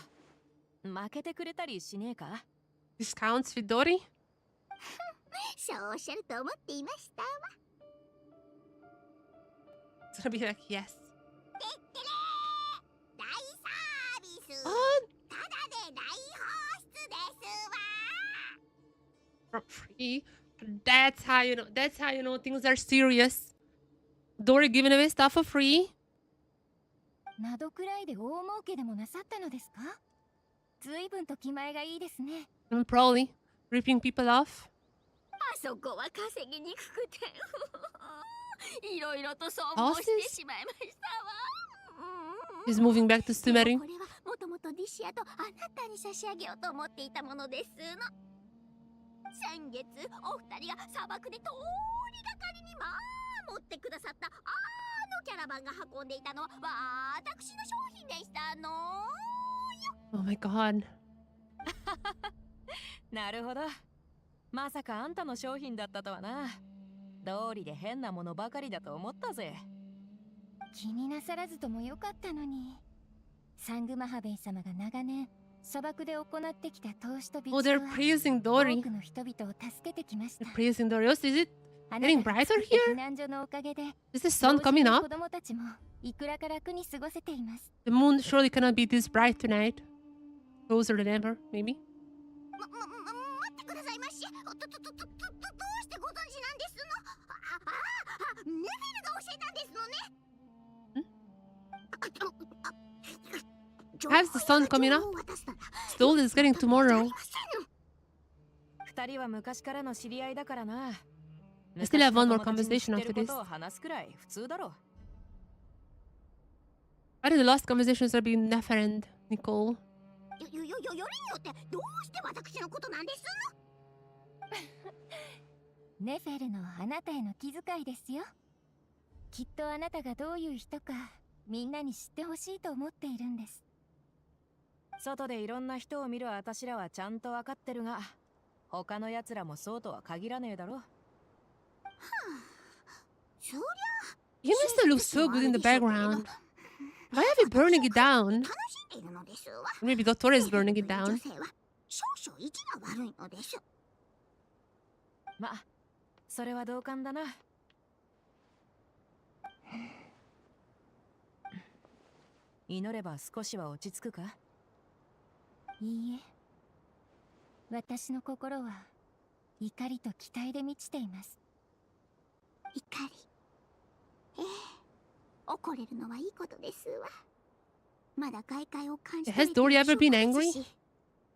負けてくれたりしねえか？ Discounts with Dory? そうおっしゃると思っていましたわ。 It's gonna be like, yes. てってれー、大サービス。 Oh, ただで大放出ですわ。 for free. That's how you know things are serious. Dory giving away stuff for free. などくらいで大儲けでもなさったのですか？ずいぶんと気前がいいですね。 And probably ripping people off. あそこは稼ぎにくくていろいろと損耗してしまいましたわ。 He's moving back to でも Sumeri. これはもともとディシアとあなたに差し上げようと思っていたものですの。先月お二人が砂漠で通りがかりに持ってくださったあのキャラバンが運んでいたのは私の商品でしたの。 Oh my god. なるほど。まさかあんたの商品だったとはな。道理で変なものばかりだと思ったぜ。気になさらずともよかったのに。サングマハベイ様が長年砂漠で行ってきた投資と備 Oh, 蓄 they're は praising 多 Dory. くの人々を助けてきました。 They're praising Dory. Also, is it あな getting たが brighter 作った here? 避難所のおかげで Is the sun 同時に coming 子 up? 供たちもいくらか楽に過ごせています。 The moon surely cannot be this bright tonight. Closer than ever, maybe. 待ってくださいまし。どうしてご存知なんですの？ネフェルが教えたんですのね。 How's the sun coming up? Slowly it's getting tomorrow. 2人は昔からの知り合いだからな。 I still have one more 昔の conversation 友達に知って after るこ this. とを話すくらい普通だろ。 Why did the last conversations are being Nefer and Nicole? よりによってどうして私のことなんですネフェルのあなたへの気遣いですよ。きっとあなたがどういう人かみんなに知ってほしいと思っているんです。外でいろんな人を見る私らはちゃんとわかってるが、他の奴らもそうとは限らねえだろ。そりゃ You must look so good in the background. Why are we burning it down? 楽しんでいるのですわ。 Maybe Doctor is burning it 女 down. 性は少々意地が悪いのです。ま、それは同感だな。祈れば少しは落ち着くか？いいえ、私の心は怒りと期待で満ちています。怒り、ええ、怒れるのはいいことですわ。まだ外界を感じてい Has る Dory ever been 証拠 angry? ですし、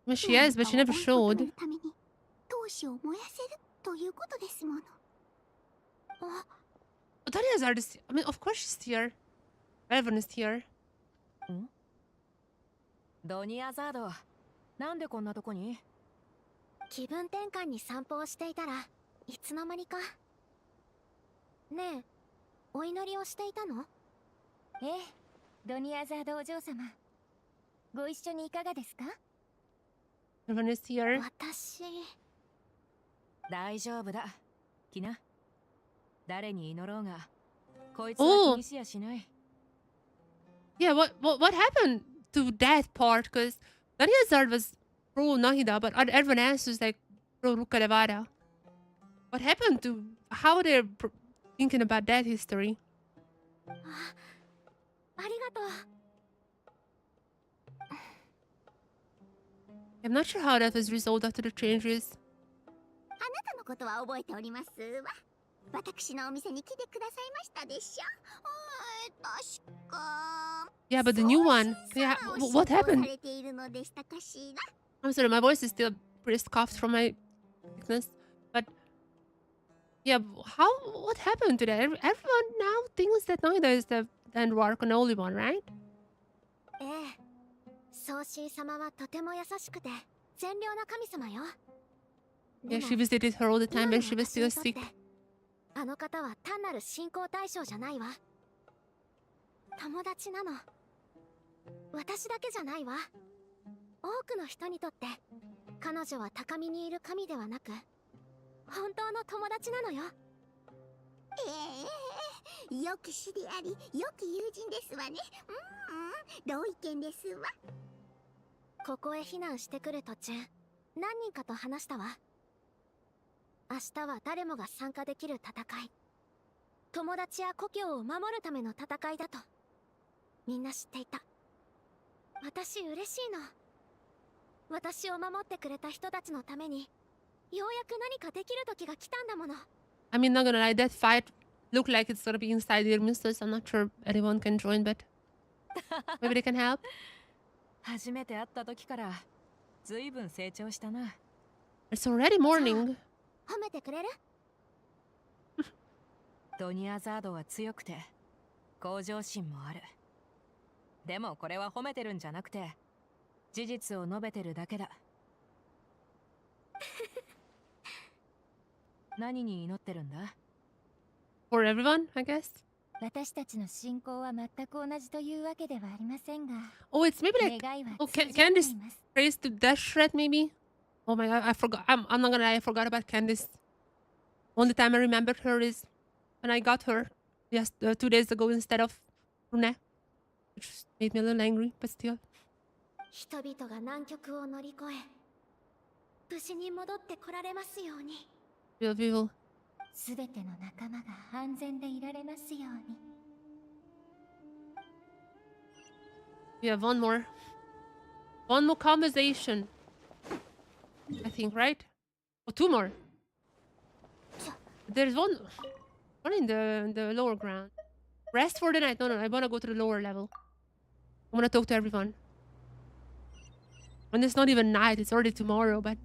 Well, she has, but she never 何かを追い求め showed. るために闘志を燃やせるということですもの。あ、 Daria's artist. I mean, of course she's here. Everyone is here. ん？ドニアザード、なんでこんなとこに？気分転換に散歩をしていたらいつの間にか。ねえ、お祈りをしていたの？ええ、ドニアザードお嬢様、ご一緒にいかがですか？ Everyone is here. 私、大丈夫だ、キナ。誰に祈ろうが、こいつは気にしやしない。Yeah, what happened to that part? Because Daria's was pro Nahida, but everyone else was like pro Rukalevara. What happened to how they're thinking about that history? ありがとう。 I'm not sure how that was resolved after the changes. あなたのことは覚えておりますわ。私のお店に来てくださいましたでしょ。確か。 Yeah, but the new one. Yeah, what happened? されているのでしたかしら。 I'm sorry, my voice is still pretty scoffed from my sickness. But yeah, what happened to that? Everyone now thinks that Nahida is the Andwark and only one, right? ええ、宗神様はとても優しくて善良な神様よ。 Yeah, she visited her all the time when she was still sick. あの方は単なる信仰対象じゃないわ。友達なの。私だけじゃないわ。多くの人にとって彼女は高みにいる神ではなく本当の友達なのよ。ええ、よき師でありよき友人ですわね。同意見ですわ。ここへ避難してくる途中、何人かと話したわ。明日は誰もが参加できる戦い、友達や故郷を守るための戦いだとみんな知っていた。私嬉しいの。私を守ってくれた人たちのためにようやく何かできる時が来たんだもの。 I mean, not gonna lie, that fight looked like it's gonna be inside the Irminster, so I'm not sure anyone can join, but maybe they can help. 初めて会った時からずいぶん成長したな。 It's already morning. 褒めてくれる？ドニアザードは強くて向上心もある。でもこれは褒めてるんじゃなくて事実を述べてるだけだ。何に祈ってるんだ？ For everyone, I guess. 私たちの信仰は全く同じというわけではありませんが。 Oh, it's maybe like, oh, Candice prays to Death Shred, maybe? Oh my god, I forgot. I'm not gonna lie, I forgot about Candice. Only time I remembered her is when I got her, yes, 2 days ago instead of Purana, which made me a little angry, but still. 人々が難局を乗り越え、無事に戻ってこられますように。 Will. すべての仲間が安全でいられますように。 We have one more conversation. I think, right? Oh, 2 more. There's one in the lower ground. Rest for the night. No, I wanna go to the lower level. I wanna talk to everyone. And it's not even night, it's already tomorrow, but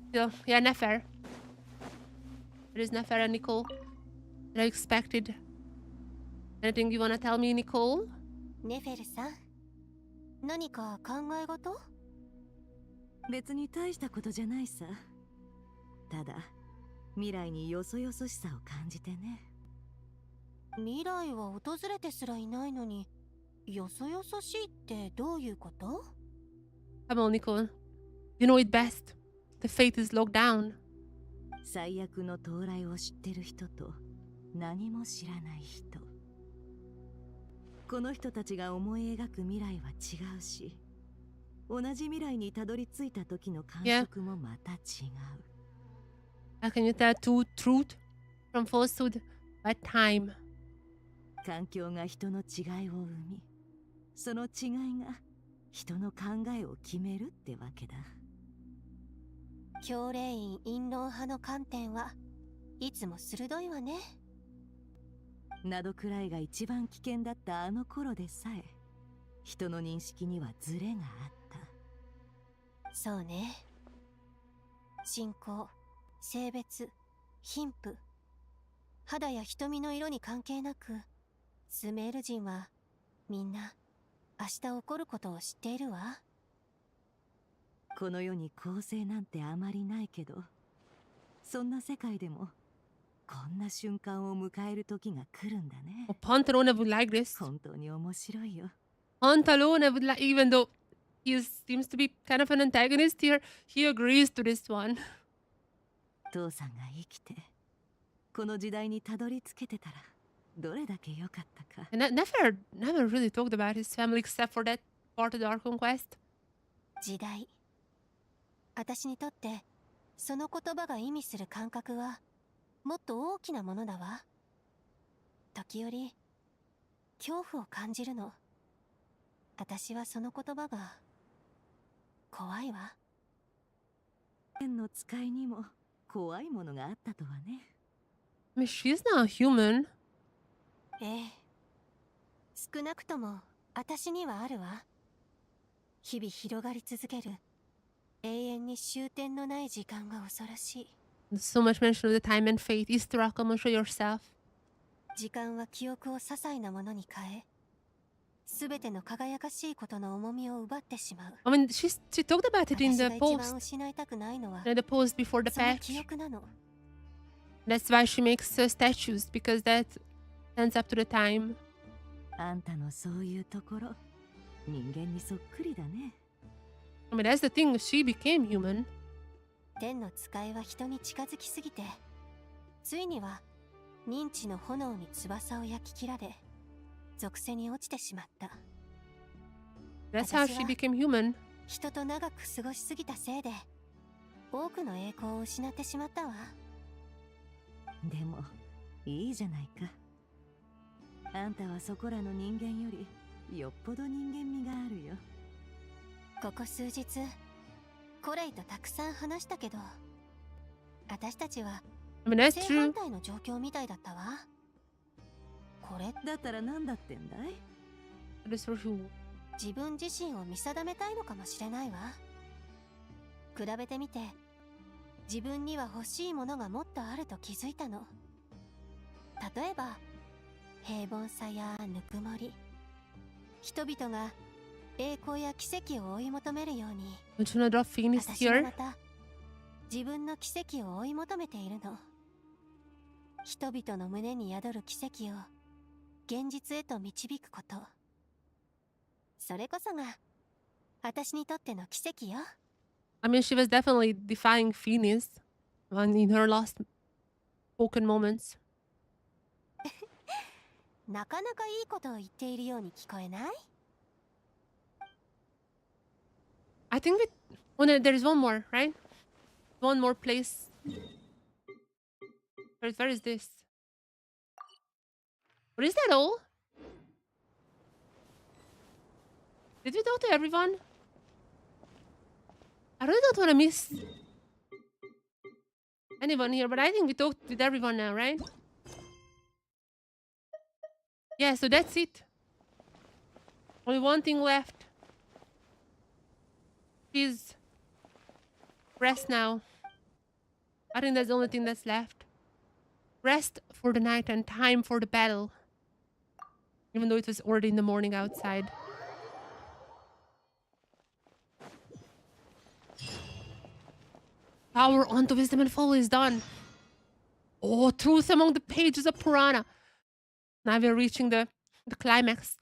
still, yeah, Nefer. It is Nefer and Nicole that I expected. Anything you wanna tell me, Nicole? ネフェルさん、何か考え事？別に大したことじゃないさ。ただ未来によそよそしさを感じてね。未来は訪れてすらいないのに、よそよそしいってどういうこと？ Come on, Nicole. You know it best. The fate is locked down. 最悪の到来を知ってる人と何も知らない人。この人たちが思い描く未来は違うし、同じ未来にたどり着いた時の感触もまた違う。How can you tell truth from falsehood by time? 環境が人の違いを生み、その違いが人の考えを決めるってわけだ。教令員陰謀派の観点はいつも鋭いわね。などくらいが一番危険だったあの頃でさえ、人の認識にはズレがあった。そうね。信仰、性別、貧富、肌や瞳の色に関係なく、スメール人はみんな明日起こることを知っているわ。この世に公正なんてあまりないけど、そんな世界でもこんな瞬間を迎える時が来るんだね。Pantalone would like this. 本当に面白いよ。Pantalone would like, even though he seems to be kind of an antagonist here, he agrees to this one. 父さんが生きてこの時代にたどり着けてたらどれだけ良かったか。And never really talked about his family except for that part of the Archon quest. 時代。私にとってその言葉が意味する感覚はもっと大きなものだわ。時折恐怖を感じるの。私はその言葉が怖いわ。天の使いにも怖いものがあったとはね。I mean, she's not human. ええ。少なくとも私にはあるわ。日々広がり続ける永遠に終点のない時間が恐ろしい。There's so much mention of the time and fate. Easter come and show yourself. 時間は記憶を些細なものに変え、すべての輝かしいことの重みを奪ってしまう。I mean, she talked about it in the 私が一番 post. 失いたくないのは In the post before the その patch. 記憶なの。That's why she makes statues, because that stands up to the time. あんたのそういうところ、人間にそっくりだね。I mean, that's the thing. She became human. 天の使いは人に近づきすぎて、ついには認知の炎に翼を焼き切られ、属性に落ちてしまった。That's how she became human. 人と長く過ごしすぎたせいで、多くの栄光を失ってしまったわ。でもいいじゃないか。あんたはそこらの人間よりよっぽど人間味があるよ。ここ数日コレイとたくさん話したけど、私たちは I mean, that's 正 true. 反対の状況みたいだったわ。これだったら何だってんだい？ That is for sure. 自分自身を見定めたいのかもしれないわ。比べてみて、自分には欲しいものがもっとあると気づいたの。例えば平凡さやぬくもり、人々が栄光や奇跡を追い求めるように、 Don't you know drop Phoenix 私も here? また自分の奇跡を追い求めているの。人々の胸に宿る奇跡を現実へと導くこと、それこそが私にとっての奇跡よ。I mean, she was definitely defying Phoenix in her last spoken moments. なかなかいいことを言っているように聞こえない？ I think that oh, no, there's one more, right? One more place. Where is this? What is that all? Did we talk to everyone? I really don't want to miss anyone here, but I think we talked with everyone now, right? Yeah, so that's it. Only one thing left. Please rest now. I think that's the only thing that's left. Rest for the night and time for the battle. Even though it was already in the morning outside. Power onto wisdom and folly is done. Oh, truth among the pages of Purana. Now we're reaching the climax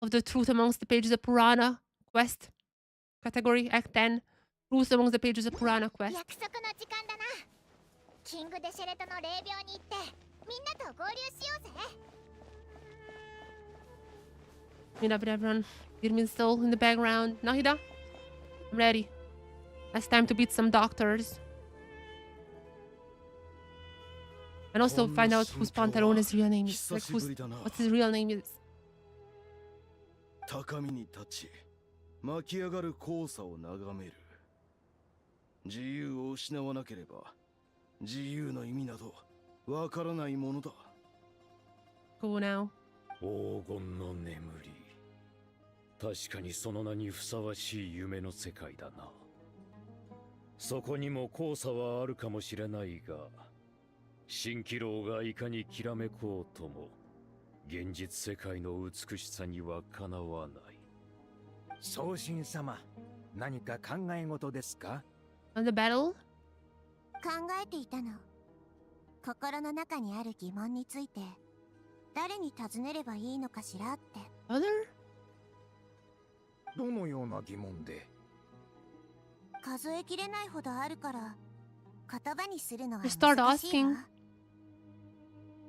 of the Truth Amongst the Pages of Purana quest category, Act 10. Truth Amongst the Pages of Purana quest. 約束の時間だな。キングデシェレトの霊廟に行ってみんなと合流しようぜ。Meet up with everyone. Irmin's still in the background. Nahida, I'm ready. It's time to beat some doctors. And also find out whose Pantalone's real name is. Like what's his real name is. 高みに立ち巻き上がる黄砂を眺める。自由を失わなければ自由の意味などわからないものだ。 Go now. 黄金の眠り。確かにその名にふさわしい夢の世界だな。そこにも黄砂はあるかもしれないが、蜃気楼がいかにきらめこうとも、現実世界の美しさにはかなわない。宗神様、何か考え事ですか？ On the battle? 考えていたの。心の中にある疑問について誰に尋ねればいいのかしらって。 Other? どのような疑問で？数えきれないほどあるから言葉にするのは Just start 難しいわ。 asking.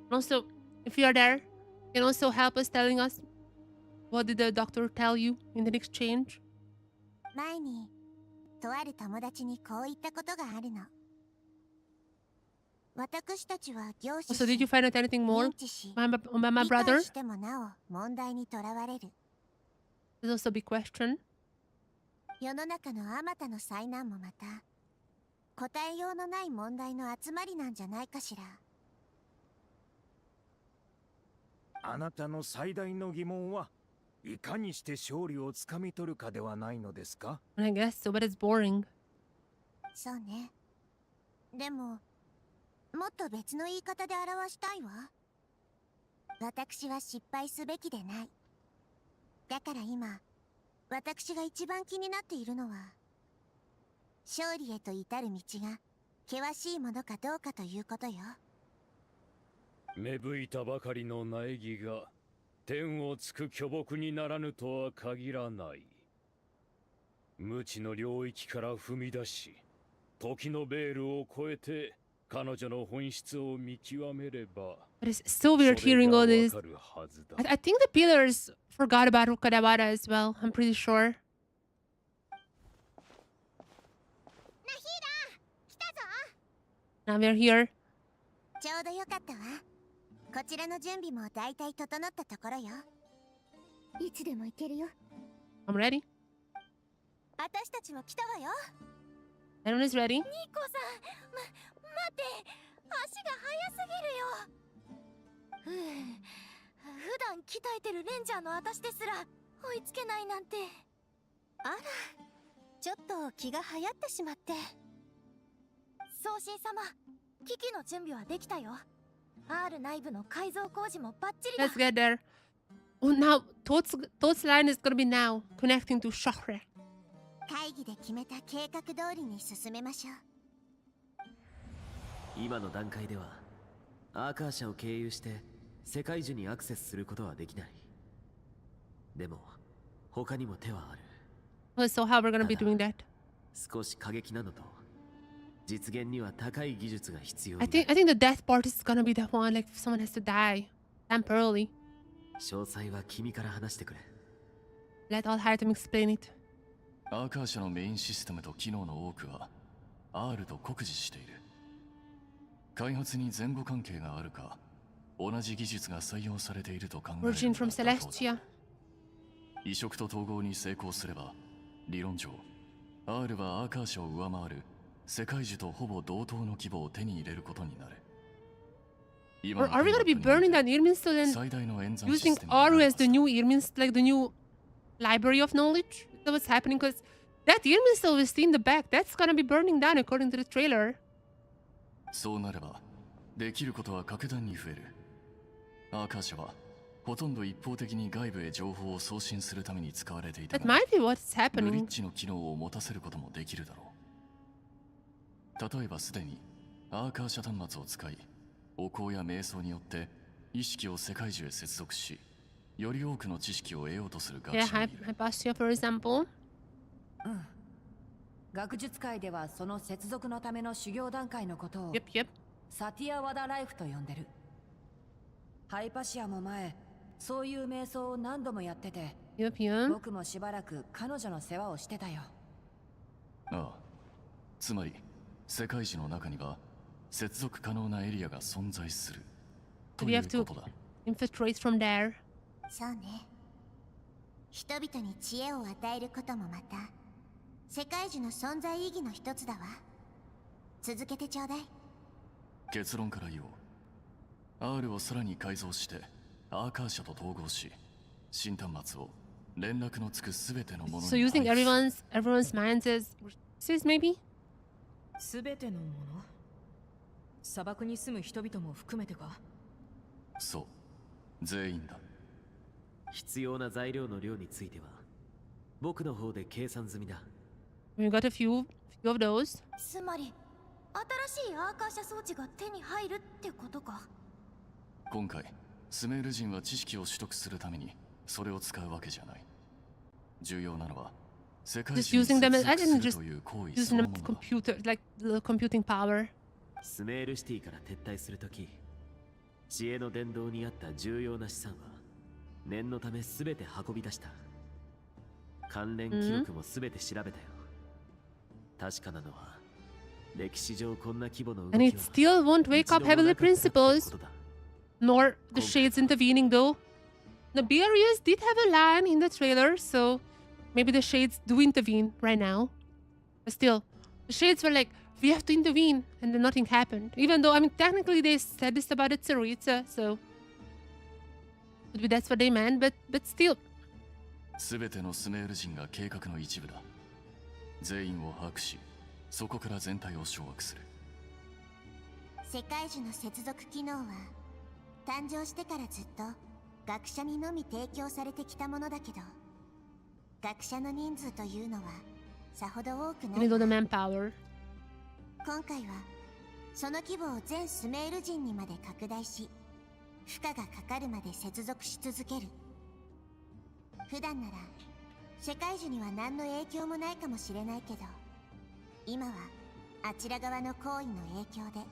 Also, if you are there, you can also help us telling us what did the doctor tell you in the exchange? 前にとある友達にこう言ったことがあるの。私たちは業師 Also, did you find out anything more 認知し my 理 brother? 解してもなお問題にとらわれる。 There's also a big question. 世の中のあまたの災難もまた答えようのない問題の集まりなんじゃないかしら。あなたの最大の疑問はいかにして勝利をつかみ取るかではないのですか？ I guess so, but it's boring. そうね。でももっと別の言い方で表したいわ。私は失敗すべきでない。だから今私が一番気になっているのは勝利へと至る道が険しいものかどうかということよ。芽吹いたばかりの苗木が天をつく巨木にならぬとは限らない。無知の領域から踏み出し、時のベールを越えて彼女の本質を見極めれば。 But it's so weird hearing all this. I think the pillars forgot about Kadawara as well. I'm pretty sure. Now we're here. ちょうどよかったわ。こちらの準備もだいたい整ったところよ。いつでも行けるよ。 I'm ready. 私たちも来たわよ。 Everyone is ready. ニコさん、待って、足が速すぎるよ。普段鍛えてるレンジャーの私ですら追いつけないなんて。あら、ちょっと気が流行ってしまって。送信様、機器の準備はできたよ。R 内部の改造工事もバッチリだ。 Let's get there. Oh, now Toad's line is gonna be now connecting to Shahre. 会議で決めた計画通りに進めましょう。今の段階ではアーカー社を経由して世界樹にアクセスすることはできない。でも他にも手はある。 So how we're gonna be doing that? 少し過激なのと実現には高い技術が必要だ。 I think the death part is gonna be the one like if someone has to die temporarily. 詳細は君から話してくれ。 Let all Hytem explain it. アーカー社のメインシステムと機能の多くは R と酷似している。開発に前後関係があるか、同じ技術が採用されていると考える。 Virgin from Celestia. 移植と統合に成功すれば、理論上 R はアーカー社を上回る世界樹とほぼ同等の規模を手に入れることになる。 Or are we gonna be burning that Irminster and using Aru as the new Irminster, like the new library of knowledge? Is that what's happening? Because that Irminster we see in the back, that's gonna be burning down according to the trailer. そうなれば、できることは格段に増える。アーカー社はほとんど一方的に外部へ情報を送信するために使われていた That が、 might be what's ブリッ happening. ジの機能を持たせることもできるだろう。例えばすでにアーカー社端末を使い、お香や瞑想によって意識を世界中へ接続し、より多くの知識を得ようとする学 Yeah, 者もいる。 Hypatia, for example. 学術界ではその接続のための修行段階のことを Yep. サティアワダライフと呼んでる。ハイパシアも前、そういう瞑想を何度もやってて、僕もしばらく彼女の世話をしてたよ。ああ、つまり世界樹の中には接続可能なエリアが存在すると We い have うことだ。 infiltrate from there. そうね。人々に知恵を与えることもまた世界樹の存在意義の一つだわ。続けてちょうだい。結論から言おう。 R をさらに改造してアーカー社と統合し、新端末を連絡のつくすべてのものに So using everyone's minds as says maybe? すべてのもの、砂漠に住む人々も含めてか。そう、全員だ。必要な材料の量については僕の方で計算済みだ。 We got a few of those. つまり新しいアーカーシャ装置が手に入るってことか。今回スメール人は知識を取得するためにそれを使うわけじゃない。重要なのは世界 Just using them as I す didn't る just という行為 using その them も as のだ。 computer like the computing power. スメールシティから撤退するとき、知恵の殿堂にあった重要な資産は念のため全て運び出した。関連記録も全て調べたよ。確かなのは歴史上こんな規模の動 And き it は still won't wake up heavenly principles, nor the shades intervening though. The Beerus did have a line in the trailer, so maybe the shades do intervene right now. But still, the shades were like, we have to intervene, and then nothing happened. Even though, I mean, technically they said this about Tsaritsa, so maybe that's what they meant, but still. すべてのスメール人が計画の一部だ。全員を把握し、そこから全体を掌握する。世界樹の接続機能は誕生してからずっと学者にのみ提供されてきたものだけど、学者の人数というのはさほど多くない。 Little the manpower. 今回はその規模を全スメール人にまで拡大し、負荷がかかるまで接続し続ける。普段なら世界樹には何の影響もないかもしれないけど、今はあちら側の行為の影響で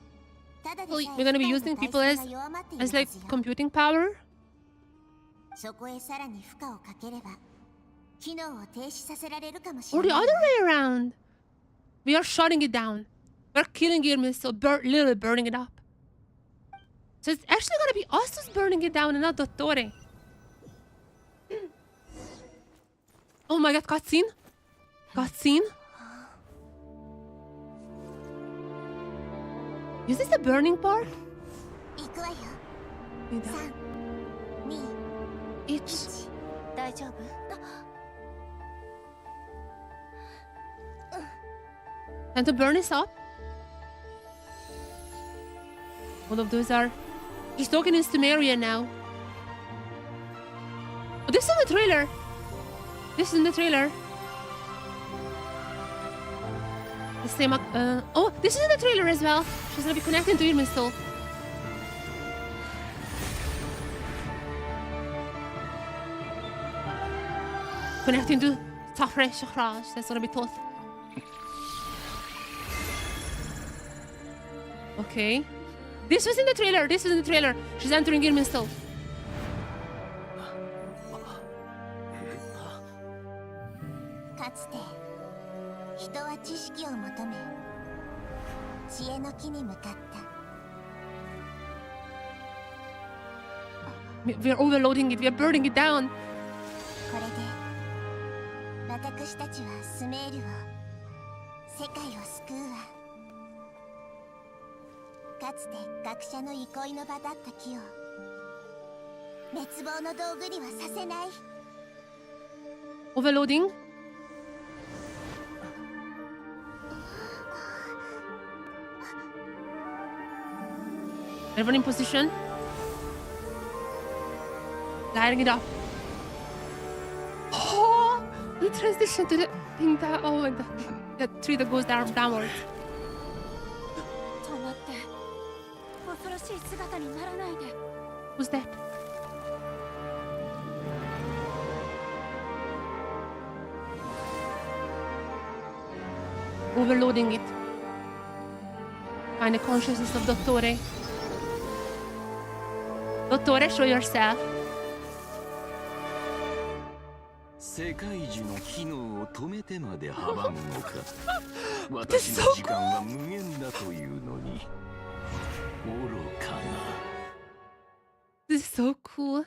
ただで So さ we're gonna be using え people 体 as 制が弱まっているは as ず like よ。 computing power. そこへさらに負荷をかければ機能を停止させられるかもし Or れ the ない other way around. We are shutting it down. We're killing it, so literally burning it up. So it's actually gonna be us who's burning it down and not Dottore. Oh my god, cutscene? Cutscene? Is this the burning part? 行くわよ。3、2、1。大丈夫？ Time to burn this up. All of those are... He's talking in Sumerian now. Oh, this is in the trailer. This is in the trailer. The same... oh, this is in the trailer as well. She's gonna be connecting to Irminsul. Connecting to Tafre Shahraj. That's gonna be tough. Okay. This was in the trailer. This was in the trailer. She's entering Irminsul. かつて人は知識を求め知恵の木に向かった。 We are overloading it. We are burning it down. これで私たちはスメールを世界を救うわ。かつて学者の憩いの場だった木を滅亡の道具にはさせない。 Overloading. Everyone in position. Lighting it up. Oh, the transition to the thing that and the tree that goes downwards. 止まって恐ろしい姿にならないで。Who's that? Overloading it. Find the consciousness of Dottore. Dottore, show yourself. 世界樹の機能を止めてまで阻むのか。私の時間は無限だというのに。愚かな。This is so cool.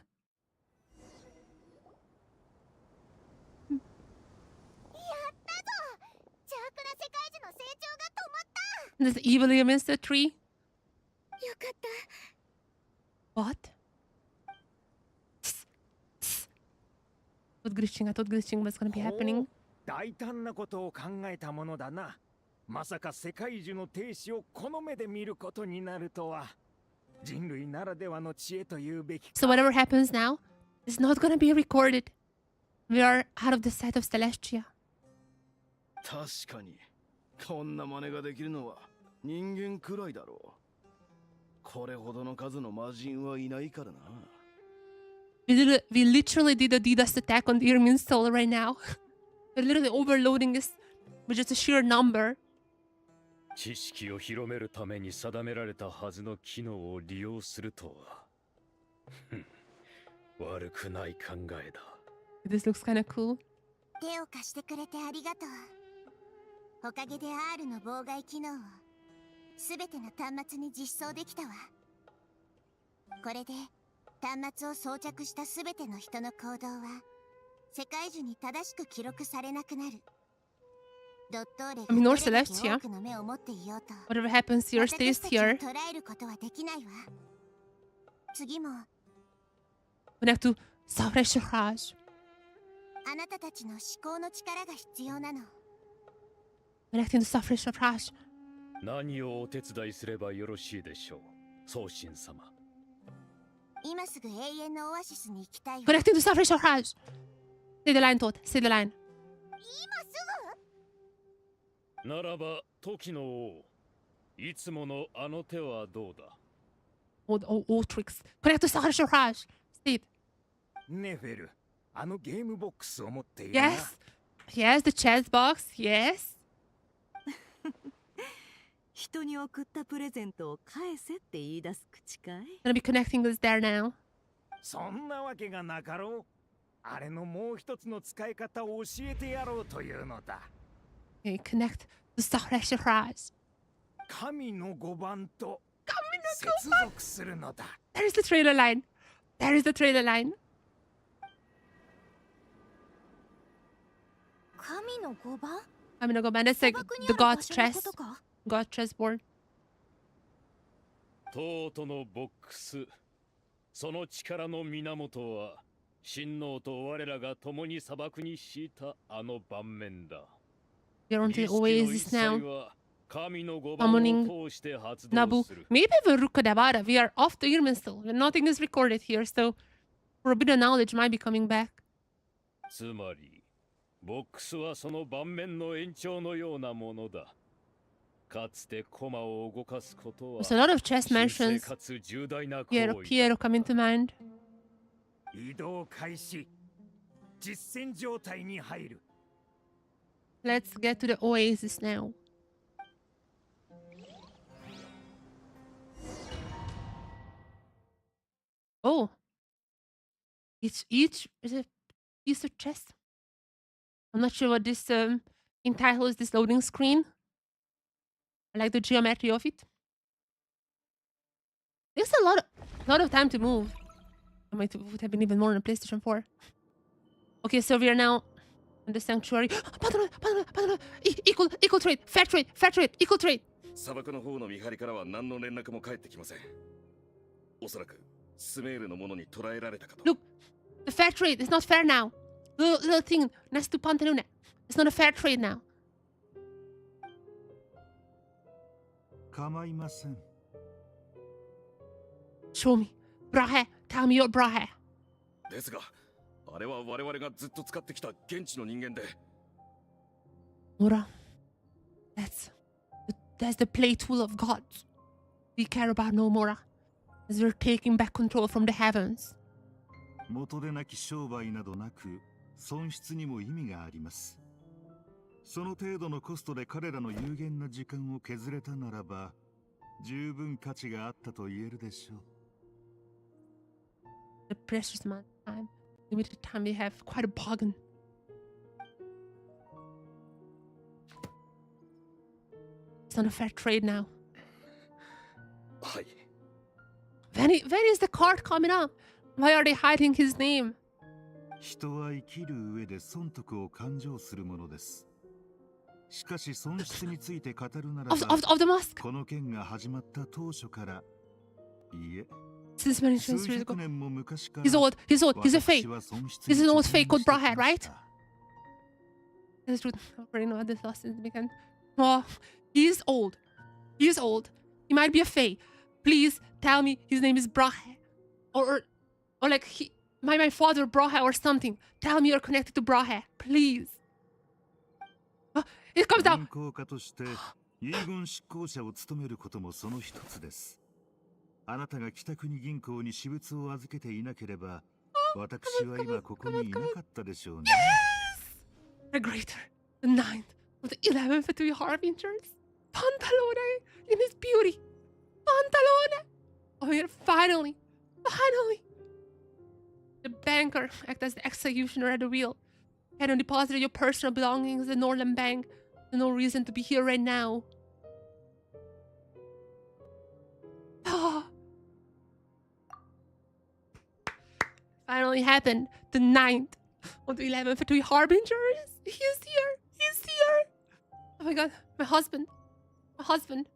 This evil Mr. Tree. What? I thought glitching was gonna be happening. 大胆なことを考えたものだな。まさか世界樹の停止をこの目で見ることになるとは。人類ならではの知恵というべき。So whatever happens now is not gonna be recorded. We are out of the sight of Celestia. 確かにこんな真似ができるのは人間くらいだろう。これほどの数の魔人はいないからな。We literally did a DDoS attack on the Irmin's soul right now. We're literally overloading this with just a sheer number. 知識を広めるために定められたはずの機能を利用するとは。悪くない考えだ。This looks kind of cool. 手を貸してくれてありがとう。おかげで R の妨害機能をすべての端末に実装できたわ。これで端末を装着したすべての人の行動は世界中に正しく記録されなくなる。ドットーレが Nor どれだけ Celestia. 多くの目を持っていようと Whatever happens here 私 stays たちを here. 捉えることはできないわ。次も We have to suppress your rage. あなたたちの思考の力が必要なの。 We have to suppress your rage. 何をお手伝いすればよろしいでしょう、宗神様。今すぐ永遠のオアシスに行きたいわ。 We have to suppress your rage. Say the line, Todd. Say the line. 今すぐならば、時の王、いつものあの手はどうだ。 All tricks. We have to suppress your rage. Say it. ネフェル、あのゲームボックスを持っているな。 Yes. Yes, the chess box. Yes. 人に送ったプレゼントを返せって言い出す口かい？ Gonna be connecting this there now. そんなわけがなかろう。あれのもう一つの使い方を教えてやろうというのだ。Okay, connect the suppress your rage. 神の5番と接続するのだ。 There is the trailer line. There is the trailer line. 神の5番 I'm gonna go back. That's like the god's chess. God chessboard. トートのボックス、その力の源は神王と我らが共に砂漠に敷いたあの盤面だ。 You're on the oasis now. 神の5番を通して発動 Nabu. する。 Maybe we're Rukadavara. We are off the Irminsul. Nothing is recorded here, so forbidden knowledge might be coming back. つまり、ボックスはその盤面の延長のようなものだ。かつて駒を動かすことは There's a lot of chess 神 mentions. 聖かつ重大な行 Piero, 為だ。 Piero come into mind. 移動開始。実戦状態に入る。 Let's get to the oasis now. Oh. Each is a piece of chess. I'm not sure what this entitles this loading screen. I like the geometry of it. There's a lot of time to move. I might would have been even more on a PlayStation 4. Okay, so we are now in the sanctuary. Equal trade, fair trade, equal trade. 砂漠の方の見張りからは何の連絡も返ってきません。おそらくスメールのものに捕らえられたかと。 Look, the fair trade is not fair now. The thing next to Pantalone. It's not a fair trade now. 構いません。 Show me. Brahe. Tell me your brahe. ですが、あれは我々がずっと使ってきた現地の人間で。 Mura. That's the play tool of gods. We care about no Mura. As we're taking back control from the heavens. 元でなき商売などなく、損失にも意味があります。その程度のコストで彼らの有限な時間を削れたならば、十分価値があったと言えるでしょう。The precious amount of time, limited time we have, quite a bargain. It's not a fair trade now. はい。 When is the card coming up? Why are they hiding his name? 人は生きる上で損得を勘定するものです。しかし損失について語るならば、of the mask. この件が始まった当初から、いいえ、 Since many 数 centuries 百 ago. 年も昔から、 He's old. He's a fae. 私は損失 He's に an old 直 fae 面 called してき Brahad, ま right? した。 That's true. I already know this last since the beginning. Oh, he's old. He's old. He might be a fae. Please tell me his name is Brahad. Or like my father Brahad or something. Tell me you're connected to Brahad. Please. Oh, it comes out. 銀行家として遺言執行者を務めることもその一つです。あなたが北国銀行に私物を預けていなければ、私は今ここにいなかったでしょうね。The greater, the ninth, of the 11th of the harbingers. Pantalone in his beauty. Pantalone. Oh my god, finally. The banker act as the executioner at the wheel. Had deposited your personal belongings in Northern Bank. There's no reason to be here right now. Finally happened. The ninth of the 11th of the harbingers. He's here. He's here. Oh my god, my husband. My husband.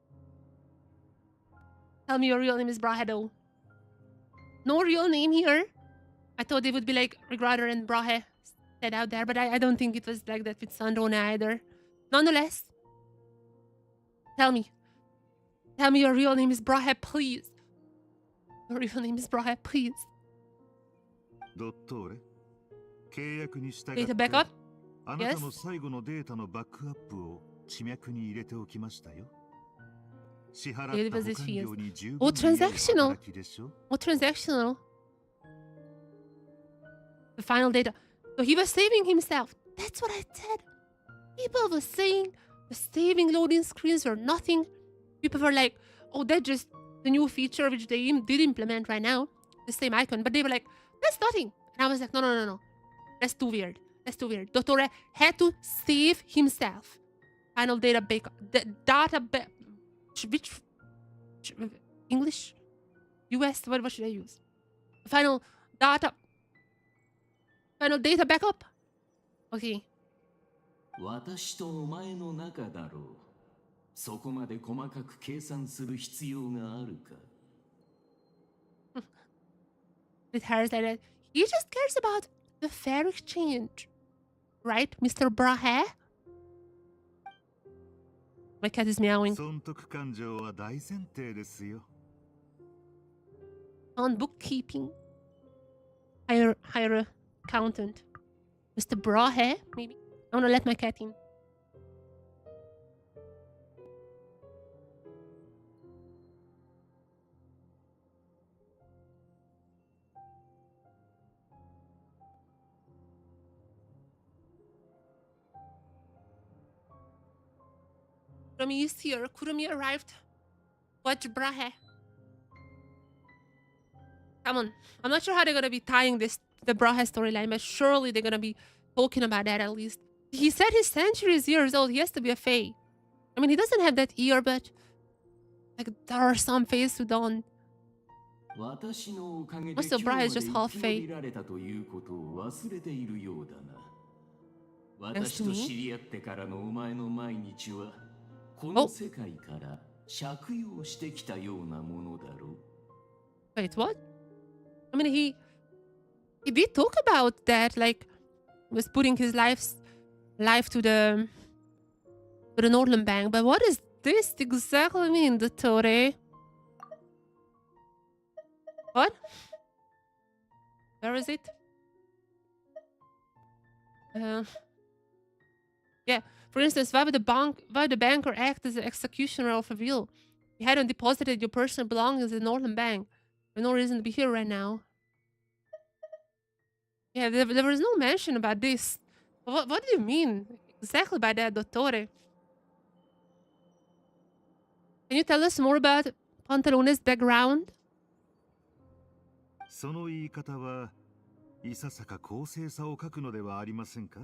Tell me your real name is Brahado. No real name here. I thought they would be like Regrader and Brahe said out there, but I don't think it was like that with Sandrona either. Nonetheless, tell me. Tell me your real name is Brahe, please. Your real name is Brahe, please. ドットーレ、契約に従っ Data て backup? あな Yes? たの最後のデータのバックアップを地脈に入れておきましたよ。支払 Yeah, った it was 保 his 管 fees. 料に十 Oh, 分に良い transactional. 働きでしょ。 Oh, transactional. The final data. So he was saving himself. That's what I said. People were saying the saving loading screens are nothing. People were like, oh, that's just the new feature which they did implement right now. The same icon. But they were like, that's nothing. And I was like, no. That's too weird. That's too weird. Dottore had to save himself. Final data backup. The data which English? US? What should I use? Final data backup. Okay. 私とお前の仲だろう。そこまで細かく計算する必要があるか。With her said he just cares about the fair exchange. Right, Mr. Brahe? My cat is meowing. 損得勘定は大前提ですよ。On bookkeeping. Hire accountant. Mr. Brahe, maybe? I want to let my cat in. Kurumi is here. Kurumi arrived. Watch Brahe. Come on. I'm not sure how they're gonna be tying this the Brahe storyline, but surely they're gonna be talking about that at least. He said he's centuries years old. He has to be a fae. I mean, he doesn't have that ear, but like there are some faes who don't. 私のおかげで Also, 今 Brahe 日 is まで just 生 half き延 fae. びられたということを忘れているようだな。 Thanks 私 to と me? 知り合ってからのお前の毎日はこの世界から借用してきたようなものだろう。 Wait, what? I mean, he did talk about that, like was putting his life to the Northern Bank. But what does this exactly mean, Dottore? What? Where is it? Yeah. For instance, why would the banker act as the executioner of a will? You hadn't deposited your personal belongings in the Northern Bank. There's no reason to be here right now. Yeah, there was no mention about this. What do you mean exactly by that, Dottore? Can you tell us more about Pantalone's background? その言い方はいささか公正さを欠くのではありませんか。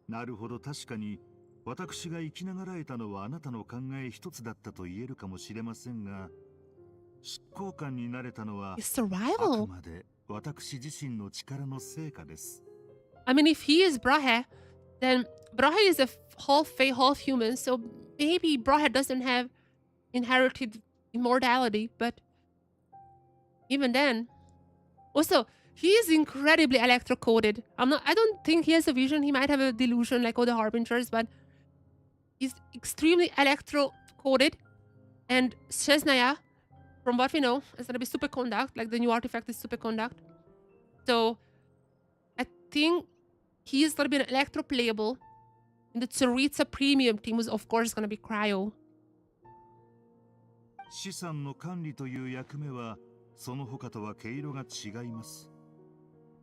なるほど、確かに私が生きながらえたのはあなたの考え一つだったと言えるかもしれませんが、執行官になれたのはあくまで私自身の力の成果です。I mean, if he is Brahe, then Brahe is a half fae, half human, so maybe Brahe doesn't have inherited immortality, but even then. Also, he is incredibly electro-coded. I don't think he has a vision. He might have a delusion like all the Harbingers, but he's extremely electro-coded. And Shesnaya, from what we know, is gonna be superconduct, like the new artifact is superconduct. So I think he is gonna be an electro-playable. And the Tsaritsa premium team is of course gonna be Cryo. 資産の管理という役目はその他とは毛色が違います。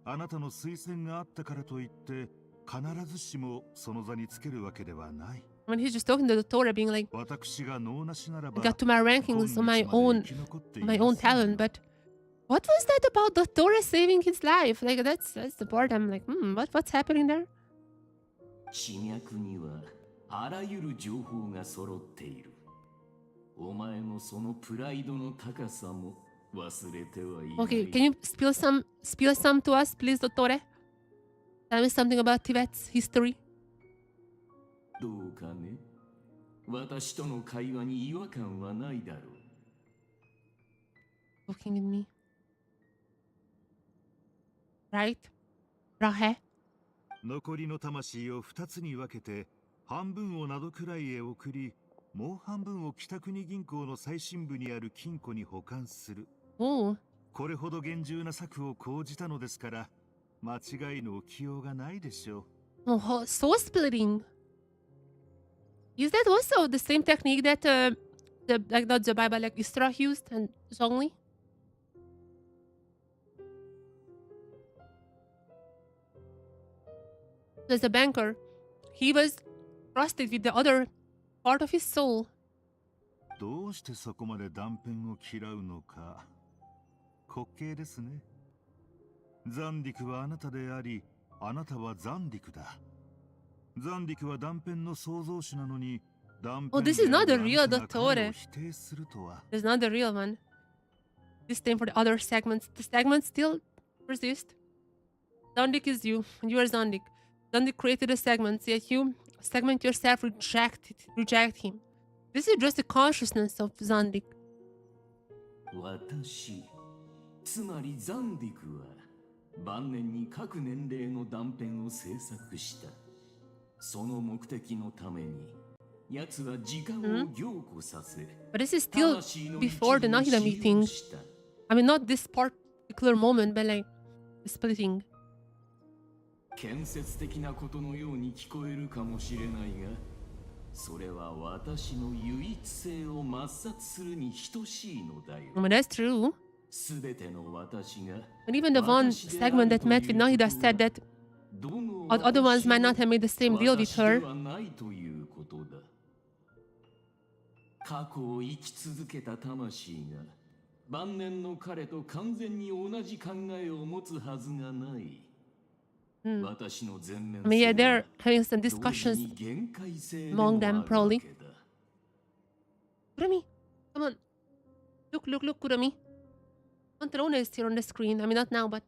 あなたの推薦があったからといって必ずしもその座につけるわけではない。I mean, he's just talking to the Torah, being like, I got to my rankings on my own talent, but what was that about the Torah saving his life? Like that's the part I'm like, what's happening there? 地脈にはあらゆる情報が揃っている。お前のそのプライドの高さも忘れてはいない。Okay, can you spill some to us, please, Dottore? Tell me something about Tibet's history. どうかね。私との会話に違和感はないだろう。Looking at me. Right? Brahe? 残りの魂を2つに分けて半分を灘くらいへ送り、もう半分を北国銀行の最深部にある金庫に保管する。これほど厳重な策を講じたのですから間違いの起きようがないでしょう。Oh, soul splitting. Is that also the same technique that not Zabai, but like Istra used and Zhongli? As a banker, he was trusted with the other part of his soul. どうしてそこまで断片を嫌うのか。滑稽ですね。ザンディクはあなたであり、あなたはザンディクだ。ザンディクは断片の創造主なのに、断片 Oh, this is not the real であるあなたが彼 Dottore. を否定するとは。This is not the real one. This thing for the other segments. The segments still persist. Zandik is you, and you are Zandik. Zandik created the segments, yet you, segment yourself, reject him. This is just the consciousness of Zandik. 私、つまりザンディクは晩年に各年齢の断片を制作した。その目的のために、奴は時間を凝固させ、But this is still before the Nahida meeting. I mean, not this particular moment, but like splitting. 建設的なことのように聞こえるかもしれないが、それは私の唯一性を抹殺するに等しいのだよ。I mean, that's true. すべての私が、 And even the one segment that met with Nahida said that other ones might not have made the same deal with her. 過去を生き続けた魂が晩年の彼と完全に同じ考えを持つはずがない。私の全面 I mean, yeah, they're having some discussions among them, probably. Kurami, come on. Look, Kurami. Pantalone is here on the screen. I mean, not now, but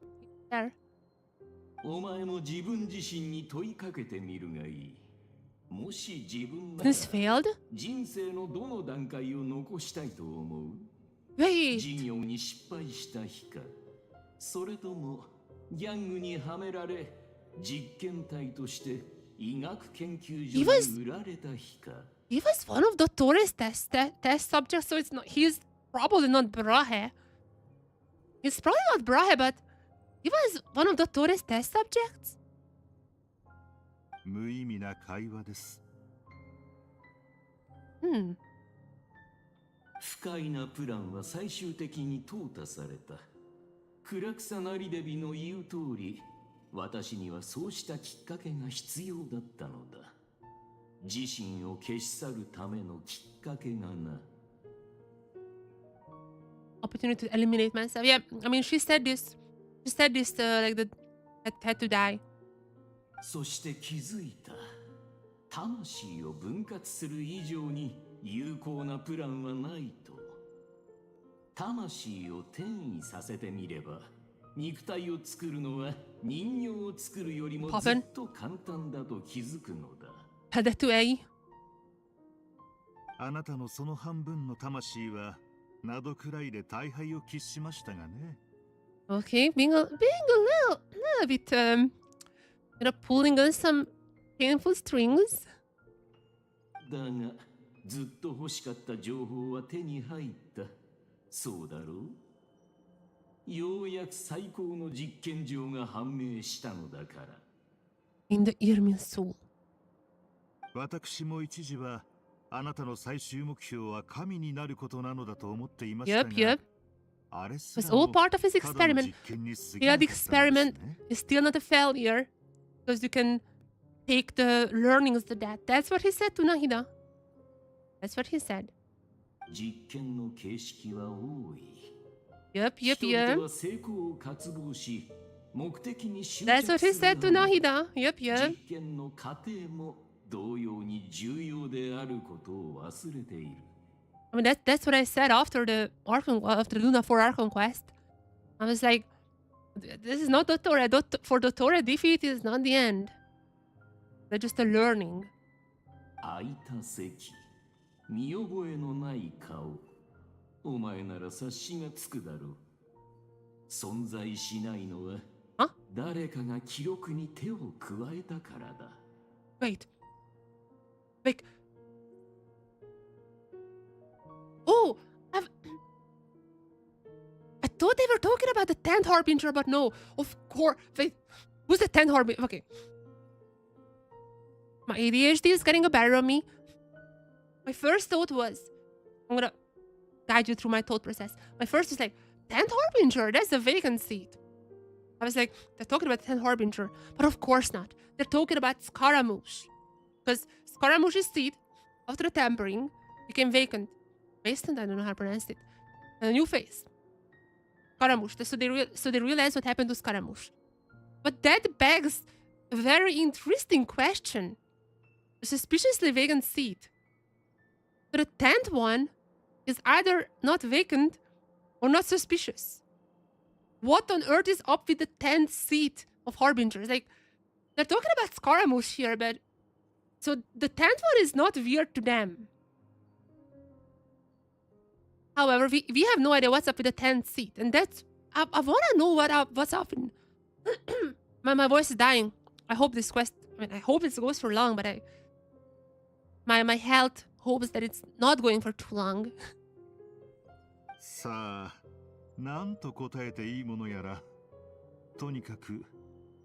there. お前も自分自身に問いかけてみるがいい。もし自分が This failed? 人生のどの段階を残したいと思う？ Wait. 事業に失敗した日か、それともギャングにはめられ実験体として医学研究所に売られた日か。He was one of the Torres test subjects, so it's not. He's probably not Brahe. He's probably not Brahe, but he was one of the Torres test subjects. 無意味な会話です。不快なプランは最終的に淘汰された。暗草なりデビの言う通り、私にはそうしたきっかけが必要だったのだ。自身を消し去るためのきっかけがな。Opportunity to eliminate myself. Yeah, I mean, she said this. She said this, like, that had to die. そして気づいた。魂を分割する以上に有効なプランはないと。魂を転移させてみれば、肉体を作るのは人形を作るよりもずっと簡単だと気づくのだ。Had that to A. あなたのその半分の魂はなどくらいで大敗を喫しましたがね。Okay, being a little bit, pulling on some painful strings. だが、ずっと欲しかった情報は手に入った。そうだろう？ようやく最高の実験場が判明したのだから。In the Irmin soul. 私も一時はあなたの最終目標は神になることなのだと思っていましたが。Yep. It's all part of his experiment. Yeah, the experiment is still not a failure because you can take the learnings to that. That's what he said to Nahida. That's what he said. 実験の形式は多い。Yep. 人々は成功を渇望し、目的に執着 That's what he す said る to が Nahida. Yep. 実験の過程も同様に重要であることを忘れている。I mean, that's what I said after the Luna 4 Archon quest. I was like, this is not Dottore. For Dottore, defeat is not the end. They're just a learning. 空いた席、見覚えのない顔。お前なら察しがつくだろう。存在しないのは、誰かが記録に手を加えたからだ。Wait. Oh, I thought they were talking about the 10th Harbinger, but no. Of course. Wait, who's the 10th Harbinger? Okay. My ADHD is getting a better on me. My first thought was, I'm gonna guide you through my thought process. My first was like, 10th Harbinger, that's a vacant seat. I was like, they're talking about 10th Harbinger, but of course not. They're talking about Scaramouche. Because Scaramouche's seat, after the tampering, became vacant. Vacant? I don't know how to pronounce it. And a new face. Scaramouche. So they realized what happened to Scaramouche. But that begs a very interesting question. A suspiciously vacant seat. So the 10th one is either not vacant or not suspicious. What on earth is up with the 10th seat of Harbingers? Like, they're talking about Scaramouche here, but... So the 10th one is not weird to them. However, we have no idea what's up with the 10th seat. And that's... I want to know what's up. My voice is dying. I hope this quest... I mean, I hope it goes for long, but my health hopes that it's not going for too long. さあ、なんと答えていいものやら。とにかく、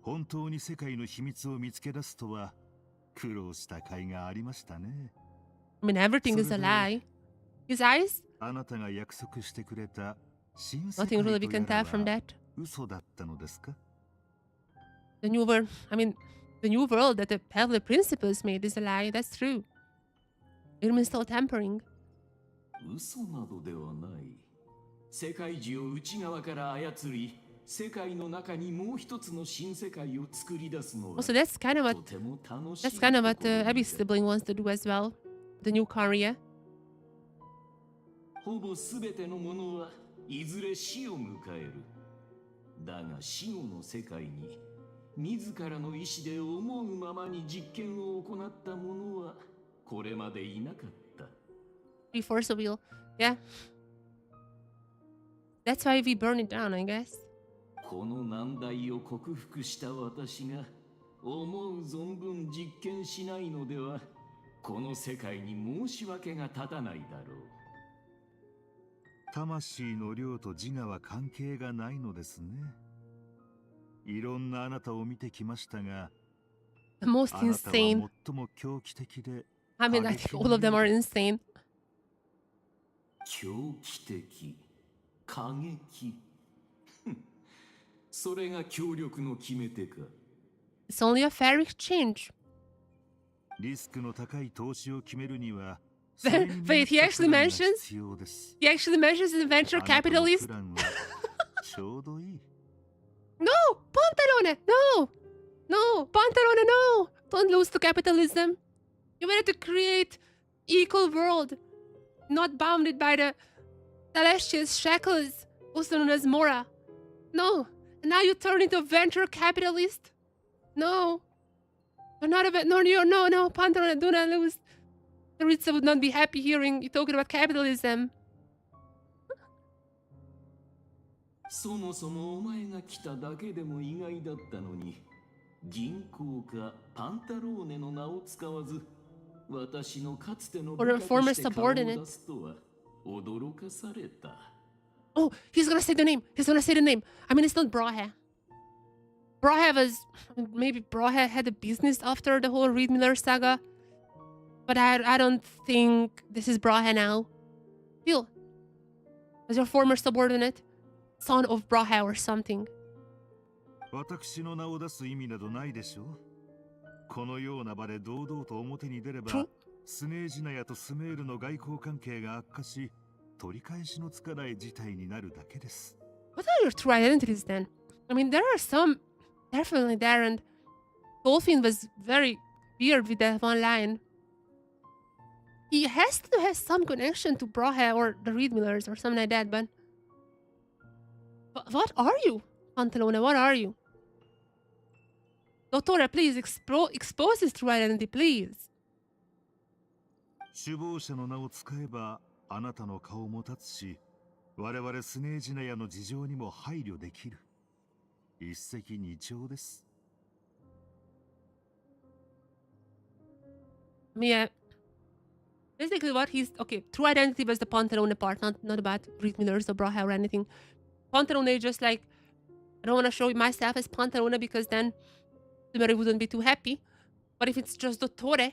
本当に世界の秘密を見つけ出すとは、苦労した甲斐がありましたね。I mean, everything is a lie. His eyes? あなたが約束してくれた新世 Nothing 界 really we とや can ら tell from は that. 嘘だったのですか？ The new world, I mean, the new world that the Pavlov principles made is a lie. That's true. Irmin's still tampering. 嘘などではない。世界中を内側から操り、世界の中にもう一つの新世界を作り出すのは Also, that's kind of what Abby's sibling wants to do as well. The new Karya. ほぼすべてのものはいずれ死を迎える。だが死後の世界に自らの意志で思うままに実験を行った者はこれまでいなかった。Reforce the wheel. Yeah. That's why we burn it down, I guess. この難題を克服した私が思う存分実験しないのではこの世界に申し訳が立たないだろう。魂の量と自我は関係がないのですね。いろんなあなたを見てきましたが、 The most あなたは insane. 最も狂気的で、 I mean, I think all of them are insane. 狂気的過激それが協力の決め手か。 It's only a fair exchange. リスクの高い投資を決めるには Wait, he actually mentions the venture capitalist. No, Pantalone, no, no, Pantalone, no. Don't lose to capitalism. You wanted to create equal world, not bounded by the celestial shackles, also known as Mora. No, and now you turn into a venture capitalist. No, you're not a no, no, Pantalone, do not lose. Ritza would not be happy hearing you talking about capitalism. そもそもお前が来ただけでも意外だったのに、銀行家パンタローネの名を使わず、私のかつての部下として顔を出すとは驚かされた。Oh, he's gonna say the name. He's gonna say the name. I mean, it's not Brahe. Brahe was maybe Brahe had a business after the whole Reed Miller saga, but I don't think this is Brahe now. Still, as your former subordinate, son of Brahe or something. 私の名を出す意味などないでしょう。このような場で堂々と表に出れば、スネージナヤとスメールの外交関係が悪化し、取り返しのつかない事態になるだけです。What are your true identities then? I mean, there are some definitely there, and Dolphin was very weird with that one line. He has to have some connection to Brahe or the Reed Millers or something like that, but what are you, Pantalone? What are you? Dottore, please expose his true identity, please. 首謀者の名を使えばあなたの顔も立つし、我々スネージナヤの事情にも配慮できる。一石二鳥です。Yeah. Basically what he's... Okay, true identity was the Pantalone part, not about Reed Millers or Brahe or anything. Pantalone just like, I don't want to show myself as Pantalone because then Sumeri wouldn't be too happy. But if it's just Dottore,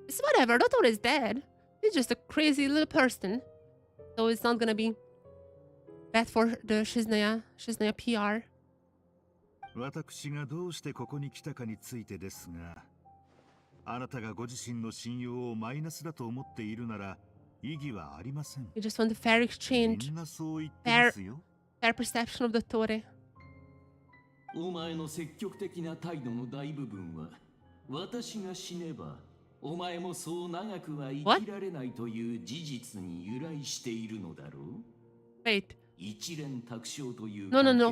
it's whatever. Dottore is dead. He's just a crazy little person. So it's not gonna be bad for the Shiznaya PR. 私がどうしてここに来たかについてですが、あなたがご自身の信用をマイナスだと思っているなら意義はありません。You just want a fair exchange. みんなそう言ってますよ。Fair perception of Dottore. お前の積極的な態度の大部分は、私が死ねば、お前もそう長くは生きられないという事実に由来しているのだろう。Wait. 一連卓章という No.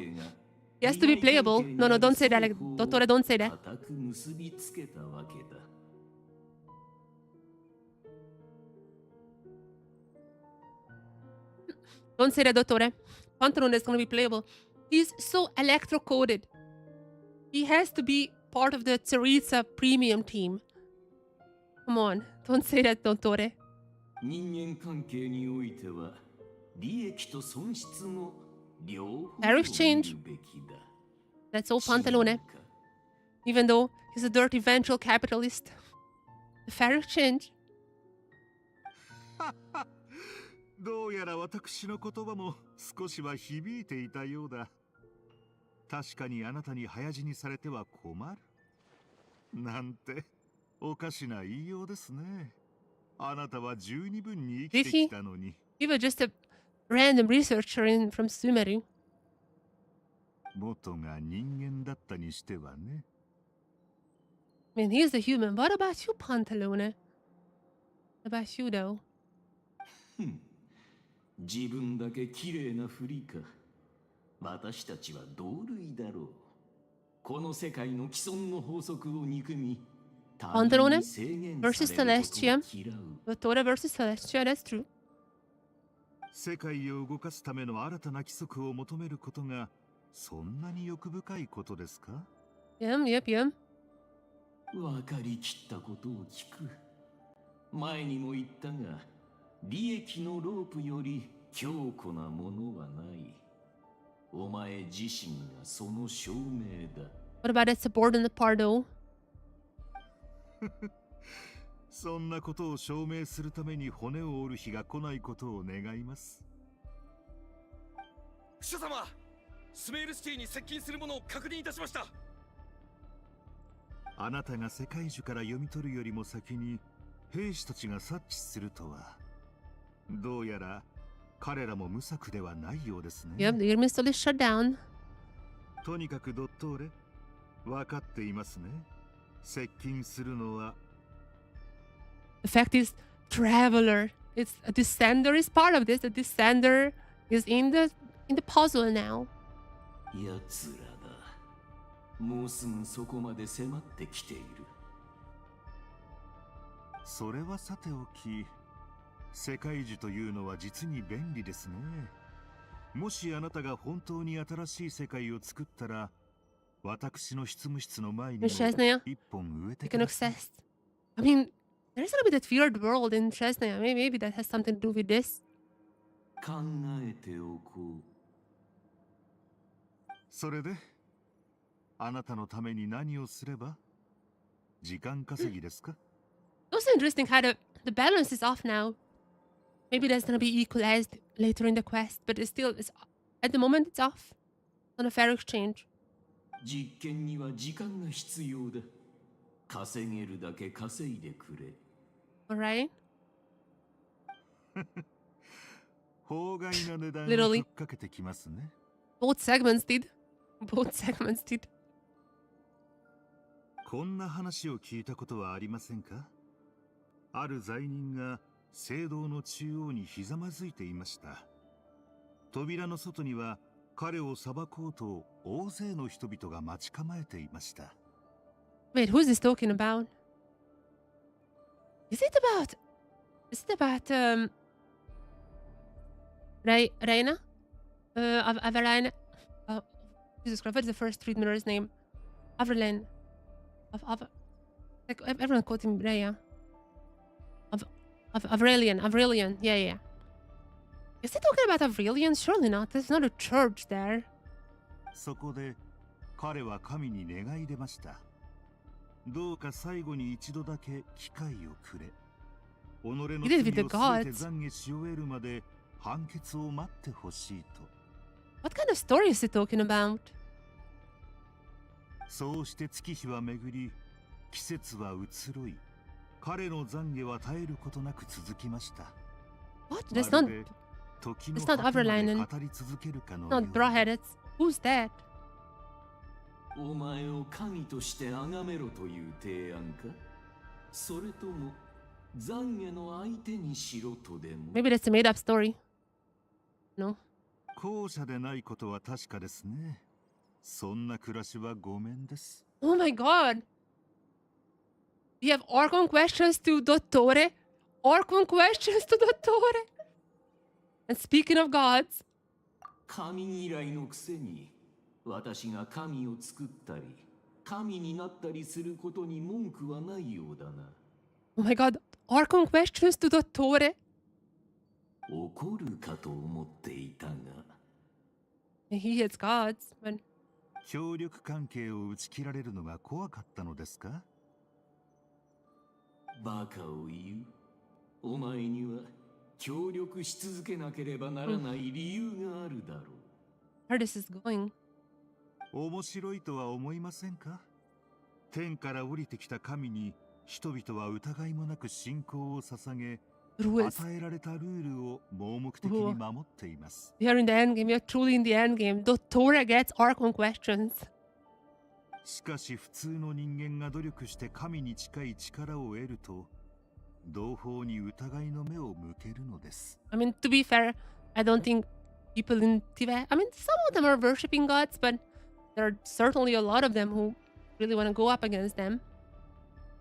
He has to be playable. No, don't say that. Like, Dottore, don't say that. 固く結びつけたわけだ。Don't say that, Dottore. Pantalone is gonna be playable. He's so electro-coded. He has to be part of the Tsaritsa premium team. Come on, don't say that, Dottore. 人間関係においては、利益と損失の両方を Fair exchange. That's all Pantalone. Even though he's a dirty venture capitalist. The fair exchange. どうやら私の言葉も少しは響いていたようだ。確かにあなたに早死にされては困る。なんておかしな言いようですね。あなたは十二分に生きてきたのに。He was just a random researcher from Sumeri. 元が人間だったにしてはね。I mean, he's the human. What about you, Pantalone? What about you, though? 自分だけ綺麗なふりか。私たちは同類だろう。この世界の既存の法則を憎み、Pantalone versus Celestia. Dottore versus Celestia, that's true. 世界を動かすための新たな規則を求めることがそんなに欲深いことですか？ Yep. 分かりきったことを聞く。前にも言ったが、利益のロープより強固なものはない。お前自身がその証明だ。What about that subordinate part, though? そんなことを証明するために骨を折る日が来ないことを願います。主様、スメールシティに接近するものを確認いたしました。あなたが世界樹から読み取るよりも先に兵士たちが察知するとは、どうやら彼らも無策ではないようですね。Yep, the enemy still is shut down. とにかくドットーレ、分かっていますね。接近するのは。The fact is, Traveler. It's a Descender is part of this. The Descender is in the puzzle now. やつらだ。もうすぐそこまで迫ってきている。それはさておき、世界樹というのは実に便利ですね。もしあなたが本当に新しい世界を作ったら、私の執務室の前にも一本植えてください。I mean, there's gonna be that weird world in Chesnaya. Maybe that has something to do with this. 考えておこう。それで、あなたのために何をすれば？時間稼ぎですか？ Also interesting how the balance is off now. Maybe that's gonna be equalized later in the quest, but it's at the moment it's off. It's not a fair exchange. 実験には時間が必要だ。稼げるだけ稼いでくれ。Alright. 法外な値段を Literally. ふっかけてきますね。Both segments did. Both segments did. こんな話を聞いたことはありませんか？ある罪人が聖堂の中央にひざまずいていました。扉の外には彼を裁こうと大勢の人々が待ち構えていました。Wait, who's this talking about? Is it about Reina? Aveline? Jesus Christ, what's the first Redeemer's name? Aveline. Like, everyone called him Rhea. Avrelian. Yeah. Is he talking about Avrelian? Surely not. There's not a church there. そこで彼は神に願い出ました。どうか最後に一度だけ機会をくれ。己の罪を全て懺悔し終えるまで判決を待ってほしいと。What kind of story is he talking about? そうして月日は巡り、季節は移ろい、彼の懺悔は絶えることなく続きました。What? That's not Avrelian. Not Brawhead. Who's that? お前を神として崇めろという提案か？それとも懺悔の相手にしろとでも？ Maybe that's a made-up story. No. 後者でないことは確かですね。そんな暮らしはごめんです。Oh my god! We have Archon questions to Dottore. Archon questions to Dottore. And speaking of gods. 神嫌いのくせに私が神を作ったり神になったりすることに文句はないようだな。Oh my god, Archon questions to Dottore. 怒るかと思っていたが。He hates gods, but... 協力関係を打ち切られるのが怖かったのですか？バカを言う。お前には協力し続けなければならない理由があるだろう。Where this is going? 面白いとは思いませんか？天から降りてきた神に人々は疑いもなく信仰を捧げ、与えられたルールを盲目的に守っています。We are in the endgame. We are truly in the endgame. Dottore gets Archon questions. しかし普通の人間が努力して神に近い力を得ると、同胞に疑いの目を向けるのです。I mean, to be fair, I don't think people in Tibet, I mean, some of them are worshipping gods, but there are certainly a lot of them who really want to go up against them.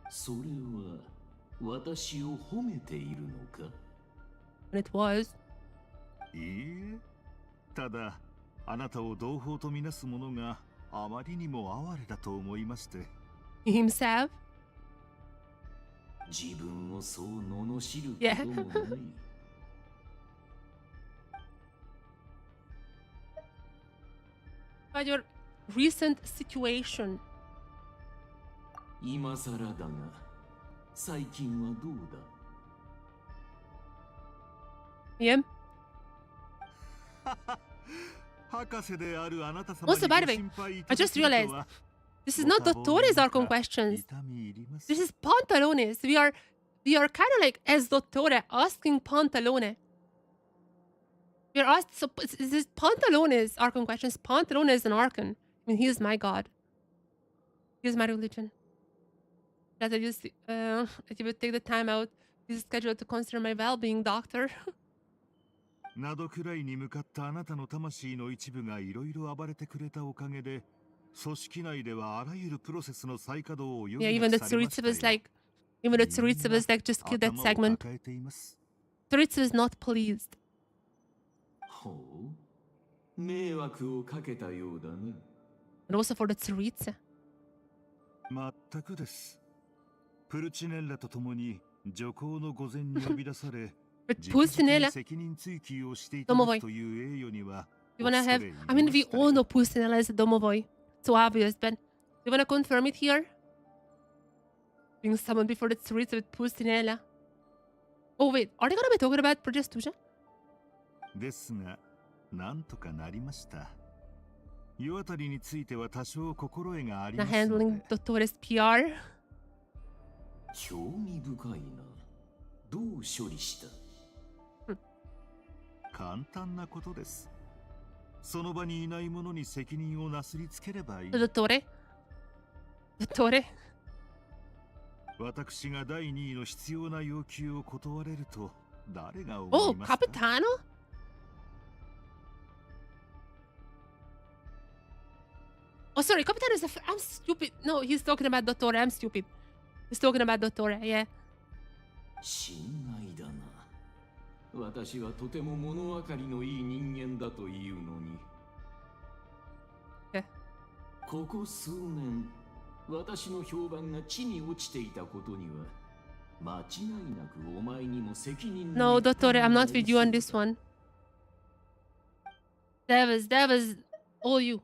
それは私を褒めているのか？ And it was. いいえ、ただあなたを同胞とみなす者があまりにも哀れだと思いまして。Himself? 自分をそう罵ることもない。About your recent situation. 今更だが、最近はどうだ Yeah. 博士であるあなた様 Also, by the way, I just realized this is not Dottore's Archon questions. This is Pantalone's. We are kind of like as Dottore asking Pantalone. We are asked. So this is Pantalone's Archon questions. Pantalone is an Archon. I mean, he is my god. He is my religion. That I just that you would take the time out. He's scheduled to consider my well-being, doctor. などくらいに向かったあなたの魂の一部がいろいろ暴れてくれたおかげで、組織内ではあらゆるプロセスの再稼働を余 Yeah, 儀 even な the くされました Tsuritsu よ。 was like, even the Tsuritsu was like, just kill that 頭を segment. 抱えています。 Tsuritsu is not pleased. ほう迷惑をかけたようだね。 And also for the Tsuritsu. 全くです。プルチネッラと共に女皇の御前に呼び出され、 But Pulcinella, 責任追及をしていただ Domovoy. くという栄誉には、 You wanna have? I mean, we all know Pulcinella is a Domovoy. It's so obvious, but you wanna confirm it here? Being summoned before the Tsuritsu with Pulcinella. Oh wait, are they gonna be talking about progestosia? ですが、なんとかなりました。世渡りについては多少心得がありま Now すので。 handling Dottore's PR. 興味深いな。どう処理した 簡単なことです。その場にいない者に責任をなすりつければいい。Dottore? Dottore? 私が第2位の必要な要求を断れると誰が思 Oh, いますか Capitano? Oh, sorry, Capitano is I'm stupid. No, he's talking about Dottore. I'm stupid. He's talking about Dottore, yeah. 心外だな。私はとても物分かりのいい人間だというのに。ここ数年、私の評判が地に落ちていたことには、間違いなくお前にも責任 No, Dottore, I'm not with you on this one. That was all you.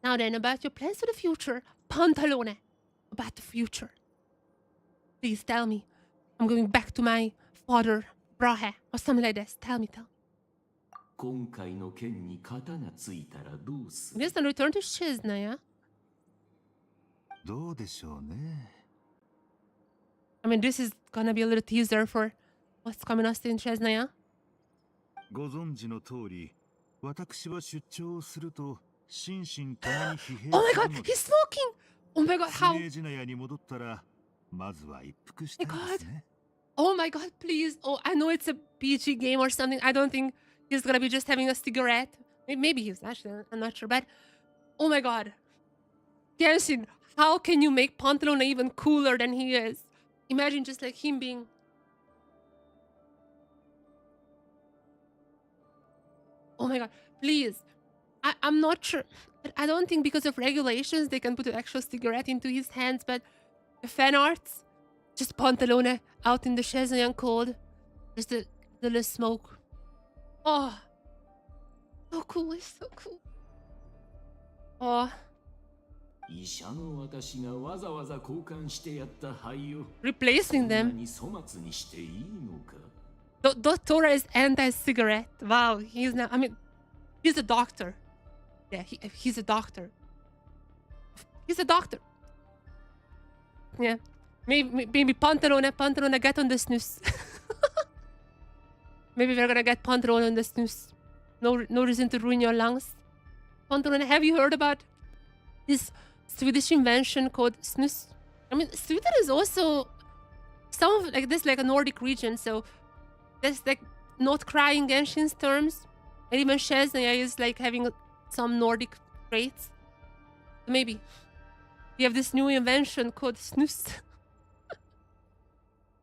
Now then, about your plans for the future. Pantalone. About the future. Please tell me. I'm going back to my father, Brahe, or something like this. Tell me. 今回の件に型がついたらどうする Just then return to Shiznaya. どうでしょうね。 I mean, this is gonna be a little teaser for what's coming us in Shiznaya. ご存知の通り、私は出張をすると心身ともに疲弊 Oh my す god, るの he's で smoking! Oh my god, ス how? ネージナヤに戻ったら、まずは一服したいですね。 Oh my god, please. Oh, I know it's a PG game or something. I don't think he's gonna be just having a cigarette. Maybe he's actually, I'm not sure. But, oh my god. Genshin, how can you make Pantalone even cooler than he is? Imagine just like him being... Oh my god, please. I'm not sure. But I don't think because of regulations they can put an actual cigarette into his hands, but the fan arts, just Pantalone out in the Shazam cold, just a little smoke. Oh, so cool, it's so cool. Oh, 医者の私がわざわざ交換してやった灰を replacing そんな them. に粗末にしていいのか Dottora is anti-cigarette. Wow, he's not. I mean, he's a doctor. Yeah, he's a doctor. He's a doctor. Yeah, maybe Pantalone get on the snooze. Maybe we're gonna get Pantalone on the snooze. No reason to ruin your lungs. Pantalone, have you heard about this Swedish invention called snus? I mean, Sweden is also some of like this, like a Nordic region, so that's like not crying Genshin's terms. And even Shazia is like having some Nordic traits. Maybe we have this new invention called snus.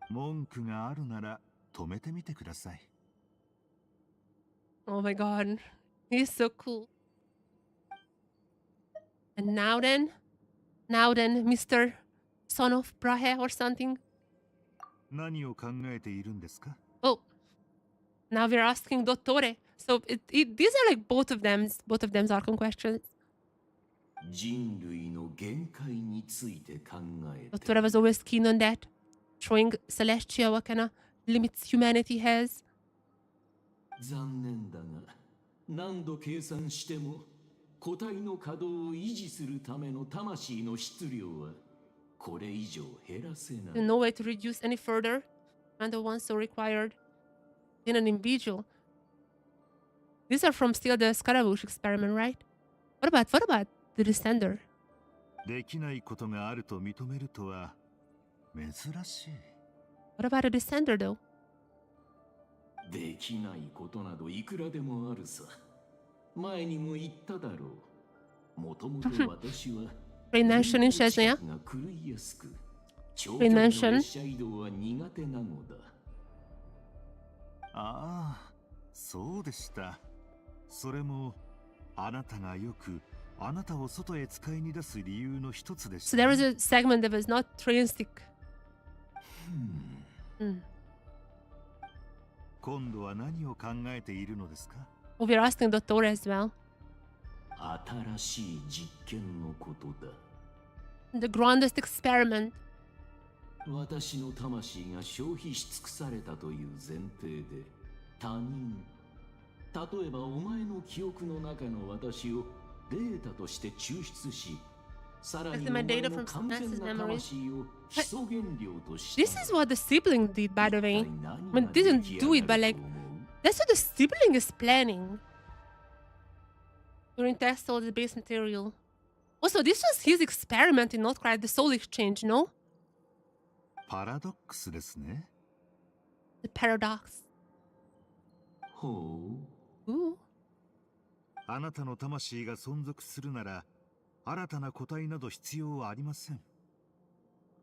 文句があるなら止めてみてください。 Oh my god, he's so cool. And now then, Mr. Son of Brahe or something. 何を考えているんですか Oh, now we're asking Dottore. So these are like both of them's Archon questions. 人類の限界について考えて Dottore was always keen on that. showing Celestia what kind of limits humanity has. 残念だが、何度計算しても個体の稼働を維持するための魂の質量はこれ以上減らせない。 There's no way to reduce any further than the ones so required in an individual. These are from still the Scaramouche experiment, right? What about the Descender? できないことがあると認めるとは珍しい。What about the Descender though? できないことなどいくらでもあるさ。前にも言っただろう。もともと私は Rain Mansion in Shazna. が狂いやすく、長 Rain 距離の Mansion. 列車移動は苦手なのだ。ああ、そうでした。それもあなたがよくあなたを外へ使いに出す理由の一つでし So た。 there was a segment that was not train stick. 今度は何を考えているのですか？ Oh, we're asking Dottore as well. 新しい実験のことだ。The grandest experiment. 私の魂が消費し尽くされたという前提で、他人、例えばお前の記憶の中の私をデータとして抽出し、さらにお my 前 data の from 完全 Samantha's な memories. 魂を基礎原料として。 This is what the sibling did, by the way. I mean, didn't do it, but like, that's what the sibling is planning. During test all the base material. Also, this was his experiment in not quite the soul exchange, no? パラドックスですね。 The paradox. ほう。Ooh. あなたの魂が存続するなら新たな個体など必要はありません。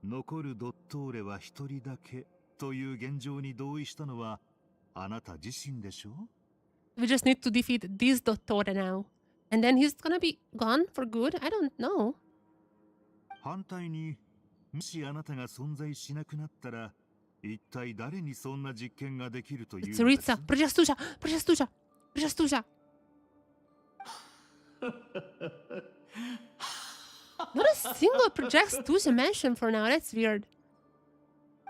残るドットーレは一人だけという現状に同意したのはあなた自身でしょう？ We just need to defeat this Dottore now. And then he's gonna be gone for good? I don't know. 反対にもしあなたが存在しなくなったら一体誰にそんな実験ができるというのです？ Tsuritsa, Progestuja, Progestuja, Progestuja. Not a single Progestuja mentioned for now. That's weird.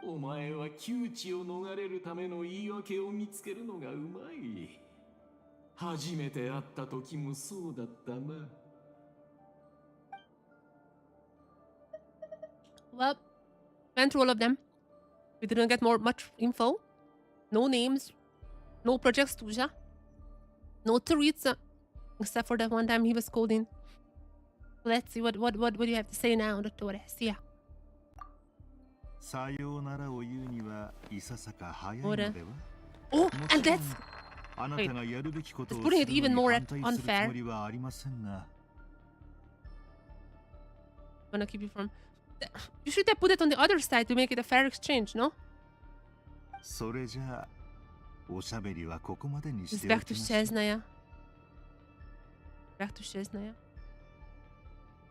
お前は窮地を逃れるための言い訳を見つけるのがうまい。初めて会った時もそうだったな。Well, went through all of them. We didn't get much info. No names. No Progestuja. No Tsuritsa. Except for that one time he was coding. Let's see what do you have to say now, Dottore? See ya. さようならを言うにはいささか早いのでは？ Oh, and that's あなたがやるべきことを it's す putting る it の even に more 反対するつ unfair. もりはありませんが。 Gonna keep you from. You should have put it on the other side to make it a fair exchange, no? それじゃあおしゃべりはここまでにし It's てお back き to ましょう。 Shesnaya. Back to Shesnaya.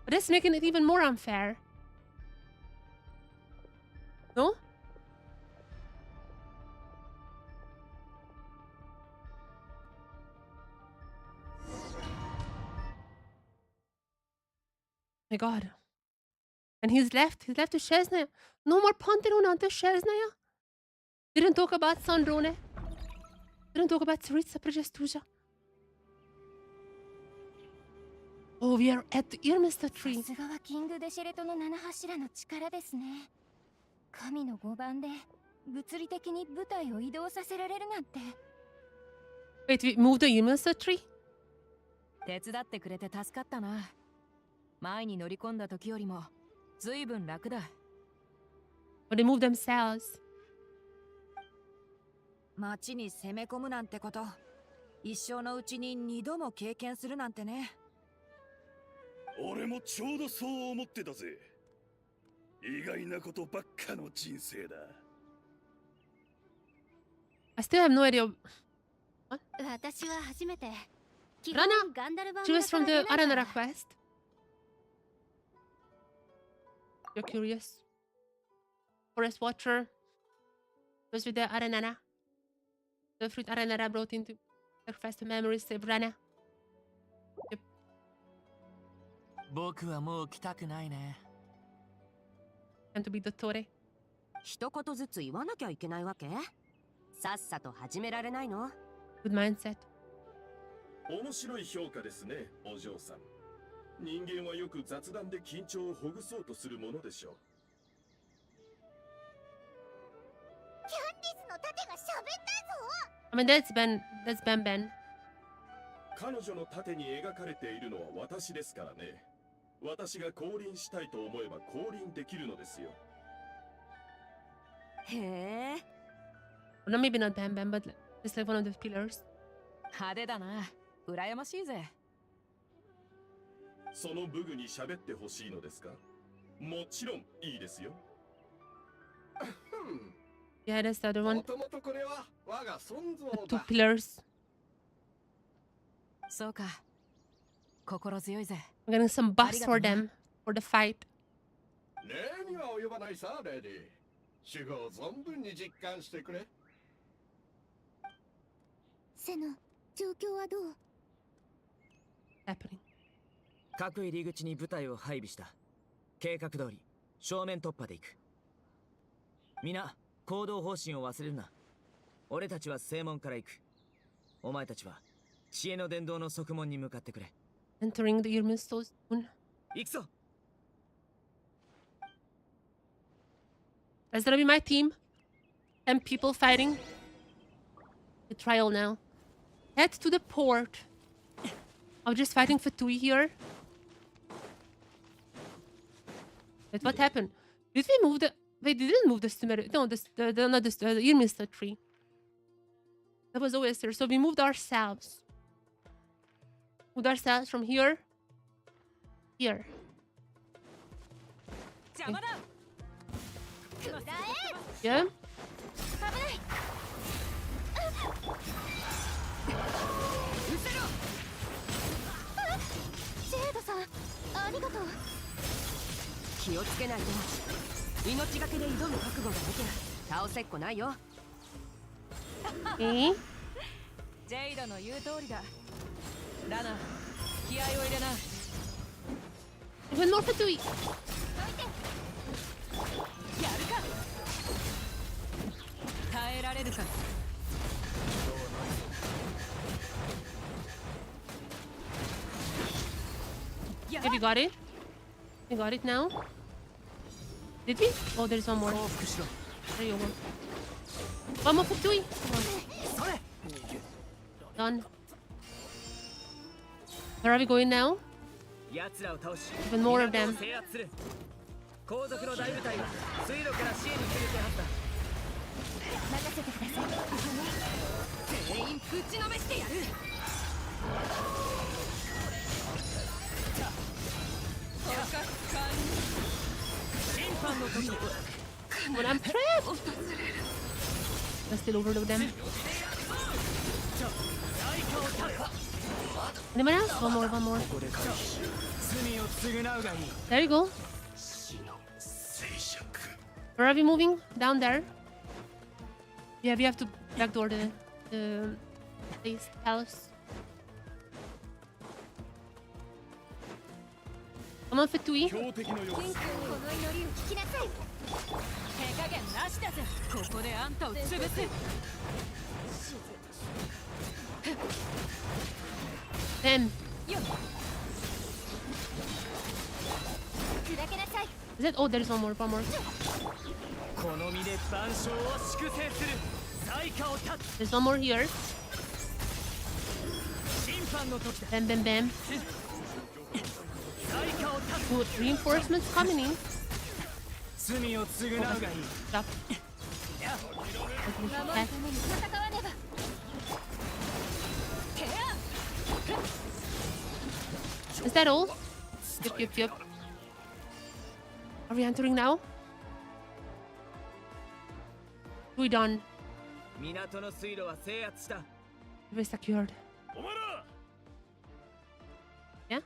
But that's making it even more unfair. No? My god. And he's left to Shesnaya. No more Ponterone onto Shesnaya. Didn't talk about Sandrone. Didn't talk about Tsuritsa Progestuja. Oh, we are at the Irmista tree. さすがはキングデシェレトの七柱の力ですね。神の5番で物理的に部隊を移動させられるなんて。Wait, we moved the Irmista tree? 手伝ってくれて助かったな。前に乗り込んだ時よりもずいぶん楽だ。But they moved themselves. 町に攻め込むなんてこと、一生のうちに2度も経験するなんてね。俺もちょうどそう思ってたぜ。意外なことばっかの人生だ。I still have no idea. What? 私は初めて。 Purana? She was from the Aranara quest. You're curious? Forest Watcher was with the Aranara. The fruit Aranara brought into sacrifice to memories of Purana. Yep. 僕はもう来たくないね。 And to be Dottore. 一言ずつ言わなきゃいけないわけ？さっさと始められないの？ Good mindset. 面白い評価ですね、お嬢さん。人間はよく雑談で緊張をほぐそうとするものでしょう。キャンディスの盾が喋ったぞ。 I mean, that's Ben. 彼女の盾に描かれているのは私ですからね。私が降臨したいと思えば降臨できるのですよ。へえ。Well, no, maybe not Ben, but just like one of the pillars. 派手だな。羨ましいぜ。その武具に喋ってほしいのですか？もちろんいいですよ。Yeah, that's the other one. もともとこれは我が尊像 The two だ。 pillars. そうか。心強いぜ。 I'm getting some buffs for them for the fight. 礼には及ばないさ、レディ。守護を存分に実感してくれ。セノ、状況はどう？ Happening. 各入り口に部隊を配備した。計画通り正面突破で行く。皆行動方針を忘れるな。俺たちは正門から行く。お前たちは知恵の伝道の側門に向かってくれ。 Entering the Irmin Stone. 行くぞ。 That's gonna be my team. 10 people fighting. The trial now. Head to the port. I'm just fighting for Tui here. Wait, what happened? Did we move the... Wait, they didn't move the Sumeru. No, not the Irminster tree. That was always there. So we moved ourselves. Moved ourselves from here. Here. Okay. Yeah? ジェイドさん、ありがとう。気をつけないと命がけで挑む覚悟がなきゃ倒せっこないよ。ジェイドの言う通りだ。ラナ、気合を入れな。Even more for Tui. やるか。耐えられるか。 Okay, we got it. We got it now. Did we? Oh, there's one more. There you go. One more for Tui. Done. Where are we going now? Even more of them. 後続の大部隊は水路から支援に来る手はずだ。任せてください。全員ぶちのめしてやる。審判の時。 But I'm trapped. Let's still overload them. Anyone else? One more. There you go. Where are we moving? Down there. Yeah, we have to backdoor the place house. Come on, Fetui. この祈りを聞きなさい。手加減なしだぜ。ここであんたを潰す。Then. 砕けなさい。 Is it? Oh, there's one more. この身で万象を粛清する。最下を断つ。 There's one more here. 審判の時だ。 Bam. Good reinforcements coming in. 罪を償うがいい。 Stop. 守るために戦わねば。 Is that all? Yep. Are we entering now? We done. 港の水路は制圧した。We're secured. お前ら。Yeah?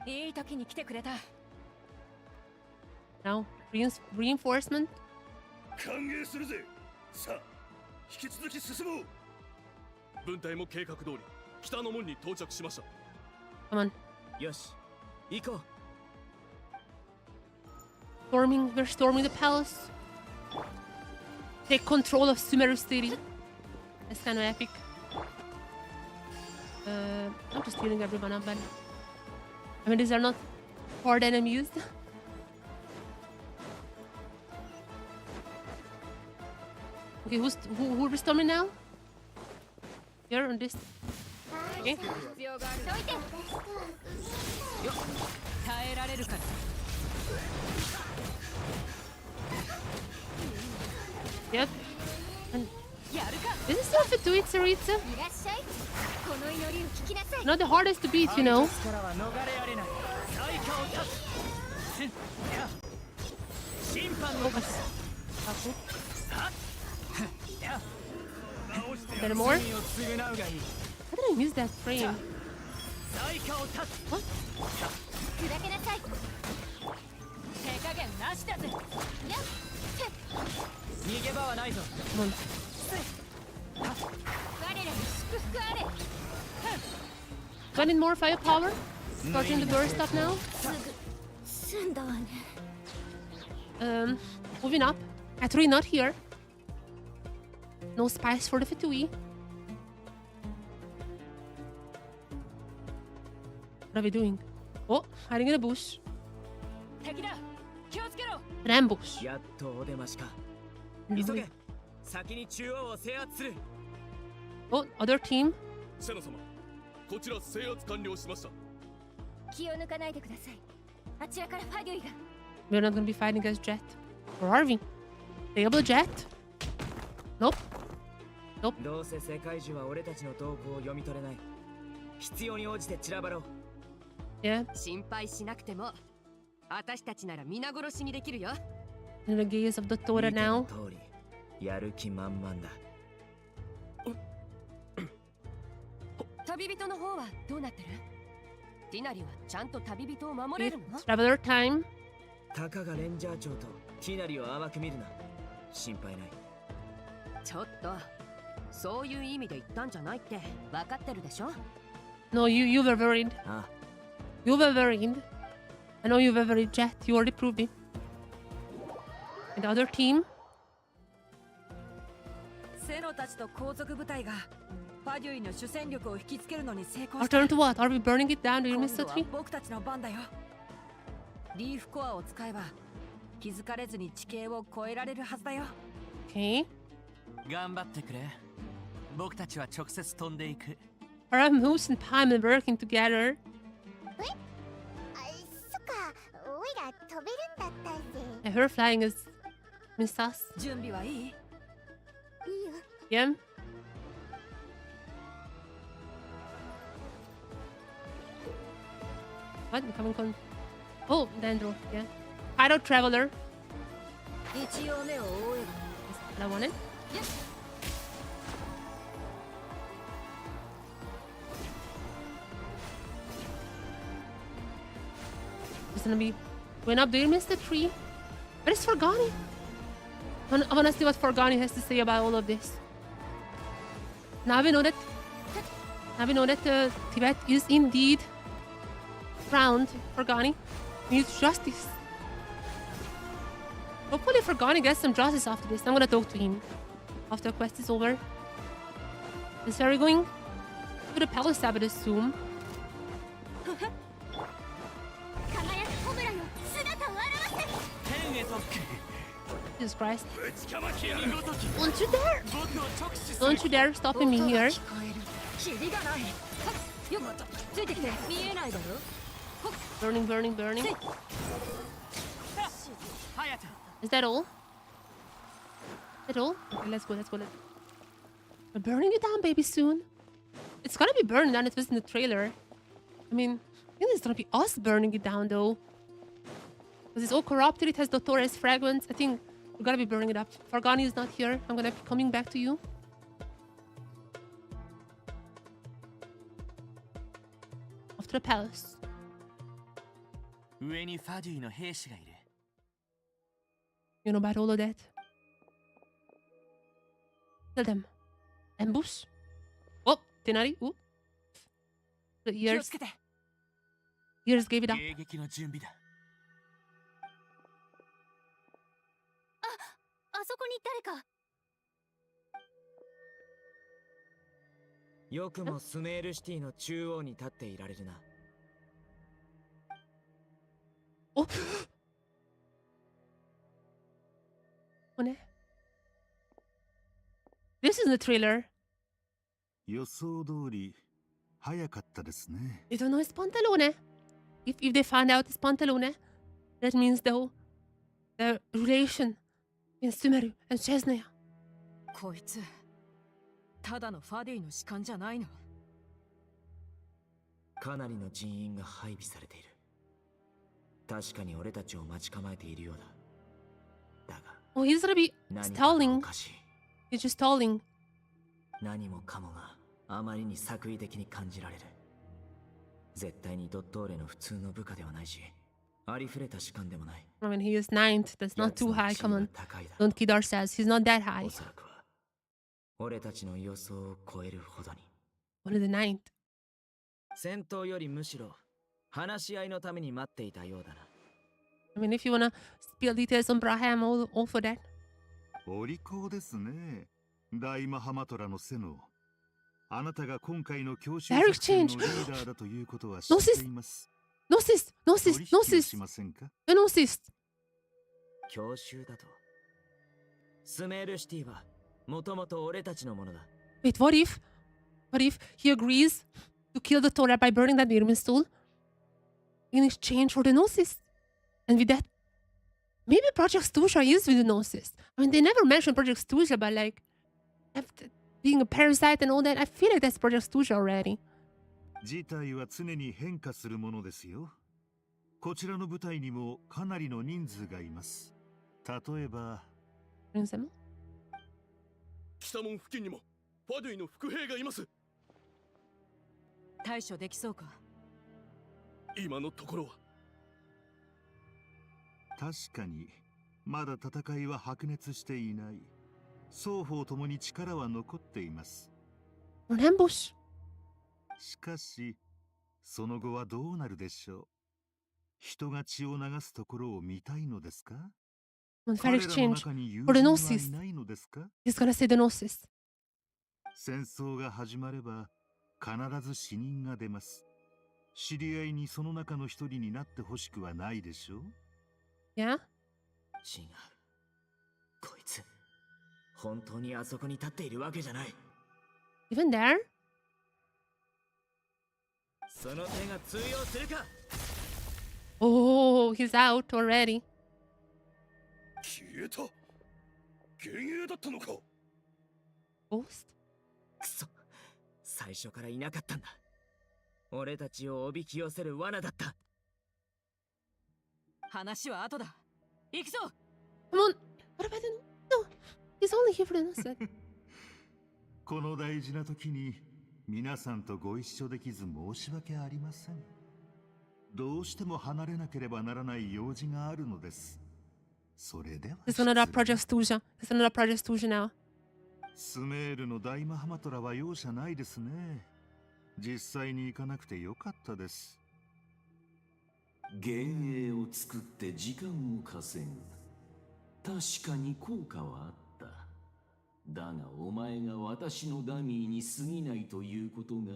いい時に来てくれた。 Now, reinforcement. 歓迎するぜ。さあ、引き続き進もう。分隊も計画通り北の門に到着しました。 Come on. よし、行こう。We're storming the palace. take control of Sumeru City. That's kind of epic. I'm just healing everyone up, but I mean, these are not hard enemies. Okay, who restore me now? Here on this. Okay. Yep. And this is tough to eat, Saritsa. Not the hardest to beat, you know. Is there more? How did I miss that frame? What? Come on. Got in more firepower? Starting the burst up now? Moving up. Actually not here. No spice for the Fatui. What are we doing? Oh, hiding in a bush. An ambush. Oh, other team. We're not gonna be fighting as Jet. Or are we? Playable Jet? Nope. Nope. Yeah. In the gaze of the Tora now. It's traveler time. No, you were worried. You were worried. I know you were worried, Jet. You already proved it. And the other team. Our turn to what? Are we burning it down? Do you miss the tree? Okay. Our moves and time and working together. Yeah, her flying is Miss Us. Yeah. What? Coming. Oh, Dendro. Yeah. Hideout Traveler. That one it? It's gonna be went up there, missed the tree. Where's Forgani? I wanna see what Forgani has to say about all of this. Now we know that Tibet is indeed crowned Forgani. Needs justice. Hopefully Forgani gets some justice after this. I'm gonna talk to him after the quest is over. Is Harry going to the palace, I would assume? Jesus Christ. Don't you dare! Don't you dare stopping me here. Burning. Is that all? Is that all? Okay, let's go. We're burning it down, baby, soon. It's gonna be burned down. It was in the trailer. I mean, I think it's gonna be us burning it down, though. Because it's all corrupted. It has the Torres fragments. I think we're gonna be burning it up. Forgani is not here. I'm gonna be coming back to you. After the palace. You know about all of that? Tell them. Ambush? Oh, Tenari. Ooh. The ears gave it up. よくもスメールシティの中央に立っていられるな。おおね。This is the trailer. 予想通り早かったですね。 They don't know it's Pantalone. If they find out it's Pantalone, that means the relation in Sumeru and Chesnaya. こいつただのファディの士官じゃないの。かなりの人員が配備されている。確かに俺たちを待ち構えているようだ。だが、Oh, he's gonna be 何かが stalling. おかしい。 He's just stalling. 何もかもがあまりに作為的に感じられる。絶対にドットーレの普通の部下ではないし、ありふれた士官でもない。I mean, he is ninth. That's not too high. Come on. Don't kid ourselves. He's not that high. おそらくは俺たちの予想を超えるほどに。 Only the ninth. 戦闘よりむしろ話し合いのために待っていたようだな。I mean, if you wanna spill details on Braham, all for that. お利口ですね。大マハマトラのセノ。あなたが今回の教習作戦のリーダーだということは知っています。Gnosis! しませんか？ Gnosis! 教習だと。スメールシティはもともと俺たちのものだ。Wait, what if he agrees to kill the Torah by burning that Nirmin soul in exchange for the Gnosis? And with that, maybe Project Stusha is with the Gnosis. I mean, they never mentioned Project Stusha, but like, after being a parasite and all that, I feel like that's Project Stusha already. 事態は常に変化するものですよ。こちらの部隊にもかなりの人数がいます。例えば、北門付近にもファドゥイの伏兵がいます。対処できそうか？今のところは。確かにまだ戦いは白熱していない。双方ともに力は残っています。Ambush. しかしその後はどうなるでしょう。人が血を流すところを見たいのですか？ On fair exchange for the Gnosis. He's gonna say the Gnosis. 戦争が始まれば必ず死人が出ます。知り合いにその中の一人になってほしくはないでしょう。Yeah? 違う。こいつ本当にあそこに立っているわけじゃない。 Even there? その手が通用するか。 Oh, he's out already. 消えた。幻影だったのか。Ghost? くそ、最初からいなかったんだ。俺たちをおびき寄せる罠だった。話は後だ。行くぞ。 Come on. What about the... No. He's only here for the Gnosis. この大事な時に皆さんとご一緒できず申し訳ありません。どうしても離れなければならない用事があるのです。それでは。There's another Project Stusha. There's another Project Stusha now. スメールの大マハマトラは容赦ないですね。実際に行かなくてよかったです。幻影を作って時間を稼ぐ。確かに効果はあった。だがお前が私のダミーに過ぎないということが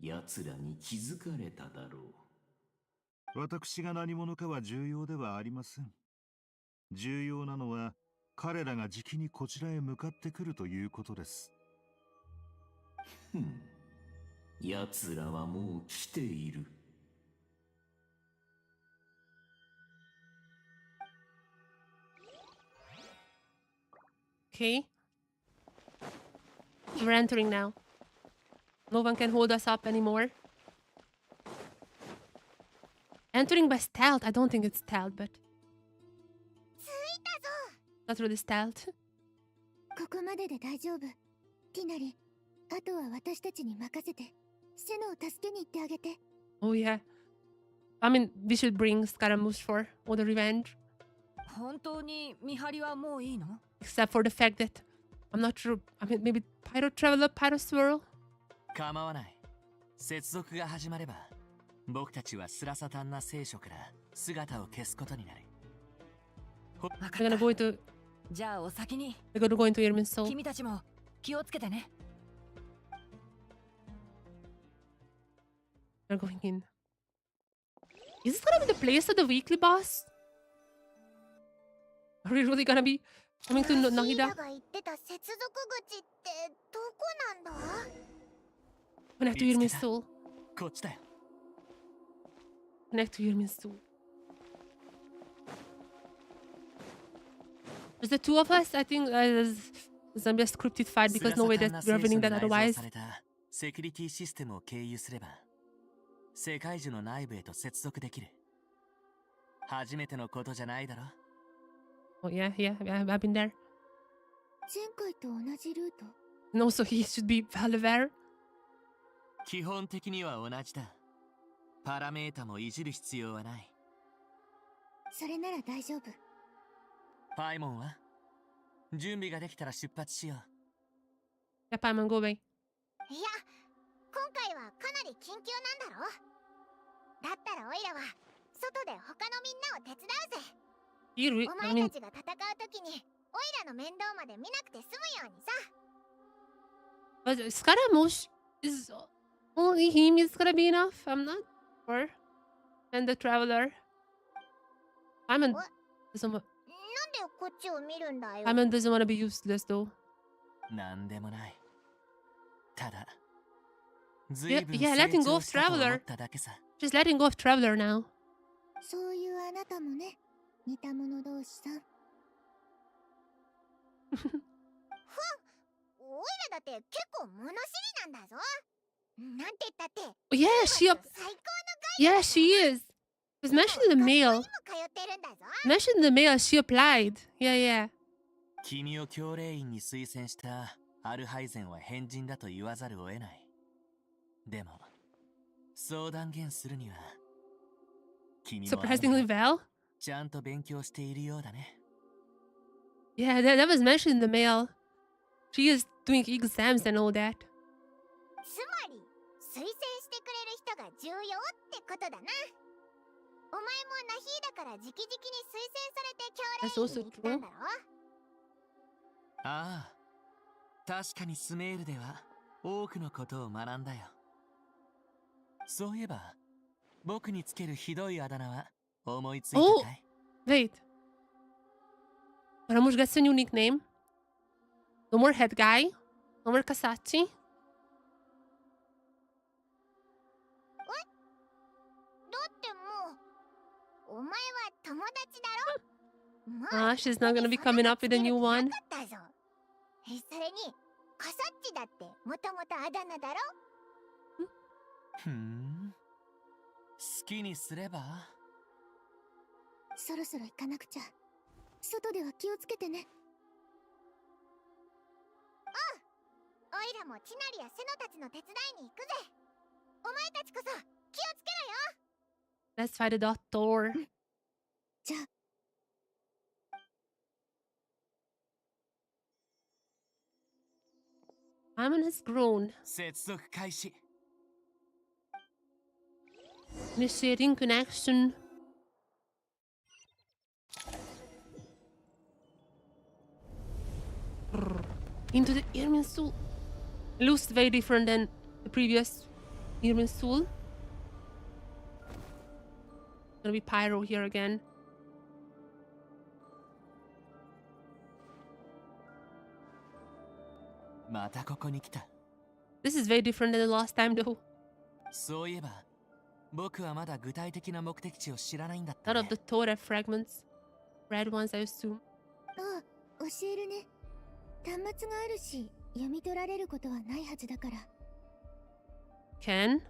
奴らに気づかれただろう。私が何者かは重要ではありません。重要なのは彼らがじきにこちらへ向かってくるということです。奴らはもう来ている。Okay. We're entering now. No one can hold us up anymore. Entering by stealth. I don't think it's stealth, but... Not really stealth. ここまでで大丈夫。ティナリ、あとは私たちに任せて、セノを助けに行ってあげて。Oh yeah. I mean, we should bring Scaramouche for all the revenge. 本当に見張りはもういいの？ Except for the fact that I'm not sure. I mean, maybe Pyro Traveler, Pyro Swirl? 構わない。接続が始まれば、僕たちはスラサタンナ聖書から姿を消すことになる。We're gonna go into... じゃあお先に。 We're gonna go into Irmin's soul. 君たちも気をつけてね。They're going in. Is this gonna be the place of the weekly boss? Are we really gonna be coming to Nahida? が言ってた接続口ってどこなんだ？ Connect to Yurmin's soul. こっちだよ。 Connect to Yurmin's soul. There's the two of us. I think there's gonna be a scripted fight because no way that we're winning that otherwise. セキュリティシステムを経由すれば世界樹の内部へと接続できる。初めてのことじゃないだろ。 Oh yeah, I've been there. 前回と同じルート？ And also he should be well aware. 基本的には同じだ。パラメータもいじる必要はない。それなら大丈夫。パイモンは準備ができたら出発しよう。Yeah, Paimon, go away. いや、今回はかなり緊急なんだろ？だったらオイラは外で他のみんなを手伝うぜ。お前たちが戦うときにオイラの面倒まで見なくて済むようにさ。But Scaramouche is only him is gonna be enough. I'm not sure. And the traveler. Paimon doesn't. なんでこっちを見るんだよ。Paimon doesn't want to be useless though. なんでもない。ただ、Yeah, letting go of Traveler. Just letting go of Traveler now. そういうあなたもね、似た者同士さん。ふん、オイラだって結構物知りなんだぞ。なんて言ったって。Yeah, she is. It was mentioned in the mail. Mentioned in the mail, she applied. Yeah. 君を教令員に推薦したアルハイゼンは変人だと言わざるを得ない。でも、そう断言するには、君は Surprisingly well. ちゃんと勉強しているようだね。Yeah, that was mentioned in the mail. She is doing exams and all that. つまり、推薦してくれる人が重要ってことだな。お前もナヒーだから直々に推薦されて教令員に行ったんだろ？ああ、確かにスメールでは多くのことを学んだよ。そういえば、僕につけるひどいあだ名は思いついたかい？ Wait. Ramush gets a new nickname. No more head guy. No more Kasachi. だってもう、お前は友達だろ？ She's not gonna be coming up with a new one. それに、カサッチだってもともとあだ名だろ？ふん。好きにすれば？そろそろ行かなくちゃ。外では気をつけてね。おいらもチナリやセノたちの手伝いに行くぜ。お前たちこそ気をつけろよ。 Let's fight the doctor. じゃあ。Paimon has grown. 接続開始。Initiating connection. Into the Irmin Soul. Looks very different than the previous Irmin Soul. Gonna be Pyro here again. This is very different than the last time though. そういえば、僕はまだ具体的な目的地を知らないんだった、 None of the Torah fragments. Red ones, I assume. ああ、教えるね。端末があるし、読み取られることはないはずだから。Ken?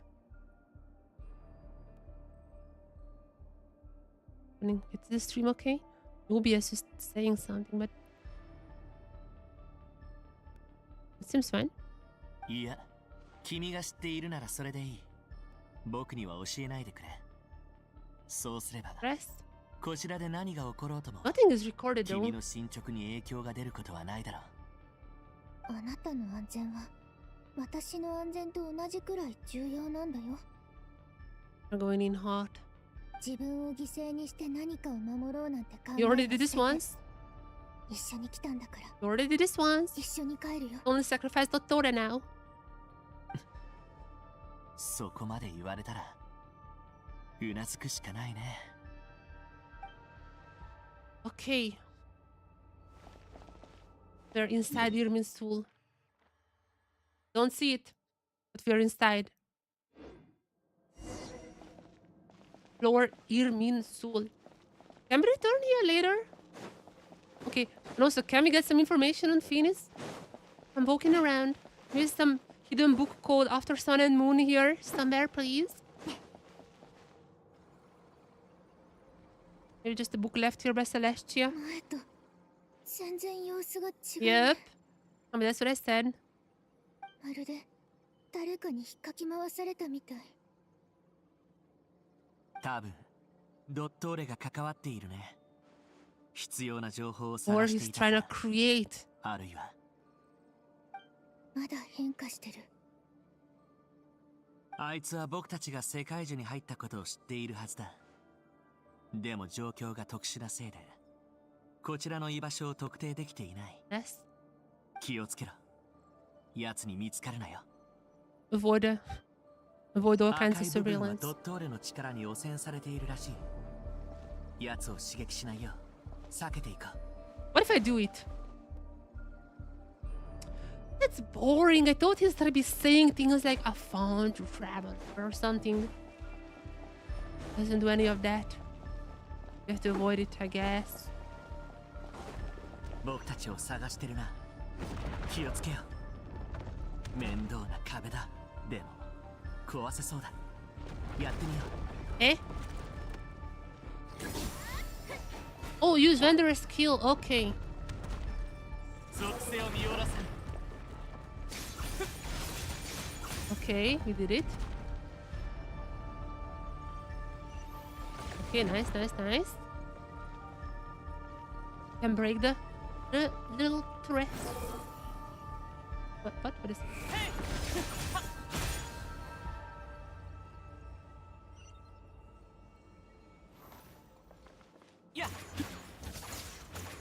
It's the stream okay? OBS is saying something, but it seems fine. いや、君が知っているならそれでいい。僕には教えないでくれ。そうすれば、こちらで何が起ころうとも、 Nothing is recorded though. 君の進捗に影響が出ることはないだろう。あなたの安全は私の安全と同じくらい重要なんだよ。 We're going in hot. 自分を犠牲にして何かを守ろうなんて考え You already did this once. 一緒に来たんだから。 You already did this once. 一緒に帰るよ。 Only sacrifice the Torah now. そこまで言われたらうなずくしかないね。 Okay. They're inside Irmin's soul. Don't see it, but we're inside. Lower Irmin's soul. Can we return here later? Okay. And also, can we get some information on Phoenix? I'm poking around. Maybe some hidden book called After Sun and Moon here somewhere, please. Maybe just a book left here by Celestia. Yep. I mean, that's what I said. まるで誰かに引っかき回されたみたい。多分ドットーレが関わっているね。必要な情報を Or 探し he's ていた trying to か、 create. あるいはまだ変化してる。あいつは僕たちが世界樹に入ったことを知っているはずだ。でも状況が特殊なせいでこちらの居場所を特定できていない。 Yes. 気をつけろ。奴に見つかるなよ。 Avoid all 赤 kinds い of 部分は surveillance. ドットーレの力に汚染されているらしい。奴を刺激しないよう避けていこう。 What if I do it? That's boring. I thought he's gonna be saying things like I found to travel or something. Doesn't do any of that. You have to avoid it, I guess. 僕たちを探してるな。気をつけよう。面倒な壁だ。でも壊せそうだ。やってみよう。Eh? Oh, use vendor skill. Okay. 属性を見下ろせ。 Okay, we did it. Okay, nice, nice, nice. Can break the little turret. What is it? Yeah.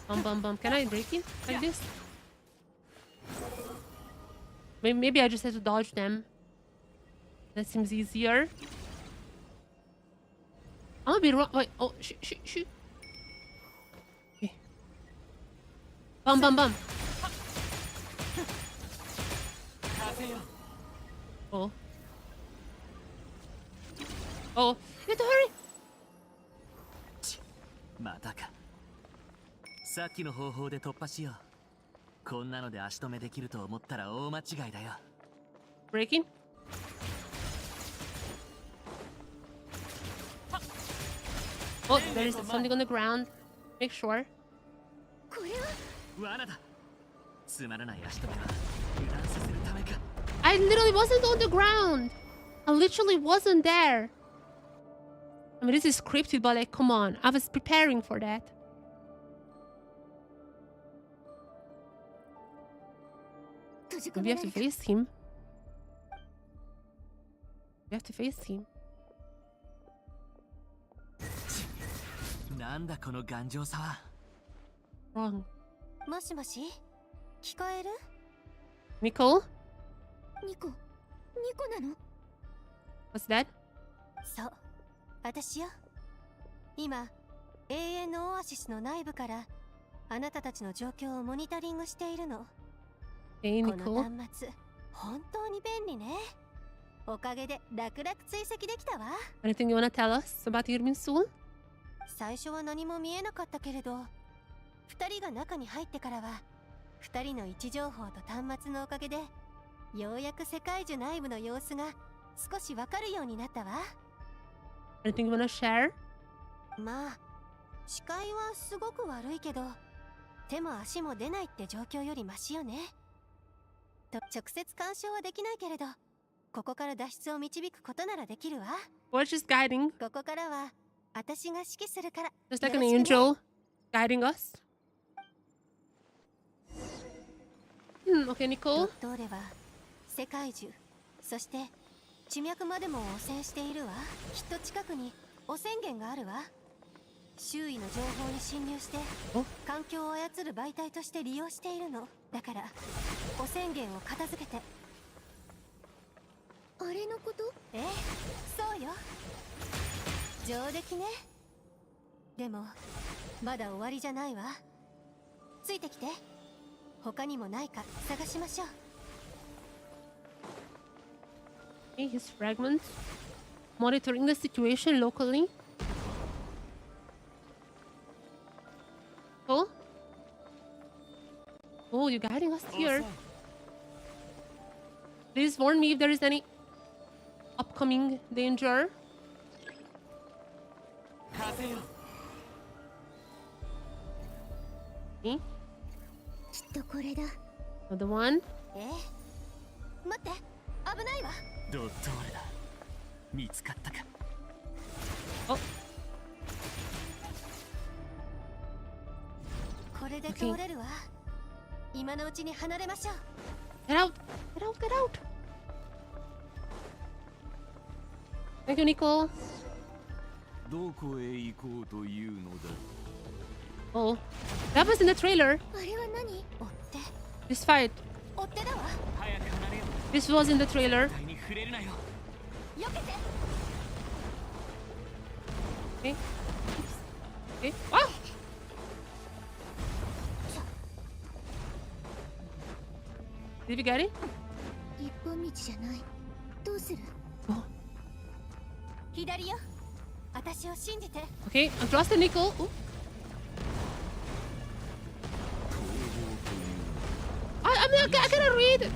Bum. Can I break it like this? Maybe I just have to dodge them. That seems easier. I'm gonna be wrong. Wait. Oh, shoot. Okay. Bum. Oh. Oh, you have to hurry. またか。さっきの方法で突破しよう。こんなので足止めできると思ったら大間違いだよ。 Breaking. Oh, there is something on the ground. Make sure. 罠だ。つまらない足止めは油断させるためか。 I literally wasn't on the ground. I literally wasn't there. I mean, this is scripted, but like, come on. I was preparing for that. We have to face him. We have to face him. なんだこの頑丈さは。 Wrong. もしもし聞こえる？ Nicole? ニコなの？ What's that? そう、私よ。今、永遠のオアシスの内部からあなたたちの状況をモニタリングしているの。Hey, この Nicole. 端末、本当に便利ね。おかげで楽々追跡できたわ。Anything you wanna tell us about Irmin's soul? 最初は何も見えなかったけれど、二人が中に入ってからは、二人の位置情報と端末のおかげで、ようやく世界樹内部の様子が少しわかるようになったわ。Anything you wanna share? まあ、視界はすごく悪いけど、手も足も出ないって状況よりマシよね。と直接干渉はできないけれど、ここから脱出を導くことならできるわ。We're just guiding. ここからは私が指揮するから。 Just like an angel guiding us. Okay, Nicole. ドットーレは世界中、そして地脈までも汚染しているわ。きっと近くに汚染源があるわ。周囲の情報に侵入して環境を操る媒体として利用しているの。だから汚染源を片付けて。ああれのこと？ええ、そうよ。上出来ね。でもまだ終わりじゃないわ。ついてきて。他にもないか探しましょう。Okay, his fragments. Monitoring the situation locally. Oh? Oh, you're guiding us here. Please warn me if there is any upcoming danger. Okay. きっとこれだ。 Another one. 待って、危ないわ。ドトーレだ。見つかったか。お。これで通れるわ。今のうちに離れましょう。Get out! Get out! Get out! Thank you, Nico. どこへ行こうというのだ。 Oh, that was in the trailer. あれは何？追って。 This fight. 追ってだわ。 This was in the trailer. 避けて。 Okay. Okay. Wow! Did we get it? 一本道じゃない。どうする？左よ。私を信じて。 Okay, I'm trusting Nico. Ooh. I cannot read.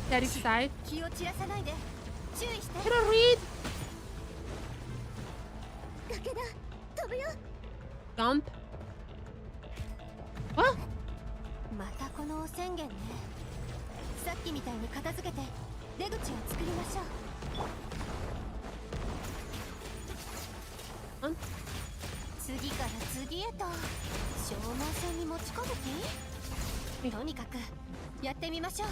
That is side. 気を散らさないで。注意して。 I cannot read. 崖だ。飛ぶよ。 Jump. What? またこの汚染源ね。さっきみたいに片付けて出口を作りましょう。次から次へと消耗戦に持ち込む気？とにかくやってみましょう。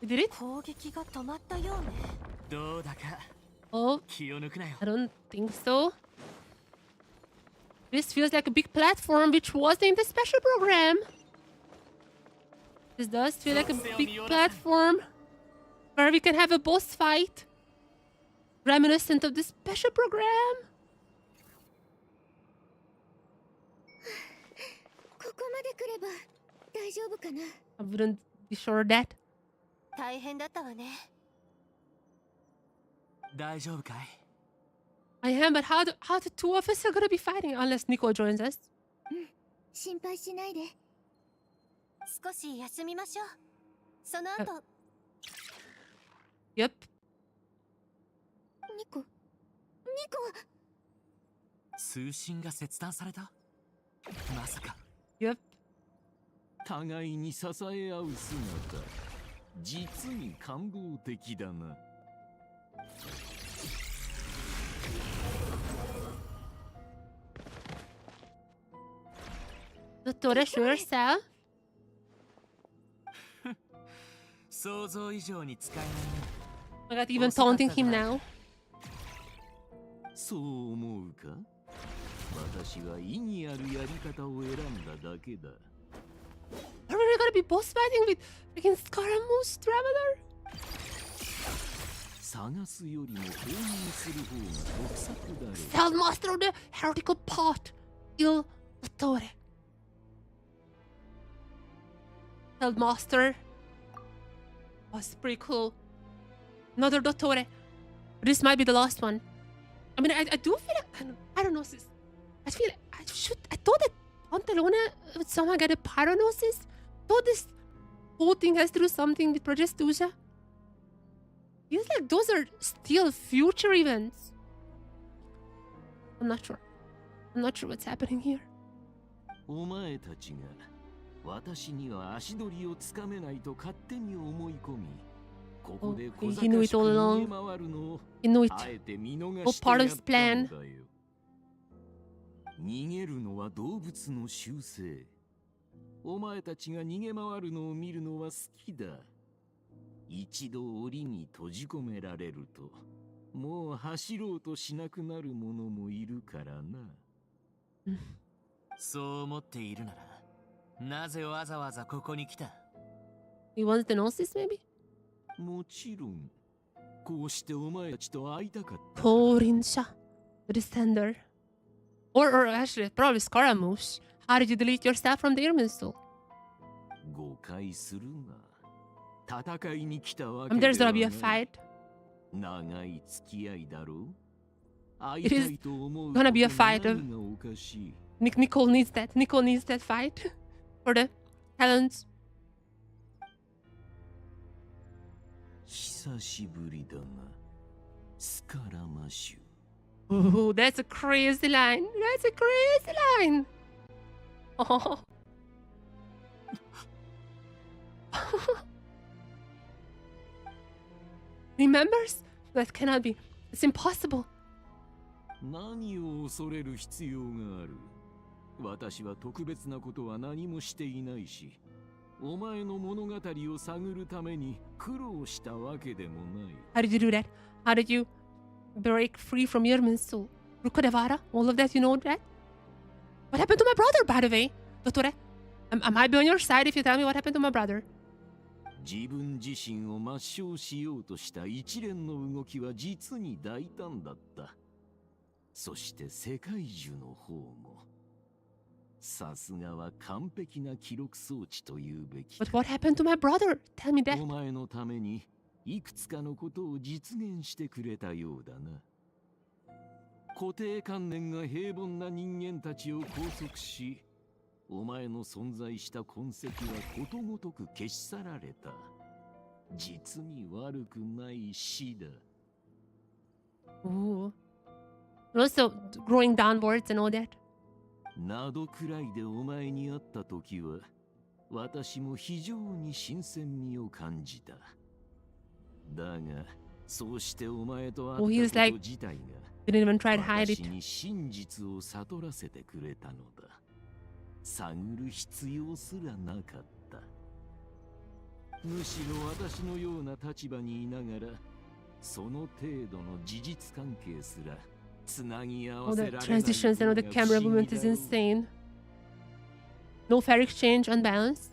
We did it? 攻撃が止まったようね。どうだか。 Oh, 気を抜くなよ。 I don't think so. This feels like a big platform which wasn't in the special program. This does feel like a big platform where we can have a boss fight reminiscent of the special program. ここまで来れば大丈夫かな。 I wouldn't be sure of that. 大変だったわね。大丈夫かい？ I am, but how the two of us are gonna be fighting unless Nico joins us? 心配しないで。少し休みましょう。その後。Yep. ニコ。通信が切断された？まさか。Yep. 互いに支え合う姿、実に感動的だな。Dottore, show yourself. 想像以上に使えない。 I got even taunting him now. そう思うか？私は意義あるやり方を選んだだけだ。 Are we really gonna be boss fighting with against Scaramouche Traveler? 探すよりも購入する方が得策だろう。 Stealth Master of the Heretical Pot. Il Dottore. Stealth Master. Was pretty cool. Another Dottore. This might be the last one. I mean, I do feel like I don't know, sis. I feel like I thought that Pantalona would somehow get a paranosis. Thought this whole thing has to do something with Project Dusha. Feels like those are still future events. I'm not sure. I'm not sure what's happening here. お前たちが私には足取りをつかめないと勝手に思い込み、ここで小賢しく逃げ回るのをあえて見逃してやったんだよ。逃げるのは動物の習性。お前たちが逃げ回るのを見るのは好きだ。一度檻に閉じ込められると、もう走ろうとしなくなる者もいるからな。そう思っているなら、なぜわざわざここに来た？ He wants the gnosis, maybe? もちろん、こうしてお前たちと会いたかった。Porinsha, the Descender. Or actually, probably Scaramouche. How did you delete your stuff from the Irminsul? 誤解するな。戦いに来たわ I け mean, で there's は gonna be な a い。fight. 長い付き合いだろう。会い It た is いと思う gonna be a ことの fight. 何がおかしい。Nicole needs that. Nicole needs that fight for the talents. 久しぶりだな。スカラマシュ。 Ooh, that's a crazy line. That's a crazy line. Oh. Remembers? That cannot be. It's impossible. 何を恐れる必要がある。私は特別なことは何もしていないし、お前の物語を探るために苦労したわけでもない。How did you do that? How did you break free from Irminsul? Rukadevara? All of that, you know that? What happened to my brother, by the way? Dottore, I might be on your side if you tell me what happened to my brother. 自分自身を抹消しようとした一連の動きは実に大胆だった。そして世界中の方も。さすがは完璧な記録装置というべき。But what happened to my brother? Tell me that. お前のためにいくつかのことを実現してくれたようだな。固定観念が平凡な人間たちを拘束し、お前の存在した痕跡はことごとく消し去られた。実に悪くない死だ。Ooh. Also, growing downwards and all that. などくらいでお前に会った時は、私も非常に新鮮味を感じた。だが、そうしてお前と会ったこと自体が、didn't even try to hide it. 私に真実を悟らせてくれたのだ。探る必要すらなかった。むしろ私のような立場にいながら、その程度の事実関係すらつなぎ合 All わせ the られない。 transitions and all the camera movement is insane. No fair exchange, unbalanced.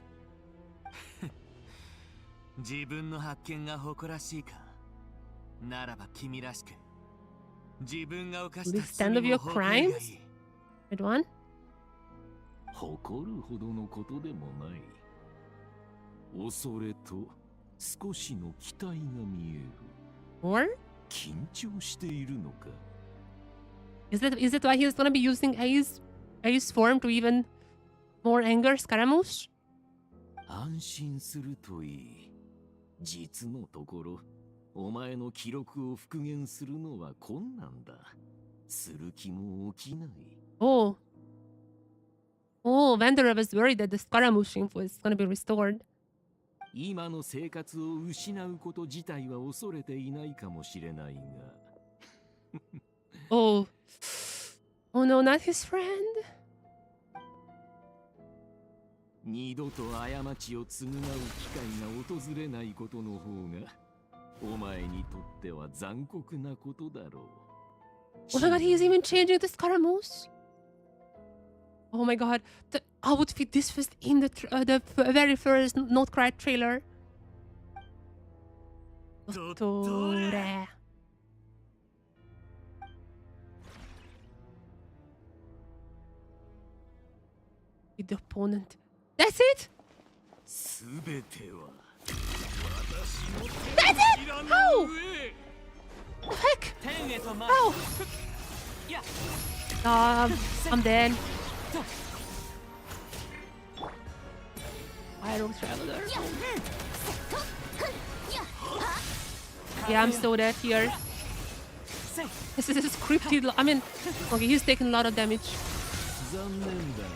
自分の発見が誇らしいか。ならば君らしく。自分が犯し Will た you stand 罪 of your を誇るがいい。 crimes? Red one? 誇るほどのことでもない。恐れと少しの期待が見える。Or? 緊張しているのか。Is it why he's gonna be using A's form to even more anger Scaramouche? 安心するといい。実のところ、お前の記録を復元するのは困難だ。する気も起きない。Oh. Oh, Vanderer was worried that the Scaramouche info is gonna be restored. 今の生活を失うこと自体は恐れていないかもしれないが。Oh. Oh no, not his friend. 二度と過ちを償う機会が訪れないことの方が、お前にとっては残酷なことだろう。Oh my god, he's even changing the Scaramouche. Oh my god, the outfit this was in the very first Not Cry trailer. Dottore. With the opponent. That's it? すべては That's it! How? The heck? How? I'm dead. Viral Traveler. Yeah, I'm still dead here. This is scripted. I mean, okay, he's taking a lot of damage. 残念だが、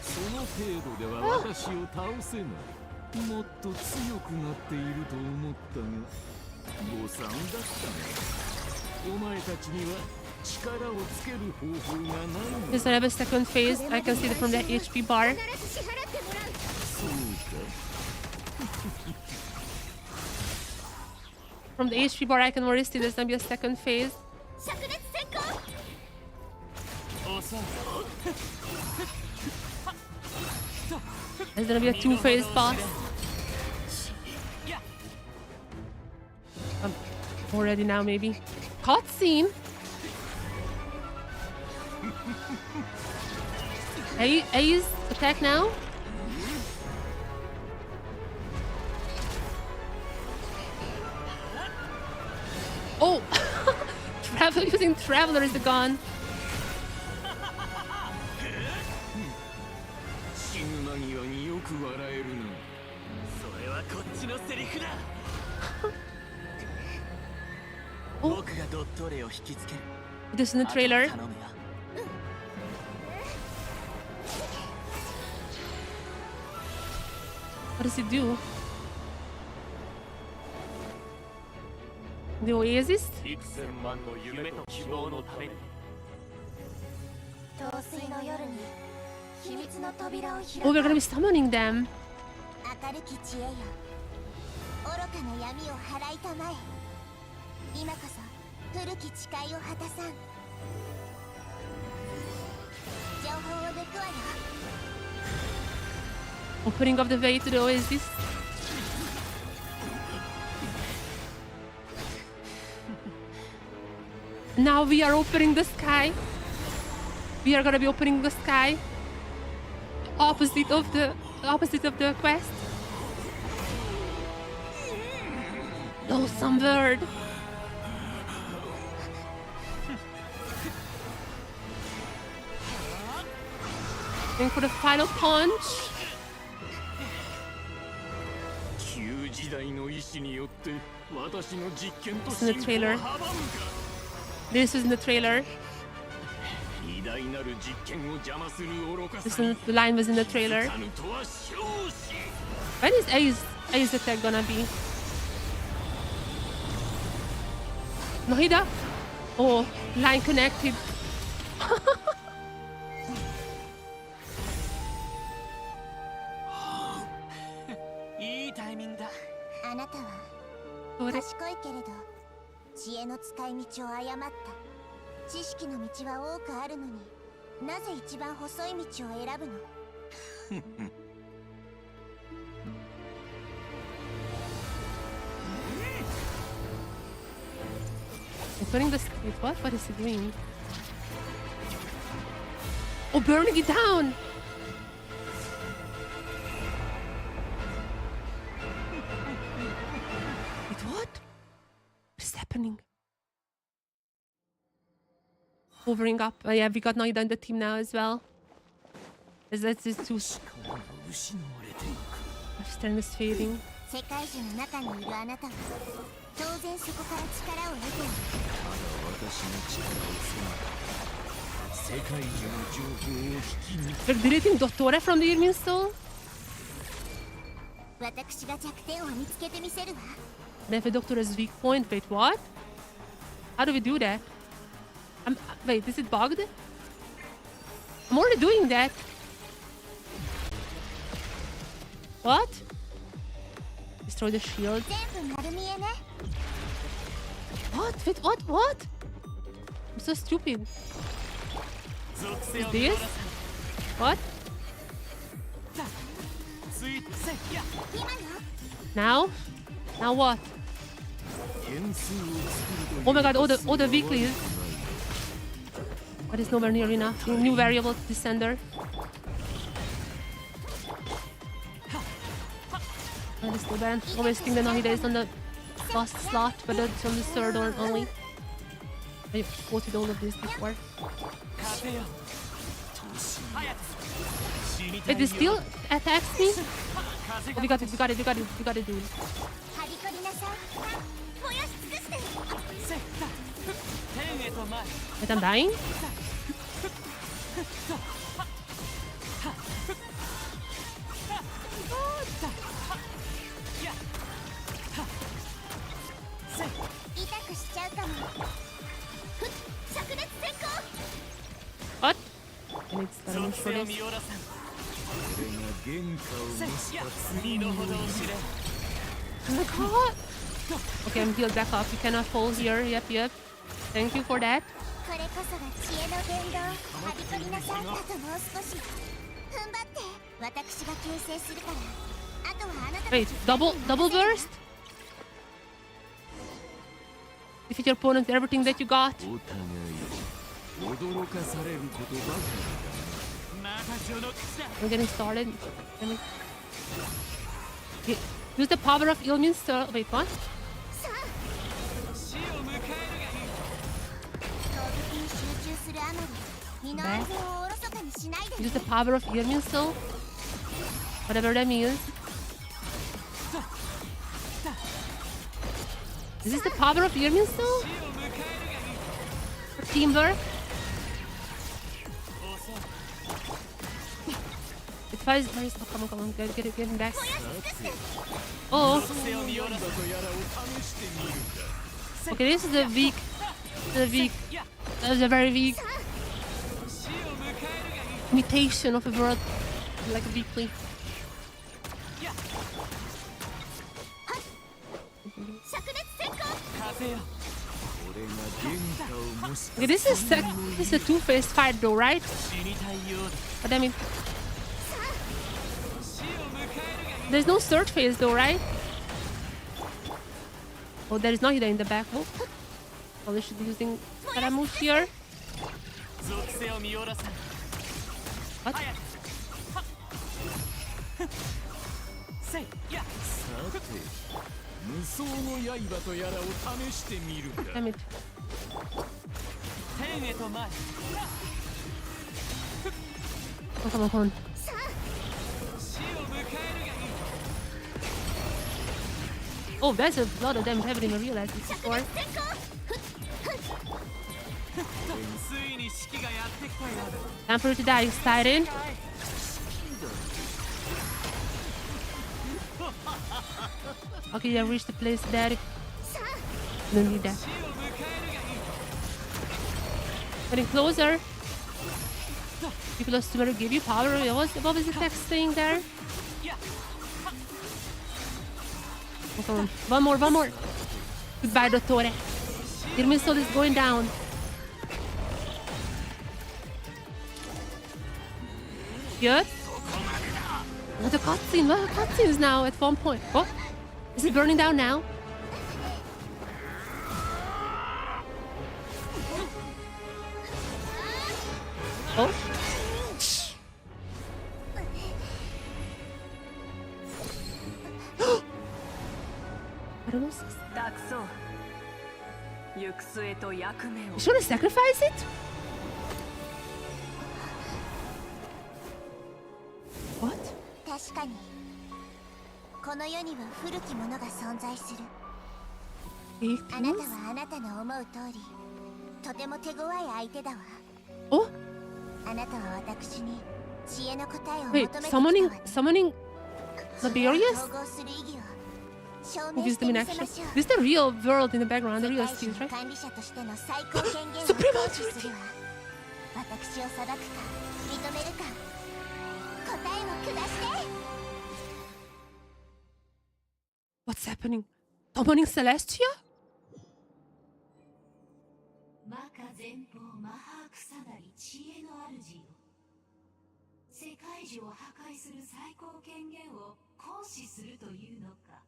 その程度では私を倒せない。もっと強くなっていると思ったが、誤算だったね。お前たちには力をつける方法がない。 Does it have a second phase? I can see it from the HP bar. そうか。From the HP bar, I can already see there's gonna be a second phase. There's gonna be a two-phase boss. Already now, maybe. Cutscene. A's attack now. Oh, using Traveler is the gun. Oh. This is in the trailer. What does it do? The Oasis? Oh, we're gonna be summoning them. Opening up the way to the Oasis. Now we are opening the sky. We are gonna be opening the sky. Opposite of the quest. Oh, some bird. Going for the final punch. This is in the trailer. This is in the trailer. The line was in the trailer. When is A's attack gonna be? No, Hina? Oh, line connected. Putting the what? What is he doing? Oh, burning it down! Wait, what? What is happening? Hovering up. Oh, yeah, we got Noida in the team now as well. That's just too. Stern is fading. We're deleting Dottore from the Irmin Soul? Never Doctore's weak point. Wait, what? How do we do that? Wait, is it bugged? I'm already doing that. What? Destroy the shield. What? Wait, what? I'm so stupid. Is this? What? Now? Now what? Oh my god, all the weeklies. But it's nowhere near enough. New variable descender. That is still bad. Always think that Nahida is on the last slot, but it's on the third one only. I quoted all of this before. Wait, it still attacks me? Oh, we got it, dude. Wait, I'm dying? What? I need stamina for this. Oh my god! Okay, I'm healed back up. You cannot fall here. Yep. Thank you for that. Wait, double burst? Defeat your opponent, everything that you got. お互い驚かされることばかりだな。また序の口だ。 We're getting started. Okay. Use the power of Illumin's soul. Wait, what? Use the power of Illumin's soul. Whatever that means. Is this the power of Illumin's soul? For teamwork? It fires. Oh, come on. Get him back. Oh. Okay, this is a weak. That was a very weak imitation of a word, like weakly. Okay, this is a two-faced fight though, right? But I mean, there's no third phase though, right? Oh, there is no Hina in the back. Oh, well, they should be using Karamush here. What? Damn it. Oh, come on. Oh, that's a lot of damage. I haven't even realized this before. Time for it to die, excited. Okay, I've reached the place, Daddy. Don't need that. Getting closer. People are to give you power. What was the text saying there? Oh, come on. One more. Goodbye, Dottore. Your missile is going down. Good. Oh, the cutscene. What cutscenes now at one point? Oh, is it burning down now? Oh. I don't know. You should have sacrificed it? What? 確かにこの世には古きものが存在する。あなたはあなたの思う通りとても手強い相手だわ。お？あなたは私に知恵の答えを求 Wait, めてきたわ。 summoning Liberius? Who gives them in action? This is the real world in the background, the real skills, right? Supreme authority! What's happening? Summoning Celestia? 魔化前方マハークサなり知恵の主よ。世界中を破壊する最高権限を行使するというのか。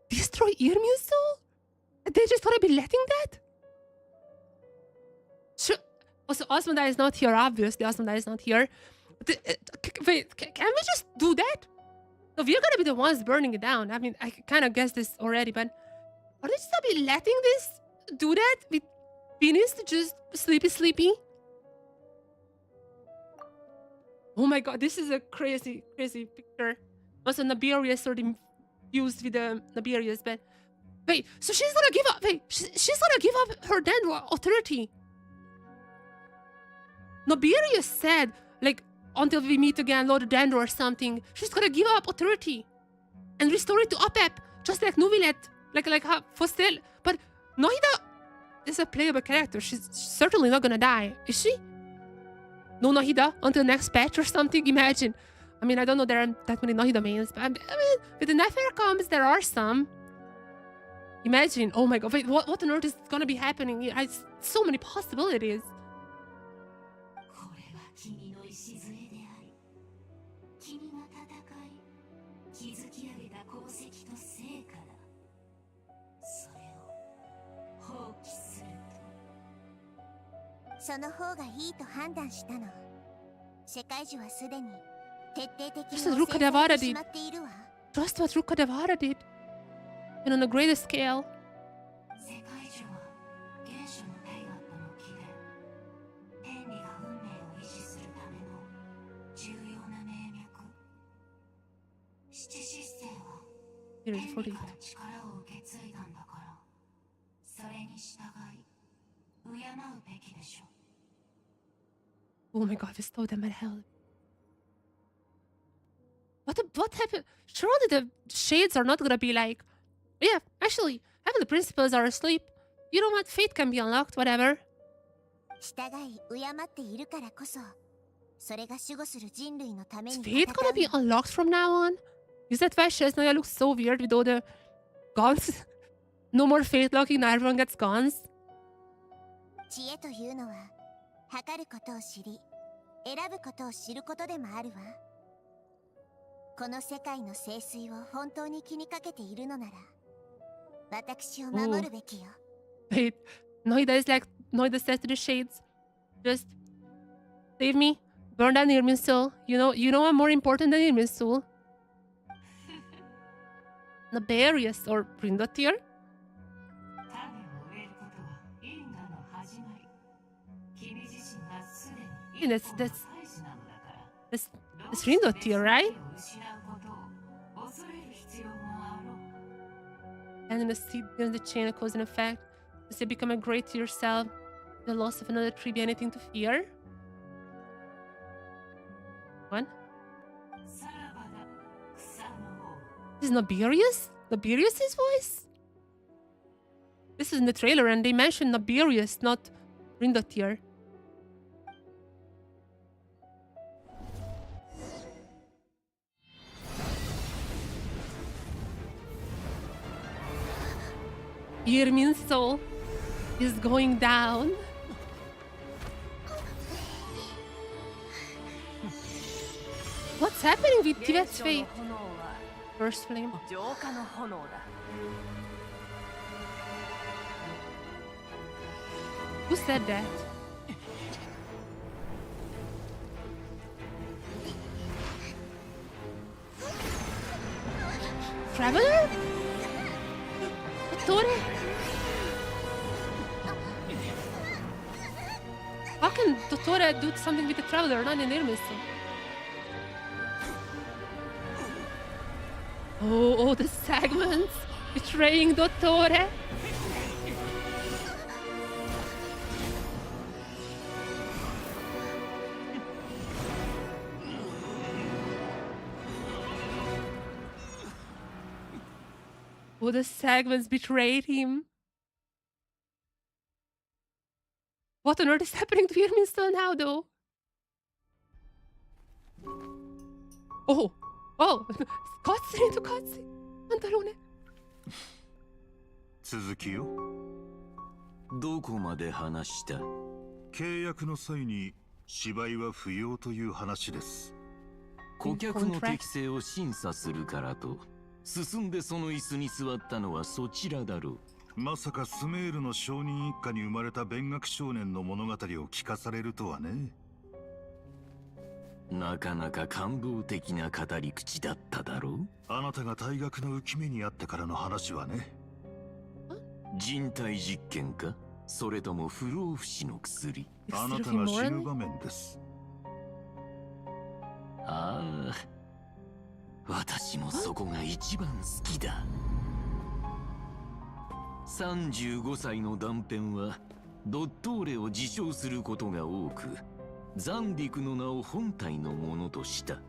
Destroy Irmin's soul? They just gonna be letting that? Sure. Also, Osmondai is not here, obviously. Osmondai is not here. Wait, can we just do that? So we're gonna be the ones burning it down. I mean, I kind of guessed this already, but are they just gonna be letting this do that? With Venus just sleepy? Oh my god, this is a crazy picture. Also, Naberius already fused with the Naberius, but wait, so she's gonna give up. Wait, she's gonna give up her Dandor authority. Naberius said, like, until we meet again, Lord Dandor or something, she's gonna give up authority and restore it to Opep, just like Nuvilet, like Fostel. But Nohida is a playable character. She's certainly not gonna die, is she? No Nohida until next patch or something. Imagine. I mean, I don't know there are that many Nohida mains, but I mean, with the Nefer comes, there are some. Imagine. Oh my god, wait, what on earth is gonna be happening here? So many possibilities. 築き上げた功績と成果だ。それを放棄すると。その方がいいと判断したの。世界樹はすでに徹底的に Just as 汚 Ruka 染され Devara てし did. まっているわ。 Just what Ruka Devara did. And on a greater scale. 世界樹は原初のテイガットの木で、天理が運命を維持するための重要な命脈。七失星は天理から力を受け継いだんだから、それに従い敬うべきでしょう。 Oh my god, bestowed them at hell. What happened? Surely the shades are not gonna be like, yeah, actually, half the principals are asleep. You know what? Fate can be unlocked, whatever. 従い敬っているからこそ、それが守護する人類のため Is に Fate gonna be unlocked from now on? Is that why Shesnaya looks so weird with all the guns? No more Fate locking, now everyone gets guns. 知恵というのは、測ることを知り、選ぶことを知ることでもあるわ。この世界の聖水を本当に気にかけているのなら、私を守るべきよ。Wait, Noida is like, Noida says to the shades, just save me, burn down Irmin's soul. You know I'm more important than Irmin's soul. Nabarius or Brindotir? That's Brindotir, right? And then the seed begins the chain of cause and effect. Does it become a great to yourself? The loss of another tree be anything to fear? One? This is Nabirius? Nabirius' voice? This is in the trailer and they mentioned Nabirius, not Rindotir. Irmin's soul is going down. What's happening with Tivet's fate? First flame. Who said that? Traveler? Dottore? How can Dottore do something with the Traveler, not an Irmis? Oh, the segments betraying Dottore. Oh, the segments betrayed him. What on earth is happening to Irmin's now, though? Oh, cutscene to cutscene. なんだろうね。続きよ。どこまで話した？契約の際に芝居は不要という話です。顧客の適性を審査するからと進んでその椅子に座ったのはそちらだろう。まさかスメールの商人一家に生まれた勉学少年の物語を聞かされるとはね。なかなか感動的な語り口だっただろう。あなたが大学の浮き目にあってからの話はね。人体実験か、それとも不老不死の薬。あなたが死ぬ場面です。ああ、私もそこが一番好きだ。35歳の断片はドットーレを自称することが多く、ザンディクの名を本体のものとした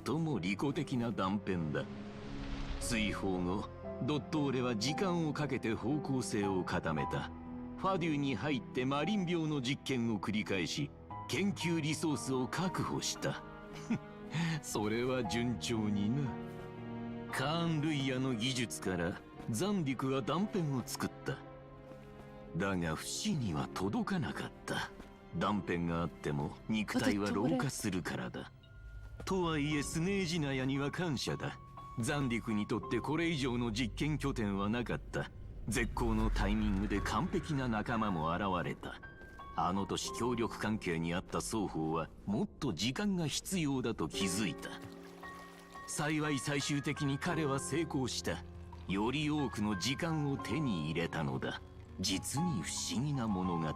最も利己的な断片だ。追放後、ドットーレは時間をかけて方向性を固めた。ファデュに入ってマリン病の実験を繰り返し、研究リソースを確保した。それは順調にな。カーン・ルイヤの技術からザンディクは断片を作った。だが不死には届かなかった。断片があっても肉体は老化するからだ。とはいえスネージナヤには感謝だ。ザンディクにとってこれ以上の実験拠点はなかった。絶好のタイミングで完璧な仲間も現れた。あの年協力関係にあった双方はもっと時間が必要だと気づいた。幸い最終的に彼は成功した。より多くの時間を手に入れたのだ。実に不思議な物語。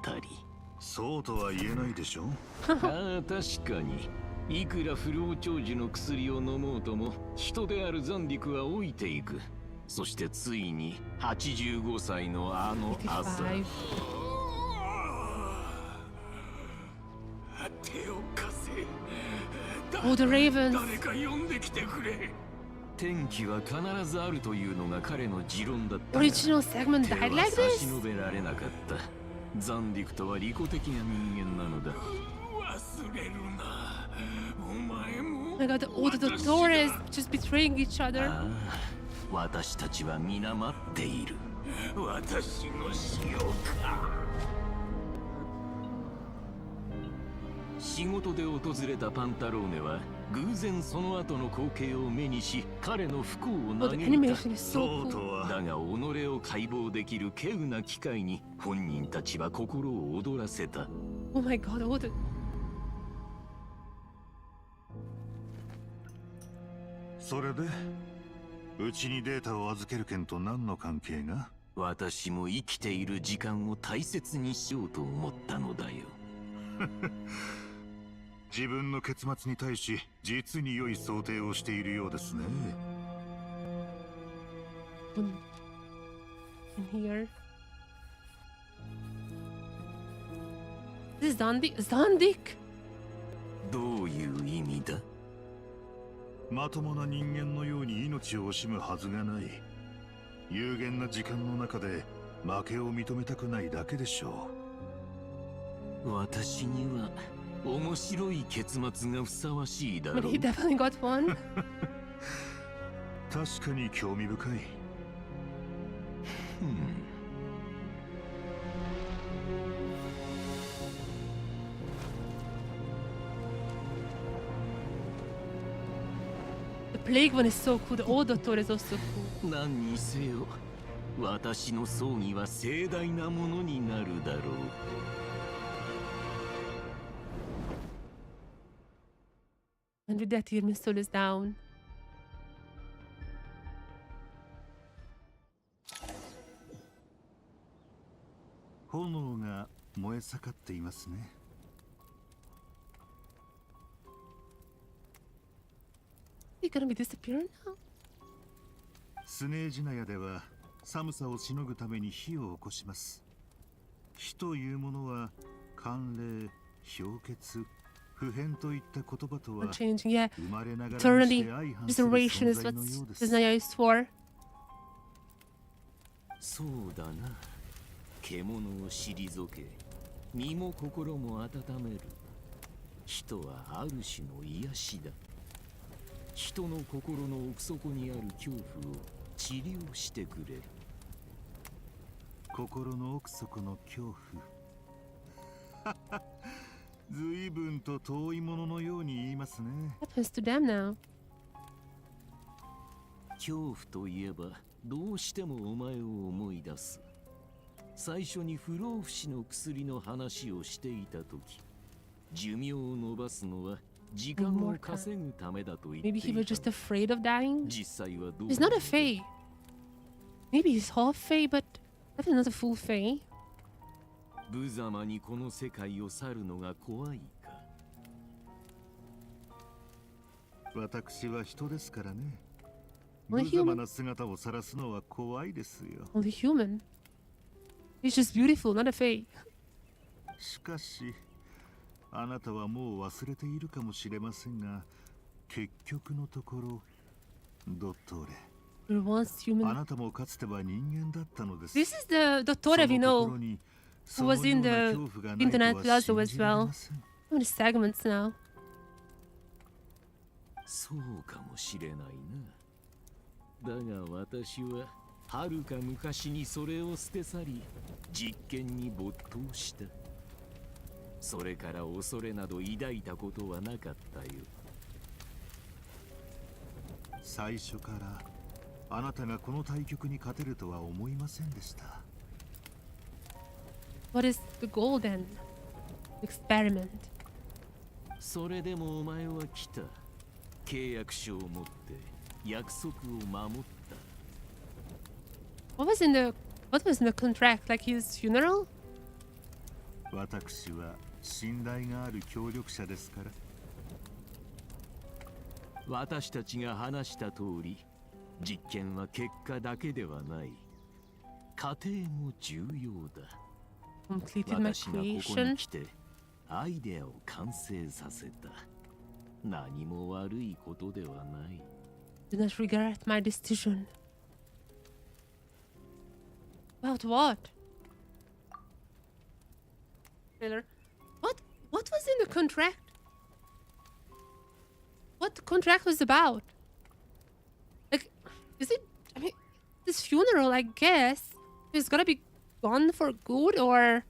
そうとは言えないでしょ。ああ、確かに。いくら不老長寿の薬を飲もうとも人であるザンディクは老いていく。そしてついに85歳のあの朝。手を貸せ。 Oh, the Ravens. 誰か呼んできてくれ。天気は必ずあるというのが彼の持論だった。 Original segment died like 手は this? 差し伸べられなかった。ザンディクとは利己的な人間なのだ。忘れるな。お前も。 Oh my god, all the Dottores just betraying each other. ああ、私たちは皆待っている。私の塩か。仕事で訪れたパンタローネは偶然その後の光景を目にし彼の不幸を嘆いた。そうとは。だが己を解剖できる稀有な機会に本人たちは心を躍らせた。 Oh my god, all the... それでうちにデータを預ける件と何の関係が？私も生きている時間を大切にしようと思ったのだよ。自分の結末に対し実に良い想定をしているようですね。In here. This is Zandik? Zandik? どういう意味だ？まともな人間のように命を惜しむはずがない。有限な時間の中で負けを認めたくないだけでしょう。私には面白い結末がふさわしいだろう。But he definitely got one. 確かに興味深い。The plague one is so cool. The old Doctor is also cool. 何にせよ、私の葬儀は盛大なものになるだろう。And with that, your soul is down. 炎が燃え盛っていますね。Is he gonna be disappearing now? スネージナヤでは寒さをしのぐために火を起こします。火というものは寒冷、氷結、不変といった言葉とは Changing, yeah. 生まれながらに Eternity, して相反する restoration 存 is 在 what のようです。 Desnaya is for. そうだな。獣を退け、身も心も温める。人はある種の癒しだ。人の心の奥底にある恐怖を治療してくれる。心の奥底の恐怖。随分と遠いもののように言いますね。What happens to them now? 恐怖といえばどうしてもお前を思い出す。最初に不老不死の薬の話をしていたとき、寿命を伸ばすのは時間を稼ぐためだと言ってい Maybe た。 he was just afraid of dying? 実際はどう？ He's not a Fae. Maybe he's half Fae, but definitely not a full Fae. 無様にこの世界を去るのが怖いか？私は人ですからね。 Only 無 human. 様な姿を晒すのは怖いですよ。 Only human. He's just beautiful, not a Fae. しかし、あなたはもう忘れているかもしれませんが、結局のところ、ドットーレ。You're once human. あなたもかつては人間だったのです。 This is the Dottore we know, who was in the Internet Plaza as well. How many segments now? そうかもしれないな。だが私は遥か昔にそれを捨て去り、実験に没頭した。それから恐れなど抱いたことはなかったよ。最初からあなたがこの対局に勝てるとは思いませんでした。What is the goal then? Experiment. それでもお前は来た。契約書を持って約束を守った。What was in the contract? Like his funeral? 私は信頼がある協力者ですから。私たちが話した通り、実験は結果だけではない。過程も重要だ。Completed my 私がここに creation. 来てアイデアを完成させた。何も悪いことではない。Do not regret my decision. About what? Taylor, what was in the contract? What the contract was about? Like, is it? I mean, this funeral, I guess, is gonna be gone for good, or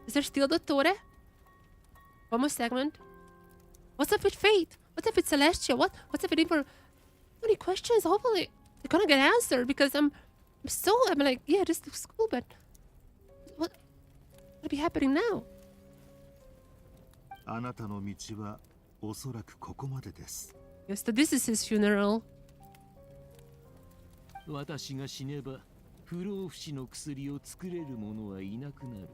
is there still the Tore? One more segment. What's up with Fate? What's up with Celestia? What's up with Infer? So many questions. Hopefully, they're gonna get answered because I'm like, yeah, this looks cool, but what'll be happening now? あなたの道はおそらくここまでです。Yes, so this is his funeral. 私が死ねば不老不死の薬を作れる者はいなくなる。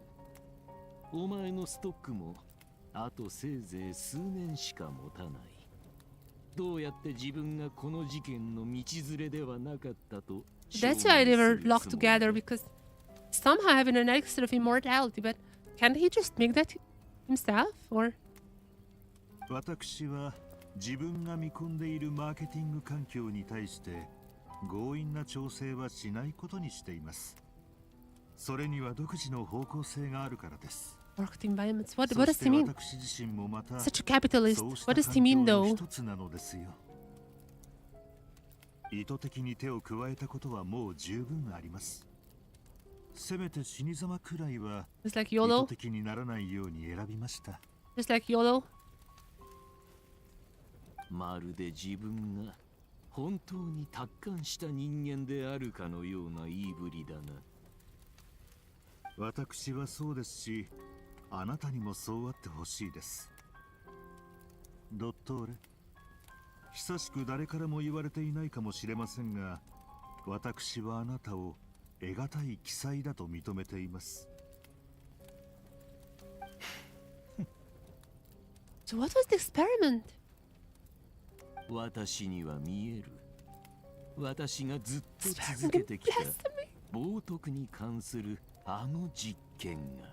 お前のストックもあとせいぜい数年しか持たない。どうやって自分がこの事件の道連れではなかったと。That's why they were locked together, because somehow having an elixir of immortality, but can't he just make that himself, or? 私は自分が見込んでいるマーケティング環境に対して強引な調整はしないことにしています。それには独自の方向性があるからです。Marketing environments. What does he mean? Such a capitalist. What does he mean, though? 一つなのですよ。意図的に手を加えたことはもう十分あります。せめて死に様くらいは意図的にならないように選びました。Just like YOLO. まるで自分が本当に達観した人間であるかのような言いぶりだな。私はそうですし、あなたにもそうあってほしいです。ドットーレ、久しく誰からも言われていないかもしれませんが、私はあなたを得難い奇才だと認めています。So what was the experiment? 私には見える。私がずっと続けてきた冒涜に関するあの実験が。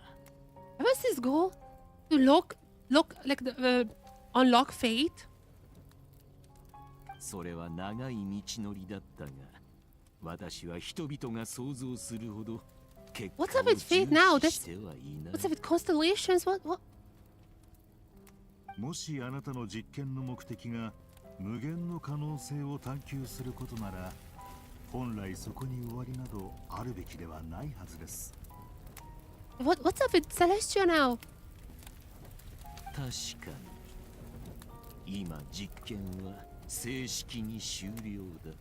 What was his goal? To unlock fate? それは長い道のりだったが、私は人々が想像するほど結果を What's up with fate now? してはいない。 What's up with constellations? What? もしあなたの実験の目的が無限の可能性を探求することなら、本来そこに終わりなどあるべきではないはずです。What's up with Celestia now? 確かに今実験は正式に終了だ。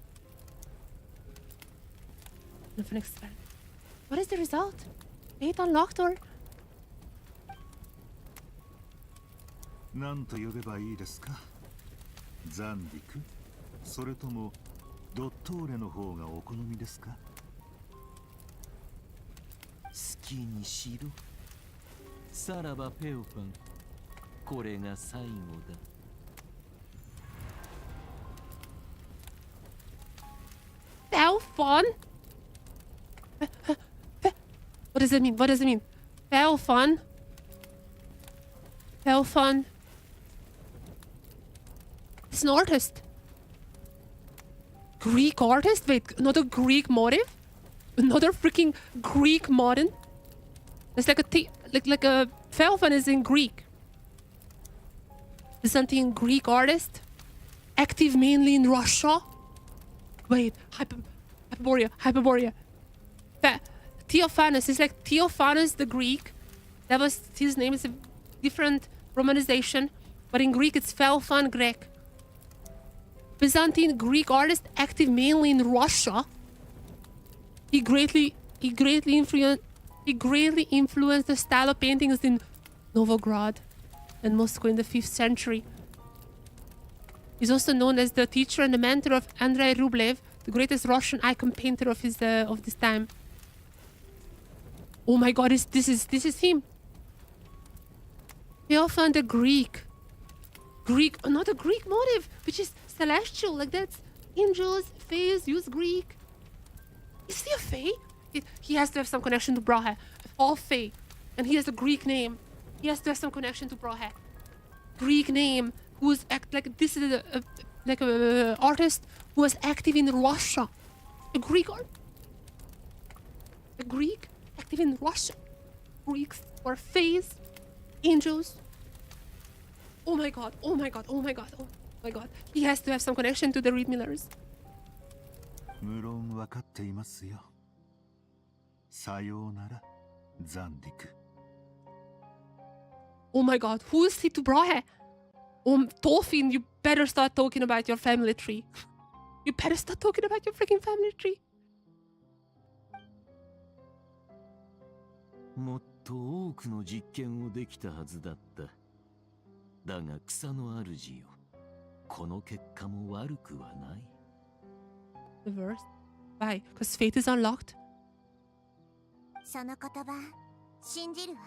What is the result? Fate unlocked or? 何と呼べばいいですか？ザンディク？それともドットーレの方がお好みですか？好きにしろ。さらばペオパン、これが最後だ。How fun? What does it mean? What does it mean? How fun? How fun? He's an artist. Greek artist? Wait, another Greek motive? Another freaking Greek modern? It's like a Felfan is in Greek. Byzantine Greek artist? Active mainly in Russia? Wait, Hyperborea. Theophanes is like Theophanes the Greek. That was his name. Is a different romanization, but in Greek it's Felfan Grek. Byzantine Greek artist active mainly in Russia. He greatly influenced the style of paintings in Novgorod and Moscow in the 5th century. He's also known as the teacher and the mentor of Andrei Rublev, the greatest Russian icon painter of this time. Oh my god, this is him. He often the Greek, not a Greek motive, which is celestial, like that's angels, fays, use Greek. Is he a fae? He has to have some connection to Brahe. All fae. And he has a Greek name. He has to have some connection to Brahe. Greek name, who's like this is a artist who was active in Russia. A Greek active in Russia. Greeks or fays, angels. Oh my god, oh my god, oh my god, oh my god. He has to have some connection to the Reed Millers. 無論分かっていますよ。さようなら、ザンディク。Oh my god, who is he to Brahe? Dolphin, you better start talking about your family tree. You better start talking about your freaking family tree. もっと多くの実験をできたはずだった。だが草の主よ、この結果も悪くはない。The verse? Why? Because fate is unlocked? その言葉、信じるわ。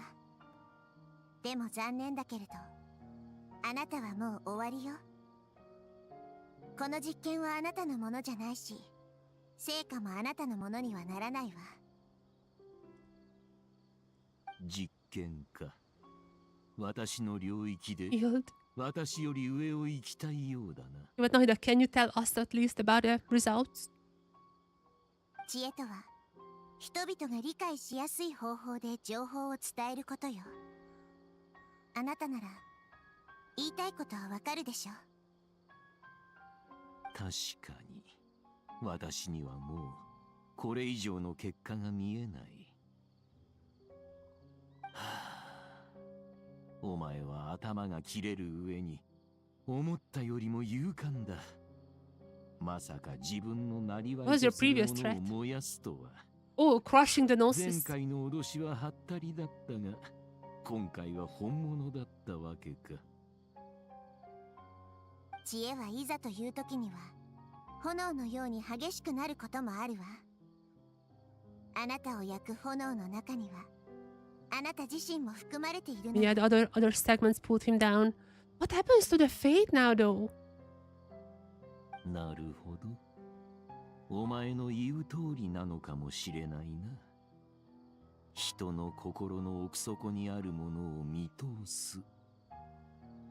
でも残念だけれど、あなたはもう終わりよ。この実験はあなたのものじゃないし、成果もあなたのものにはならないわ。実験か。私の領域で Field. 私より上を行きたいようだな。But Nahida, can you tell us at least about the results? 知恵とは、人々が理解しやすい方法で情報を伝えることよ。あなたなら、言いたいことはわかるでしょ。確かに、私にはもう、これ以上の結果が見えない。お前は頭が切れる上に思ったよりも勇敢だ。まさか自分のなりわいとするものを燃やすとは。Oh, crushing the noses. 前回の脅しははったりだったが、今回は本物だったわけか。知恵はいざという時には、炎のように激しくなることもあるわ。あなたを焼く炎の中には、あなた自身も含まれているの。Yeah, the other segments pulled him down. What happens to the fate now, though? なるほど。お前の言う通りなのかもしれないな。人の心の奥底にあるものを見通す。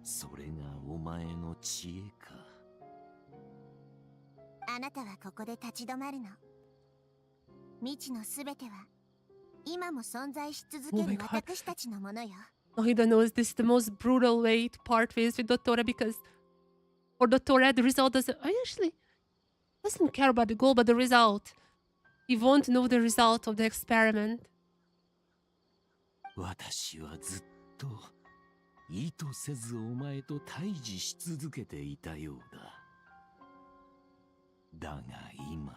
それがお前の知恵か。あなたはここで立ち止まるの。未知のすべては今も存在し続ける私たちのものよ。Nahida knows this is the most brutal way to part ways with Dottora because for Dottora the result doesn't care about the goal but the result. He won't know the result of the experiment. 私はずっと意図せずお前と対峙し続けていたようだ。だが今、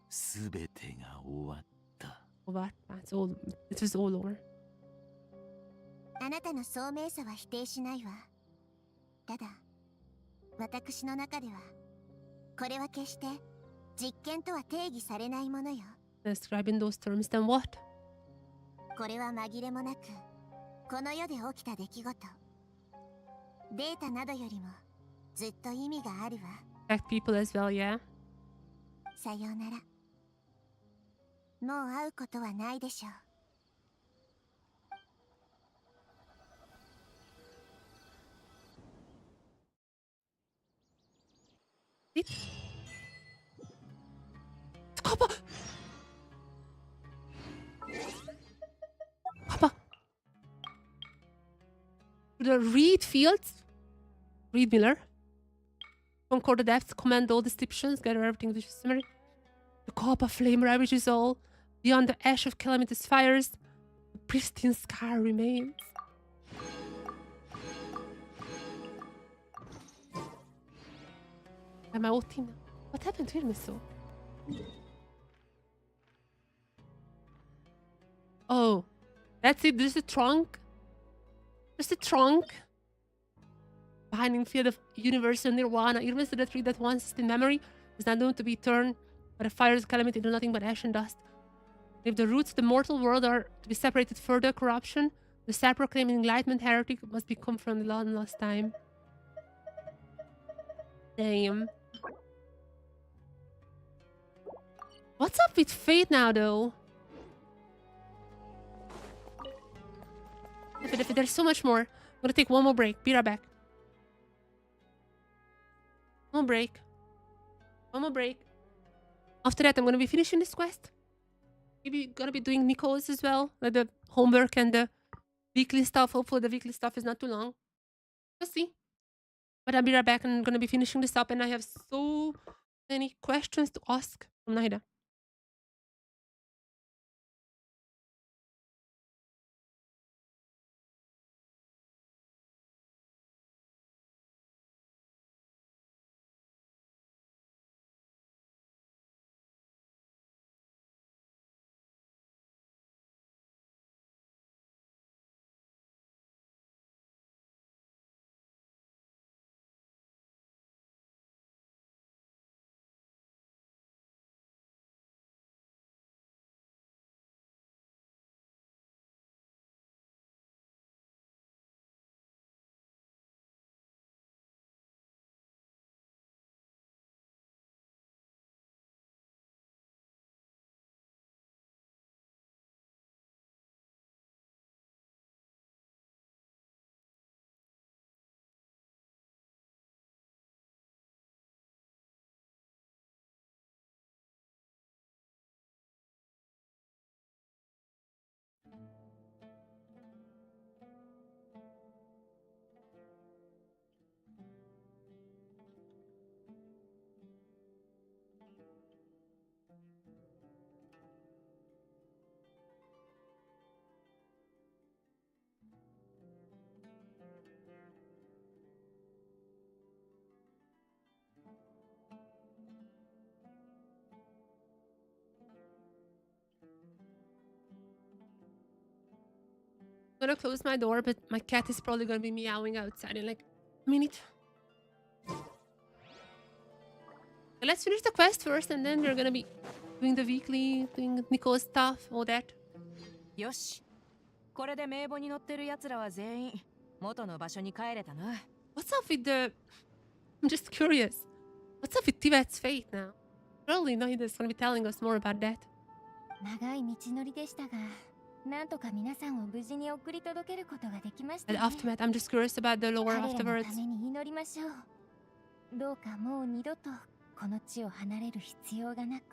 すべてが終わった。What? It was all over. あなたの聡明さは否定しないわ。ただ、私の中では、これは決して実験とは定義されないものよ。Describing those terms, then what? これは紛れもなく、この世で起きた出来事。データなどよりもずっと意味があるわ。Affect people as well, yeah? さようなら。もう会うことはないでしょう。Kappa! Kappa! The Reed Fields? Reed Miller? Conquer the depths, command all descriptions, gather everything to summary. The Kappa flame ravages all. Beyond the ash of calamitous fires, the pristine scar remains. Am I Hina? What happened to Irmiso? Oh, that's it. There's a trunk. There's a trunk. Binding field of universal nirvana. Irmiso, the tree that once is in memory, is not known to be turned by the fire's calamity into nothing but ash and dust. If the roots of the mortal world are to be separated further corruption, the self-proclaimed enlightenment heretic must be come from the long lost time. Damn. What's up with fate now, though? If there's so much more. I'm gonna take one more break. Be right back. One break. One more break. After that, I'm gonna be finishing this quest. Maybe gonna be doing Nico's as well. Like the homework and the weekly stuff. Hopefully the weekly stuff is not too long. We'll see. But I'll be right back and I'm gonna be finishing this up, and I have so many questions to ask from Nahida. I'm gonna close my door, but my cat is probably gonna be meowing outside in like a minute. So let's finish the quest first, and then we're gonna be doing the weekly, doing Nico's stuff, all that. よし。これで名簿に載ってる奴らは全員元の場所に帰れたな。What's up with the... I'm just curious. What's up with Tibet's fate now? Surely Nahida's gonna be telling us more about that. 長い道のりでしたが、なんとか皆さんを無事に送り届けることができましたね。 And aftermath, I'm just curious about the lore 彼らの afterwards. ために祈りましょう。どうかもう二度とこの地を離れる必要がなく。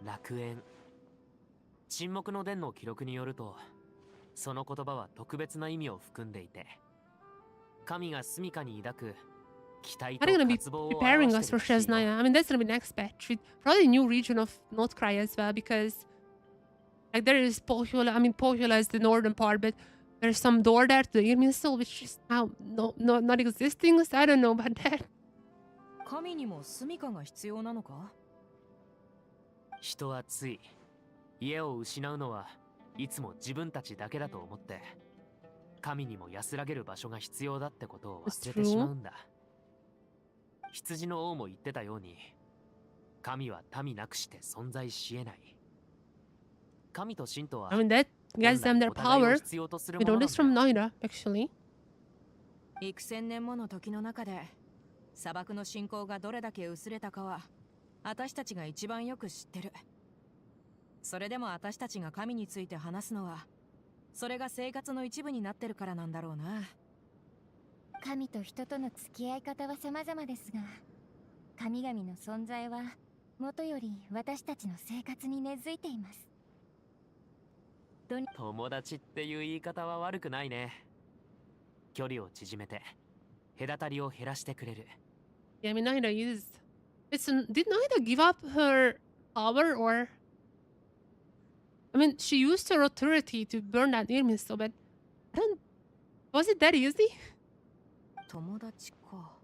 楽園。沈黙の伝の記録によると、その言葉は特別な意味を含んでいて、神が住処に抱く期待と Are they gonna be 渇望を preparing 表 us して for いるらしいよ。 Shesnaya? I mean, that's gonna be next batch. Probably a new region of North Cry as well, because like there is Pohjola. I mean, Pohjola is the northern part, but there's some door there to the Irminsul, which is now not existing. So I don't know about that. 神にも住処が必要なのか？人はつい家を失うのはいつも自分たちだけだと思って、神にも安らげる場所が必要だってことを忘れてしまうんだ。羊の王も言ってたように、神は民なくして存在し得ない。神と神とは I mean, that gives them their power. We know this from Naira, actually. 幾千年もの時の中で砂漠の信仰がどれだけ薄れたかは私たちが一番よく知ってる。それでも私たちが神について話すのは、それが生活の一部になってるからなんだろうな。神と人との付き合い方は様々ですが、神々の存在はもとより私たちの生活に根付いています。友達っていう言い方は悪くないね。距離を縮めて隔たりを減らしてくれる。Yeah, I mean, Naira is. Did Naira give up her power, or? I mean, she used her authority to burn that Irminsul, but I don't. Was it that easy? 友達か。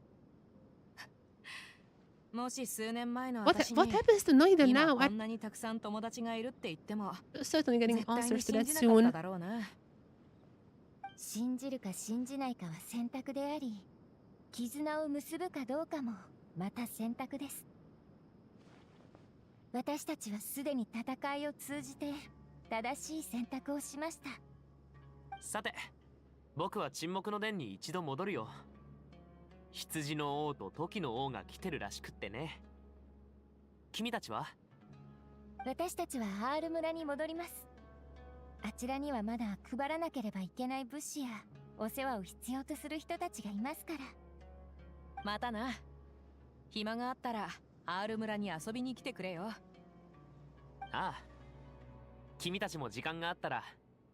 もし数年前の What 私に happens to Noida 今 now? こんなにたくさん友達がいるって言っても Certainly getting 絶対に answers to 信 that じなかっ soon. ただろうな。信じるか信じないかは選択であり、絆を結ぶかどうかもまた選択です。私たちはすでに戦いを通じて正しい選択をしました。さて、僕は沈黙の殿に一度戻るよ。羊の王と時の王が来てるらしくってね。君たちは？私たちはアール村に戻ります。あちらにはまだ配らなければいけない物資やお世話を必要とする人たちがいますから。またな。暇があったら R 村に遊びに来てくれよ。ああ。君たちも時間があったら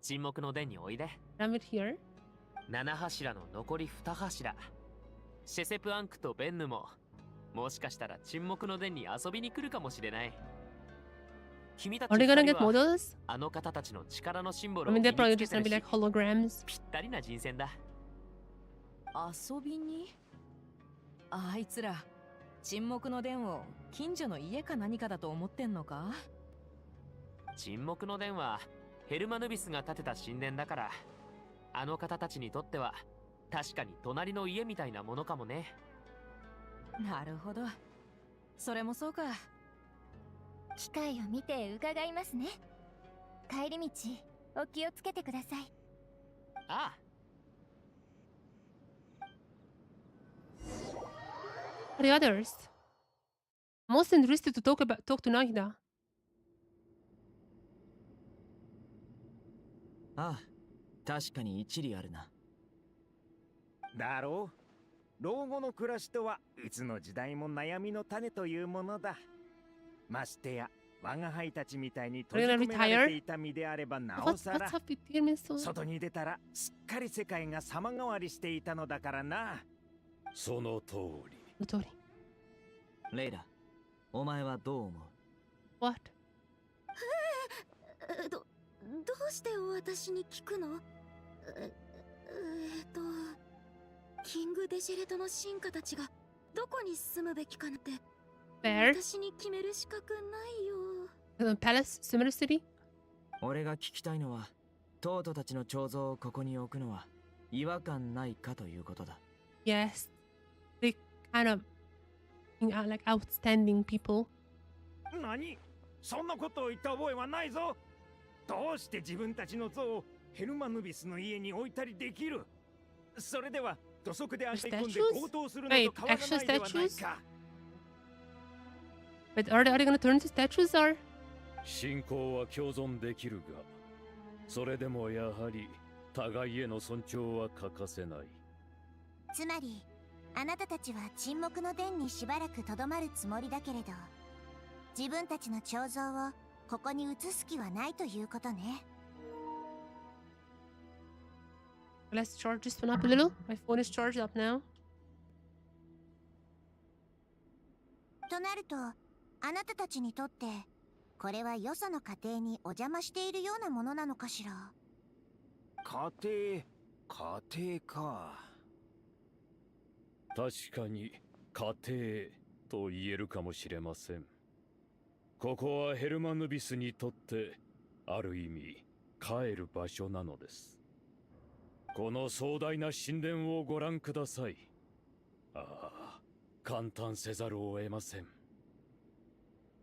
沈黙の殿においで。I'm it here. 7柱の残り2柱。シェセプアンクとベンヌももしかしたら沈黙の殿に遊びに来るかもしれない。君たち Are they gonna 2 get 人は models? あの方たちの力のシンボ I ルを mean, 身 they're に probably つけ just て gonna る be し、 like holograms. ぴったりな人選だ。遊びに？あいつら沈黙の殿を近所の家か何かだと思ってんのか？沈黙の殿はヘルマヌビスが建てた神殿だから、あの方たちにとっては確かに隣の家みたいなものかもね。なるほど。それもそうか。機会を見て伺いますね。帰り道お気をつけてください。ああ。The others. Most interested to talk to Noida. ああ、確かに一理あるな。だろう。老後の暮らしとはいつの時代も悩みの種というものだ。ましてや我が輩たちみたいに閉じ込められていた身であればなおさら、外に出たらすっかり世界が様変わりしていたのだからな。その通り。レイラ、お前はどう思う？ What? どうして私に聞くの？キングデジェレトの進化たちがどこに住むべきかなんて Where? 私に決める資格ないよ。 The palace, similar city? 俺が聞きたいのは、トートたちの彫像をここに置くのは違和感ないかということだ。Yes. They kind of like outstanding people. 何？そんなことを言った覚えはないぞ。どうして自分たちの像をヘルマヌビスの家に置いたりできる？それでは土足で足込んで強盗するのと変わらないではないか。But are they gonna turn to statues or? 信仰は共存できるが、それでもやはり互いへの尊重は欠かせない。つまりあなたたちは沈黙の殿にしばらくとどまるつもりだけれど、自分たちの彫像をここに移す気はないということね。Let's charge this one up a little. My phone is charged up now. となると、あなたたちにとってこれはよその家庭にお邪魔しているようなものなのかしら。家庭か。確かに家庭と言えるかもしれません。ここはヘルマヌビスにとってある意味帰る場所なのです。この壮大な神殿をご覧ください。ああ、感嘆せざるを得ません。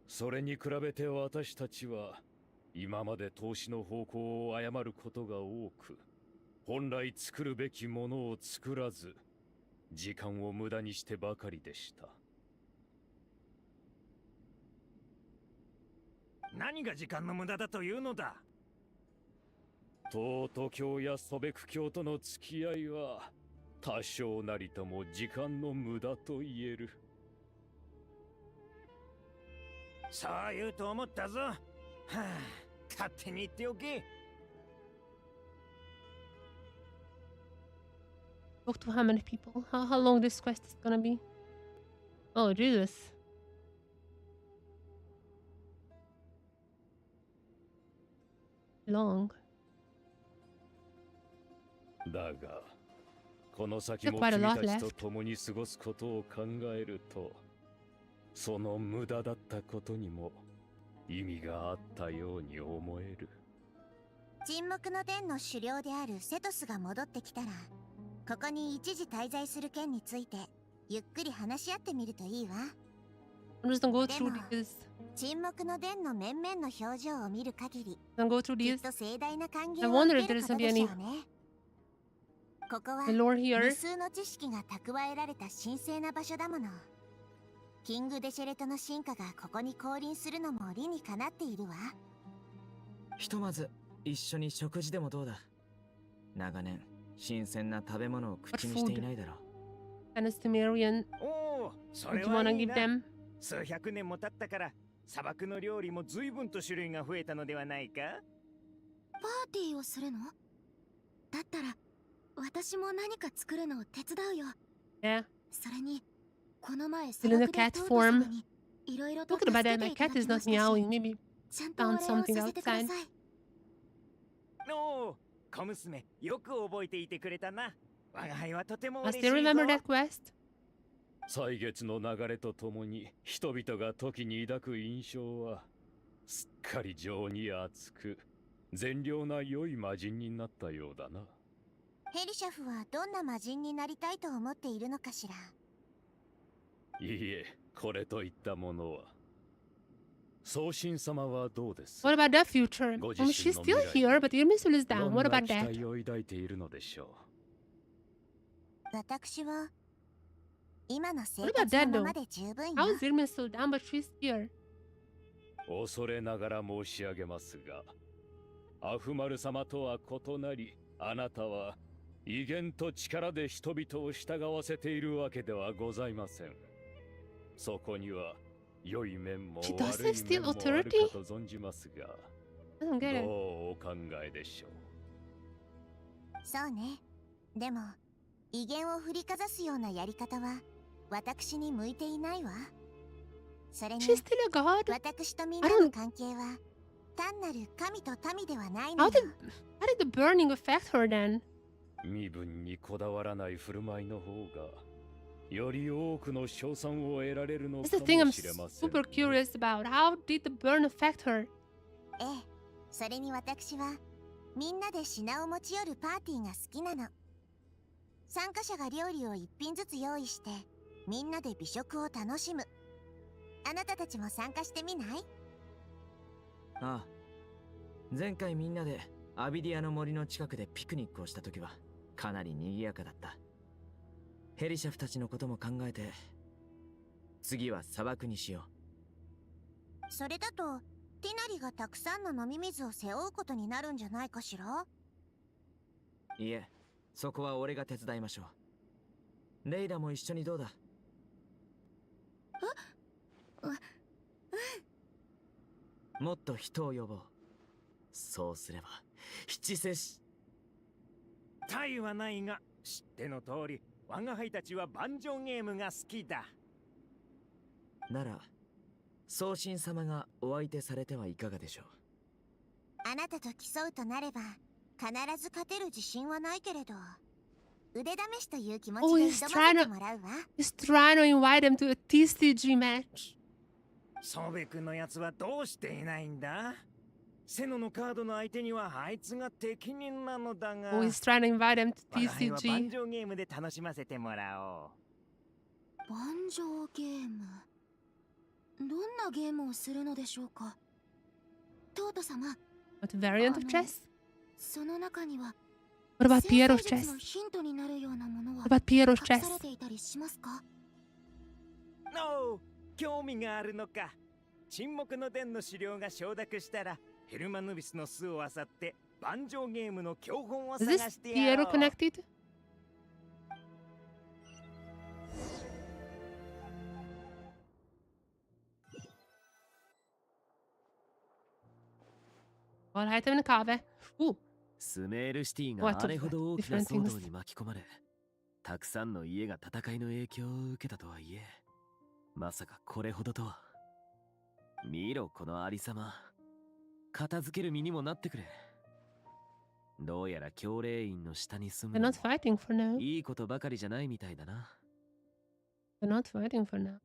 それに比べて私たちは今まで投資の方向を誤ることが多く、本来作るべきものを作らず時間を無駄にしてばかりでした。何が時間の無駄だというのだ。トート教やソベク教との付き合いは多少なりとも時間の無駄と言える。そう言うと思ったぞ。はあ、勝手に言っておけ。Talk to how many people? How long this quest is gonna be? Oh, Jesus. Long. だが、この先も君たちと共に過ごすことを考えると、その無駄だったことにも意味があったように思える。沈黙の殿の首領であるセトスが戻ってきたら、ここに一時滞在する件についてゆっくり話し合ってみるといいわ。I'm just gonna go で through も these. 沈黙の殿の面々の表情を見る限り、 I'm gonna go through きっ these. と盛大な歓 I 迎を wonder 受 if ける there's こ gonna と be でしょ any うね。ここは the lore 無 here. 数の知識が蓄えられた神聖な場所だもの。キング・デシェレトの進化がここに降臨するのも理にかなっているわ。ひとまず一緒に食事でもどうだ。長年新鮮な食べ物を口にしていないだろう。 And it's Temerian. おお、そ Would れ you は wanna いい give な。 them? 数百年も経ったから砂漠の料理も随分と種類が増えたのではないか。パーティーをするの？だったら私も何か作るのを手伝うよ。Yeah. それにこの前 Still in the 砂漠で cat トート様 form. にいろいろと Talking 助 about け that, て my いただ cat き is ま not したし、 meowing. Maybe ちゃんとお found 礼を something させてくだ outside. さい。おお、小娘、よく覚えていてくれたな。我が輩はとても I 嬉しい still ぞ。 remember that quest. 歳月の流れとともに人々が時に抱く印象はすっかり情に厚く善良な良い魔人になったようだな。ヘリシャフはどんな魔人になりたいと思っているのかしら。いいえ、これといったものは。宗神様はどうです What about the future? ご自 She's 身の still 未来 here, but your missile is ど down. ん What な about 期 that? 待を抱いているのでしょ私は今の生 What about 活 that のま though? まで十分よ。 How is your missile down, but she's here? う。恐れながら申し上げますが、アフマル様とは異なり、あなたは威厳と力で人々を従わせているわけではございません。そこには良い面も She 悪 doesn't い steal 面もある authority? かと存じますが、 I don't get どう it. お考えでしょう。そうね。でも威厳を振りかざすようなやり方は私に向いていないわ。それに She's still a god? 私とみんなの関係は単なる神と民ではないの How よ。 did the burning affect her then? 身分にこだわらない振る舞いの方が、より多くの賞賛を得られるの That's か the thing も I'm しれません。 super curious about. How did the burn affect her? ええ、それに私はみんなで品を持ち寄るパーティーが好きなの。参加者が料理を一品ずつ用意してみんなで美食を楽しむ。あなたたちも参加してみない？ああ、前回みんなでアビディアの森の近くでピクニックをした時はかなり賑やかだった。ヘリシャフたちのことも考えて、次は砂漠にしよそれだとティナリがたくさんの飲み水を背負うことになるんじゃないかしら。う。いえ、そこは俺が手伝いましょう。レイラも一緒にどうだ。もっと人を呼ぼう。そうすれば七世し体はないが知っての通り我が輩たちはバンジョンゲームが好きだ。なら宗神様がお相手されてはいかがでしょう。あなたと競うとなれば必ず勝てる自信はないけれど、腕試しという気持 Oh, ちで he's 挑ま trying せ to てもらうわ。 he's trying to invite him to a TCG match. ソベ君のやつはどうしていないんだ。セノのカードの相手にはあいつが適任なのだが。 Oh, he's trying to invite him to 我が輩はバン TCG. ジョンゲームで楽しませてもらおう。盤上ゲーム。どんなゲームをするのでしょうか。トート様、 What variant of chess? その中には What about 先 Piero's 生術 chess? のヒントになるようなものは What about Piero's 隠 chess? されていたりしますか？おう、興味があるのか。沈黙の殿の資料が承諾したらヘルマヌビスの巣を漁って盤上ゲームの教本を Is 探 this してやろ Piero う。 connected? All item in the cave. Ooh. スメールシティ What があ of れほど大きな different 騒 things? 動に巻き込まれ、たくさんの家が戦いの影響を受けたとはいえ、まさかこれほどとは。見ろこのありさま。片付ける身にもなってくれ。どうやら教令員の下に住む They're の not fighting for now. いいことばかりじゃないみたいだな。 They're not fighting for now.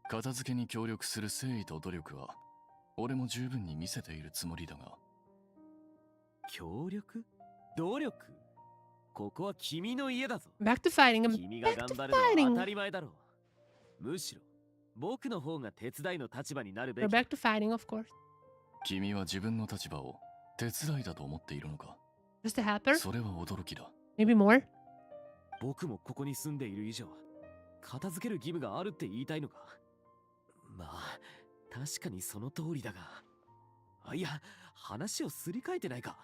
片付けに協力する誠意と努力は俺も十分に見せているつもりだが。協力？努力？ここは君の家だぞ。 Back to fighting. 君が Back 頑 to 張るのは当 fighting. たり前だろう。むしろ僕の方が手伝いの立場になるべ We're き。 back to fighting, of course. 君は自分の立場を手伝いだと思っているのか？ Just a helper? それは驚きだ。 Maybe more? 僕もここに住んでいる以上、片付ける義務があるって言いたいのか？まあ、確かにその通りだが。あ、いや、話をすり替えてないか。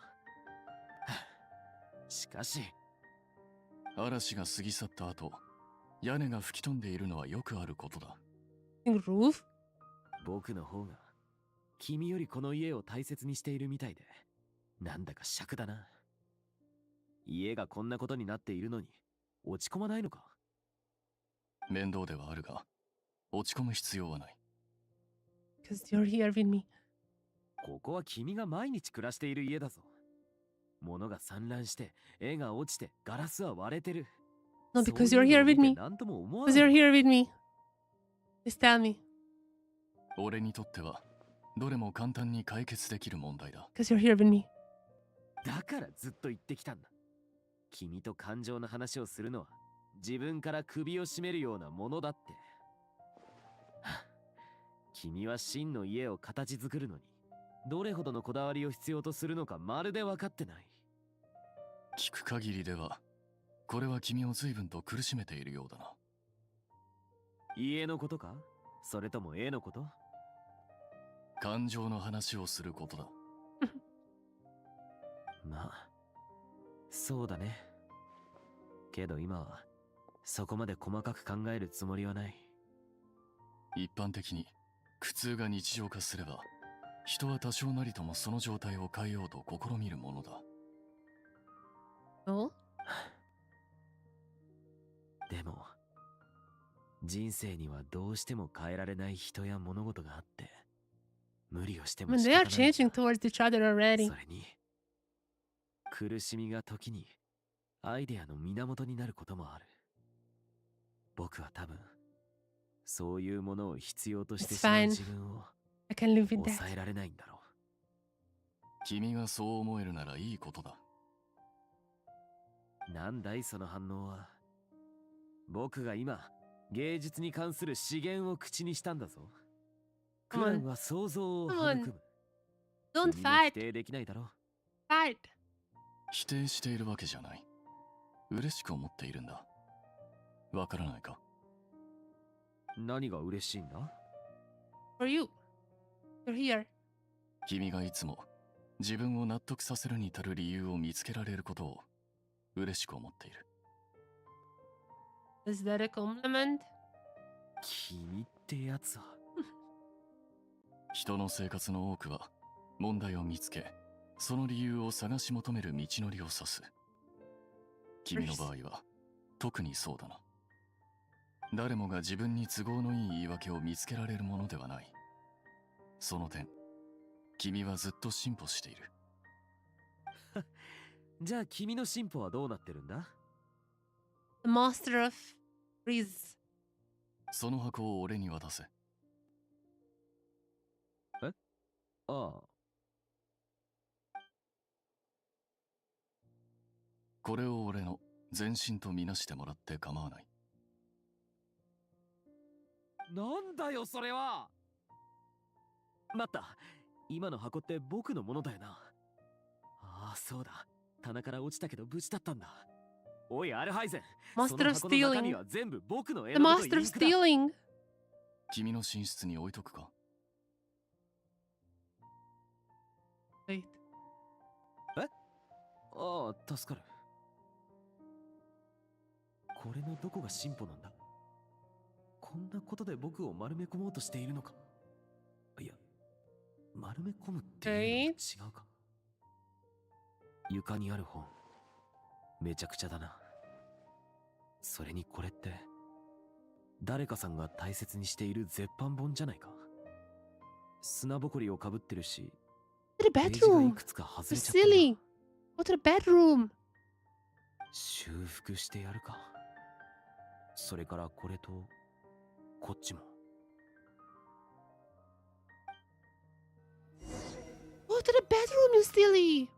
しかし、嵐が過ぎ去った後、屋根が吹き飛んでいるのはよくあることだ。Roof? 僕の方が君よりこの家を大切にしているみたいで、なんだか癪だな。家がこんなことになっているのに落ち込まないのか？面倒ではあるが、落ち込む必要はない。 Because you're here with me. ここは君が毎日暮らしている家だぞ。物が散乱して、絵が落ちて、ガラスは割れてる。 No, because you're here with me. なんとも思わ Because ない。 you're here with me. Just tell me. 俺にとってはどれも簡単に解決できる問題だ。 Because you're here with me. だからずっと言ってきたんだ。君と感情の話をするのは自分から首を絞めるようなものだって。君は真の家を形作るのにどれほどのこだわりを必要とするのかまるで分かってない。聞く限りでは、これは君を随分と苦しめているようだな。家のことか？それとも絵のこと？感情の話をすることだ。まあ、そうだね。けど今はそこまで細かく考えるつもりはない。一般的に苦痛が日常化すれば、人は多少なりともその状態を変えようと試みるものだ。Oh? でも人生にはどうしても変えられない人や物事があって、無理をして I も mean, 仕 they 方 are ない。 changing towards each other already. それに苦しみが時にアイデアの源になることもある。僕は多分そういうものを必要としてしまう It's fine. 自分を I can live with that. 抑えられないんだろ君がそう思えるならいいことだ。う。なんだいその反応は。僕が今芸術に関する資源を口にしたんだぞ。苦 Come on. 難は想像を Come 育 on. む。 Don't 君も fight. 否定できないだろ。 Fight. 否定しているわけじゃない。嬉しく思っているんだ。わからないか？何が嬉しいんだ？ For you. You're here. 君がいつも自分を納得させるに足る理由を見つけられることを嬉しく思っている。Is that a compliment? 君ってやつは。人の生活の多くは問題を見つけ、その理由を探し求める道のりを指す。君の場合は特にそうだな。誰もが自分に都合のいい言い訳を見つけられるものではない。その点、君はずっと進歩している。じゃあ君の進歩はどうなってるんだ？ The master of freeze. その箱を俺に渡せ。え？ああ。これを俺の前身とみなしてもらって構わない。なんだよそれは。待った、今の箱って僕のものだよな。ああそうだ、棚から落ちたけど無事だったんだ。おいアルハイゼン、 Master of その箱の中身 stealing. は全部僕の絵 The の具と master イ of ンクだ。 stealing. 君の寝室に置いとくか？ Wait. ああ助かる。これのどこが進歩なんだ？こんなことで僕を丸め込もうとしているのか？いや、丸め込むっていうのと違うか。床にある本、めちゃくちゃだな。それにこれって誰かさんが大切にしている絶版本じゃないか。砂ぼこりをかぶってるし、 To the ページがい bedroom. くつか外 You're れちゃってるな。 silly. Go to the bedroom. 修復してやるか。それからこれとこっちも。to the bedroom, you silly!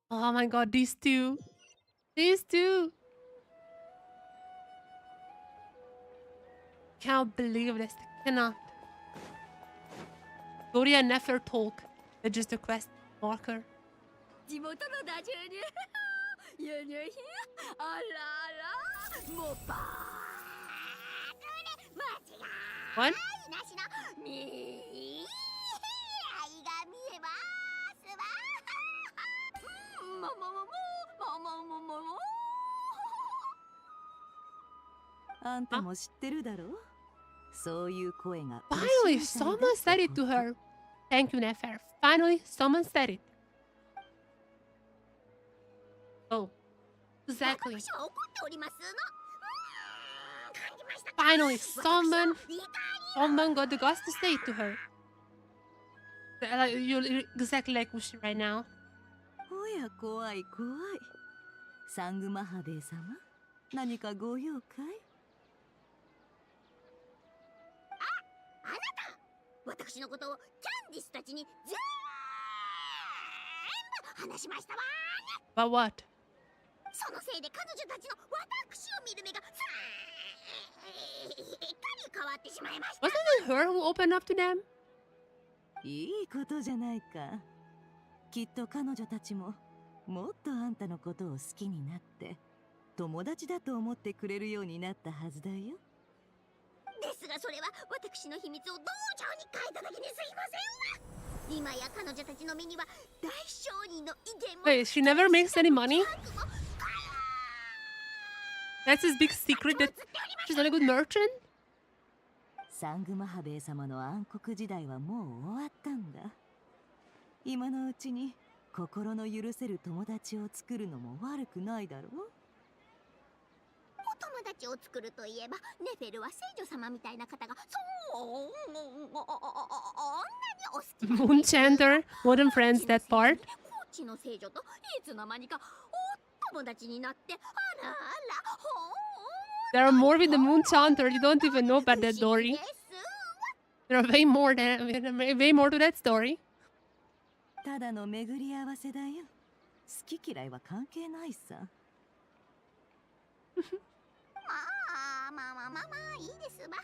Oh my god, these two. These two. Can't believe this. I cannot. Doria never talk. They're just a quest marker. 地元のダジュニ輸入品あらあらもうバークレ間違い What? なしの未来が見えますわももももももももあんたも知ってるだろうそういう声が Finally, someone said it to her. Thank you, Nefer. Finally, someone said it. Oh, exactly. 私は怒っておりますの Finally, someone got the guts to say it to her. Like, you're exactly like Ushi right now. おや怖い怖いサングマハベイ様何かご用かいあなた私のことをキャンディスたちに全部話しましたわ But what? そのせいで彼女たちの私を見る目がすっかり変わってしまいました Wasn't it her who opened up to them? いいことじゃないかきっと彼女たちももっとあんたのことを好きになって友達だと思ってくれるようになったはずだよですがそれは私の秘密を道場に書いただけにすいませんわ今や彼女たちの目には大商人の威厳も Wait, she never makes any money? That's his big secret that she's not a good merchant? サングマハベイ様の暗黒時代はもう終わったんだ今のうちに心の許せる友達を作るのも悪くないだろうお友達を作るといえばネフェルは聖女様みたいな方がそんなにお好きなんです Moonchanter, modern friends, that part. 高知の聖女といつの間にかお友達になってあらあらほ There are more with the Moonchanter. You don't even know about that story. There are way more to that story. ただの巡り合わせだよ好き嫌いは関係ないさまあいいですわ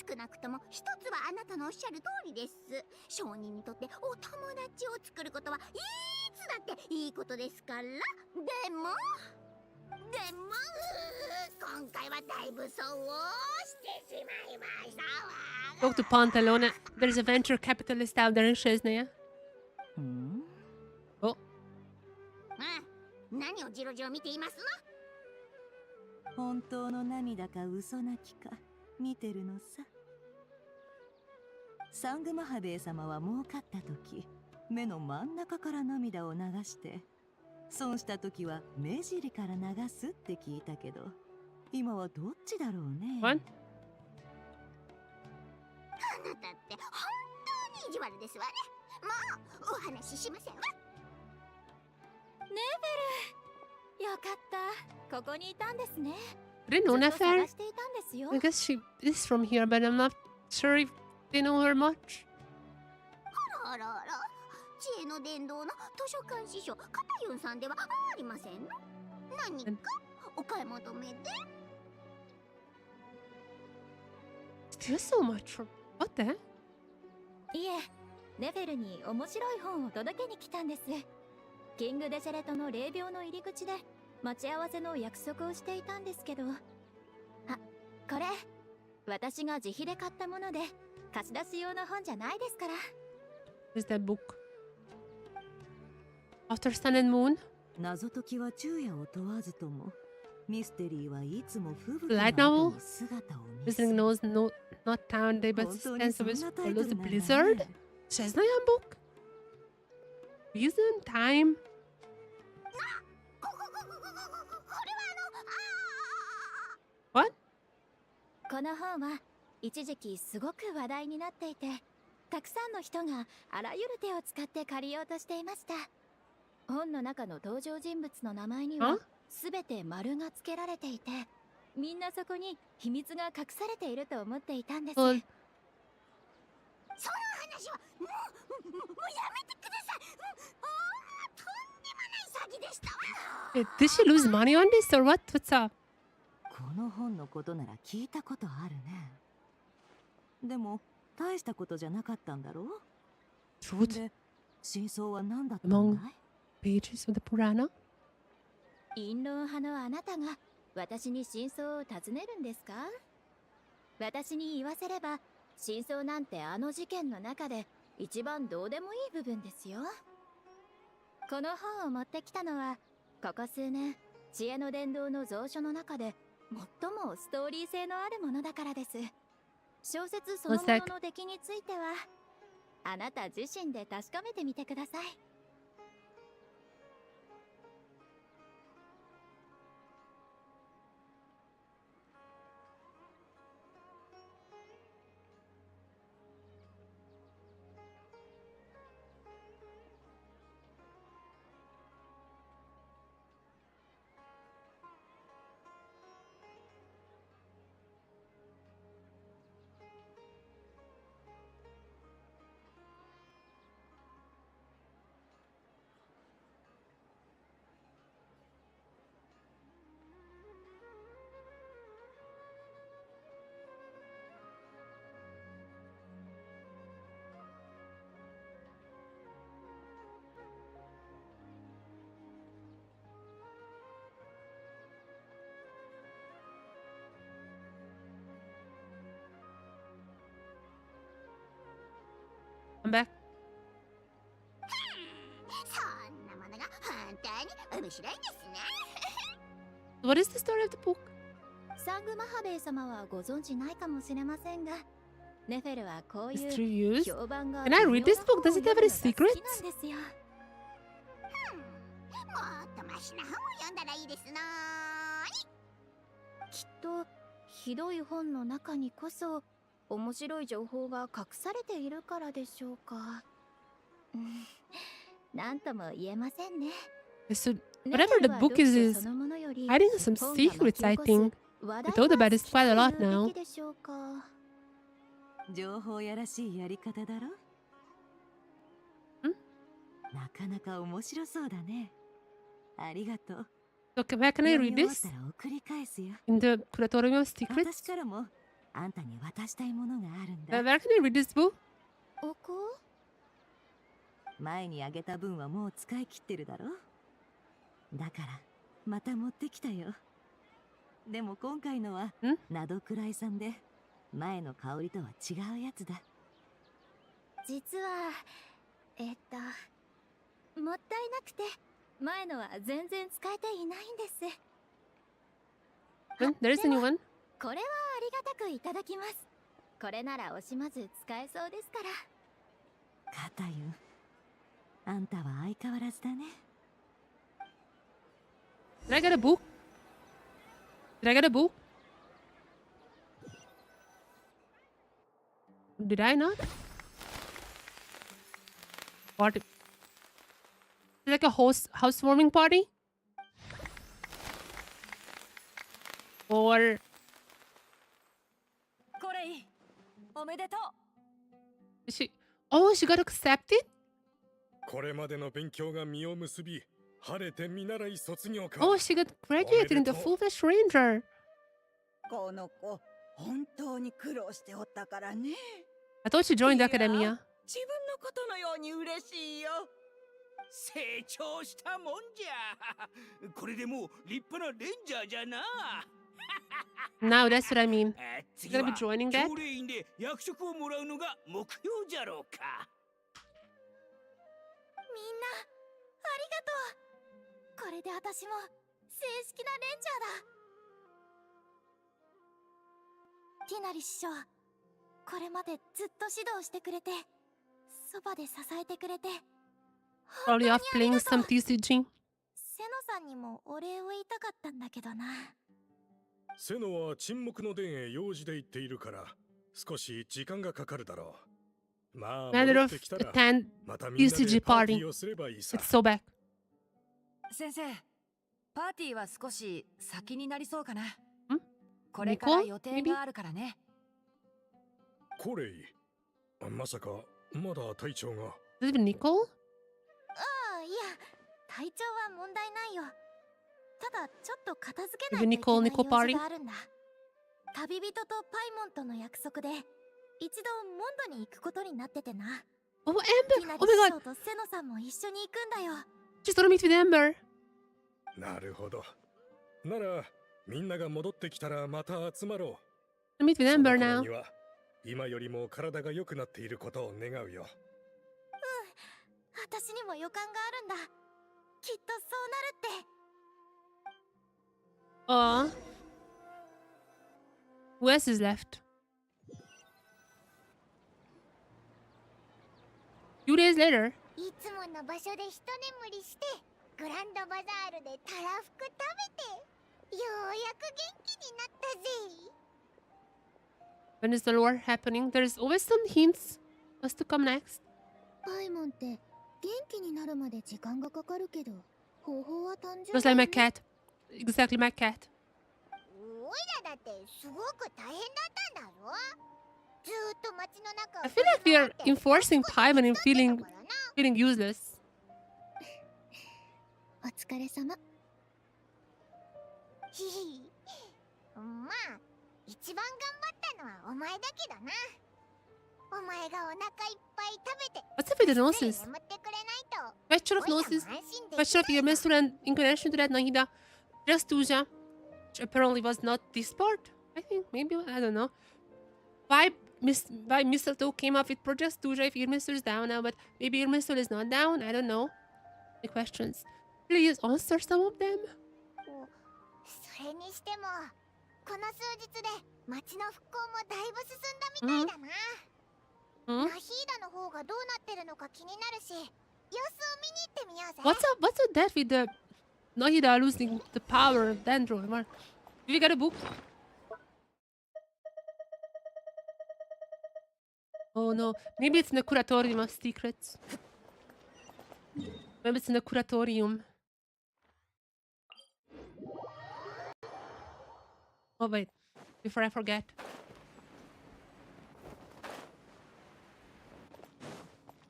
少なくとも一つはあなたのおっしゃる通りです商人にとってお友達を作ることはいつだっていいことですからでも今回はだいぶそうしてしまいましたわ Talk to Pantalone. There's a venture capitalist out there in Chesnaya. Oh. 何をジロジロ見ていますの本当の涙か嘘泣きか見てるのさサングマハベイ様は儲かった時目の真ん中から涙を流して損した時は目尻から流すって聞いたけど今はどっちだろうね What? あなたって本当に意地悪ですわねもうお話ししませんわネーベルよかったここにいたんですね I didn't know ずっと Nefer. 探していたんですよ I guess she is from here, but I'm not sure if they know her much. あらあら知恵の伝道の図書館司書カタユンさんではありませんの何かお買い求めで Still so much for what the heck? いえネフェルに面白い本を届けに来たんですキング・デジェレトの霊廟の入り口で待ち合わせの約束をしていたんですけどあ、これ私が自費で買ったもので貸し出し用の本じゃないですから Where's that book? After Sun and Moon? 謎解きは昼夜を問わずともミステリーはいつも吹雪の Light 後 novel? に姿を見せ Listening knows no, not town day, but sense of his follows the blizzard? Chesnaya book? Reason? Time? この本は一時期すごく話題になっていてたくさんの人があらゆる手を使って借りようとしていました本の中の登場人物の名前には全て丸がつけられていてみんなそこに秘密が隠されていると思っていたんです、その話はもう Did she lose money on this or what? What's up? この本のことなら聞いたことあるね。でも大したことじゃなかったんだろう。 Truth で、真相は何だったんだ among い？ pages of the Purana? 陰論派のあなたが私に真相を尋ねるんですか？私に言わせれば真相なんてあの事件の中で一番どうでもいい部分ですよ。この本を持ってきたのはここ数年知恵の伝道の蔵書の中で最もストーリー性のあるものだからです。小説そのものの出来についてはあなた自身で確かめてみてください。I'm back. そんなものが本当に面白いですね。 What is the story of the book? サングマハベイ様はご存知ないかもしれませんが、ネフェルはこうい Mystery う used? 評判が Can I read this book? Does it have any 好き secrets? なんですよ。もっとマシな本を読んだらいいですなーに。きっとひどい本の中にこそ面白い情報が隠されているからでしょうか。なんとも言えませんね。 So, whatever the book is hiding some secrets, I think. I thought about this quite a lot now. 情報やらしいやり方だろ。なかなか面白そうだね。ありがとう。 So, where can I read this? 送り返すよ。 In the Curatorium of Secrets? 私からもあんたに渡したいものがあるんだ。 Where can I read this book? おこ？前にあげた分はもう使い切ってるだろ。だからまた持ってきたよ。でも今回のはナドクライさんで前の香りとは違うやつだ。実はもったいなくて前のは全然使えていないんです。There's a new one. これはありがたくいただきます。これなら惜しまず使えそうですから。カタユ、あんたは相変わらずだね。 Did I get a book? Did I get a book? Did I not? What? Like a housewarming party? Or これいい。おめでとう。 she? Oh, she got accepted? これまでの勉強が実を結び、晴れて見習い卒業か。 Oh, she got graduated into full-fledged ranger. この子、本当に苦労しておったからね。 I thought she joined the academia. 自分のことのように嬉しいよ。成長したもんじゃ。これでもう立派なレンジャーじゃな。Now that's what I mean. 次 You're は gonna be joining that? 教令員で役職をもらうのが目標じゃろうか。みんなありがとう。これで私も正式なレンジャーだ。ティナリ師匠、これまでずっと指導してくれて、そばで支えてくれて、 Probably off playing some TCG. セノさんにもお礼を言いたかったんだけどな。セノは沈黙の殿へ用事で行っているから少し時間がかかるだろう。まあ Matter 戻っ of てきたら attend またみんなで TCG パーテ party. ィーをすればいいさ。 It's so back. 先生、パーティーは少し先になりそうかな。ん？これから予定があるからね。コレイ、まさかまだ隊長が。Is it Nicole? ああ、いや、体調は問題ないよ。ただちょっと片付け Maybe ないとい Nicole けない party? 用事があるんだ。旅人とパイモンとの約束で一度モンドに行くことになっててな。Oh, Amber! きなり Oh my 師 god! 匠とセノさんも一緒に行くんだよ。 Just want to meet with Amber. なるほど。ならみんなが戻ってきたらまた集まろう。meet with Amber その now. 頃には今よりも体が良くなっていることを願うよ。私にも予感があるんだ。きっとそうなるって。Who else is left? Few days later. いつもの場所で一眠りしてグランドバザールでたらふく食べてようやく元気になったぜ。 When is the lore happening? There's always some hints what's to come next. パイモンって元気になるまで時間がかかるけど方法は単純 Just like my cat. Exactly my cat. おいらだってすごく大変だったんだろ。ずーっと街の中を I feel like we are enforcing Paimon and feeling useless. お疲れ様。ひひ。まあ一番頑張ったのはお前だけどな。お前がお腹いっぱい食べて What's up with the noses? 眠ってくれないと Question of noses. Question of your menstrual and inclination to that Nahida. Just Tuja. Which apparently was not this part. I think maybe I don't know. Why Mistletoe came up with Project Tuja if Irmistor is down now, but maybe Irmistor is not down. I don't know. The questions. Please answer some of them. それにしてもこの数日で街の復興もだいぶ進んだみたいだな。ナヒーダの方がどうなってるのか気になるし、様子を見に行ってみようぜ。What's up that with the Nahida losing the power of Dendro? Did we get a book? Oh no, maybe it's in the Curatorium of Secrets. Maybe it's in the Curatorium. Oh wait, before I forget.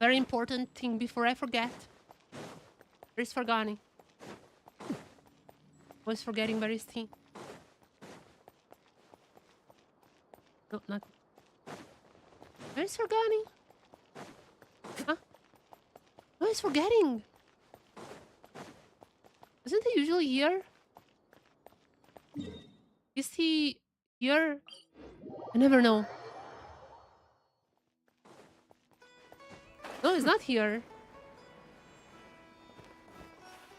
Very important thing before I forget. Where's Forgani? Was forgetting where is he? No, not. Where's Forgani? Huh? Oh, he's forgetting. Isn't he usually here? Is he here? I never know. No, he's not here.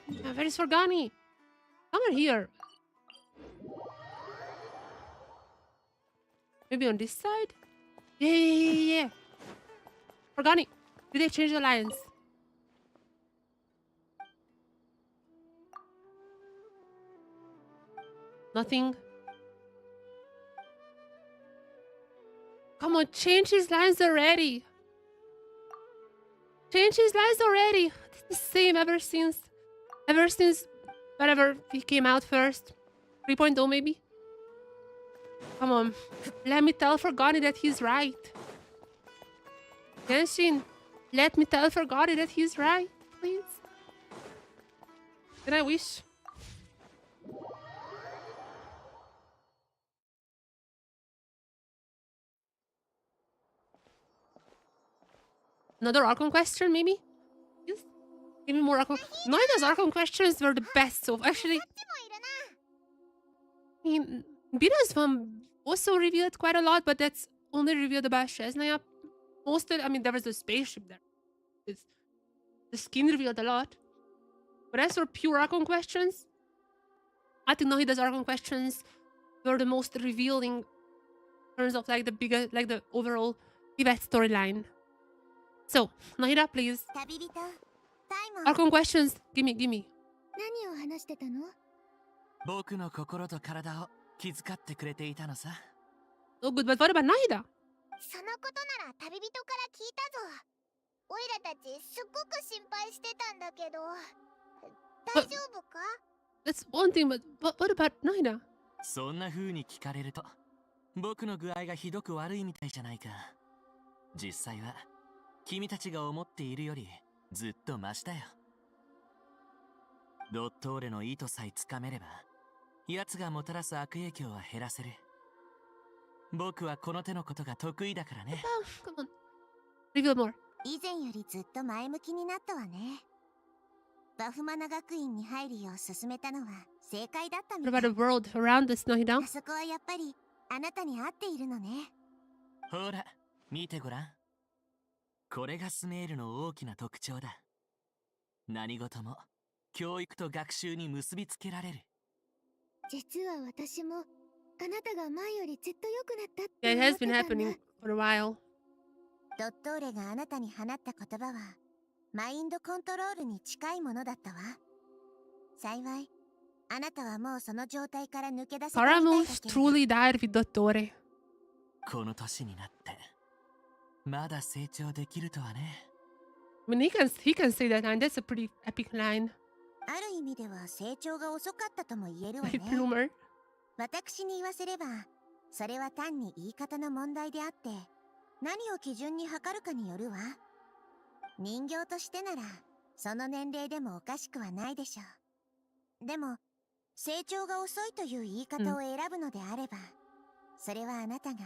Where is Forgani? Somewhere here. Maybe on this side? Yeah. Forgani, did they change the lines? Nothing. Come on, change his lines already. Change his lines already. It's the same ever since whatever he came out first. 3.0 maybe. Come on. Let me tell Forgani that he's right. Genshin, let me tell Forgani that he's right, please. Can I wish? Another Archon question, maybe? Yes. Give me more Archon. Noida's Archon questions were the best, so actually... I mean, Bina's one also revealed quite a lot, but that's only revealed about Shesnaya. Mostly, I mean, there was a spaceship there. The skin revealed a lot. But as for pure Archon questions, I think Noida's Archon questions were the most revealing in terms of like the bigger, like the overall event storyline. So, Nahida, please. Archon questions, gimme. 何を話してたの？僕の心と体を気遣ってくれていたのさ。Oh, good, but what about Nahida? そのことなら旅人から聞いたぞ。オイラたちすっごく心配してたんだけど、大丈夫か？ That's one thing, but what about Nahida? そんな風に聞かれると、僕の具合がひどく悪いみたいじゃないか。実際は君たちが思っているよりずっとマシだよ。ドットーレの意図さえつかめれば、奴がもたらす悪影響は減らせる。僕はこの手のことが得意だからね。Reveal more. 以前よりずっと前向きになったわね。バフマナ学院に入るよう勧めたのは正解だったみ What たい。 about the world around us, no, Hina? あそこはやっぱりあなたに合っているのね。ほら、見てごらん。これがスメールの大きな特徴だ。何事も教育と学習に結びつけられる。実は私もあなたが前よりずっと良くなったっ Yeah, て it 思 has って been たんだ。 happening for a while. ドットーレがあなたに放った言葉はマインドコントロールに近いものだったわ。幸いあなたはもうその状態から抜け出せたみたいだ Paramus けど。 truly died with Dottore. この年になってまだ成長できるとはね。I mean, he can say that line. That's a pretty epic line. ある意味では成長が遅かったとも言えるわね。 Bloomer. 私に言わせればそれは単に言い方の問題であって何を基準に測るかによるわ。人形としてならその年齢でもおかしくはないでしょう。でも成長が遅いという言い方を選ぶのであれば、それはあなたが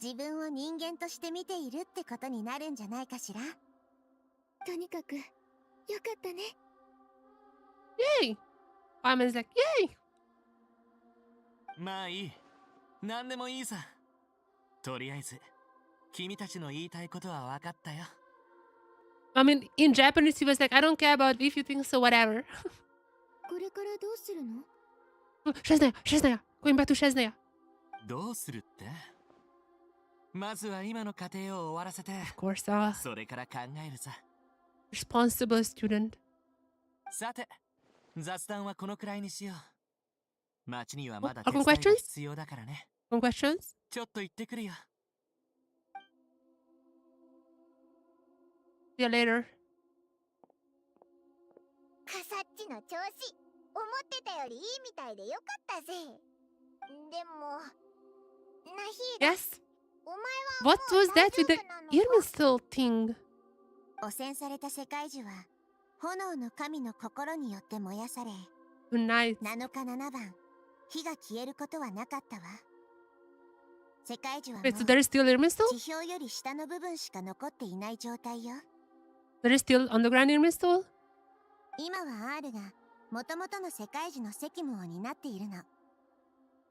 自分を人間として見ているってことになるんじゃないかしら。とにかくよかったね。 Yay! Fireman's like, yay! まあいい。何でもいいさ。とりあえず、君たちの言いたいことは分かったよ。I mean, in Japanese, he was like, I don't care about if you think so, whatever. これからどうするの？ Shesnaya. Going back to Shesnaya. どうするって？まずは今の過程を終わらせて、Of course, それから考えるさ。responsible student. さて、雑談はこのくらいにしよう。町にはまだ Oh, 手伝い questions? が必要だからね。Some questions? ちょっと行ってくるよ。See you later. カサッチの調子思ってたよりいいみたいでよかったぜ。でもナヒーダ、 Yes. What was that with the Irmisel thing? 汚染された世界樹は炎の神の心によって燃やされ、 Nice. 7日7番火が消えることはなかったわ。世界樹はも Wait, so there is still Irmisel? 地表より下の部分しか残っていない状態よ。 There is still underground Irmisel? 今は R が元々の世界樹の責務を担っているの。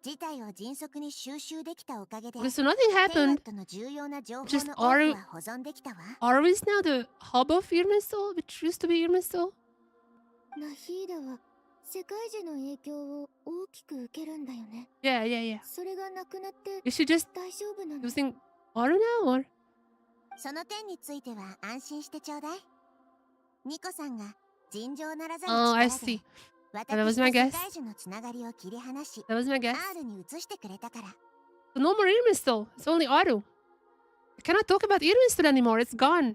事態を迅速に収集できたおかげで、 Okay, so nothing テイワ happened. ットの重要な情報 Just の多く R は保存できたわ。 Are is now the hub of Irmisel, which used to be Irmisel? ナヒーダは世界樹の影響を大きく受けるんだよね。 Yeah, yeah, yeah. それがなくなって Is she just 大丈夫なの？ using Aru now, or? その点については安心してちょうだい。ニコさんが尋常ならざる Oh, I 力で see. That was 私と my 世 guess. 界樹のつながりを切り離し、 That was my guess. R に移してくれたから。 So no more Irmisel. It's only Aru. I cannot talk about Irmisel anymore. It's gone. 天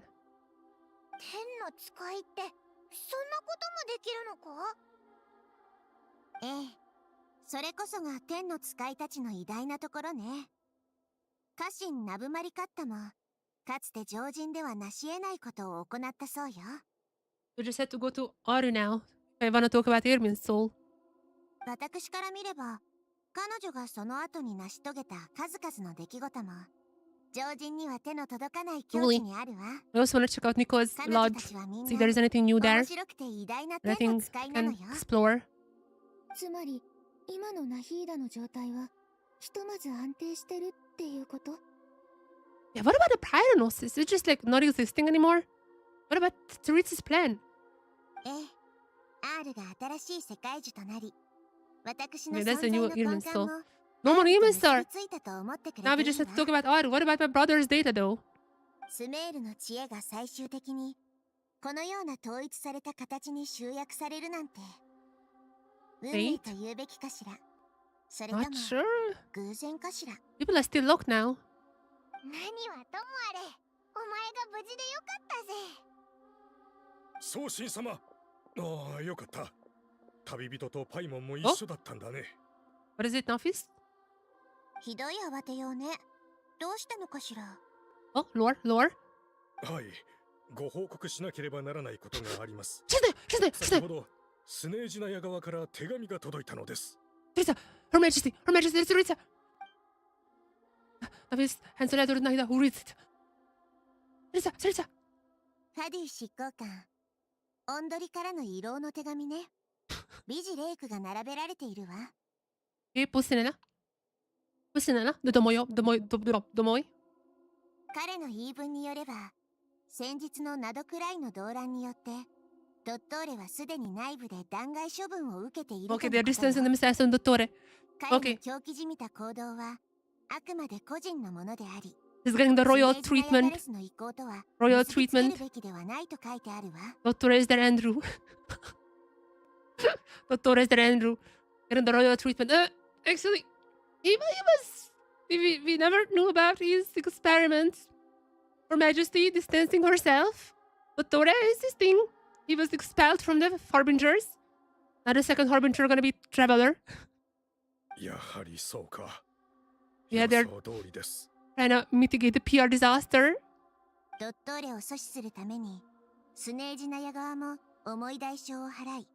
の使いってそんなこともできるのか？ええ、それこそが天の使いたちの偉大なところね。家臣ナブマリカッタもかつて常人では成し得ないことを行ったそうよ。 We just had to go to Aru now. If I want to talk about Irmisel. 私から見れば彼女がその後に成し遂げた数々の出来事も常人には手の届かない境地にあるわ。 I also want to check out Nico's 彼女 lodge. たちはみん See if な there is anything new 面 there. 白くて偉大な天の Anything 使い I なの can よ。 explore. つまり今のナヒーダの状態はひとまず安定してるっていうこと？ Yeah, what about the Pyranos? Is it just like not existing anymore? What about Teresa's plan? ええ、R が新しい世界樹となり、私の Yeah, 存 that's the 在 new の根幹 Irmisel. も No more 結 Irmisel. びついたと思ってくれ Now て we いい just わ。 have to talk about Aru. What about my brother's data though? スメールの知恵が最終的にこのような統一された形に集約されるなんて運命と言うべきかしら。それとも Not sure. 偶然かしら。 People are still locked now. 何はともあれ、お前が無事でよかったぜ。宗神様、ああよかった。旅人とパイモンも一緒だったんだね。 What is it, Nafis? ひどい慌てようね。どうしたのかしら。 Oh, lore, lore. はい、ご報告しなければならないことがあります。先ほどスネージナヤ側から手紙が届いたのです。Teresa, Her Majesty, Her Majesty, Teresa. Navis, Hansonator Naida, who reads it? Teresa. ファディ執行官、オンドリからの異老の手紙ね。ビジレイクが並べられているわ。Pussinena? Domoy? 彼の言い分によれば、先日のナドクライの動乱によって、ドットーレはすでに内部で弾劾処分を受けているとのこと Okay, よ。 they're distancing themselves from Dottore. 彼の Okay. 狂気じみた行動は、あくまで個人のものであり、 He's getting the royal スネージナヤガレ treatment. スの意向とは Royal 結びつけ treatment. るべきではないと書いてあるわ。 Dottore is their Andrew. Dottore is their Andrew. Getting the royal treatment. Actually, we never knew about his experiments. Her Majesty distancing herself. Dottore is his thing. He was expelled from the Harbingers. Now the second Harbinger gonna be Traveler. やはりそうか。 Yeah, they're 予想通りです。 trying to mitigate the PR disaster. ドットーレを阻止するために、スネージナヤ側も重い代償を払い、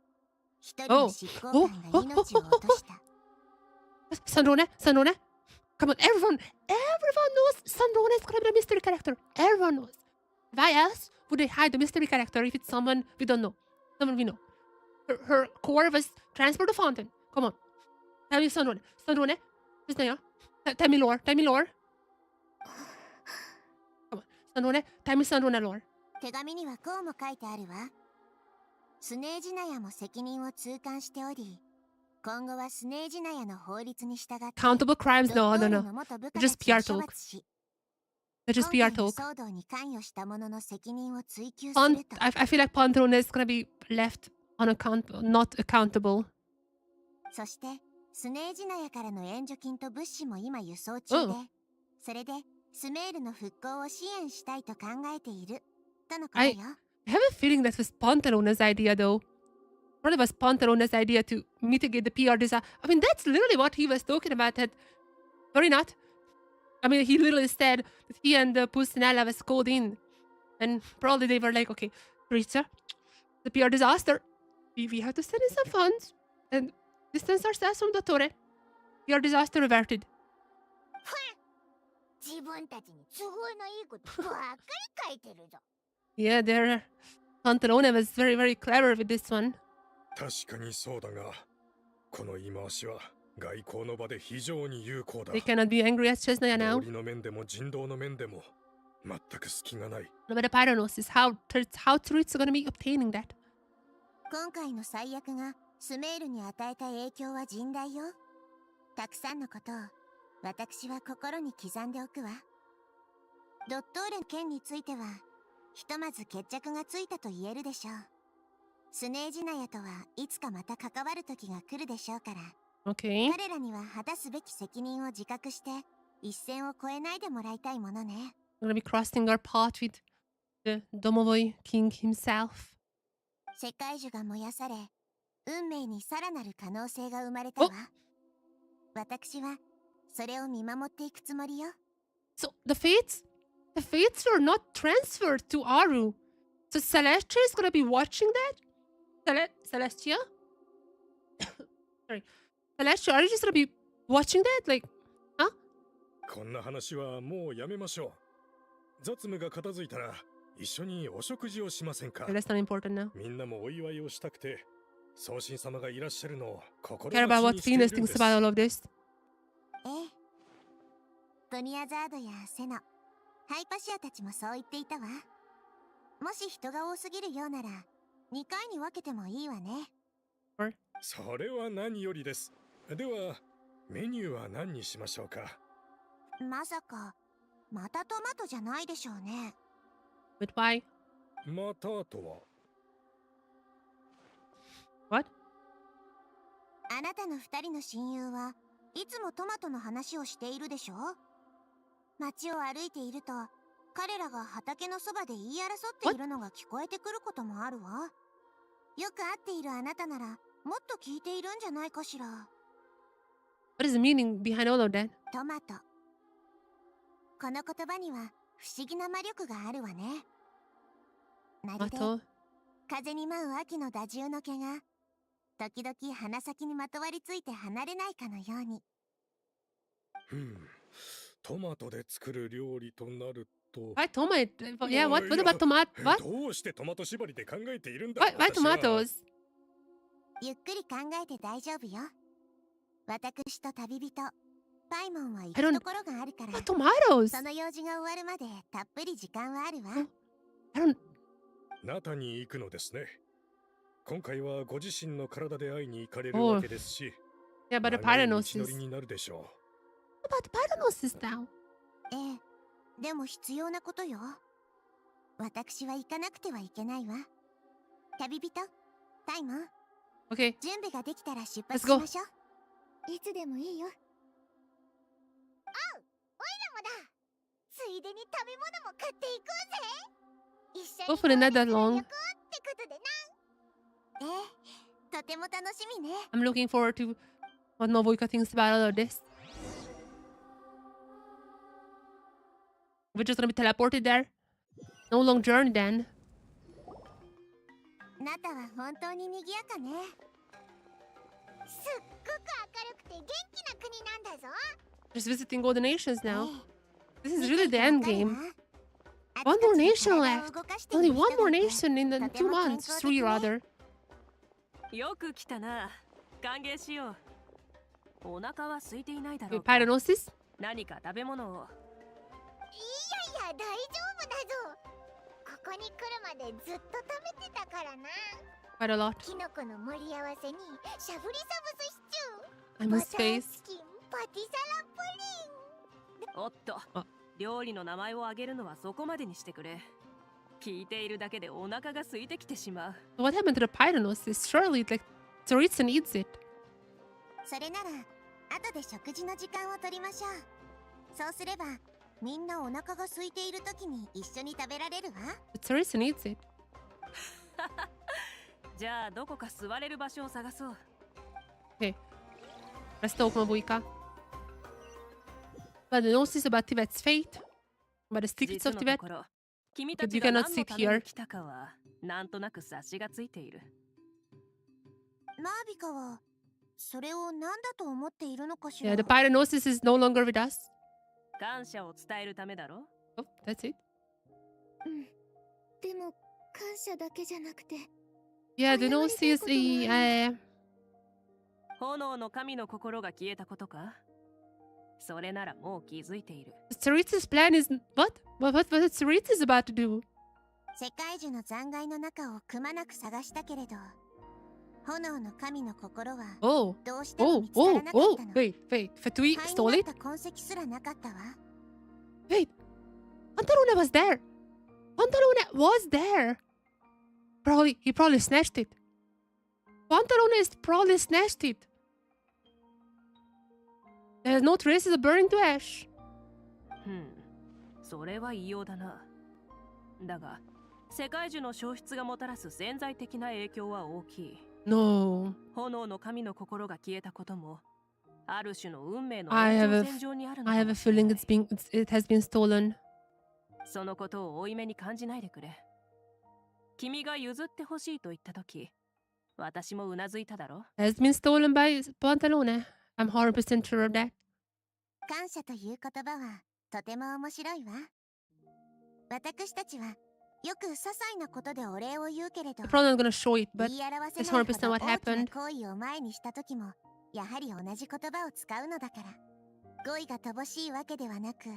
一人の執行官が命を落とした。Sandrone. Come on, everyone knows Sandrone is gonna be the mystery character. Everyone knows. Why else would they hide the mystery character if it's someone we don't know? Someone we know. Her core was transport the fountain. Come on. Tell me Sandrone. Who's there? Tell me lore. Come on. Sandrone. Tell me Sandrone lore. 手紙にはこうも書いてあるわ。スネージナヤも責任を痛感しており、今後はスネージナヤの法律に従って Countable crimes? No. ドットーレの元部下 Just たちを PR 処 talk. 罰し、 They're just PR 今回の talk. 騒動に関与した者の責任を追及すると。 I feel like Pantalone is gonna be left not accountable. そして、スネージナヤからの援助金と物資も今輸送中で、それでスメールの復興を支援したいと考えているとのことよ。 I have a feeling that was Pantalone's idea, though. Probably was Pantalone's idea to mitigate the PR disaster. I mean, that's literally what he was talking about. Sorry, not. I mean, he literally said that he and Pustinella was called in. And probably they were like, okay, Rita, the PR disaster. We have to send in some funds and distance ourselves from Dottore. PR disaster averted. 自分たちに都合のいいことばっかり書いてるぞ。 Yeah, Pantalone was very, very clever with this one. 確かにそうだが、この言い回しは外交の場で非常に有効だ。 They cannot be angry at Chesnaya now. 道理の面でも人道の面でも全く隙がない。 No, but the Pyranos is how Truth's gonna be obtaining that. 今回の最悪がスメールに与えた影響は甚大よ。たくさんのことを私は心に刻んでおくわ。ドットーレの件については、ひとまず決着がついたと言えるでしょう。スネージナヤとはいつかまた関わる時が来るでしょうから、Okay. 彼らには果たすべき責任を自覚して一線を越えないでもらいたいものね。 We're gonna be crossing our path with the Domovoy King himself. 世界樹が燃やされ、運命にさらなる可能性が生まれたわ。私はそれを見守っていくつもりよ。 So the fates are not transferred to Aru. So Celestia is gonna be watching that? Celestia? Sorry. Celestia, are you just gonna be watching that? Like, huh? こんな話はもうやめましょう。雑務が片付いたら一緒にお食事をしませんか。 That's not important now. みんなもお祝いをしたくて、送信様がいらっしゃるのを心 Care 待 about ち what にしている Venus んで thinks す。 about all of this. ええ。トニアザードやセノ、ハイパシアたちもそう言っていたわ。もし人が多すぎるようなら、2回に分けてもいいわね。それは何よりです。では、メニューは何にしましょうか。まさか、またトマトじゃないでしょうね。But why? またとは。What? あなたの2人の親友はいつもトマトの話をしているでしょ。街を歩いていると、彼らが畑のそばで言い争っているのが聞こえてくることもあるわ。よく会っているあなたなら、もっと聞いているんじゃないかしら。What is the meaning behind all of that? トマト。この言葉には不思議な魔力があるわね。まるで Mato. 風に舞う秋の打獣の毛が時々鼻先にまとわりついて離れないかのように。トマトで作る料理となると。Why tomato? Yeah, what about tomato? What? どうしてトマト縛りで考えているんだ。Why tomatoes? ゆっくり考えて大丈夫よ。私と旅人パイモンは行くところがあるから。tomatoes. その用事が終わるまでたっぷり時間はあるわ。ナタに行くのですね。今回はご自身の体で会いに行かれるわけですし。Yeah, but the 長い Pyranosis. 道のりになるでしょ What about Pyranosis now? ええ、でも必要なことよ。私は行かなくてはいけないわ。旅人、タイモン。Okay. 準備ができたら出発 Let's し go. ましょう。いつでもいいよ。おいらもだ。ついでに食べ物も買っていこうぜ。一緒に Hopefully not that long. ってことでな。ええ、とても楽しみね。 I'm looking forward to what Novoika thinks about all of this. We're just gonna be teleported there. No long journey then. ナタは本当に賑やかね。すっごく明るくて元気な国なんだぞ。 Just visiting all the nations now. This is really the end game. One more nation left. Only one more nation in the 2 months. 3 rather. よく来たな。歓迎しよう。お腹は空いていないだろう Wait, か。 Pyranosis? 何か食べ物を。いやいや大丈夫だぞ。ここに来るまでずっと食べてたからな。 Quite a lot. キノコの盛り合わせにしゃぶりサブスシチュー、 I'm in バター space. チキン、パティサラプリン。おっと、料理の名前を挙げるのはそこまでにしてくれ。聞いているだけでお腹が空いてきてしまう。 What happened to the Pyranosis? Surely, like, Tsaritsa needs it. それなら後で食事の時間を取りましょう。そうすればみんなお腹が空いている時に一緒に食べられるわ。 Tsaritsa needs it. じゃあどこか座れる場所を探そう。 Okay. Let's talk Novoika. But the gnosis about Tibet's fate. About the secrets 実 of の Tibet. ところ、君た But ち you が cannot 何の sit ために here. 来たかはなんとなく察しがついている。マービカはそれを何だと思っているのかしら。 Yeah, the Pyranosis is no longer with us. 感謝を伝えるためだろ。 Oh, that's it. でも感謝だけじゃなくて。 Yeah, the gnosis is 炎の神の心が消えたことか。それならもう気づいている。 Tsaritsa's plan is what? What Tsaritsa's about to do? 世界中の残骸の中をくまなく探したけれど、炎の神の心は Oh, どうしても oh, 見つから oh, なかっ oh, たの。 wait. Fatui 灰 stole に it? なった痕跡すらなかったわ。 Wait, Pantalone was there. Pantalone was there. He probably snatched it. Pantalone is probably snatched it. There's no traces of burning to ash. それは異様だな。だが、世界中の消失がもたらす潜在的な影響は大きい。No. 炎の神の心が消えたことも、ある種の運命の I 延 have 長線上にあるの I か have も a しれない。 feeling it has been stolen. そのことを負い目に感じないでくれ。君が譲ってほしいと言ったとき、私もうなずいただろ。 Has been stolen by Pantalone. I'm 100% sure of that. 感謝という言葉はとても面白いわ。私たちはよく些細なことでお礼を言うけれど、 I'm probably not gonna show it, but 言い表せ it's ないほ 100% ど what 大きな happened. 行為を前にした時もやはり同じ言葉を使うのだから。語彙が乏しいわけではなく、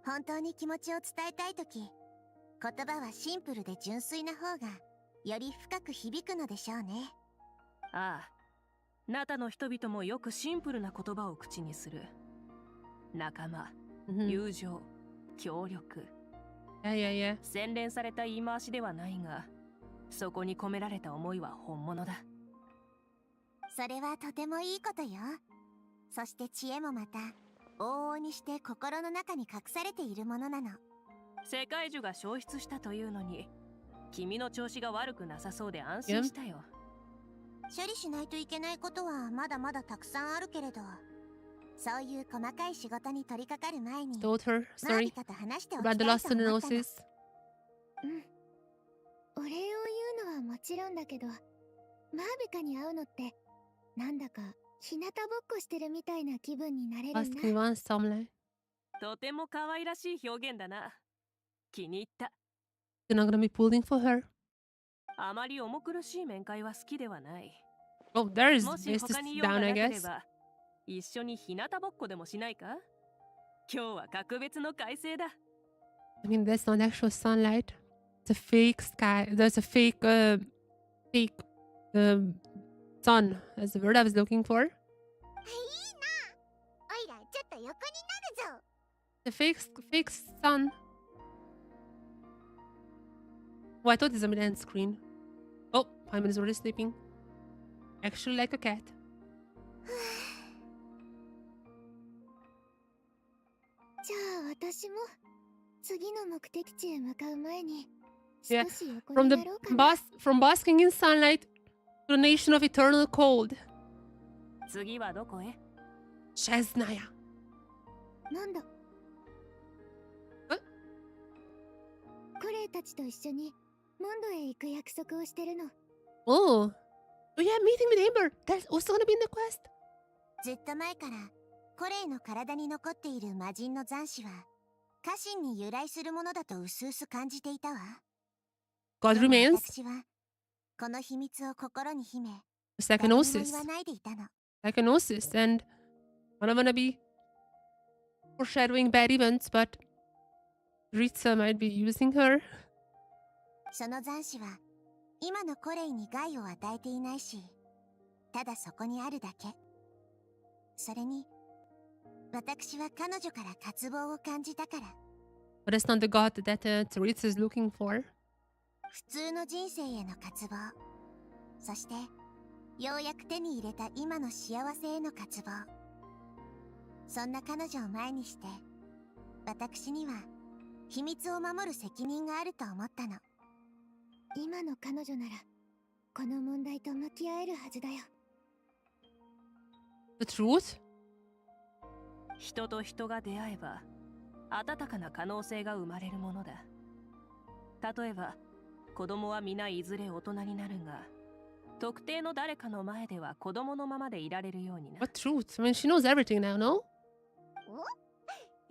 本当に気持ちを伝えたい時、言葉はシンプルで純粋な方がより深く響くのでしょうね。ああ、ナタの人々もよくシンプルな言葉を口にする。仲間、友情、協力。Yeah. 洗練された言い回しではないが、そこに込められた思いは本物だ。それはとてもいいことよ。そして知恵もまた往々にして心の中に隠されているものなの。世界樹が消失したというのに、君の調子が悪くなさそうで安心したよ。処理しないといけないことはまだまだたくさんあるけれど、そういう細かい仕事に取り掛かる前に、 Told her, マービ sorry, カと話しておきた about い the と lost 思ったの。 neurosis. お礼を言うのはもちろんだけど、マーベカに会うのってなんだか日向ぼっこしてるみたいな気分になれるんだ。Asking one sunlight. とても可愛らしい表現だな。気に入った。They're not gonna be pulling for her. あまり重苦しい面会は好きではない。Oh, there is もし this 他に is 用が down, な I けれ guess. ば、一緒に日向ぼっこでもしないか？今日は格別の快晴だ。I mean, that's not actual sunlight. It's a fake sky. There's a fake, fake, sun. That's the word I was looking for. いいな。おいらちょっと横になるぞ。The fake sun. Oh, I thought this was an end screen. Oh, Hyman is already sleeping. Actually, like a cat. じゃあ私も次の目的地へ向かう前に Yeah, 少し横 from に the なろうかな。from basking in sunlight to the nation of eternal cold. 次はどこへ？ Chesnaya. なんだ。コレイたちと一緒にモンドへ行く約束をしてるの。Oh. Oh yeah, meeting with Amber. That's also gonna be in the quest. ずっと前からコレイの体に残っている魔人の残滓は家臣に由来するものだと薄々感じていたわ。 God remains. 私はこの秘密を心に秘め、 Psychonosis. 言わないでいたの。 Psychonosis, and I don't wanna be foreshadowing bad events, but Ritza might be using her. その残滓は今のコレイに害を与えていないし、ただそこにあるだけ。それに私は彼女から渇望を感じたから。 But that's not the god that Ritza is looking for. 普通の人生への渇望、そしてようやく手に入れた今の幸せへの渇望。そんな彼女を前にして私には秘密を守る責任があると思ったの。今の彼女ならこの問題と向き合えるはずだよ。 The truth? 人と人が出会えば温かな可能性が生まれるものだ。例えば子供は皆いずれ大人になるが、特定の誰かの前では子供のままでいられるようにな。 What truth? I mean, she knows everything now, no? お？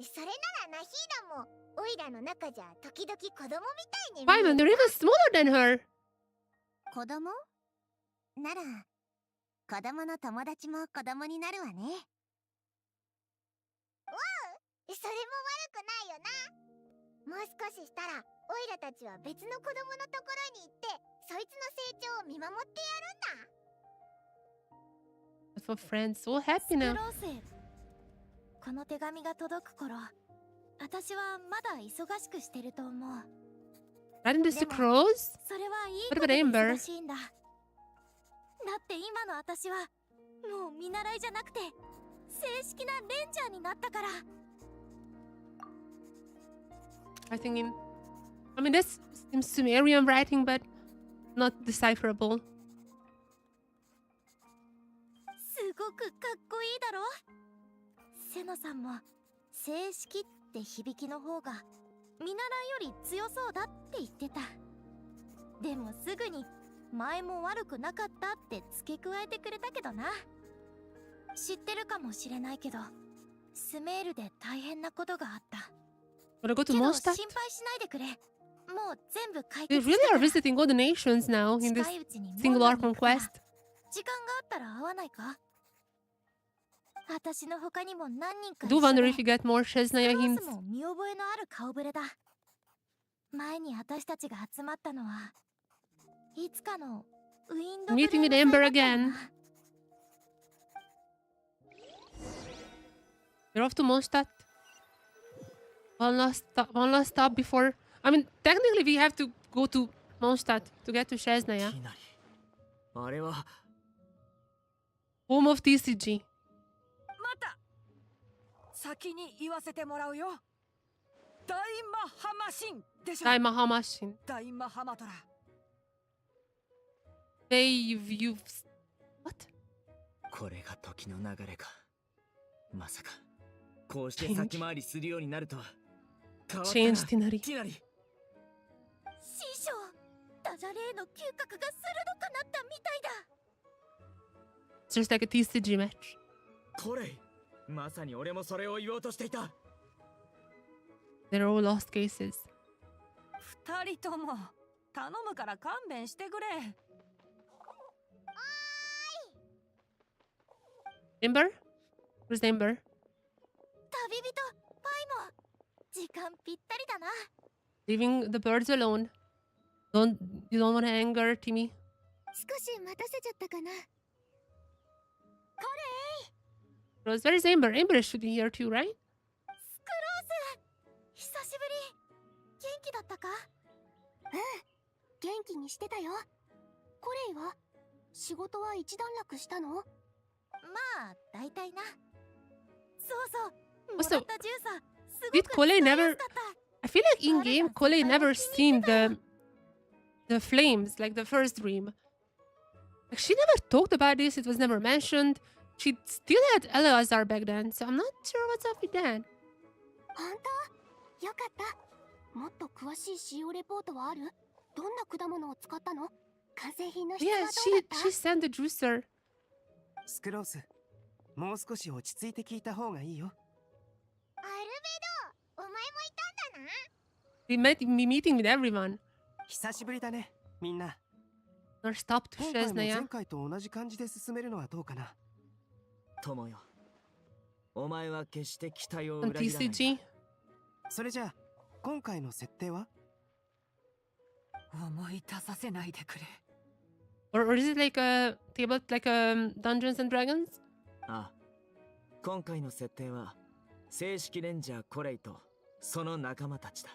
それならナヒーナもオイラの中じゃ時々子供みたいに見え Vyman, they're even smaller than her. 子供なら子供の友達も子供になるわね。それも悪くないよな。もう少ししたらオイラたちは別の子供のところに行ってそいつの成長を見守ってやるんだ。 For friends, so happy now. この手紙が届く頃、私はまだ忙しくしてると思う。 Writing this to crows? それはいい What こと about で Amber? 忙しいんだ。だって今の私はもう見習いじゃなくて正式なレンジャーになったから。 I think I mean, this seems Sumerian writing, but not decipherable. すごくかっこいいだろ。セノさんも正式って響きの方が見習いより強そうだって言ってた。でもすぐに前も悪くなかったって付け加えてくれたけどな。知ってるかもしれないけど、スメールで大変なことがあった。 But I go to けど Mondstadt? 心配しないでくれ。もう全部解 They 決 really したか are ら。 visiting all the nations now in this 近いうちに single モンド Archon に行くから quest. 時間があったら会わないか？私の他にも何人か I do wonder if you get more Chesnaya スロー hints. スも見覚えのある顔ぶれだ。前に私たちが集まったのはいつかのウィンドブルー Meeting ム with 祭 Amber だったよ again. な。 We're off to Mondstadt. One last stop before. I mean, technically we have to go to Mondstadt to get to Chesnaya. あれは Home of TCG. また先に言わせてもらうよ。大マハマシンでしょ。 Dai Mahamashin. 大マハマトラ。 You've what? これが時の流れか。まさかこうして先回りするようになるとは。変わったな Changed Tinari. ティナリ。師匠、大丈じゃ例の嗅覚が鋭くなったみたいだ。 It's just like a TCG match. コレイ、まさに俺もそれを言おうとしていた。 They're all lost cases. 二人とも頼むから勘弁してくれ。Ember? Where's Ember? 旅人パイも時間ぴったりだな。 Leaving the birds alone. You don't want to anger Timmy. 少し待たせちゃったかな。Rose, where is Ember? Ember should be here too, right? スクロース、久しぶり。元気だったか？うん、元気にしてたよ。コレイは仕事は一段落したの？まあ、大体な。そうそう、もらったジューサー、すご Did く Cole 使いや never... すかった。 I feel like in game, Cole never seen the flames, like the first dream. Like she never talked about this, it was never mentioned. She still had Eleazar back then, so I'm not sure what's up with that. 本当？よかった。もっと詳しい使用レポートはある？どんな果物を使ったの？完成品の質は Yeah, どうだった？ she sent the juicer. スクロース、もう少し落ち着いて聞いた方がいいよ。アルベド、お前もいたんだな。We met me meeting with everyone. 久しぶりだね、みんな。 Or stopped 今回も Shesnaya. 前回と同じ感じで進めるのはどうかな。友よ、お前は決して期待を On 裏切らない。 TCG. それじゃあ今回の設定は？思い出させないでくれ。Or is it like a table, like Dungeons and Dragons? ああ、今回の設定は正式レンジャーコレイとその仲間たちだ。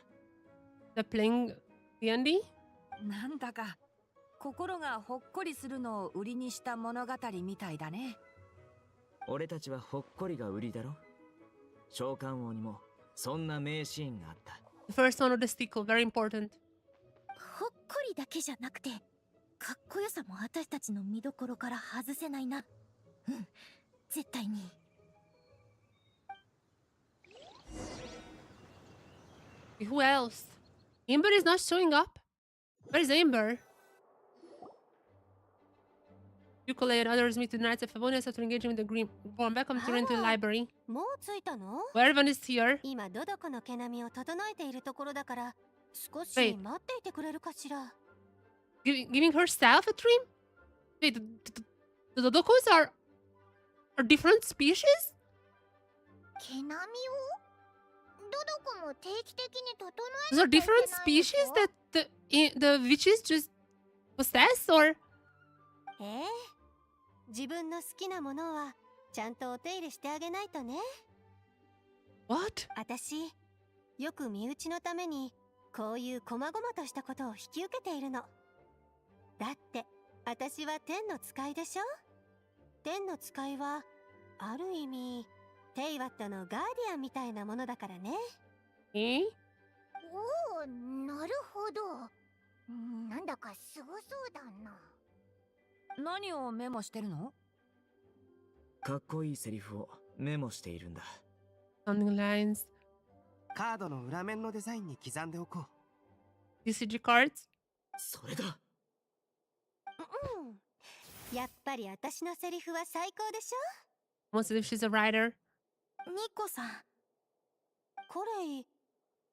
The playing D&D? なんだか心がほっこりするのを売りにした物語みたいだね。俺たちはほっこりが売りだろ。召喚王にもそんな名シーンがあった。 The first one of the stickle, very important. ほっこりだけじゃなくて、かっこよさも私たちの見どころから外せないな。うん、絶対に。Who else? Ember is not showing up. Where's Ember? Yukole and others meet the Knights of Favonius after engaging with the Green Born. Welcome to the library. もう着いたの？ Where everyone is here. 今ドドコの毛並みを整えているところだから少し Wait. 待っていてくれるかしら。Giving herself a dream? Wait, the Dodokos are different species? 毛並みを？ドドコも定期的に整 Those え are なきゃいけ different ないでし species ょ？ that the witches just possess, or 自分の好きなものはちゃんとお手入れしてあげないとね。 what? 私、よく身内のためにこういう細々としたことを引き受けているの。だって私は天の使いでしょ。天の使いはある意味テイワットのガーディアンみたいなものだからね。おお、なるほど。なんだかすごそうだな。何をメモしてるの？かっこいいセリフをメモしているんだ。 Something lines. カードの裏面のデザインに刻んでおこう。TCG cards? それだ。やっぱり私のセリフは最高でしょ。 Almost as if she's a writer. ニコさん。コレイ、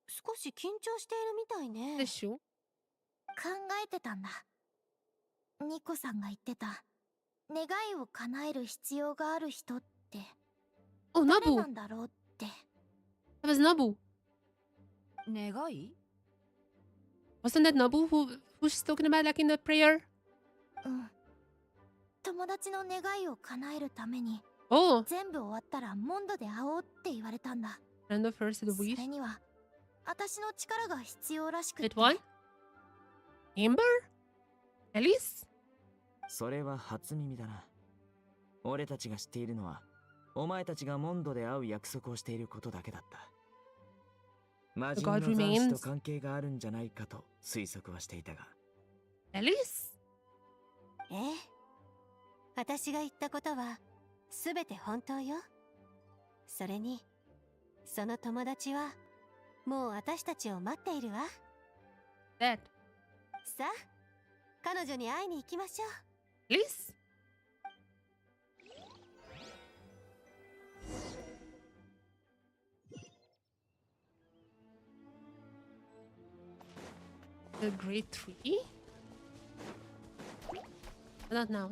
少し緊張しているみたいね。でしょ？考えてたんだ。ニコさんが言ってた願いを叶える必要がある人って誰なんだろうって。That was Nabu. 願い？ Wasn't that Nabu who she's talking about, like in the prayer? うん。友達の願いを叶えるために、全部終わったらモンドで会おうって言われたんだ。And the first of the wish. それには私の力が必要らしくて。Wait, what? Ember? Alice? それは初耳だな。俺たちが知っているのは、お前たちがモンドで会う約束をしていることだけだった。魔人の残死と関係があるんじゃないかと推測はしていたが。Alice? 私が言ったことは全て本当よ。それに、その友達はもう私たちを待っているわ。That. さあ、彼女に会いに行きましょう。 Please? The Great Tree? Not now.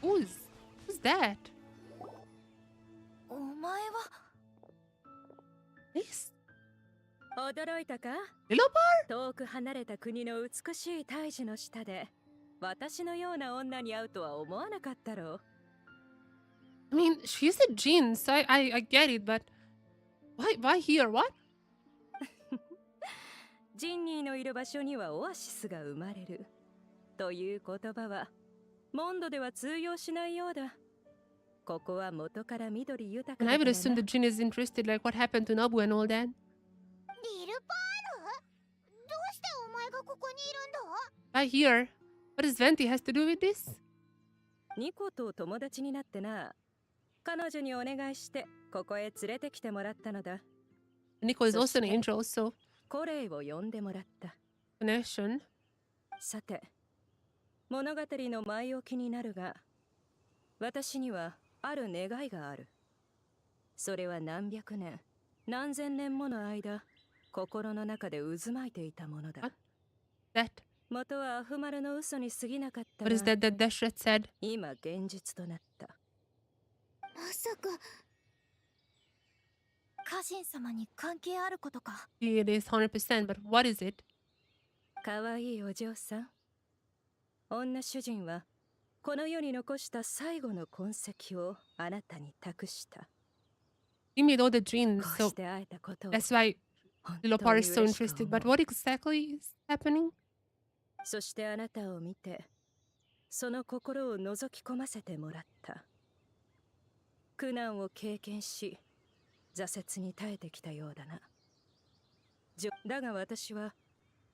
Who's that? お前は This? 驚いたか？ Lilopar? 遠く離れた国の美しい大樹の下で私のような女に会うとは思わなかったろう。 I mean, she's a Jin, so I get it, but why here? What? ジンニーのいる場所にはオアシスが生まれるという言葉はモンドでは通用しないようだ。ここは元から緑豊か And だ I から would assume な。 the Jin is interested, like what happened to Nobu and all that. リルパール？どうしてお前がここにいるんだ？ Why here? What does Venti has to do with this? ニコと友達になってな。彼女にお願いしてここへ連れてきてもらったのだ。 Nico is also an angel, so コレイを呼んでもらった。 connection. さて、物語の前置きになるが、私にはある願いがある。それは何百年、何千年もの間、心の中で渦巻いていたものだ。That. 元はアフマルの嘘に過ぎなかったが、 What is that Dashret said? 今現実となった。まさか家臣様に関係あることか？ It is 100%, but what is it? かわいいお嬢さん。女主人はこの世に残した最後の痕跡をあなたに託した。 You made all the dreams, こう so して会えたことを that's why 本 Lilopar 当に is so 嬉しく interested. 思う。 But what exactly is happening? そしてあなたを見て、その心を覗き込ませてもらった。苦難を経験し、挫折に耐えてきたようだな。だが私は、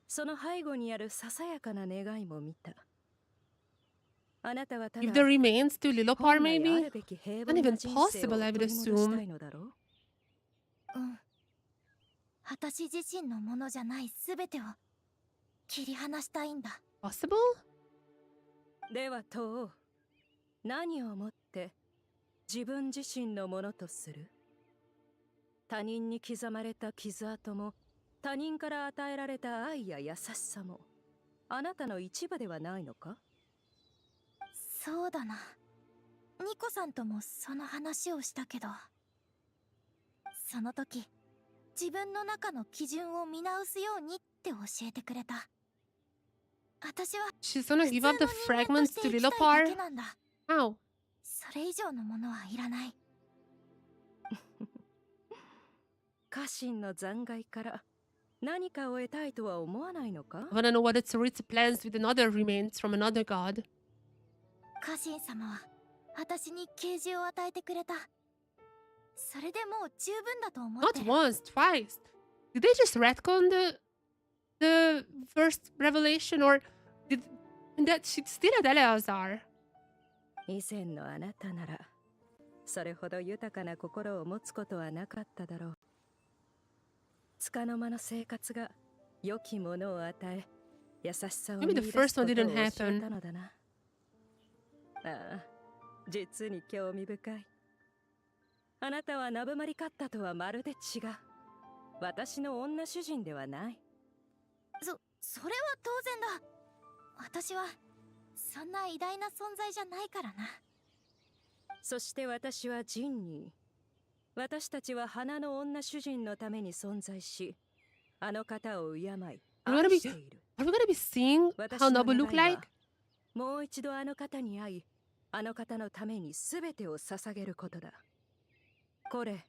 その背後にあるささやかな願いも見た。あなたはただ、 Give the remains to Lilopar, 本来あ maybe? るべき平 Not 凡 even な人生を possible, I would 取り戻したい assume. のだろう。うん。私自身のものじゃないすべてを切り離したいんだ。 Possible? では問おう。何をもって自分自身のものとする？他人に刻まれた傷跡も、他人から与えられた愛や優しさも、あなたの一部ではないのか？そうだな。ニコさんともその話をしたけど、その時自分の中の基準を見直すようにって教えてくれた。私は She's gonna give up the 普通の人間と fragments して to 生きたいだ Lilopar? けなんだ。 How? それ以上のものはいらない。家臣の残骸から何かを得たいとは思わないのか？ I wanna know what Tsuritsu plans with another remains from another god. 家臣様は私に啓示を与えてくれた。それでもう十分だと思って Not る。 once, twice. Did they just retcon the first revelation, or did that she's still at Eleazar? 以前のあなたなら、それほど豊かな心を持つことはなかっただろう。束の間の生活が良きものを与え、優しさを見 Maybe 出 the す first ことを one 教 didn't え happen. たのだな。ああ、実に興味深い。あなたはナブマリカッタとはまるで違う。私の女主人ではない。それは当然だ。私はそんな偉大な存在じゃないからな。そして私はジンニー。私たちは花の女主人のために存在し、あの方を敬い、 Are we gonna 愛 be している。 are we gonna be seeing 私 how の Nobu 願 look いは like? もう一度あの方に会い、あの方のために全てを捧げることだ。これ、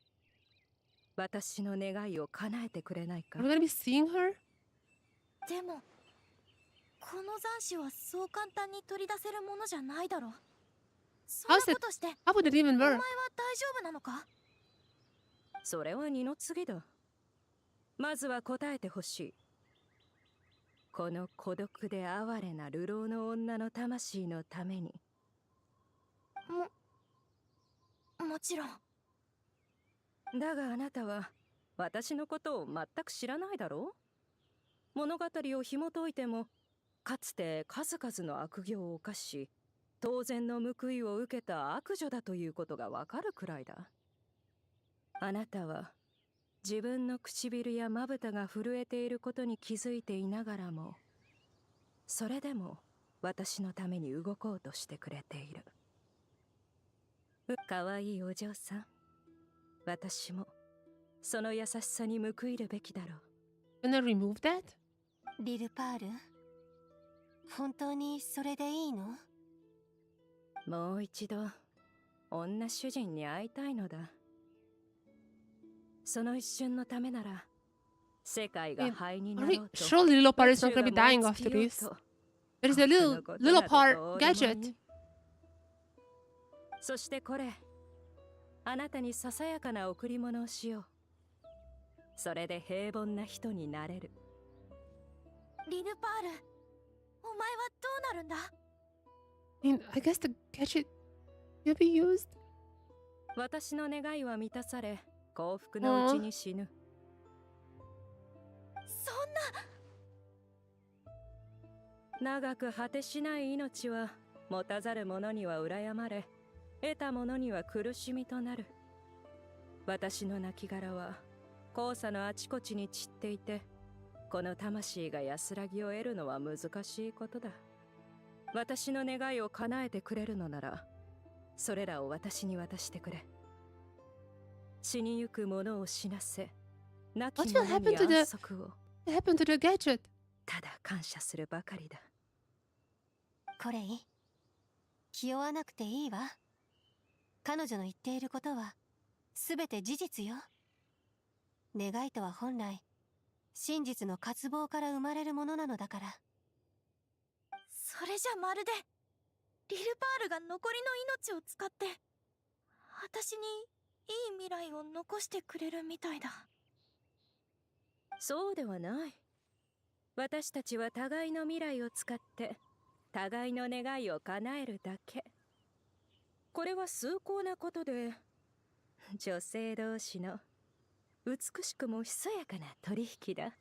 私の願いを叶えてくれないか？ Are we gonna be seeing her? でもこの残滓はそう簡単に取り出せるものじゃないだろう。そんな How's こ it? として How would it even お前 work? は大丈夫なのか？それは二の次だ。まずは答えてほしい。この孤独で哀れな流浪の女の魂のために。もちろん。だがあなたは私のことを全く知らないだろう。物語を紐解いても、かつて数々の悪行を犯し、当然の報いを受けた悪女だということがわかるくらいだ。あなたは自分の唇やまぶたが震えていることに気づいていながらも、それでも私のために動こうとしてくれている。かわいいお嬢さん、私もその優しさに報いるべきだろう。Gonna remove that? リルパール、本当にそれでいいの？もう一度女主人に会いたいのだ。その一瞬のためなら世界が灰になろうと。Surely Lilopar is not gonna be dying after this. There's a Lilopar gadget. そしてこれ、あなたにささやかな贈り物をしよう。それで平凡な人になれる。リルパール、お前はどうなるんだ？ I mean, I guess the gadget will be used. 私の願いは満たされ、幸福のうちに死ぬ。そんな。長く果てしない命は持たざる者には羨まれ、得た者には苦しみとなる。私の亡骸は黄砂のあちこちに散っていて、この魂が安らぎを得るのは難しいことだ。私の願いを叶えてくれるのなら、それらを私に渡してくれ。死にゆく者を死なせ、亡き者に安息を。What happened to the gadget? ただ感謝するばかりだ。これ気負わなくていいわ。彼女の言っていることは全て事実よ。願いとは本来真実の渇望から生まれるものなのだから。それじゃまるでリルパールが残りの命を使って私にいい未来を残してくれるみたいだ。そうではない。私たちは互いの未来を使って互いの願いを叶えるだけ。これは崇高なことで、女性同士の美しくもひそやかな取引だ。わ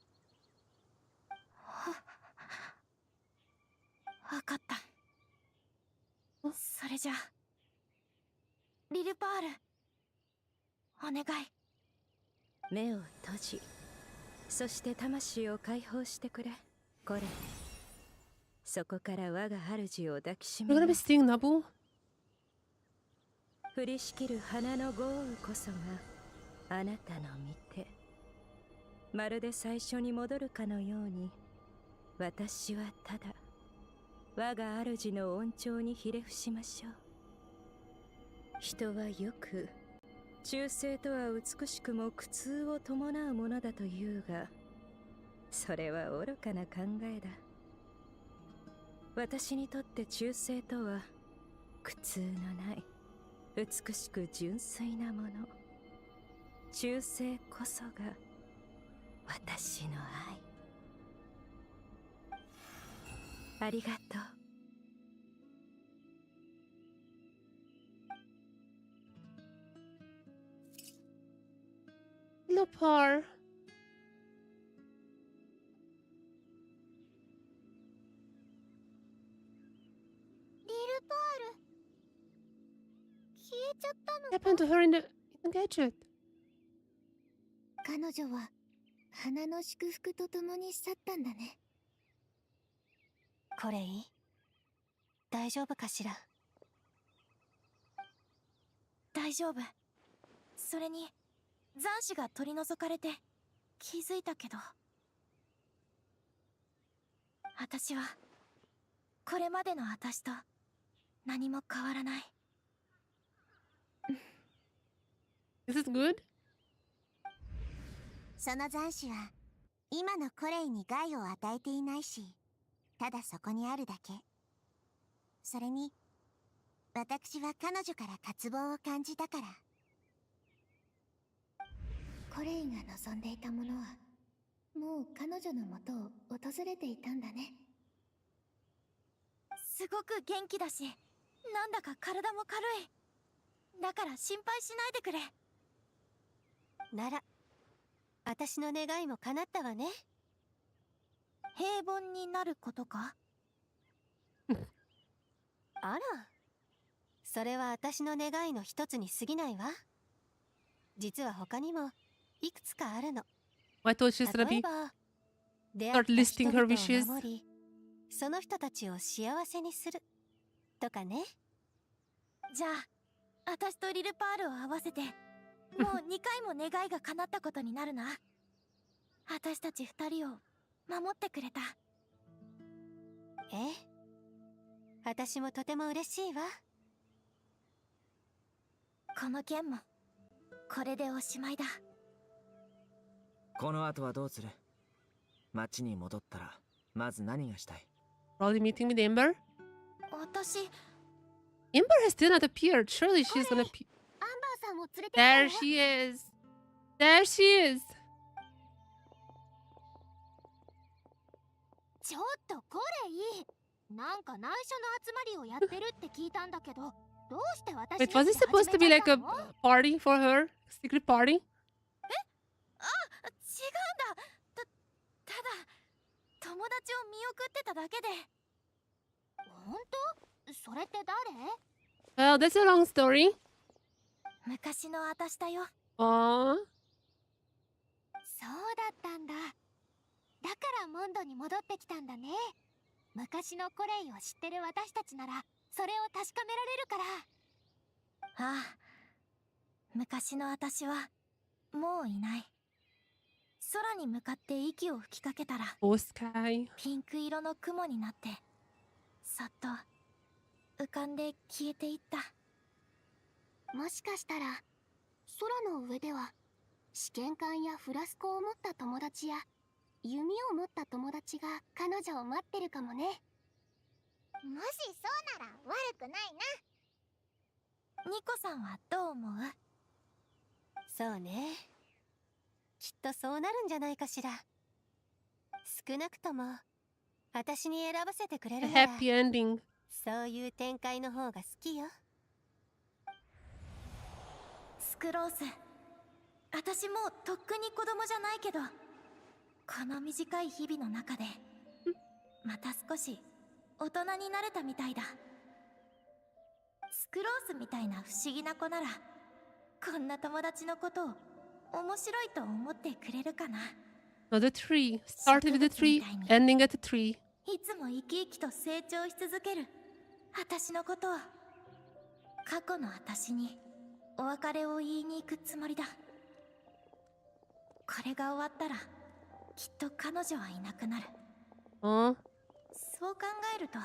かった。それじゃリルパール、お願い。目を閉じ、そして魂を解放してくれ。これ、そこから我が主を抱きしめ You're gonna be seeing Nabu? 降りしきる花の豪雨こそがあなたの御手。まるで最初に戻るかのように、私はただ我が主の恩寵にひれ伏しましょう。人はよく忠誠とは美しくも苦痛を伴うものだというが、それは愚かな考えだ。私にとって忠誠とは苦痛のない美しく純粋なもの。忠誠こそが私の愛。ありがとう。Lilopar. リルパール、消えちゃったの What happened to her in the gadget? 彼女は花の祝福とともに去ったんだね。これ大丈夫かしら？大丈夫。それに残滓が取り除かれて気づいたけど、私はこれまでの私と何も変わらない。Is it good? その残滓は今のコレイに害を与えていないし、ただそこにあるだけ。それに私は彼女から渇望を感じたから。コレイが望んでいたものはもう彼女のもとを訪れていたんだね。すごく元気だし、なんだか体も軽い。だから心配しないでくれ。なら私の願いも叶ったわね。平凡になることか？あら、それは私の願いの一つに過ぎないわ。実は他にもいくつかあるの。I thought she's gonna 例え be ば、出会っ start た listing 人 her 々 wishes. を守り、その人たちを幸せにするとかね。じゃあ、私とリルパールを合わせて、もう2回も願いが叶ったことになるな。私たち2人を守ってくれた。ええ、私もとても嬉しいわ。この件もこれでおしまいだ。この後はどうする？町に戻ったらまず何がしたい？ Probably meeting with Ember. 私、Ember has still not appeared. Surely she's gonna appear. アンバーさんを連れてきた There よ。 she is. There she is. ちょっとこれいい。なんか内緒の集まりをやってるって聞いたんだけど、どうして私 Wait, was this supposed to be like a party for her? Secret party? あ、違うんだ。ただ友達を見送ってただけで。本当？それって誰？ Well, that's a long story. 昔の私だよ。Aww. そうだったんだ。だからモンドに戻ってきたんだね。昔のコレイを知ってる私たちならそれを確かめられるから。ああ、昔の私はもういない。空に向かって息を吹きかけたら Oh, sky. ピンク色の雲になってそっと浮かんで消えていった。もしかしたら空の上では試験管やフラスコを持った友達や弓を持った友達が彼女を待ってるかもね。もしそうなら悪くないな。ニコさんはどう思う？そうね。きっとそうなるんじゃないかしら。少なくとも私に選ばせてくれ A るなら happy ending. そういう展開の方が好きよ。スクロース、私もうとっくに子供じゃないけど、この短い日々の中でまた少し大人になれたみたいだ。スクロースみたいな不思議な子ならこんな友達のことを面白いと思ってくれるかな。 Now the tree. Started with the tree, ending at the tree. いつも生き生きと成長し続ける私のことを、過去の私にお別れを言いに行くつもりだ。これが終わったらきっと彼女はいなくなる。Aw. そう考えると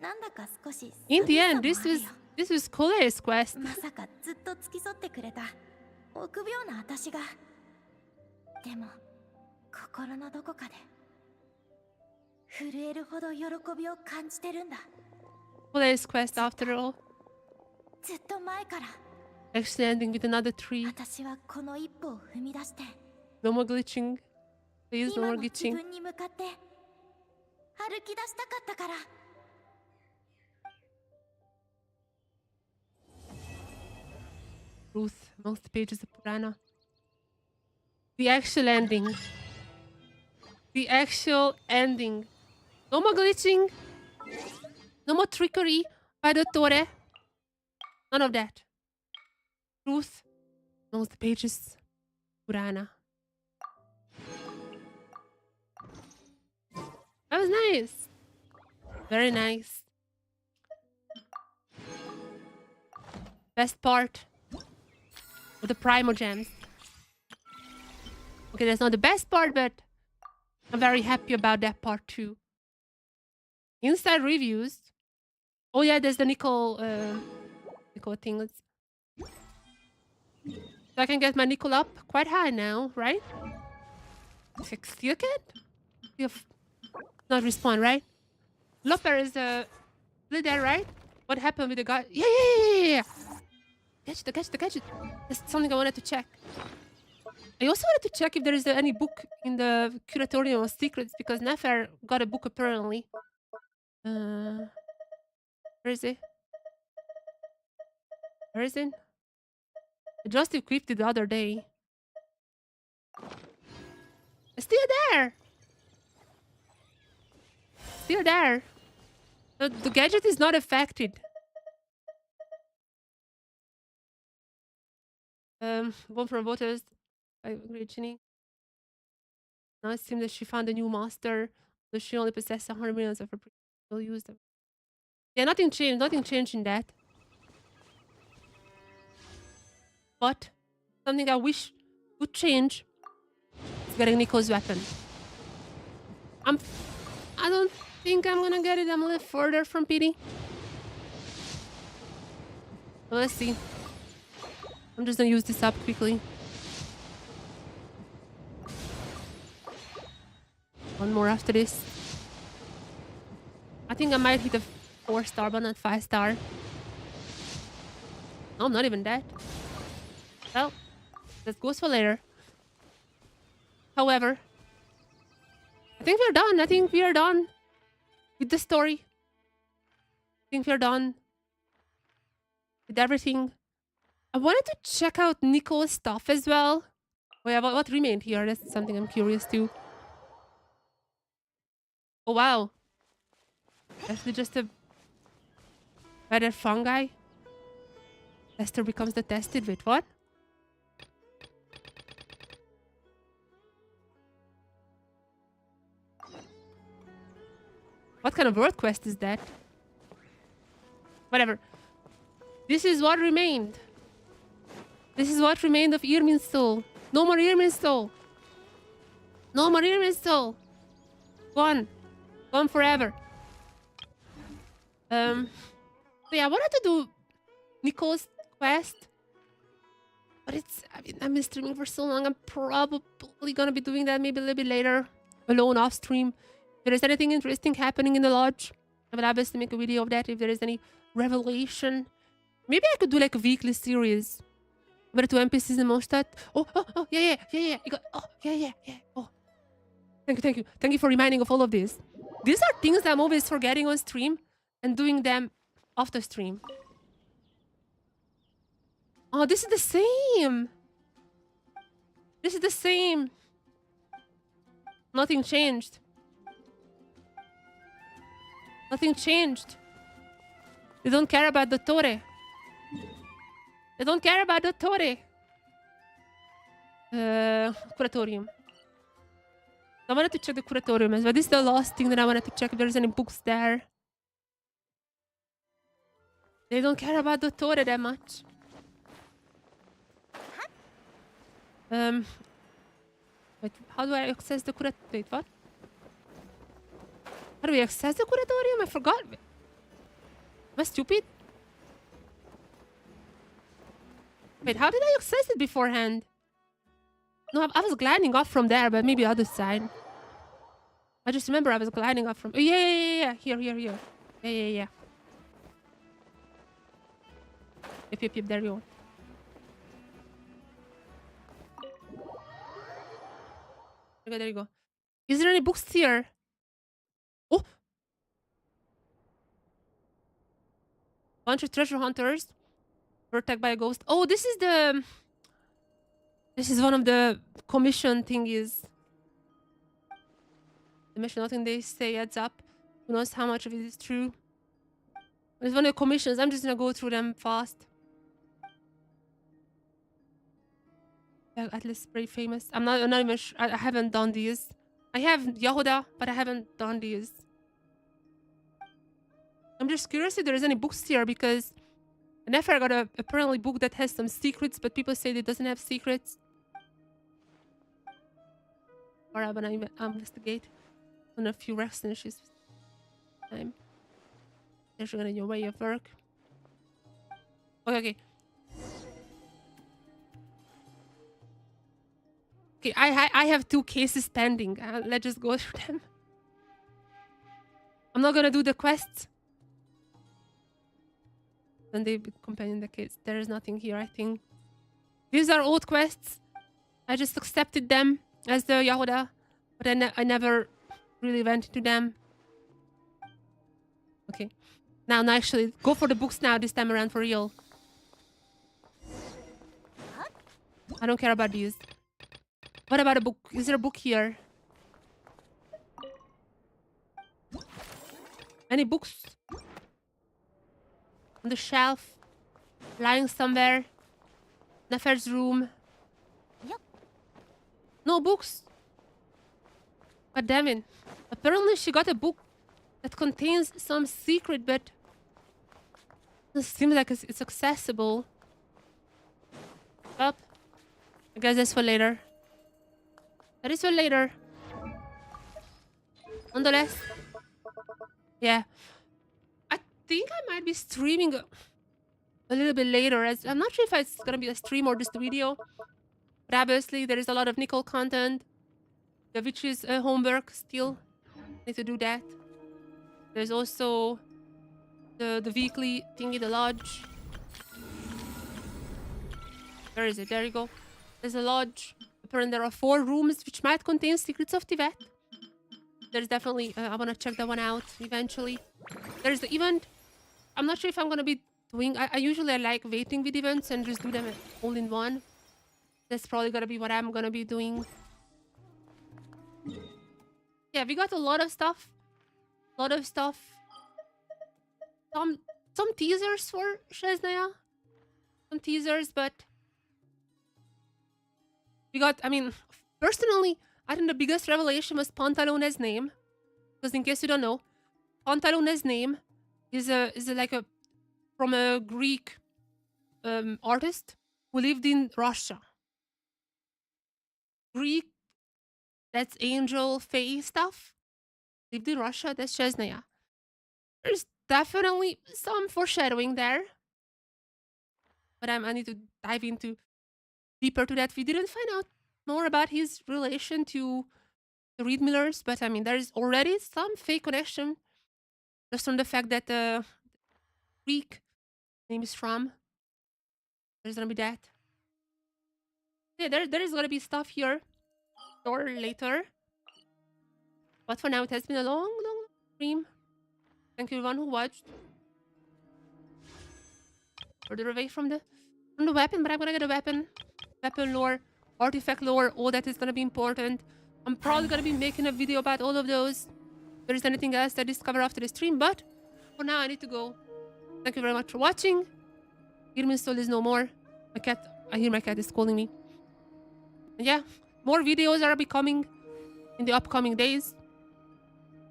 なんだか少し In the 寂 end, しさもあるよ。 this was Kole's quest. まさかずっと付き添ってくれた臆病な私が、でも心のどこかで震えるほど喜びを感じてるんだ。 Kole's quest after all. ずっと前から Actually ending with another tree. 私はこの一歩を踏み出して No more glitching. Please, no 今 more の自 glitching. 分に向かって歩き出したかったから。Ruth, amongst the pages of Purana. The actual ending. The actual ending. No more glitching. No more trickery by the Tore. None of that. Ruth, amongst the pages of Purana. That was nice. Very nice. Best part of the Primo Gems. Okay, that's not the best part, but I'm very happy about that part too. Inside reviews. Oh yeah, there's the nickel thing. So I can get my nickel up quite high now, right? Still can't? Not respawn, right? Loper is still there, right? What happened with the guy? Yeah. Catch it. That's something I wanted to check. I also wanted to check if there is any book in the Curatorium of Secrets, because Nefer got a book apparently. Where is it? Where is it? I just equipped it the other day. It's still there. Still there. The gadget is not affected. One from voters. I agree, Ginny. Now it seems that she found a new master, so she only possesses 100 millions of her will use them. Yeah, nothing changed. Nothing changed in that. But something I wish would change is getting Nico's weapon. I don't think I'm gonna get it. I'm a little further from PD. But let's see. I'm just gonna use this up quickly. One more after this. I think I might hit a 4-star, but not 5-star. No, I'm not even dead. Well, that goes for later. However, I think we're done. I think we are done with the story. I think we're done with everything. I wanted to check out Nico's stuff as well. Oh yeah, what remained here? That's something I'm curious to. Oh wow. Actually just a better fungi. Tester becomes the tested. Wait, what? What kind of world quest is that? Whatever. This is what remained. This is what remained of Irmin's soul. No more Irmin's soul. No more Irmin's soul. Gone. Gone forever. So yeah, I wanted to do Nico's quest. But I've been streaming for so long. I'm probably gonna be doing that maybe a little bit later. Alone off stream. If there is anything interesting happening in the lodge, I will obviously make a video of that. If there is any revelation. Maybe I could do like a weekly series. Where two NPCs in Mondstadt. Oh, yeah. You got, yeah. Oh. Thank you. Thank you for reminding of all of this. These are things that I'm always forgetting on stream and doing them off the stream. Oh, this is the same. This is the same. Nothing changed. Nothing changed. They don't care about the Torre. They don't care about the Torre. Curatorium. I wanted to check the curatorium as well. This is the last thing that I wanted to check if there's any books there. They don't care about the Torre that much. Wait, how do I access the curatorium? Wait, what? How do we access the curatorium? I forgot. Am I stupid? Wait, how did I access it beforehand? No, I was gliding off from there, but maybe other side. I just remember I was gliding off from... Oh, yeah. Here. Yeah. Yep, there we go. Okay, there you go. Is there any books here? Oh! Bunch of treasure hunters. Were attacked by a ghost. Oh, this is the... This is one of the commission thingies. The mission, nothing they say adds up. Who knows how much of it is true. It's one of the commissions. I'm just gonna go through them fast. At least pretty famous. I'm not even sure. I haven't done these. I have Yahuda, but I haven't done these. I'm just curious if there's any books here because Nefer got a apparently book that has some secrets, but people say it doesn't have secrets. Or I'm gonna investigate on a few references. Time. There's gonna your way of work. Okay. Okay, I have 2 cases pending. Let's just go through them. I'm not gonna do the quests. Then they companion the kids. There is nothing here, I think. These are old quests. I just accepted them as the Yahuda, but I never really went into them. Okay. Now, actually, go for the books now, this time around for real. I don't care about these. What about a book? Is there a book here? Any books? On the shelf? Lying somewhere? Nefer's room? No books? God damn it. Apparently she got a book that contains some secret, but it seems like it's accessible. Up. I guess that's for later. That is for later. Nonetheless. Yeah. I think I might be streaming a little bit later. As I'm not sure if it's gonna be a stream or just a video. But obviously there is a lot of Nicole content. The witch's homework still. Need to do that. There's also the weekly thingy, the lodge. Where is it? There you go. There's a lodge. Apparently there are 4 rooms which might contain secrets of Tibet. There's definitely, I want to check that one out eventually. There's the event. I'm not sure if I'm going to be doing, I usually like waiting with events and just do them all in one. That's probably going to be what I'm going to be doing. Yeah, we got a lot of stuff. Some teasers for Shesnaya. Some teasers, but we got, I mean, personally, I think the biggest revelation was Pantalone's name. Because in case you don't know, Pantalone's name is from a Greek artist who lived in Russia. Greek, that's angel, fae stuff. Lived in Russia, that's Shesnaya. There's definitely some foreshadowing there. But I need to dive into deeper to that. We didn't find out more about his relation to the Reed Millers, but I mean, there's already some fake connection just from the fact that the Greek name is from. There's gonna be that. Yeah, there is gonna be stuff here or later. But for now, it has been a long stream. Thank you everyone who watched. Further away from the weapon, but I'm gonna get a weapon lore, artifact lore, all that is gonna be important. I'm probably gonna be making a video about all of those. If there is anything else I discover after the stream, but for now I need to go. Thank you very much for watching. Irmin's soul is no more. I hear my cat is calling me. And yeah, more videos are becoming in the upcoming days.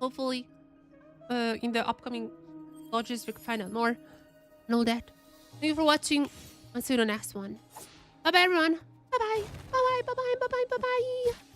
Hopefully, in the upcoming lodges we can find out more and all that. Thank you for watching. I'll see you in the next one. Bye bye everyone. Bye bye. Bye bye. Bye bye. Bye bye. Bye bye.